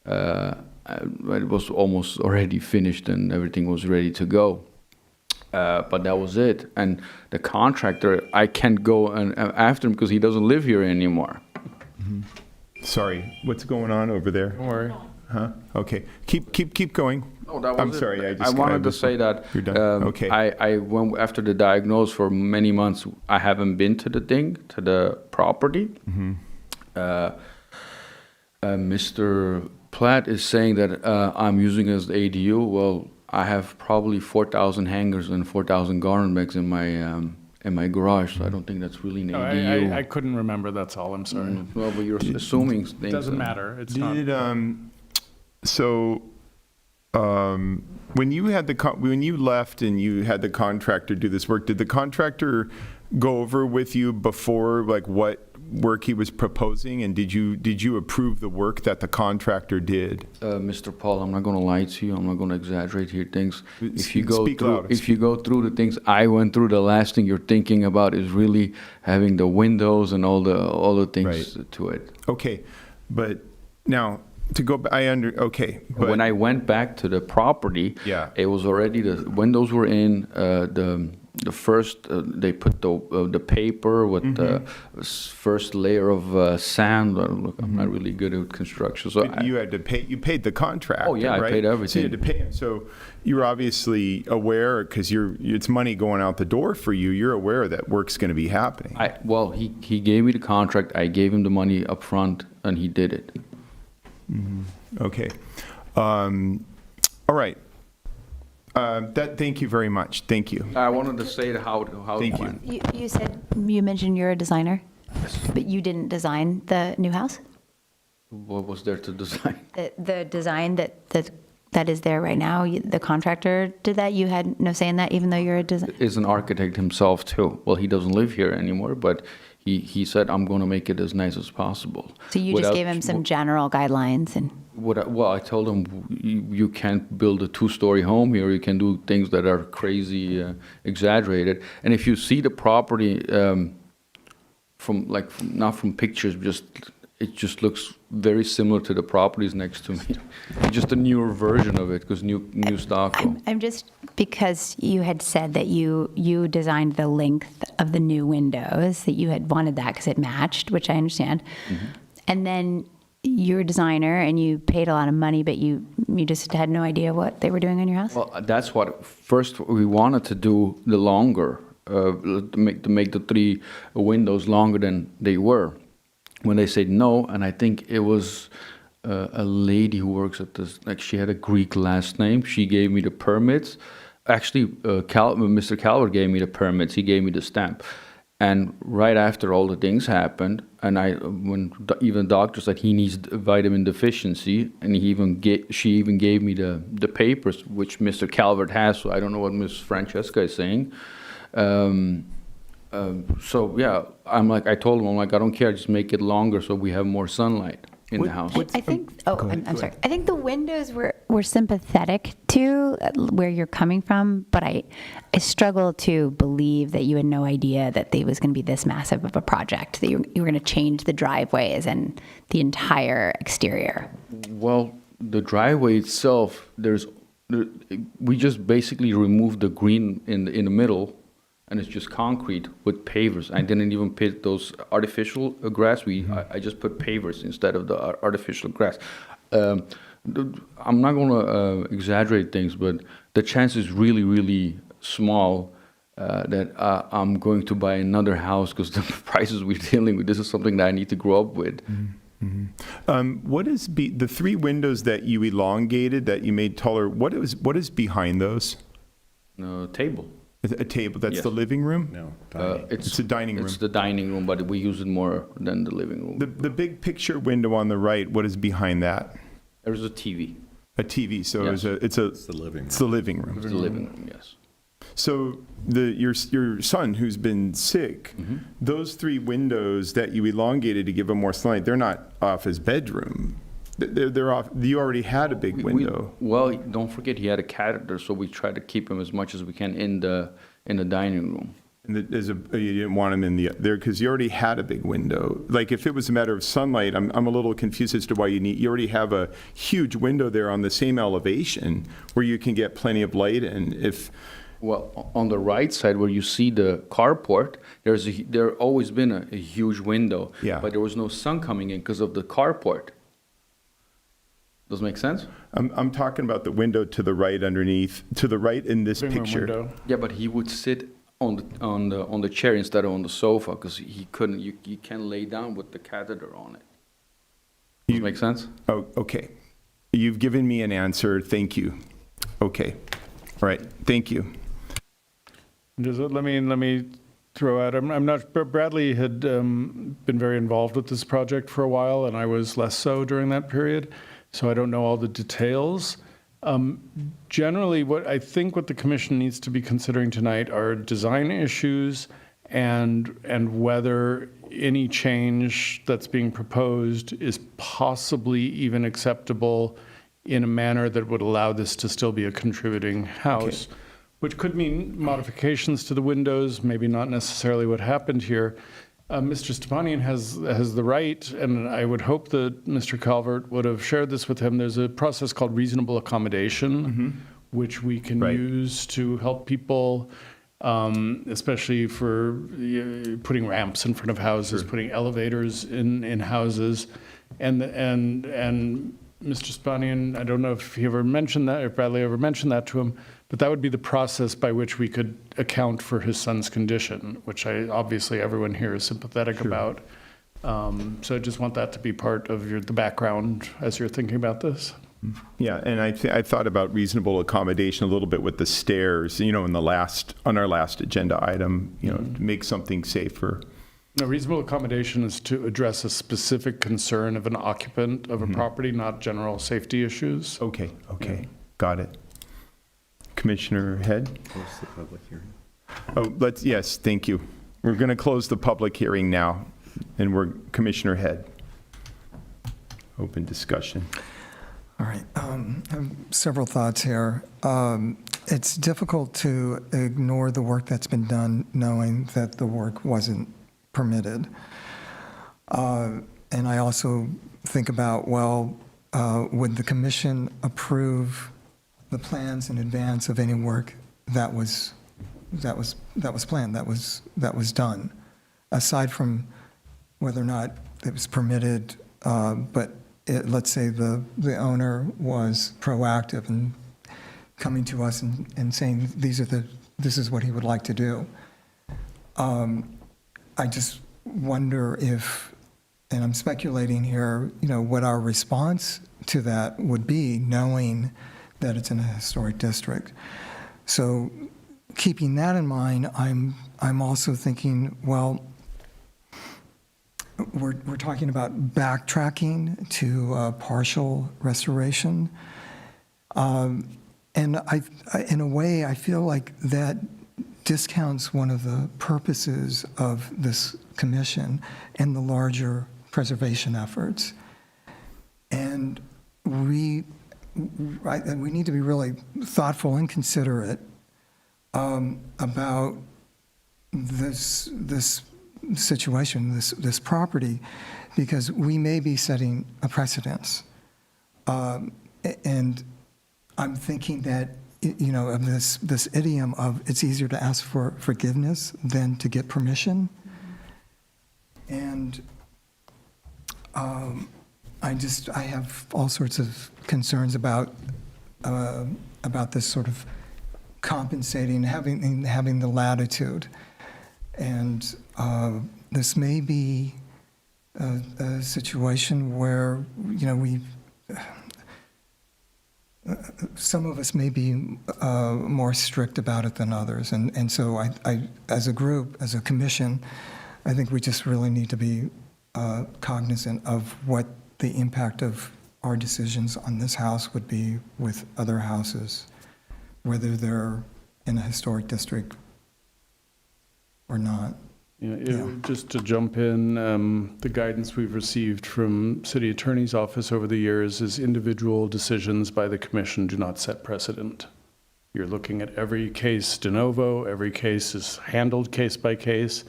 It was almost already finished and everything was ready to go. But that was it. And the contractor, I can't go after him because he doesn't live here anymore. Sorry, what's going on over there? Don't worry. Huh? Okay. Keep going. Oh, that was I'm it. sorry. I wanted to say that you're done. Okay. I went after the diagnosis for many months. I haven't been to the property. Mr. Platt is saying that I'm using it as the ADU. Well, I have probably 4,000 hangers and 4,000 garment bags in my garage, so I don't think that's really an ADU. I couldn't remember, that's all, I'm sorry. Well, but you're assuming things. It doesn't matter, it's not. When you left and you had the contractor do this work, did the contractor go over with you before, what work he was proposing, and did you approve the work that the contractor did? Mr. Paul, I'm not going to lie to you. I'm not going to exaggerate here things. If you go Speak through, louder. if you go through the things I went through, the last thing you're thinking about is really having the windows and all the things to it. Okay, but now to go back, okay. But When I went back to the property, Yeah. it was already, the windows were in, the first, they put the paper with the first layer of sand. Look, I'm not really good at construction, so But you had to pay. You paid the contractor. Oh, yeah, I right? paid So you everything. had to pay him. So you're obviously aware because it's money going out the door for you. You're aware that work's going to be happening. well, he gave me the contract. I gave him the money up front, and he did it. Okay. All right. Thank you very much. Thank you. I wanted to say how Thank it you. went. You said, you mentioned you're a designer, but you didn't design the new house? What was there to design? The design that is there right now, the contractor did that? You had no say in that, even though you're a designer? Is an architect himself too. Well, he doesn't live here anymore, but he said, I'm going to make it as nice as possible. So you just gave him some general guidelines and... Well, I told him, you can't build a 2-story home here. You can do things that are crazy, exaggerated. And if you see the property not from pictures, it just looks very similar to the properties next to me. Just a newer version of it, because new stucco. I'm just, because you had said that you designed the length of the new windows, that you had wanted that because it matched, which I understand. And then you're a designer and you paid a lot of money, but you just had no idea what they were doing on your house? Well, that's what first we wanted to do, the longer, to make the 3 windows longer than they were. When they said no, and I think it was a lady who works at this, like she had a Greek last name. She gave me the permits. Actually, Mr. Calvert gave me the permits. He gave me the stamp. And right after all the things happened, and when even the doctor said he needs vitamin deficiency, and she even gave me the papers, which Mr. Calvert has. So I don't know what Ms. Francesca is saying. So yeah, I told him, I don't care, just make it longer so we have more sunlight in the house. I think, I'm sorry. I think the windows were sympathetic to where you're coming from, but I struggle to believe that you had no idea that it was going to be this massive of a project, that you were going to change the driveways and the entire exterior. Well, the driveway itself, we just basically removed the green in the middle, and it's just concrete with pavers. I didn't even put those artificial grass. I just put pavers instead of the artificial grass. I'm not going to exaggerate things, but the chance is really, really small that I'm going to buy another house, because the prices we're dealing with, this is something that I need to grow up with. What is the 3 windows that you elongated, that you made taller? What is behind those? Table. A table. That's Yes. the living room? No. It's a dining room. It's the dining room, but we use it more than the living room. The big picture window on the right, what is behind that? There's a TV. A TV. So Yes. it's the living room. It's the living room. It's the living room, yes. So your son who's been sick, those 3 windows that you elongated to give him more sunlight, they're not off his bedroom. They're off. You already had a big window. Well, don't forget he had a catheter, so we try to keep him as much as we can in the dining room. And you didn't want him in there because you already had a big window. Like if it was a matter of sunlight, I'm a little confused as to why you already have a huge window there on the same elevation where you can get plenty of light in. Well, on the right side where you see the carport, there always been a huge window. Yeah. But there was no sun coming in because of the carport. Does it make sense? I'm talking about the window to the right underneath, to the right in this picture. Yeah, but he would sit on the chair instead of on the sofa, because he couldn't. You can't lay down with the catheter on it. Does it make sense? Oh, okay. You've given me an answer. Thank you. Okay. All right. Thank you. Let me throw out. I'm not. Bradley had been very involved with this project for a while, and I was less so during that period. So I don't know all the details. Generally, what the commission needs to be considering tonight are design issues and whether any change that's being proposed is possibly even acceptable in a manner that would allow this to still be a contributing house, which could mean modifications to the windows, maybe not necessarily what happened here. Mr. Stepanian has the right, and I would hope that Mr. Calvert would have shared this with him. There's a process called reasonable accommodation, which we can use to help people especially for putting ramps in front of houses, putting elevators in houses. And Mr. Spanian, I don't know if he ever mentioned that, if Bradley ever mentioned that to him, but that would be the process by which we could account for his son's condition, which obviously everyone here is sympathetic about. So I just want that to be part of the background as you're thinking about this. Yeah, and I thought about reasonable accommodation a little bit with the stairs, on our last agenda item, to make something safer. A reasonable accommodation is to address a specific concern of an occupant of a property, not general safety issues. Okay, got it. Commissioner Head? Close the public hearing. Oh, yes, thank you. We're going to close the public hearing now, and we're Commissioner Head. Open discussion. All right. I have several thoughts here. It's difficult to ignore the work that's been done, knowing that the work wasn't permitted. And I also think about, would the commission approve the plans in advance of any work that was planned, that was done, aside from whether or not it was permitted, but let's say the owner was proactive and coming to us and saying this is what he would like to do. I just wonder if, and I'm speculating here, what our response to that would be, knowing that it's in a historic district. So keeping that in mind, I'm also thinking, we're talking about backtracking to partial restoration. And in a way, I feel like that discounts one of the purposes of this commission and the larger preservation efforts. And we need to be really thoughtful and considerate about this situation, this property, because we may be setting a precedence. And I'm thinking that, of this idiom of it's easier to ask for forgiveness than to get permission. And I have all sorts of concerns about this sort of compensating, having the latitude. And this may be a situation where, some of us may be more strict about it than others. And so I, as a group, as a commission, I think we just really need to be cognizant of what the impact of our decisions on this house would be with other houses, whether they're in a historic district or not. Just to jump in, the guidance we've received from City Attorney's Office over the years is individual decisions by the commission do not set precedent. You're looking at every case de novo, every case is handled case by case.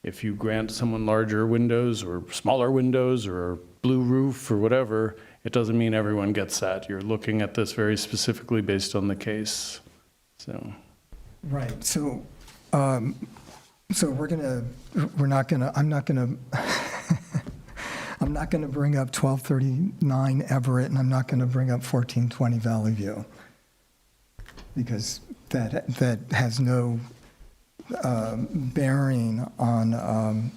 If you grant someone larger windows or smaller windows or blue roof or whatever, it doesn't mean everyone gets that. You're looking at this very specifically based on the case. Right. So I'm not gonna bring up 1239 Everett, and I'm not gonna bring up 1420 Valley View, because that has no bearing on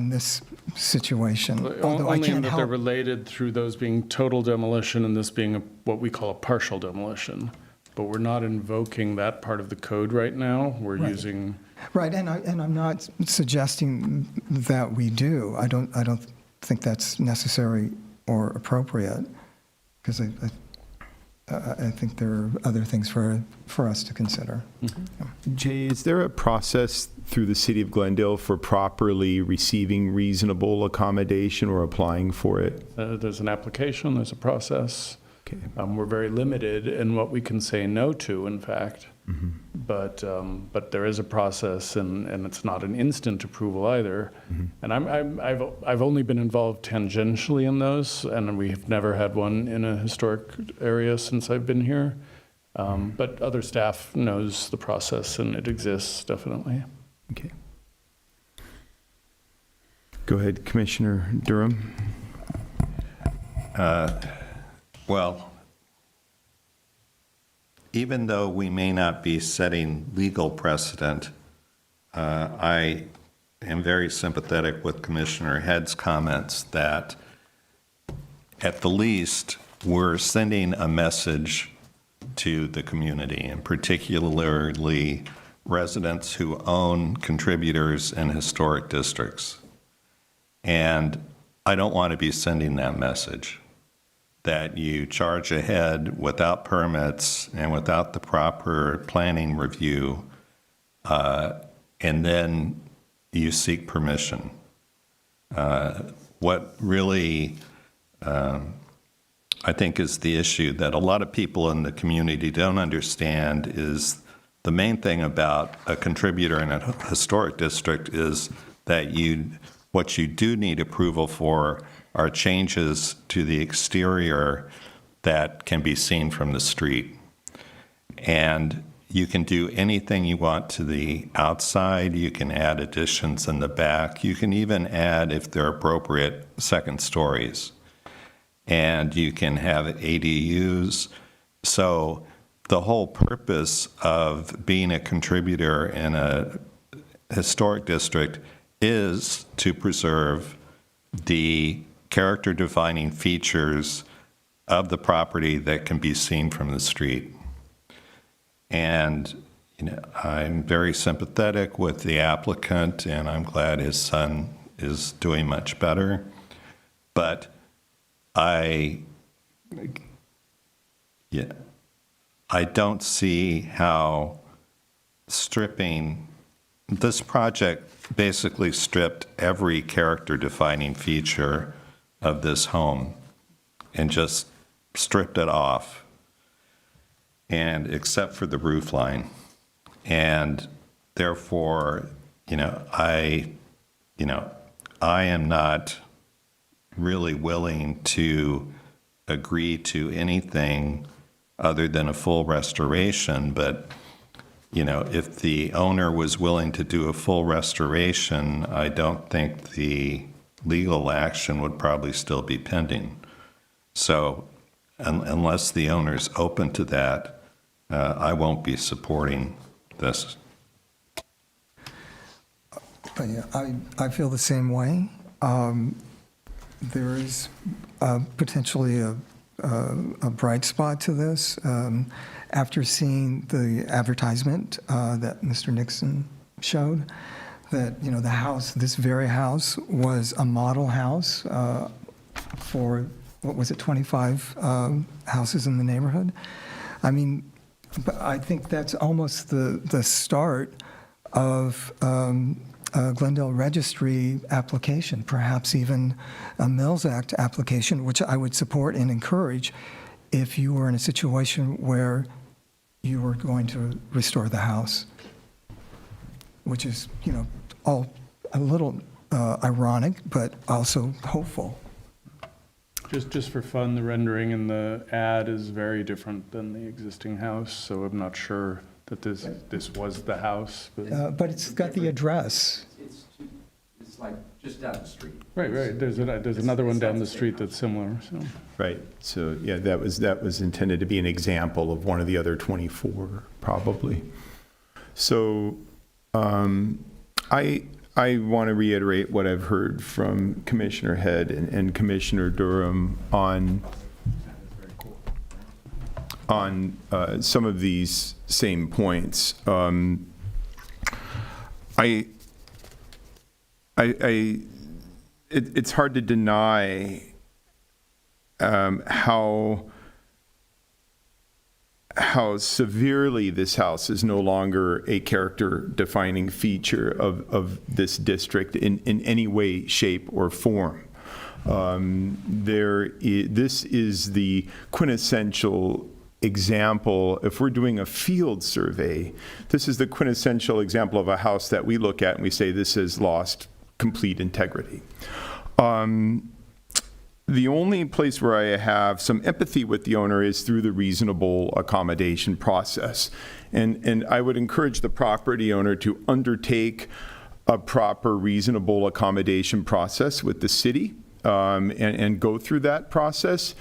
this situation. Although I Only in can't that help. they're related through those being total demolition and this being what we call a partial demolition. But we're not invoking that part of the code right now. We're Right. using. Right, and I'm not suggesting that we do. I don't think that's necessary or appropriate, because I think there are other things for us to consider. Jay, is there a process through the City of Glendale for properly receiving reasonable accommodation or applying for it? There's an application, there's a process. Okay. We're very limited in what we can say no to, in fact. But there is a process, and it's not an instant approval either. And I've only been involved tangentially in those, and we have never had one in a historic area since I've been here. But other staff knows the process, and it exists, definitely. Okay. Go ahead, Commissioner Durham. Well, even though we may not be setting legal precedent, I am very sympathetic with Commissioner Head's comments that at the least, we're sending a message to the community, and particularly residents who own contributors in historic districts. And I don't want to be sending that message, that you charge ahead without permits and without the proper planning review, and then you seek permission. What really, I think, is the issue that a lot of people in the community don't understand is the main thing about a contributor in a historic district is that what you do need approval for are changes to the exterior that can be seen from the street. And you can do anything you want to the outside. You can add additions in the back. You can even add, if they're appropriate, second stories. And you can have ADUs. So the whole purpose of being a contributor in a historic district is to preserve the character-defining features of the property that can be seen from the street. And I'm very sympathetic with the applicant, and I'm glad his son is doing much better. But I don't see how stripping this project basically stripped every character-defining feature of this home and just stripped it off, and except for the roof line. And therefore, I am not really willing to agree to anything other than a full restoration. But if the owner was willing to do a full restoration, I don't think the legal action would probably still be pending. So unless the owner's open to that, I won't be supporting this. But yeah, I feel the same way. There is potentially a bright spot to this. After seeing the advertisement that Mr. Nixon showed, that the house, this very house, was a model house for, what was it, 25 houses in the neighborhood. I mean, but I think that's almost the start of a Glendale Registry application, perhaps even a Mills Act application, which I would support and encourage if you were in a situation where you were going to restore the house, which is, all a little ironic, but also hopeful. Just for fun, the rendering in the ad is very different than the existing house, so I'm not sure that this was the house. But it's got the address. It's like just down the street. Right. There's another one down the street that's similar. So. Right. So yeah, that was intended to be an example of one of the other 24, probably. So I want to reiterate what I've heard from Commissioner Head and Commissioner Durham on some of these same points. It's hard to deny how severely this house is no longer a character-defining feature of this district in any way, shape, or form. This is the quintessential example. If we're doing a field survey, this is the quintessential example of a house that we look at and we say this has lost complete integrity. The only place where I have some empathy with the owner is through the reasonable accommodation process. And I would encourage the property owner to undertake a proper reasonable accommodation process with the city and go through that process.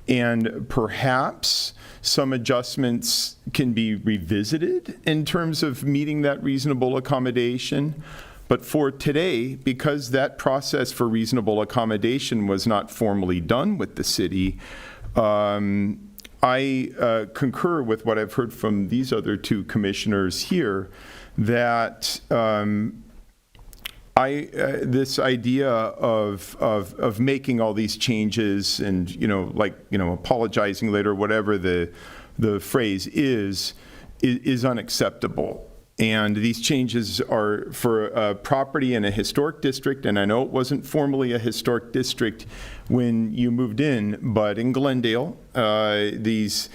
And perhaps some adjustments can be revisited in terms of meeting that reasonable accommodation. But for today, because that process for reasonable accommodation was not formally done with the city, I concur with what I've heard from these other two commissioners here, that this idea of making all these changes and, apologizing later, whatever the phrase is unacceptable. And these changes are for a property in a historic district, and I know it wasn't formally a historic district when you moved in, but in Glendale, these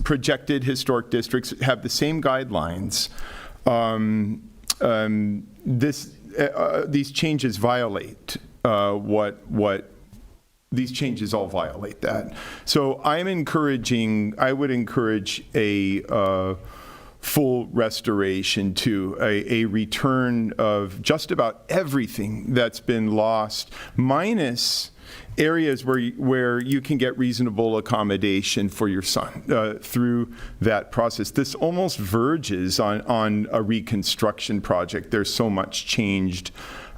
projected historic districts have the same guidelines. These changes violate these changes all violate that. So I would encourage a full restoration to a return of just about everything that's been lost, minus areas where you can get reasonable accommodation for your son through that process. This almost verges on a reconstruction project. There's so much changed.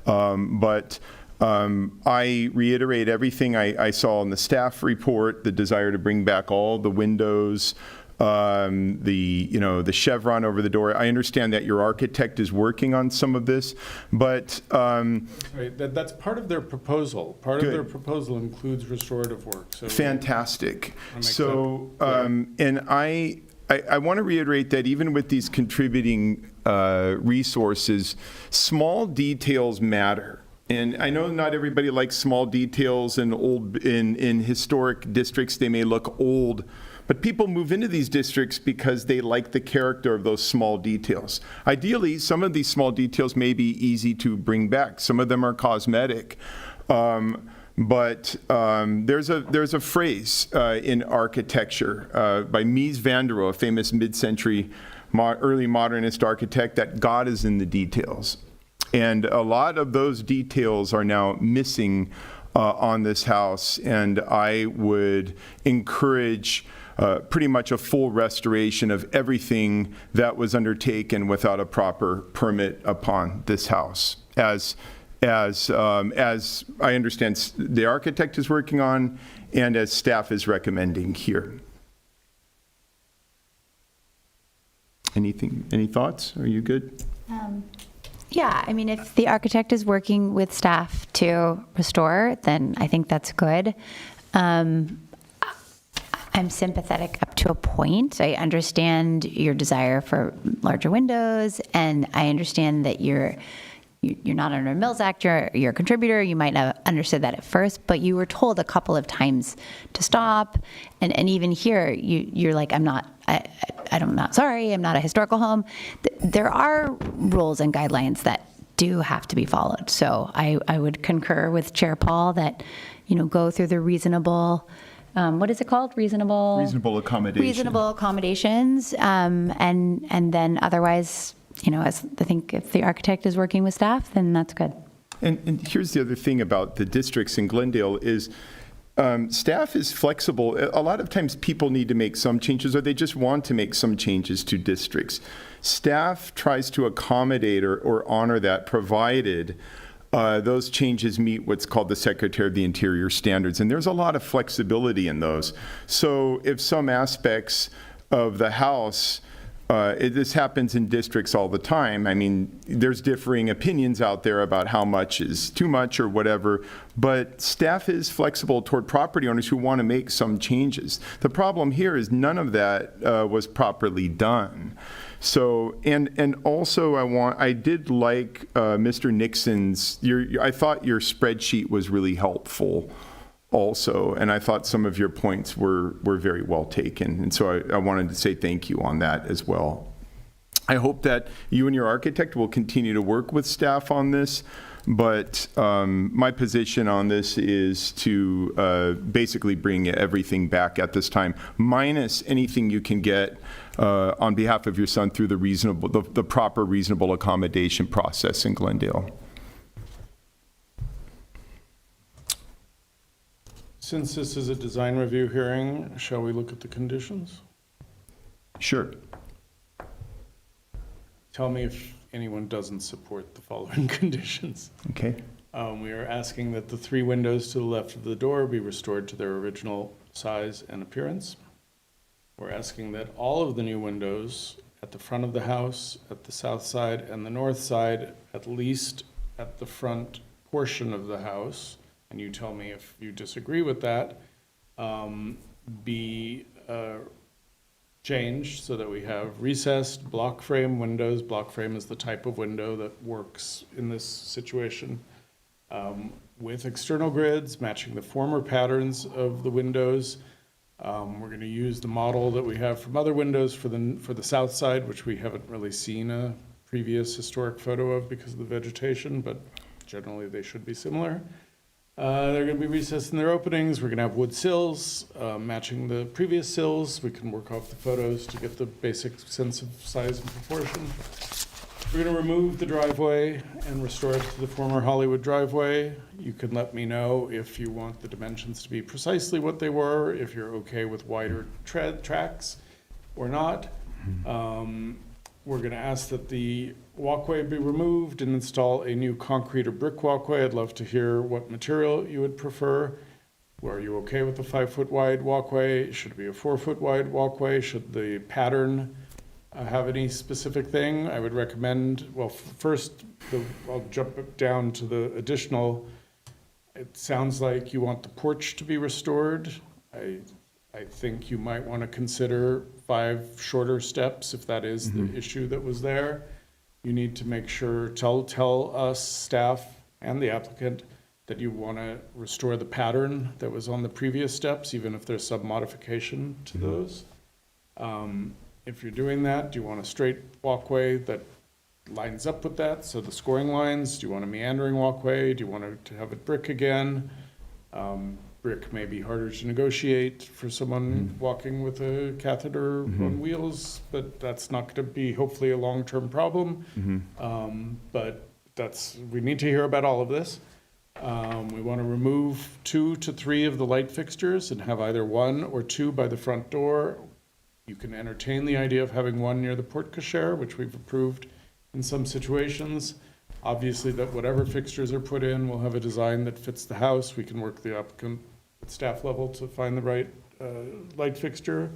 But I reiterate everything I saw in the staff report, the desire to bring back all the windows, the chevron over the door. I understand that your architect is working on some of this, but Right, that's part of their proposal. Part of their proposal includes restorative work. So fantastic. So, and I want to reiterate that even with these contributing resources, small details matter. And I know not everybody likes small details in historic districts. They may look old. But people move into these districts because they like the character of those small details. Ideally, some of these small details may be easy to bring back. Some of them are cosmetic. But there's a phrase in architecture by Mies van der Rohe, a famous mid-century early modernist architect, that God is in the details. And a lot of those details are now missing on this house. And I would encourage pretty much a full restoration of everything that was undertaken without a proper permit upon this house, as I understand the architect is working on, and as staff is recommending here. Any thoughts? Are you good? Yeah, I mean, if the architect is working with staff to restore, then I think that's good. I'm sympathetic up to a point. I understand your desire for larger windows, and I understand that you're not under Mills Act, you're a contributor. You might not have understood that at first, but you were told a couple of times to stop. And even here, you're like, I'm not sorry, I'm not a historical home. There are rules and guidelines that do have to be followed. So I would concur with Chair Paul that, go through the reasonable, what is it called? Reasonable accommodation. Reasonable accommodations. And then otherwise, as I think if the architect is working with staff, then that's good. And here's the other thing about the districts in Glendale is staff is flexible. A lot of times people need to make some changes, or they just want to make some changes to districts. Staff tries to accommodate or honor that, provided those changes meet what's called the Secretary of the Interior standards. And there's a lot of flexibility in those. So if some aspects of the house, this happens in districts all the time. I mean, there's differing opinions out there about how much is too much or whatever, but staff is flexible toward property owners who want to make some changes. The problem here is none of that was properly done. So, and also I did like Mr. Nixon's, I thought your spreadsheet was really helpful also, and I thought some of your points were very well taken, and so I wanted to say thank you on that as well. I hope that you and your architect will continue to work with staff on this. But my position on this is to basically bring everything back at this time, minus anything you can get on behalf of your son through the proper reasonable accommodation process in Glendale. Since this is a design review hearing, shall we look at the conditions? Sure. Tell me if anyone doesn't support the following conditions. Okay. We are asking that the 3 windows to the left of the door be restored to their original size and appearance. We're asking that all of the new windows at the front of the house, at the south side and the north side, at least at the front portion of the house, and you tell me if you disagree with that, be changed so that we have recessed block frame windows. Block frame is the type of window that works in this situation. With external grids matching the former patterns of the windows. We're going to use the model that we have from other windows for the south side, which we haven't really seen a previous historic photo of because of the vegetation, but generally they should be similar. They're going to be recessed in their openings. We're going to have wood sills matching the previous sills. We can work off the photos to get the basic sense of size and proportion. We're going to remove the driveway and restore it to the former Hollywood driveway. You can let me know if you want the dimensions to be precisely what they were, if you're okay with wider tracks or not. We're going to ask that the walkway be removed and install a new concrete or brick walkway. I'd love to hear what material you would prefer. Are you okay with the 5-foot wide walkway? Should it be a 4-foot wide walkway? Should the pattern have any specific thing? I would recommend, well, first, I'll jump down to the additional. It sounds like you want the porch to be restored. I think you might want to consider 5 shorter steps if that is the issue that was there. You need to make sure, tell us, staff and the applicant, that you want to restore the pattern that was on the previous steps, even if there's some modification to those. If you're doing that, do you want a straight walkway that lines up with that? So the scoring lines, do you want a meandering walkway? Do you want to have it brick again? Brick may be harder to negotiate for someone walking with a catheter on wheels, but that's not going to be hopefully a long-term problem. But we need to hear about all of this. We want to remove 2 to 3 of the light fixtures and have either 1 or 2 by the front door. You can entertain the idea of having 1 near the porte cochere, which we've approved in some situations. Obviously, that whatever fixtures are put in will have a design that fits the house. We can work the applicant at staff level to find the right light fixture.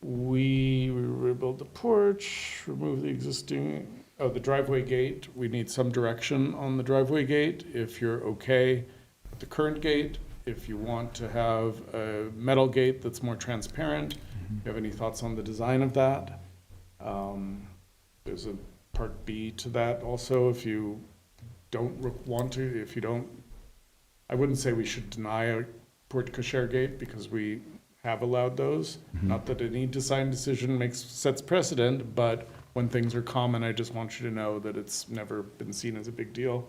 We rebuild the porch, remove the existing, the driveway gate. We need some direction on the driveway gate. If you're okay with the current gate, if you want to have a metal gate that's more transparent, do you have any thoughts on the design of that? There's a part B to that also. If you don't want to, I wouldn't say we should deny a porte cochere gate because we have allowed those. Not that any design decision sets precedent, but when things are common, I just want you to know that it's never been seen as a big deal,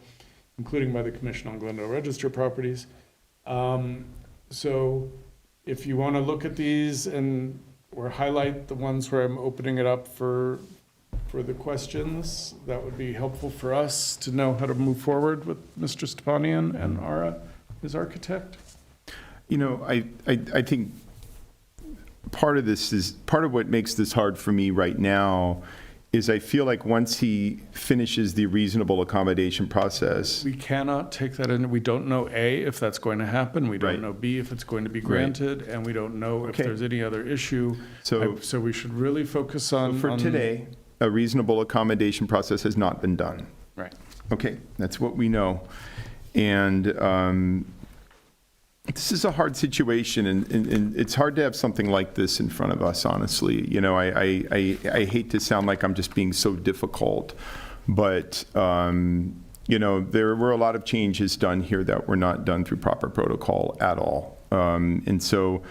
including by the Commission on Glendale Register Properties. So if you want to look at these or highlight the ones where I'm opening it up for the questions, that would be helpful for us to know how to move forward with Mr. Stepanian and Ara, his architect. You know, I think part of what makes this hard for me right now is I feel like once he finishes the reasonable accommodation process. We cannot take that in. We don't know, A, if that's going to happen. We don't know, B, if it's going to be granted. And we don't know if there's any other issue. So we should really focus on. For today, a reasonable accommodation process has not been done. Right. Okay, that's what we know. And this is a hard situation, and it's hard to have something like this in front of us, honestly. You know, I hate to sound like I'm just being so difficult, but, you know, there were a lot of changes done here that were not done through proper protocol at all. And so,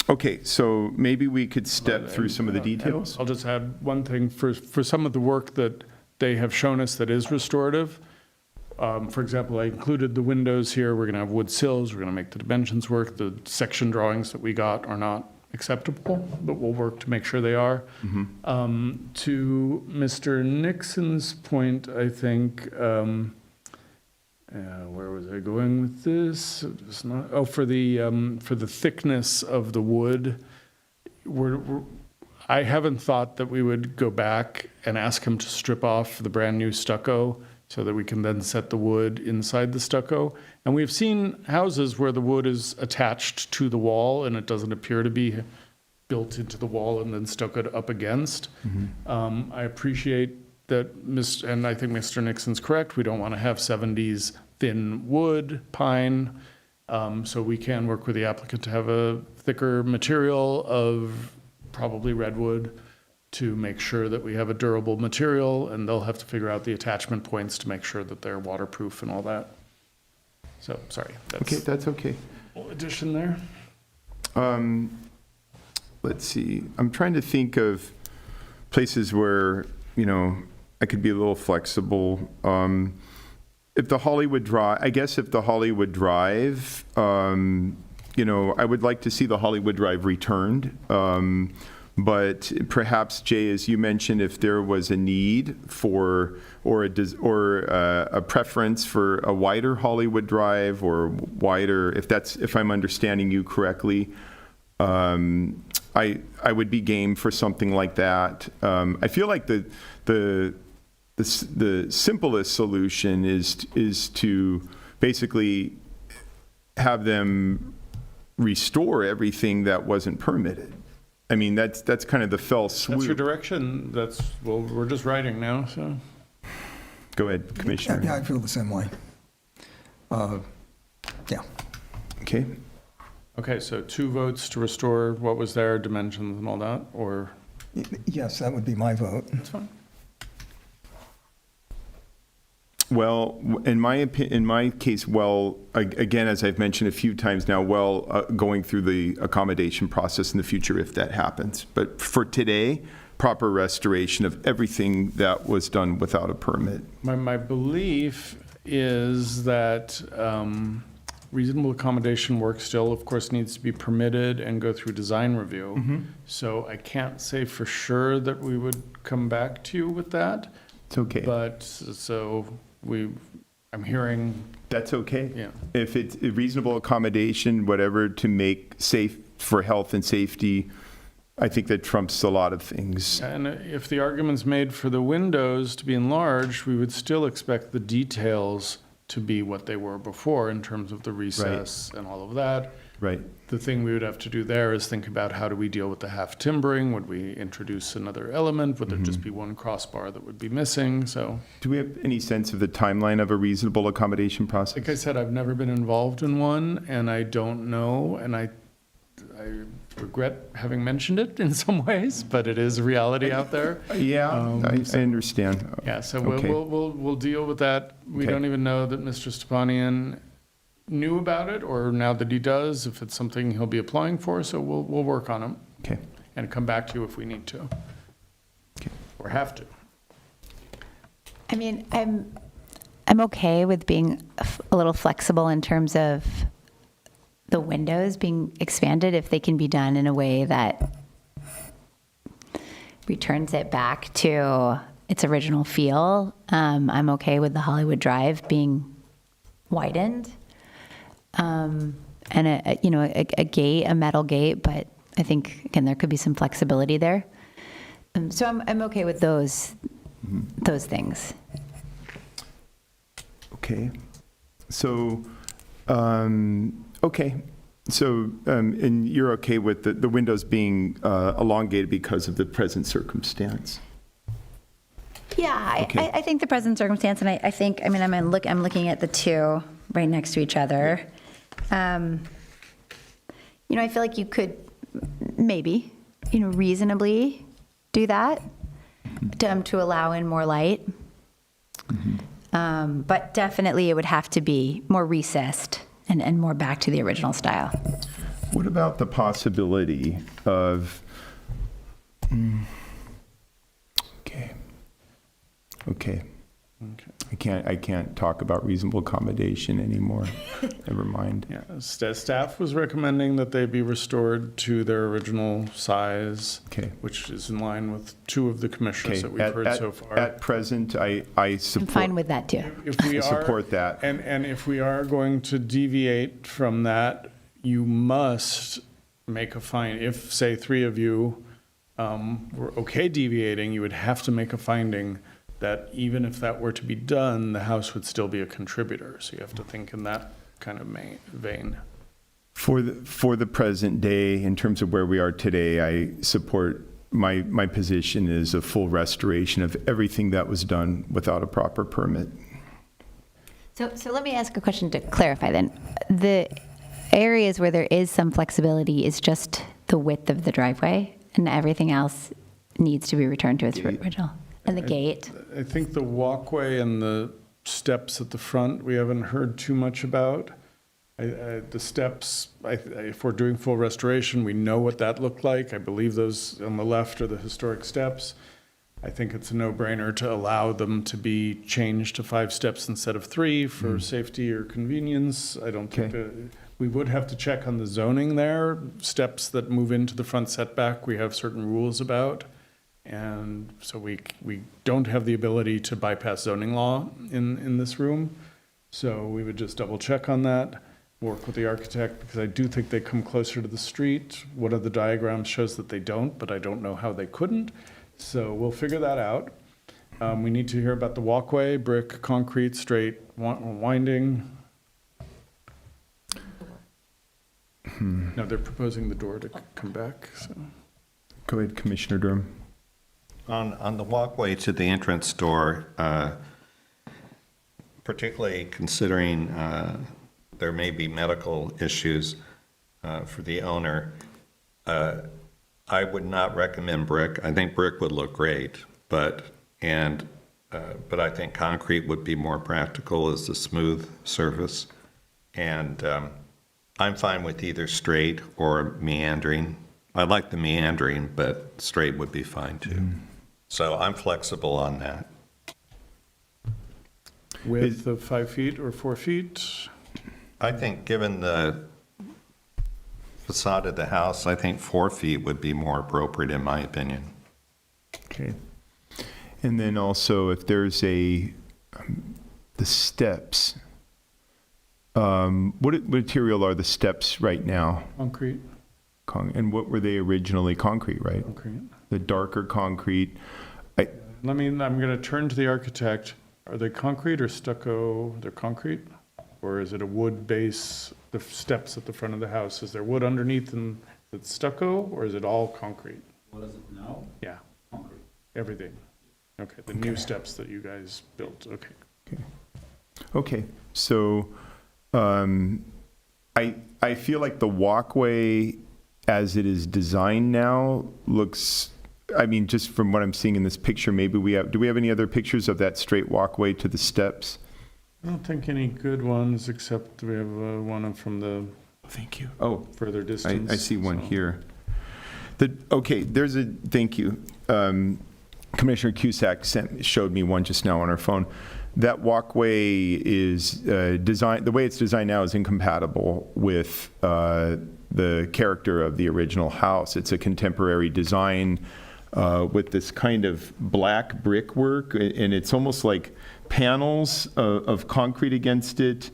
okay, so maybe we could step through some of the details. I'll just add one thing. For some of the work that they have shown us that is restorative. For example, I included the windows here. We're going to have wood sills. We're going to make the dimensions work. The section drawings that we got are not acceptable, but we'll work to make sure they are. To Mr. Nixon's point, I think, where was I going with this? It was not, for the thickness of the wood, I haven't thought that we would go back and ask him to strip off the brand new stucco so that we can then set the wood inside the stucco. And we've seen houses where the wood is attached to the wall and it doesn't appear to be built into the wall and then stuccoed up against. I appreciate that, and I think Mr. Nixon's correct, we don't want to have 70s thin wood, pine, so we can work with the applicant to have a thicker material of probably redwood to make sure that we have a durable material, and they'll have to figure out the attachment points to make sure that they're waterproof and all that. So, sorry. Okay, that's okay. Addition there. Let's see. I'm trying to think of places where, I could be a little flexible. If the Hollywood Drive, I guess if the Hollywood Drive, I would like to see the Hollywood Drive returned. But perhaps, Jay, as you mentioned, if there was a need for, or a preference for a wider Hollywood Drive or wider, if I'm understanding you correctly, I would be game for something like that. I feel like the simplest solution is to basically have them restore everything that wasn't permitted. I mean, that's kind of the fell swoop. That's your direction. Well, we're just writing now, so. Go ahead, Commissioner. Yeah, I feel the same way. Yeah. Okay. Okay, so 2 votes to restore what was there, dimensions and all that, or? Yes, that would be my vote. That's fine. Well, in my case, again, as I've mentioned a few times now, going through the accommodation process in the future if that happens. But for today, proper restoration of everything that was done without a permit. My belief is that reasonable accommodation work still, of course, needs to be permitted and go through design review. So I can't say for sure that we would come back to you with that. It's okay. But so I'm hearing. That's okay. Yeah. If it's a reasonable accommodation, whatever, to make safe for health and safety, I think that trumps a lot of things. And if the argument's made for the windows to be enlarged, we would still expect the details to be what they were before in terms of the recess and all of that. Right. The thing we would have to do there is think about how do we deal with the half timbering? Would we introduce another element? Would there just be one crossbar that would be missing? So, do we have any sense of the timeline of a reasonable accommodation process? like I said, I've never been involved in one, and I don't know, and I regret having mentioned it in some ways, but it is a reality out there. Yeah, I understand. Yeah, so Okay. we'll deal with that. We Okay. don't even know that Mr. Stepanian knew about it, or now that he does, if it's something he'll be applying for, so we'll work on them. Okay. And come back to you if we need to. Okay. Or have to. I mean, I'm okay with being a little flexible in terms of the windows being expanded if they can be done in a way that returns it back to its original feel. I'm okay with the Hollywood Drive being widened. And a gate, a metal gate, but I think, again, there could be some flexibility there. So I'm okay with those things. Okay. So, okay. So, and you're okay with the windows being elongated because of the present circumstance? Yeah, Okay. I think the present circumstance, and I think, I mean, I'm looking at the two right next to each other. I feel like you could maybe, reasonably do that to allow in more light. But definitely it would have to be more recessed and more back to the original style. What about the possibility of, okay, Okay. I can't talk about reasonable accommodation anymore. Never mind. Yeah, staff was recommending that they be restored to their original size, which is in line with two of the commissioners that we've heard so far. At present, I support. I'm fine with that too. If we I support that. And if we are going to deviate from that, you must make a fine. If, say, three of you were okay deviating, you would have to make a finding that even if that were to be done, the house would still be a contributor. So you have to think in that kind of vein. For the present day, in terms of where we are today, I support, my position is a full restoration of everything that was done without a proper permit. So let me ask a question to clarify then. The areas where there is some flexibility is just the width of the driveway, and everything else needs to be returned to its original. And the gate. I think the walkway and the steps at the front, we haven't heard too much about. The steps, if we're doing full restoration, we know what that looked like. I believe those on the left are the historic steps. I think it's a no-brainer to allow them to be changed to 5 steps instead of 3 for safety or convenience. I don't think we would have to check on the zoning there. Steps that move into the front setback, we have certain rules about. And so we don't have the ability to bypass zoning law in this room. So we would just double check on that, work with the architect, because I do think they come closer to the street. One of the diagrams shows that they don't, but I don't know how they couldn't. So we'll figure that out. We need to hear about the walkway, brick, concrete, straight, winding. No, they're proposing the door to come back. So. Go ahead, Commissioner Durham. On the walkway to the entrance door, particularly considering there may be medical issues for the owner, I would not recommend brick. I think brick would look great, but I think concrete would be more practical as a smooth surface. And I'm fine with either straight or meandering. I like the meandering, but straight would be fine too. So I'm flexible on that. Width of 5 feet or 4 feet? I think given the facade of the house, I think 4 feet would be more appropriate in my opinion. Okay. And then also if there's the steps, what material are the steps right now? Concrete. And what were they originally? Concrete, right? Concrete. The darker concrete. I'm going to turn to the architect. Are they concrete or stucco? They're concrete? Or is it a wood base, the steps at the front of the house? Is there wood underneath and it's stucco, or is it all concrete? What is it now? Yeah. Concrete. Everything. Okay, the new steps that you guys built. Okay. Okay. So I feel like the walkway as it is designed now looks, I mean, just from what I'm seeing in this picture, maybe do we have any other pictures of that straight walkway to the steps? I don't think any good ones, except we have one from the thank you. Further distance. I see one here. Thank you. Commissioner Cusack showed me one just now on her phone. That walkway is designed, the way it's designed now is incompatible with the character of the original house. It's a contemporary design with this kind of black brickwork, and it's almost like panels of concrete against it.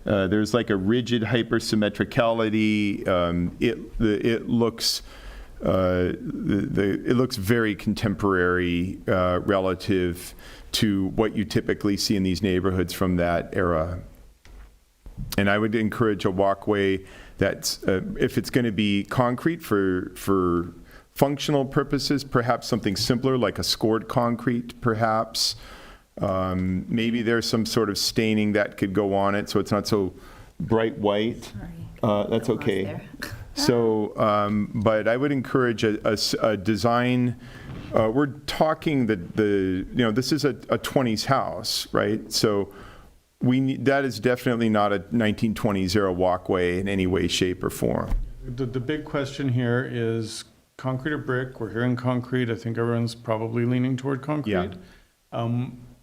There's like a rigid hypersymmetricality. It looks very contemporary relative to what you typically see in these neighborhoods from that era. And I would encourage a walkway that's, if it's going to be concrete for functional purposes, perhaps something simpler like a scored concrete, perhaps. Maybe there's some sort of staining that could go on it so it's not so bright white. That's okay. So, but I would encourage a design. We're talking this is a 20s house, right? So that is definitely not a 1920s era walkway in any way, shape, or form. The big question here is concrete or brick. We're hearing concrete. I think everyone's probably leaning toward concrete. Yeah.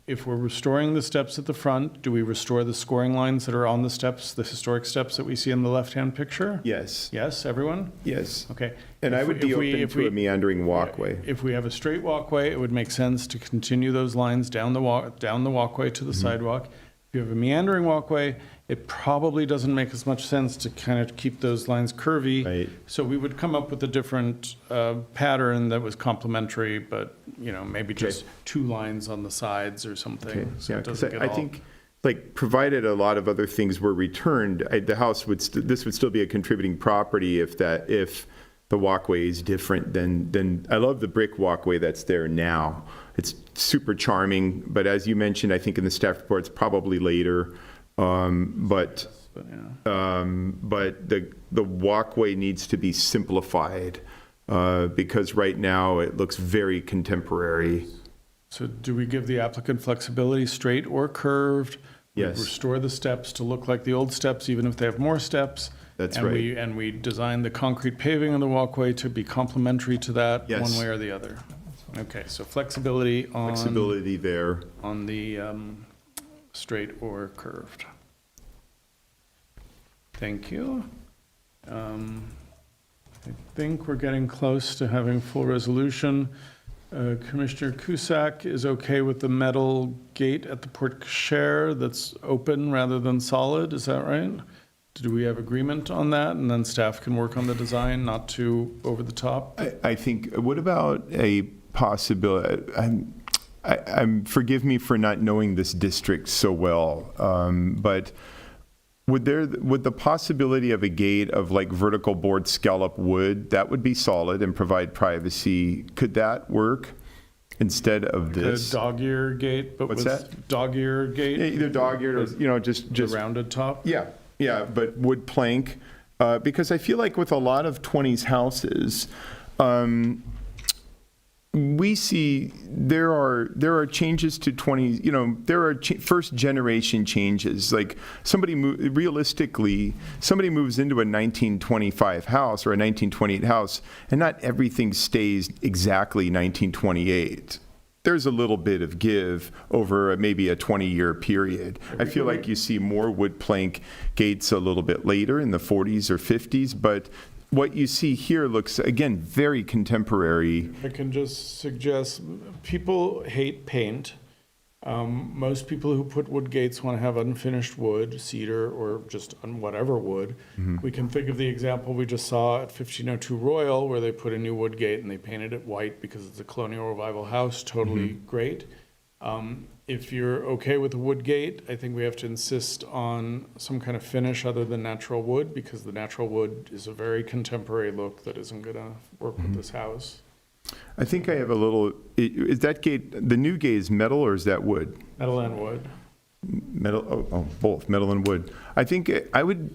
if we're restoring the steps at the front, do we restore the scoring lines that are on the steps, the historic steps that we see in the left-hand picture? Yes. Yes, everyone? Yes. Okay. And I If would be we- open if to we- a meandering walkway. If we have a straight walkway, it would make sense to continue those lines down the walkway to the Mm-hmm. sidewalk. If you have a meandering walkway, it probably doesn't make as much sense to kind of keep those lines curvy. Right. So we would come up with a different pattern that was complementary, but, maybe just 2 lines on the sides or something. Okay, So yeah, it 'cause doesn't get I all. think, like, provided a lot of other things were returned, the house would, this would still be a contributing property if the walkway is different than, I love the brick walkway that's there now. It's super charming, but as you mentioned, I think in the staff report, it's probably later. But the walkway needs to be simplified because right now it looks very contemporary. So do we give the applicant flexibility, straight or curved? We Yes. restore the steps to look like the old steps, even if they have more steps. That's and right. And we design the concrete paving on the walkway to be complementary to that, Yes. one way or the other. Okay, so flexibility on. Flexibility there. On the straight or curved. Thank you. I think we're getting close to having full resolution. Commissioner Cusack is okay with the metal gate at the porte cochere that's open rather than solid, is that right? Do we have agreement on that? And then staff can work on the design, not too over the top? I think, what about a possibility, forgive me for not knowing this district so well, but would the possibility of a gate of like vertical board scallop wood, that would be solid and provide privacy, could that work instead of this? The dog-ear gate, but What's with that? dog-ear gate? Yeah, either dog-eared or, just The rounded top? Yeah, but wood plank, because I feel like with a lot of 20s houses, we see there are changes to 20s, there are first generation changes. Like realistically, somebody moves into a 1925 house or a 1928 house, and not everything stays exactly 1928. There's a little bit of give over maybe a 20-year period. I feel like you see more wood plank gates a little bit later in the 40s or 50s, but what you see here looks, again, very contemporary. I can just suggest, people hate paint. Most people who put wood gates want to have unfinished wood, cedar, or just whatever wood. We can think of the example we just saw at 1502 Royal, where they put a new wood gate and they painted it white because it's a colonial revival house, totally great. If you're okay with the wood gate, I think we have to insist on some kind of finish other than natural wood, because the natural wood is a very contemporary look that isn't going to work with this house. I think I have a little, is that gate, the new gate is metal or is that wood? Metal and wood. Metal, both, metal and wood. I think I would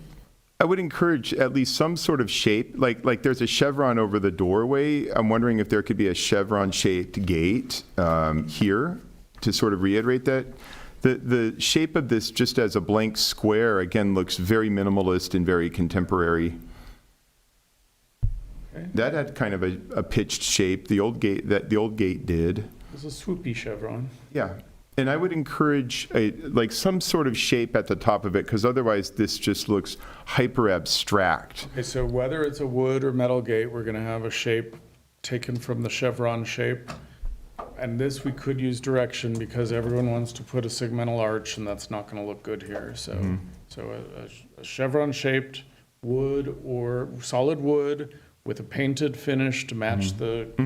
encourage at least some sort of shape, like there's a chevron over the doorway. I'm wondering if there could be a chevron-shaped gate here to sort of reiterate that. The shape of this, just as a blank square, again, looks very minimalist and very contemporary. That had kind of a pitched shape. The old gate did. It's a swoopy chevron. Yeah, and I would encourage like some sort of shape at the top of it, because otherwise this just looks hyper abstract. Okay, so whether it's a wood or metal gate, we're going to have a shape taken from the chevron shape. And this, we could use direction because everyone wants to put a segmental arch, and that's not going to look good here. So, a chevron-shaped wood or solid wood with a painted finish to match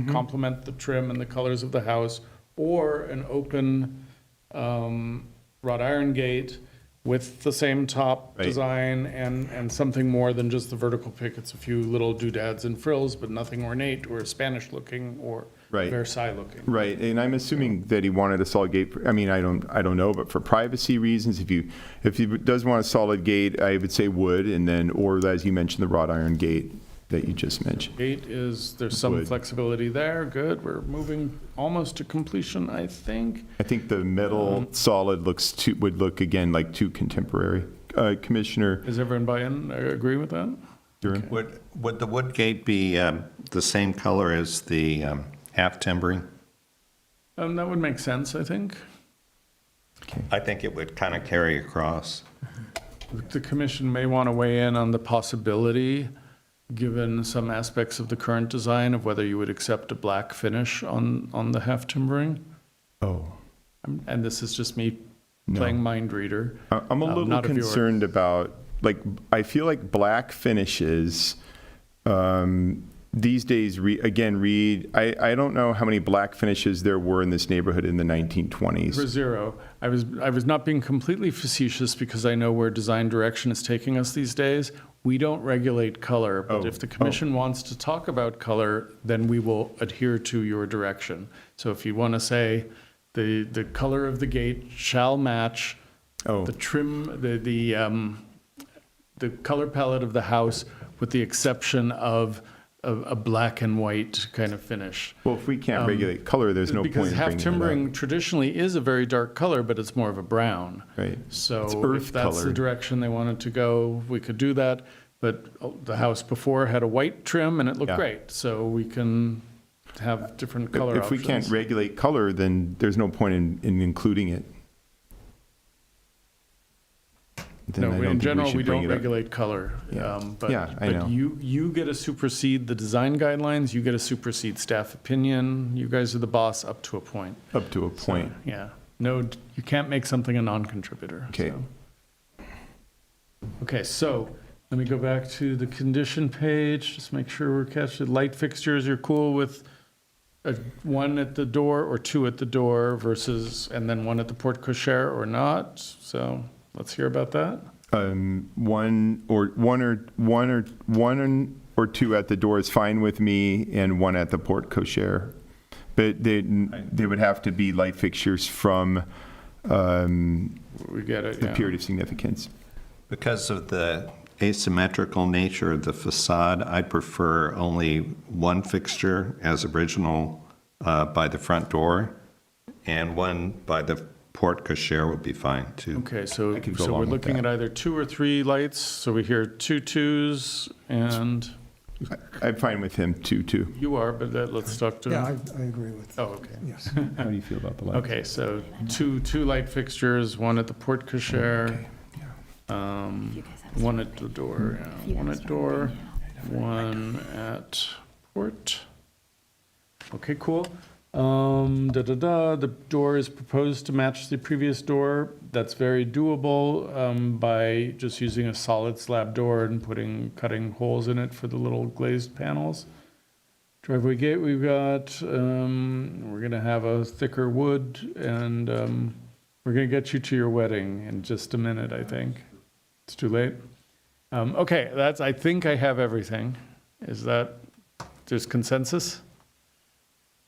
complement the trim and the colors of the house, or an open wrought iron gate with the same top design and something more than just the vertical pickets, a few little doodads and frills, but nothing ornate or Spanish looking or Versailles looking. Right, and I'm assuming that he wanted a solid gate. I mean, I don't know, but for privacy reasons, if he does want a solid gate, I would say wood, and then, or as you mentioned, the wrought iron gate that you just mentioned. Gate is, there's some Wood. flexibility there. Good, we're moving almost to completion, I think. I think the metal solid would look again like too contemporary. Commissioner. Does everyone buy in, agree with that? Okay. Would the wood gate be the same color as the half timbering? That would make sense, I think. I think it would kind of carry across. The commission may want to weigh in on the possibility, given some aspects of the current design, of whether you would accept a black finish on the half timbering. Oh. And this is just me playing mind reader. I'm a little not of your- concerned about, like, I feel like black finishes, these days, I don't know how many black finishes there were in this neighborhood in the 1920s. For zero. I was not being completely facetious because I know where design direction is taking us these days. We don't regulate color, but if the commission wants to talk about color, then we will adhere to your direction. So if you want to say the color of the gate shall match the trim, the color palette of the house, with the exception of a black and white kind of finish. Well, if we can't regulate color, there's no point in Because half bringing it timbering up. traditionally is a very dark color, but it's more of a brown. Right. So It's earth if that's color. the direction they wanted to go, we could do that. But the house before had a white trim and it looked Yeah. great. So we can have different color If we options. can't regulate color, then there's no point in including it. Then I No, don't in think we general, should we bring don't it up. regulate color. Yeah. But, Yeah, I know. but you get to supersede the design guidelines, you get to supersede staff opinion. You guys are the boss up to a point. Up to a point. Yeah. No, you can't make something a non-contributor. Okay. So. Okay, so let me go back to the condition page, just make sure we're catching light fixtures. You're cool with one at the door or two at the door versus, and then one at the porte cochere or not? So let's hear about that. One or two at the door is fine with me, and one at the porte cochere. But they would have to be light fixtures from We get it, the yeah. period of significance. Because of the asymmetrical nature of the facade, I prefer only one fixture as original by the front door, and one by the porte cochere would be fine too. Okay, so could go we're along with looking that. at either 2 or 3 lights, so we hear 2 twos, and I'm fine with him, two. you are, but let's talk to. Yeah, I agree with. Oh, okay. Yes. How do you feel about the lights? Okay, so two light fixtures, one at the porte cochere, one at the door, yeah, one at door, one at port. Okay, cool. The door is proposed to match the previous door. That's very doable by just using a solid slab door and cutting holes in it for the little glazed panels. Driveway gate, we've got, we're gonna have a thicker wood, and we're gonna get you to your wedding in just a minute, I think. It's too late. Okay, I think I have everything. There's consensus?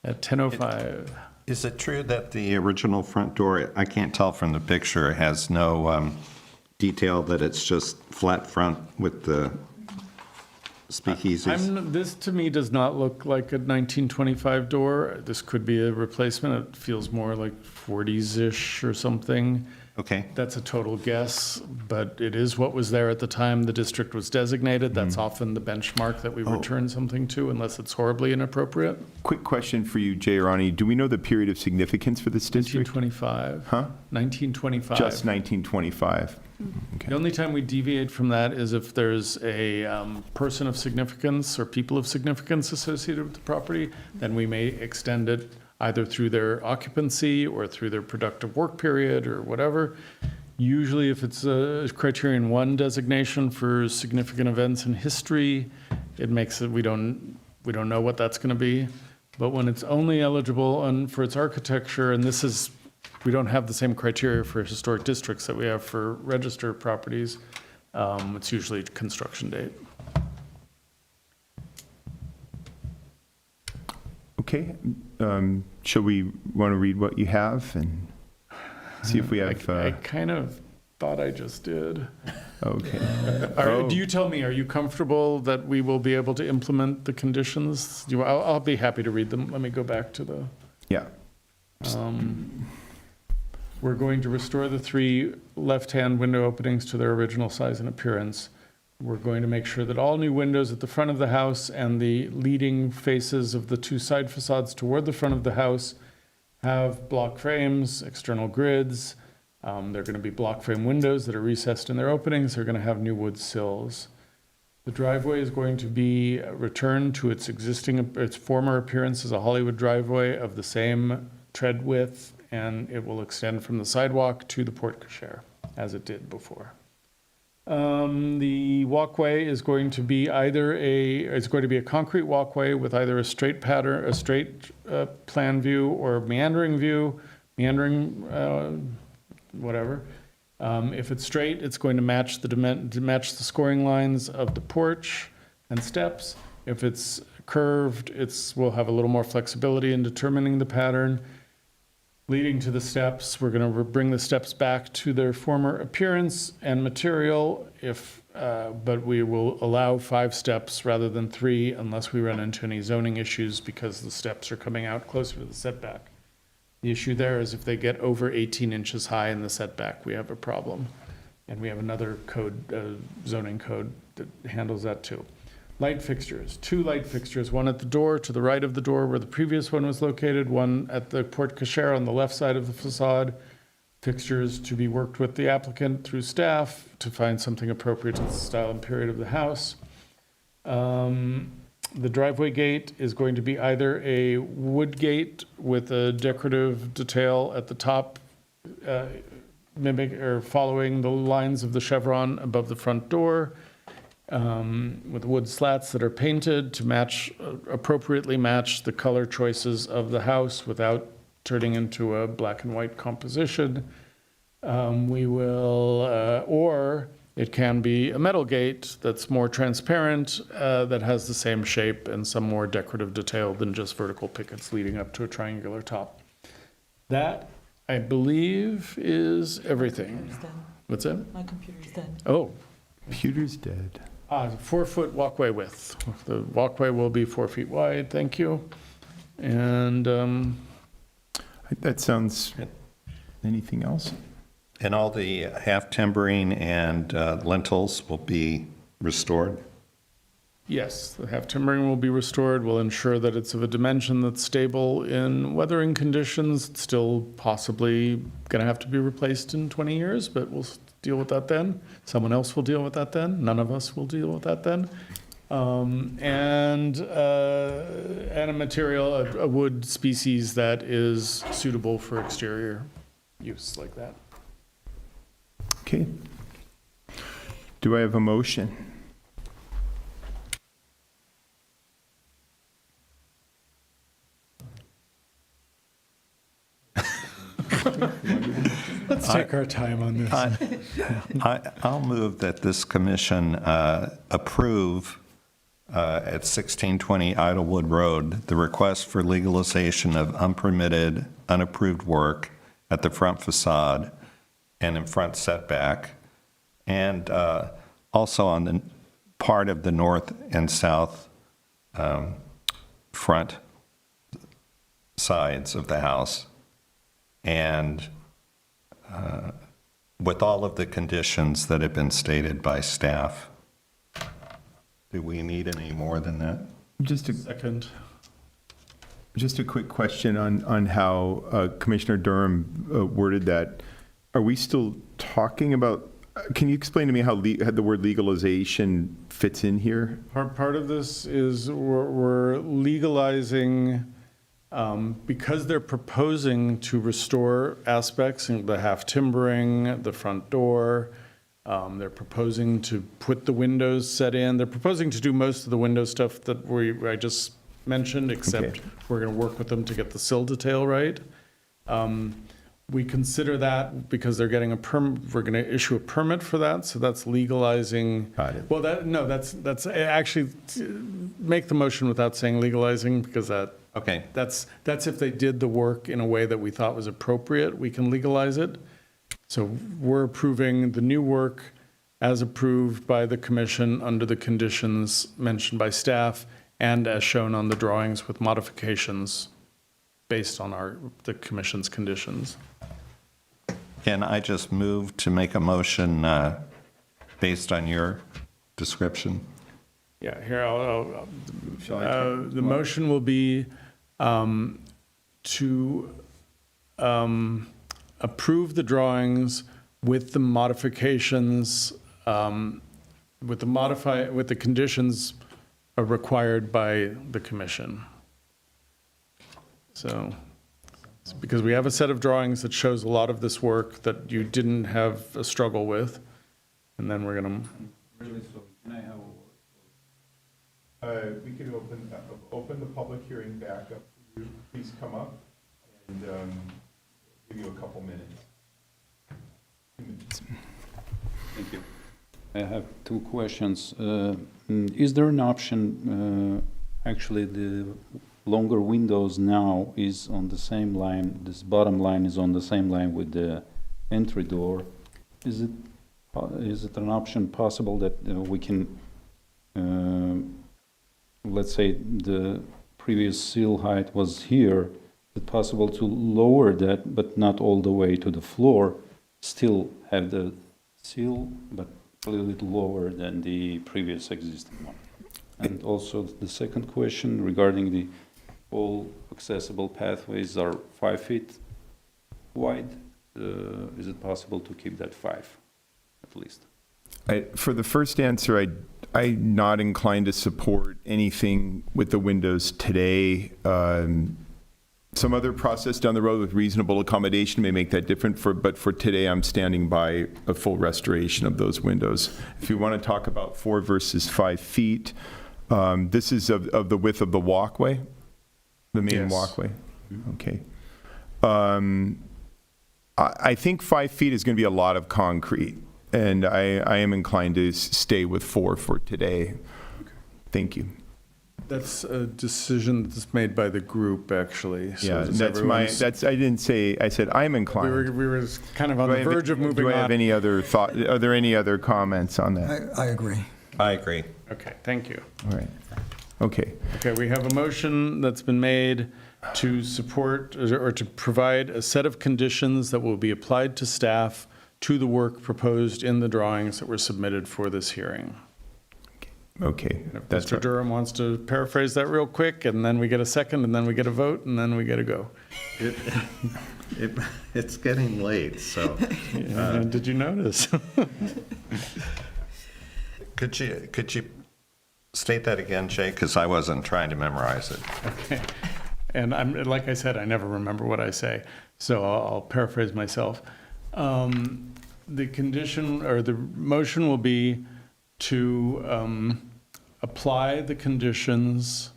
At 10:05. Is it true that the original front door, I can't tell from the picture, has no detail, that it's just flat front with the speakeasies? This to me does not look like a 1925 door. This could be a replacement. It feels more like 40s-ish or something. Okay. That's a total guess, but it is what was there at the time the district was designated. That's often the benchmark that we return something to, unless it's horribly inappropriate. Quick question for you, Jay or Ronnie. Do we know the period of significance for this district? 1925. Huh? 1925. Just 1925. Okay. The only time we deviate from that is if there's a person of significance or people of significance associated with the property, then we may extend it either through their occupancy or through their productive work period or whatever. Usually if it's a criterion 1 designation for significant events in history, it makes it, we don't know what that's going to be. But when it's only eligible for its architecture, and we don't have the same criteria for historic districts that we have for registered properties, it's usually construction date. Okay. Shall we want to read what you have and see if we have... I kind of thought I just did. Okay. Do you tell me, are you comfortable that we will be able to implement the conditions? I'll be happy to read them. Let me go back to the... Yeah. We're going to restore the 3 left-hand window openings to their original size and appearance. We're going to make sure that all new windows at the front of the house and the leading faces of the 2 side facades toward the front of the house have block frames, external grids, They're going to be block frame windows that are recessed in their openings. They're going to have new wood sills. The driveway is going to be returned to its former appearance as a Hollywood driveway of the same tread width, and it will extend from the sidewalk to the porte cochere, as it did before. The walkway is going to be a concrete walkway with either a straight pattern, a straight plan view, or meandering view, whatever. If it's straight, it's going to match the scoring lines of the porch and steps. If it's curved, we'll have a little more flexibility in determining the pattern. Leading to the steps, we're going to bring the steps back to their former appearance and material, but we will allow 5 steps rather than 3 unless we run into any zoning issues because the steps are coming out closer to the setback. The issue there is if they get over 18 inches high in the setback, we have a problem. And we have another code, zoning code that handles that too. Light fixtures, 2 light fixtures, one at the door to the right of the door where the previous one was located, one at the porte cochere on the left side of the facade. Fixtures to be worked with the applicant through staff to find something appropriate to the style and period of the house. The driveway gate is going to be either a wood gate with a decorative detail at the top, following the lines of the chevron above the front door, with wood slats that are painted to appropriately match the color choices of the house without turning into a black and white composition. Or it can be a metal gate that's more transparent, that has the same shape and some more decorative detail than just vertical pickets leading up to a triangular top. That, I believe, is everything. What's that? My computer's dead. Oh. Computer's dead. 4-foot walkway width. The walkway will be 4 feet wide, thank you. And that sounds, anything else? And all the half timbering and lintels will be restored? yes, the half timbering will be restored. We'll ensure that it's of a dimension that's stable in weathering conditions. It's still possibly going to have to be replaced in 20 years, but we'll deal with that then. Someone else will deal with that then. None of us will deal with that then. And a material, a wood species that is suitable for exterior use like that. Okay. Do I have a motion? Let's take our time on this. I'll move that this commission approve at 1620 Idlewood Road the request for legalization of unpermitted, unapproved work at the front facade and in front setback, and also on the part of the north and south front sides of the house, and with all of the conditions that have been stated by staff. Do we need any more than that? Just a second. Just a quick question on how Commissioner Durham worded that. Are we still talking about, can you explain to me how the word legalization fits in here? Part of this is we're legalizing, because they're proposing to restore aspects in the half timbering, the front door. They're proposing to put the windows set in. They're proposing to do most of the window stuff that I just mentioned, except we're going to work with them to get the sill detail right. We consider that because they're getting a permit, we're going to issue a permit for that, so that's legalizing. Got it. Well, that's actually, make the motion without saying legalizing, because that's if they did the work in a way that we thought was appropriate, we can legalize it. So we're approving the new work as approved by the commission under the conditions mentioned by staff and as shown on the drawings with modifications based on the commission's conditions. Can I just move to make a motion based on your description? Yeah, here, the motion will be to approve the drawings with the modifications, with the conditions required by the commission. So, because we have a set of drawings that shows a lot of this work that you didn't have a struggle with, and then we're gonna. We can open the public hearing back up. Please come up and give you a couple minutes. 2 minutes. Thank you. I have two questions. Is there an option, actually the longer windows now is on the same line, this bottom line is on the same line with the entry door. Is it an option possible that we can, let's say the previous seal height was here, is it possible to lower that, but not all the way to the floor, still have the seal, but a little bit lower than the previous existing one? And also the second question regarding the all accessible pathways are 5 feet wide. Is it possible to keep that 5 at least? For the first answer, I'm not inclined to support anything with the windows today. Some other process down the road with reasonable accommodation may make that different, but for today, I'm standing by a full restoration of those windows. If you want to talk about 4 versus 5 feet, this is of the width of the walkway, the main walkway. Okay. I think 5 feet is going to be a lot of concrete, and I am inclined to stay with 4 for today. Thank you. That's a decision that's made by the group, actually. So Yeah, I didn't say, I said I'm inclined. We were kind of on the verge of moving on. Do I have any other thought, are there any other comments on that? I agree. I agree. Okay, thank you. All right. Okay. Okay, we have a motion that's been made to support or to provide a set of conditions that will be applied to staff to the work proposed in the drawings that were submitted for this hearing. Okay. If Mr. Durham wants to paraphrase that real quick, and then we get a second, and then we get a vote, and then we get a go. It's getting late, so. Did you notice? Could you state that again, Jay? Because I wasn't trying to memorize it. Okay. And like I said, I never remember what I say, so I'll paraphrase myself. The condition or the motion will be to apply the conditions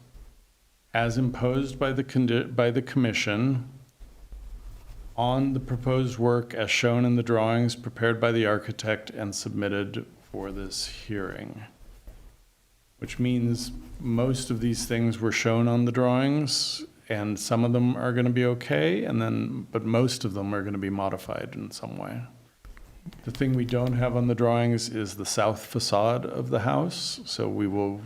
as imposed by the commission on the proposed work as shown in the drawings prepared by the architect and submitted for this hearing. Which means most of these things were shown on the drawings, and some of them are going to be okay, but most of them are going to be modified in some way. The thing we don't have on the drawings is the south facade of the house, so we will,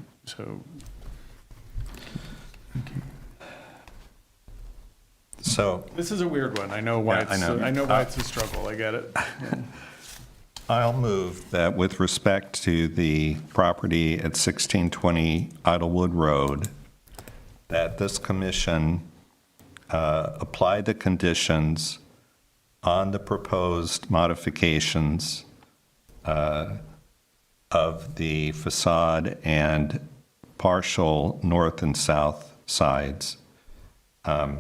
So this is a weird one. I know why I know why it's a struggle. I get it. I'll move that with respect to the property at 1620 Idlewood Road, that this commission apply the conditions on the proposed modifications of the facade and partial north and south sides. And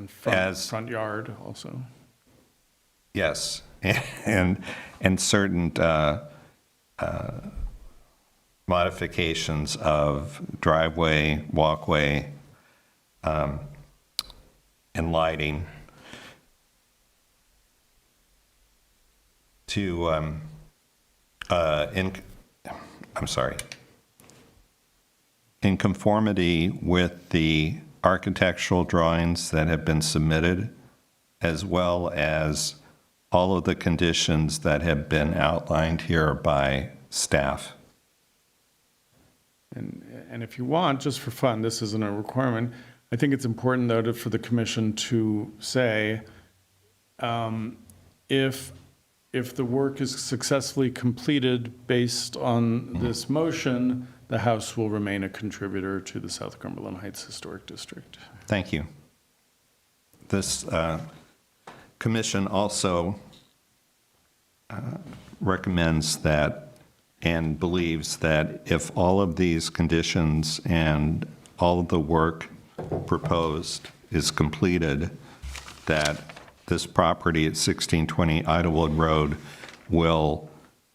front yard also. Yes, and certain modifications of driveway, walkway, and lighting to, in conformity with the architectural drawings that have been submitted, as well as all of the conditions that have been outlined here by staff. And if you want, just for fun, this isn't a requirement, I think it's important, though, for the commission to say, if the work is successfully completed based on this motion, the house will remain a contributor to the South Cumberland Heights Historic District. Thank you. This commission also recommends that and believes that if all of these conditions and all of the work proposed is completed, that this property at 1620 Idlewood Road will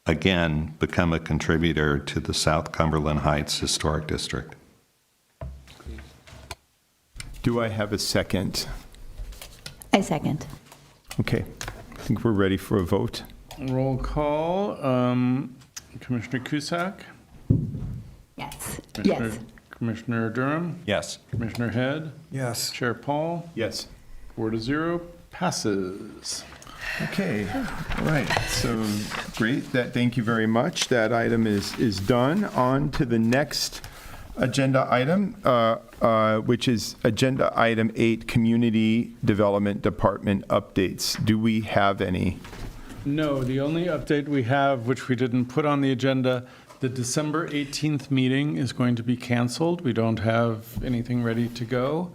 again become a contributor to the South Cumberland Heights Historic District. Do I have a second? I second. Okay, I think we're ready for a vote. Roll call. Commissioner Cusack? Yes. Commissioner Durham? Yes. Commissioner Head? Yes. Chair Paul? Yes. 4-0, passes. Okay, all right, so great, thank you very much. That item is done. On to the next agenda item, which is Agenda Item 8, Community Development Department updates. Do we have any? No, the only update we have, which we didn't put on the agenda, the December 18th meeting is going to be canceled. We don't have anything ready to go.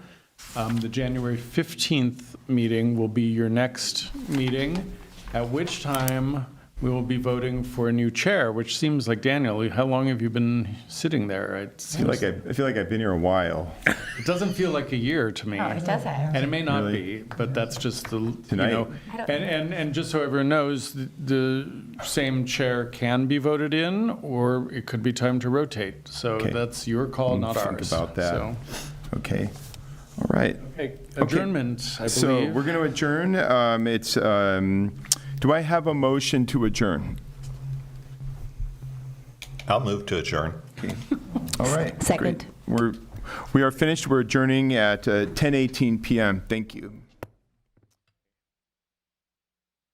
The January 15th meeting will be your next meeting, at which time we will be voting for a new chair, which seems like, Daniel, how long have you been sitting there? I feel like I've been here a while. It doesn't feel like a year to me. Oh, it doesn't. And it may not Really? be, but that's just the, Tonight? you know. And just so everyone knows, the same chair can be voted in, or it could be time to rotate. So Okay. that's your call, not Think ours. about that. So, Okay, all right. okay, adjournment, I believe. So we're going to adjourn. Do I have a motion to adjourn? I'll move to adjourn. All right. Second. Great. We are finished. We're adjourning at 10:18 p.m. Thank you.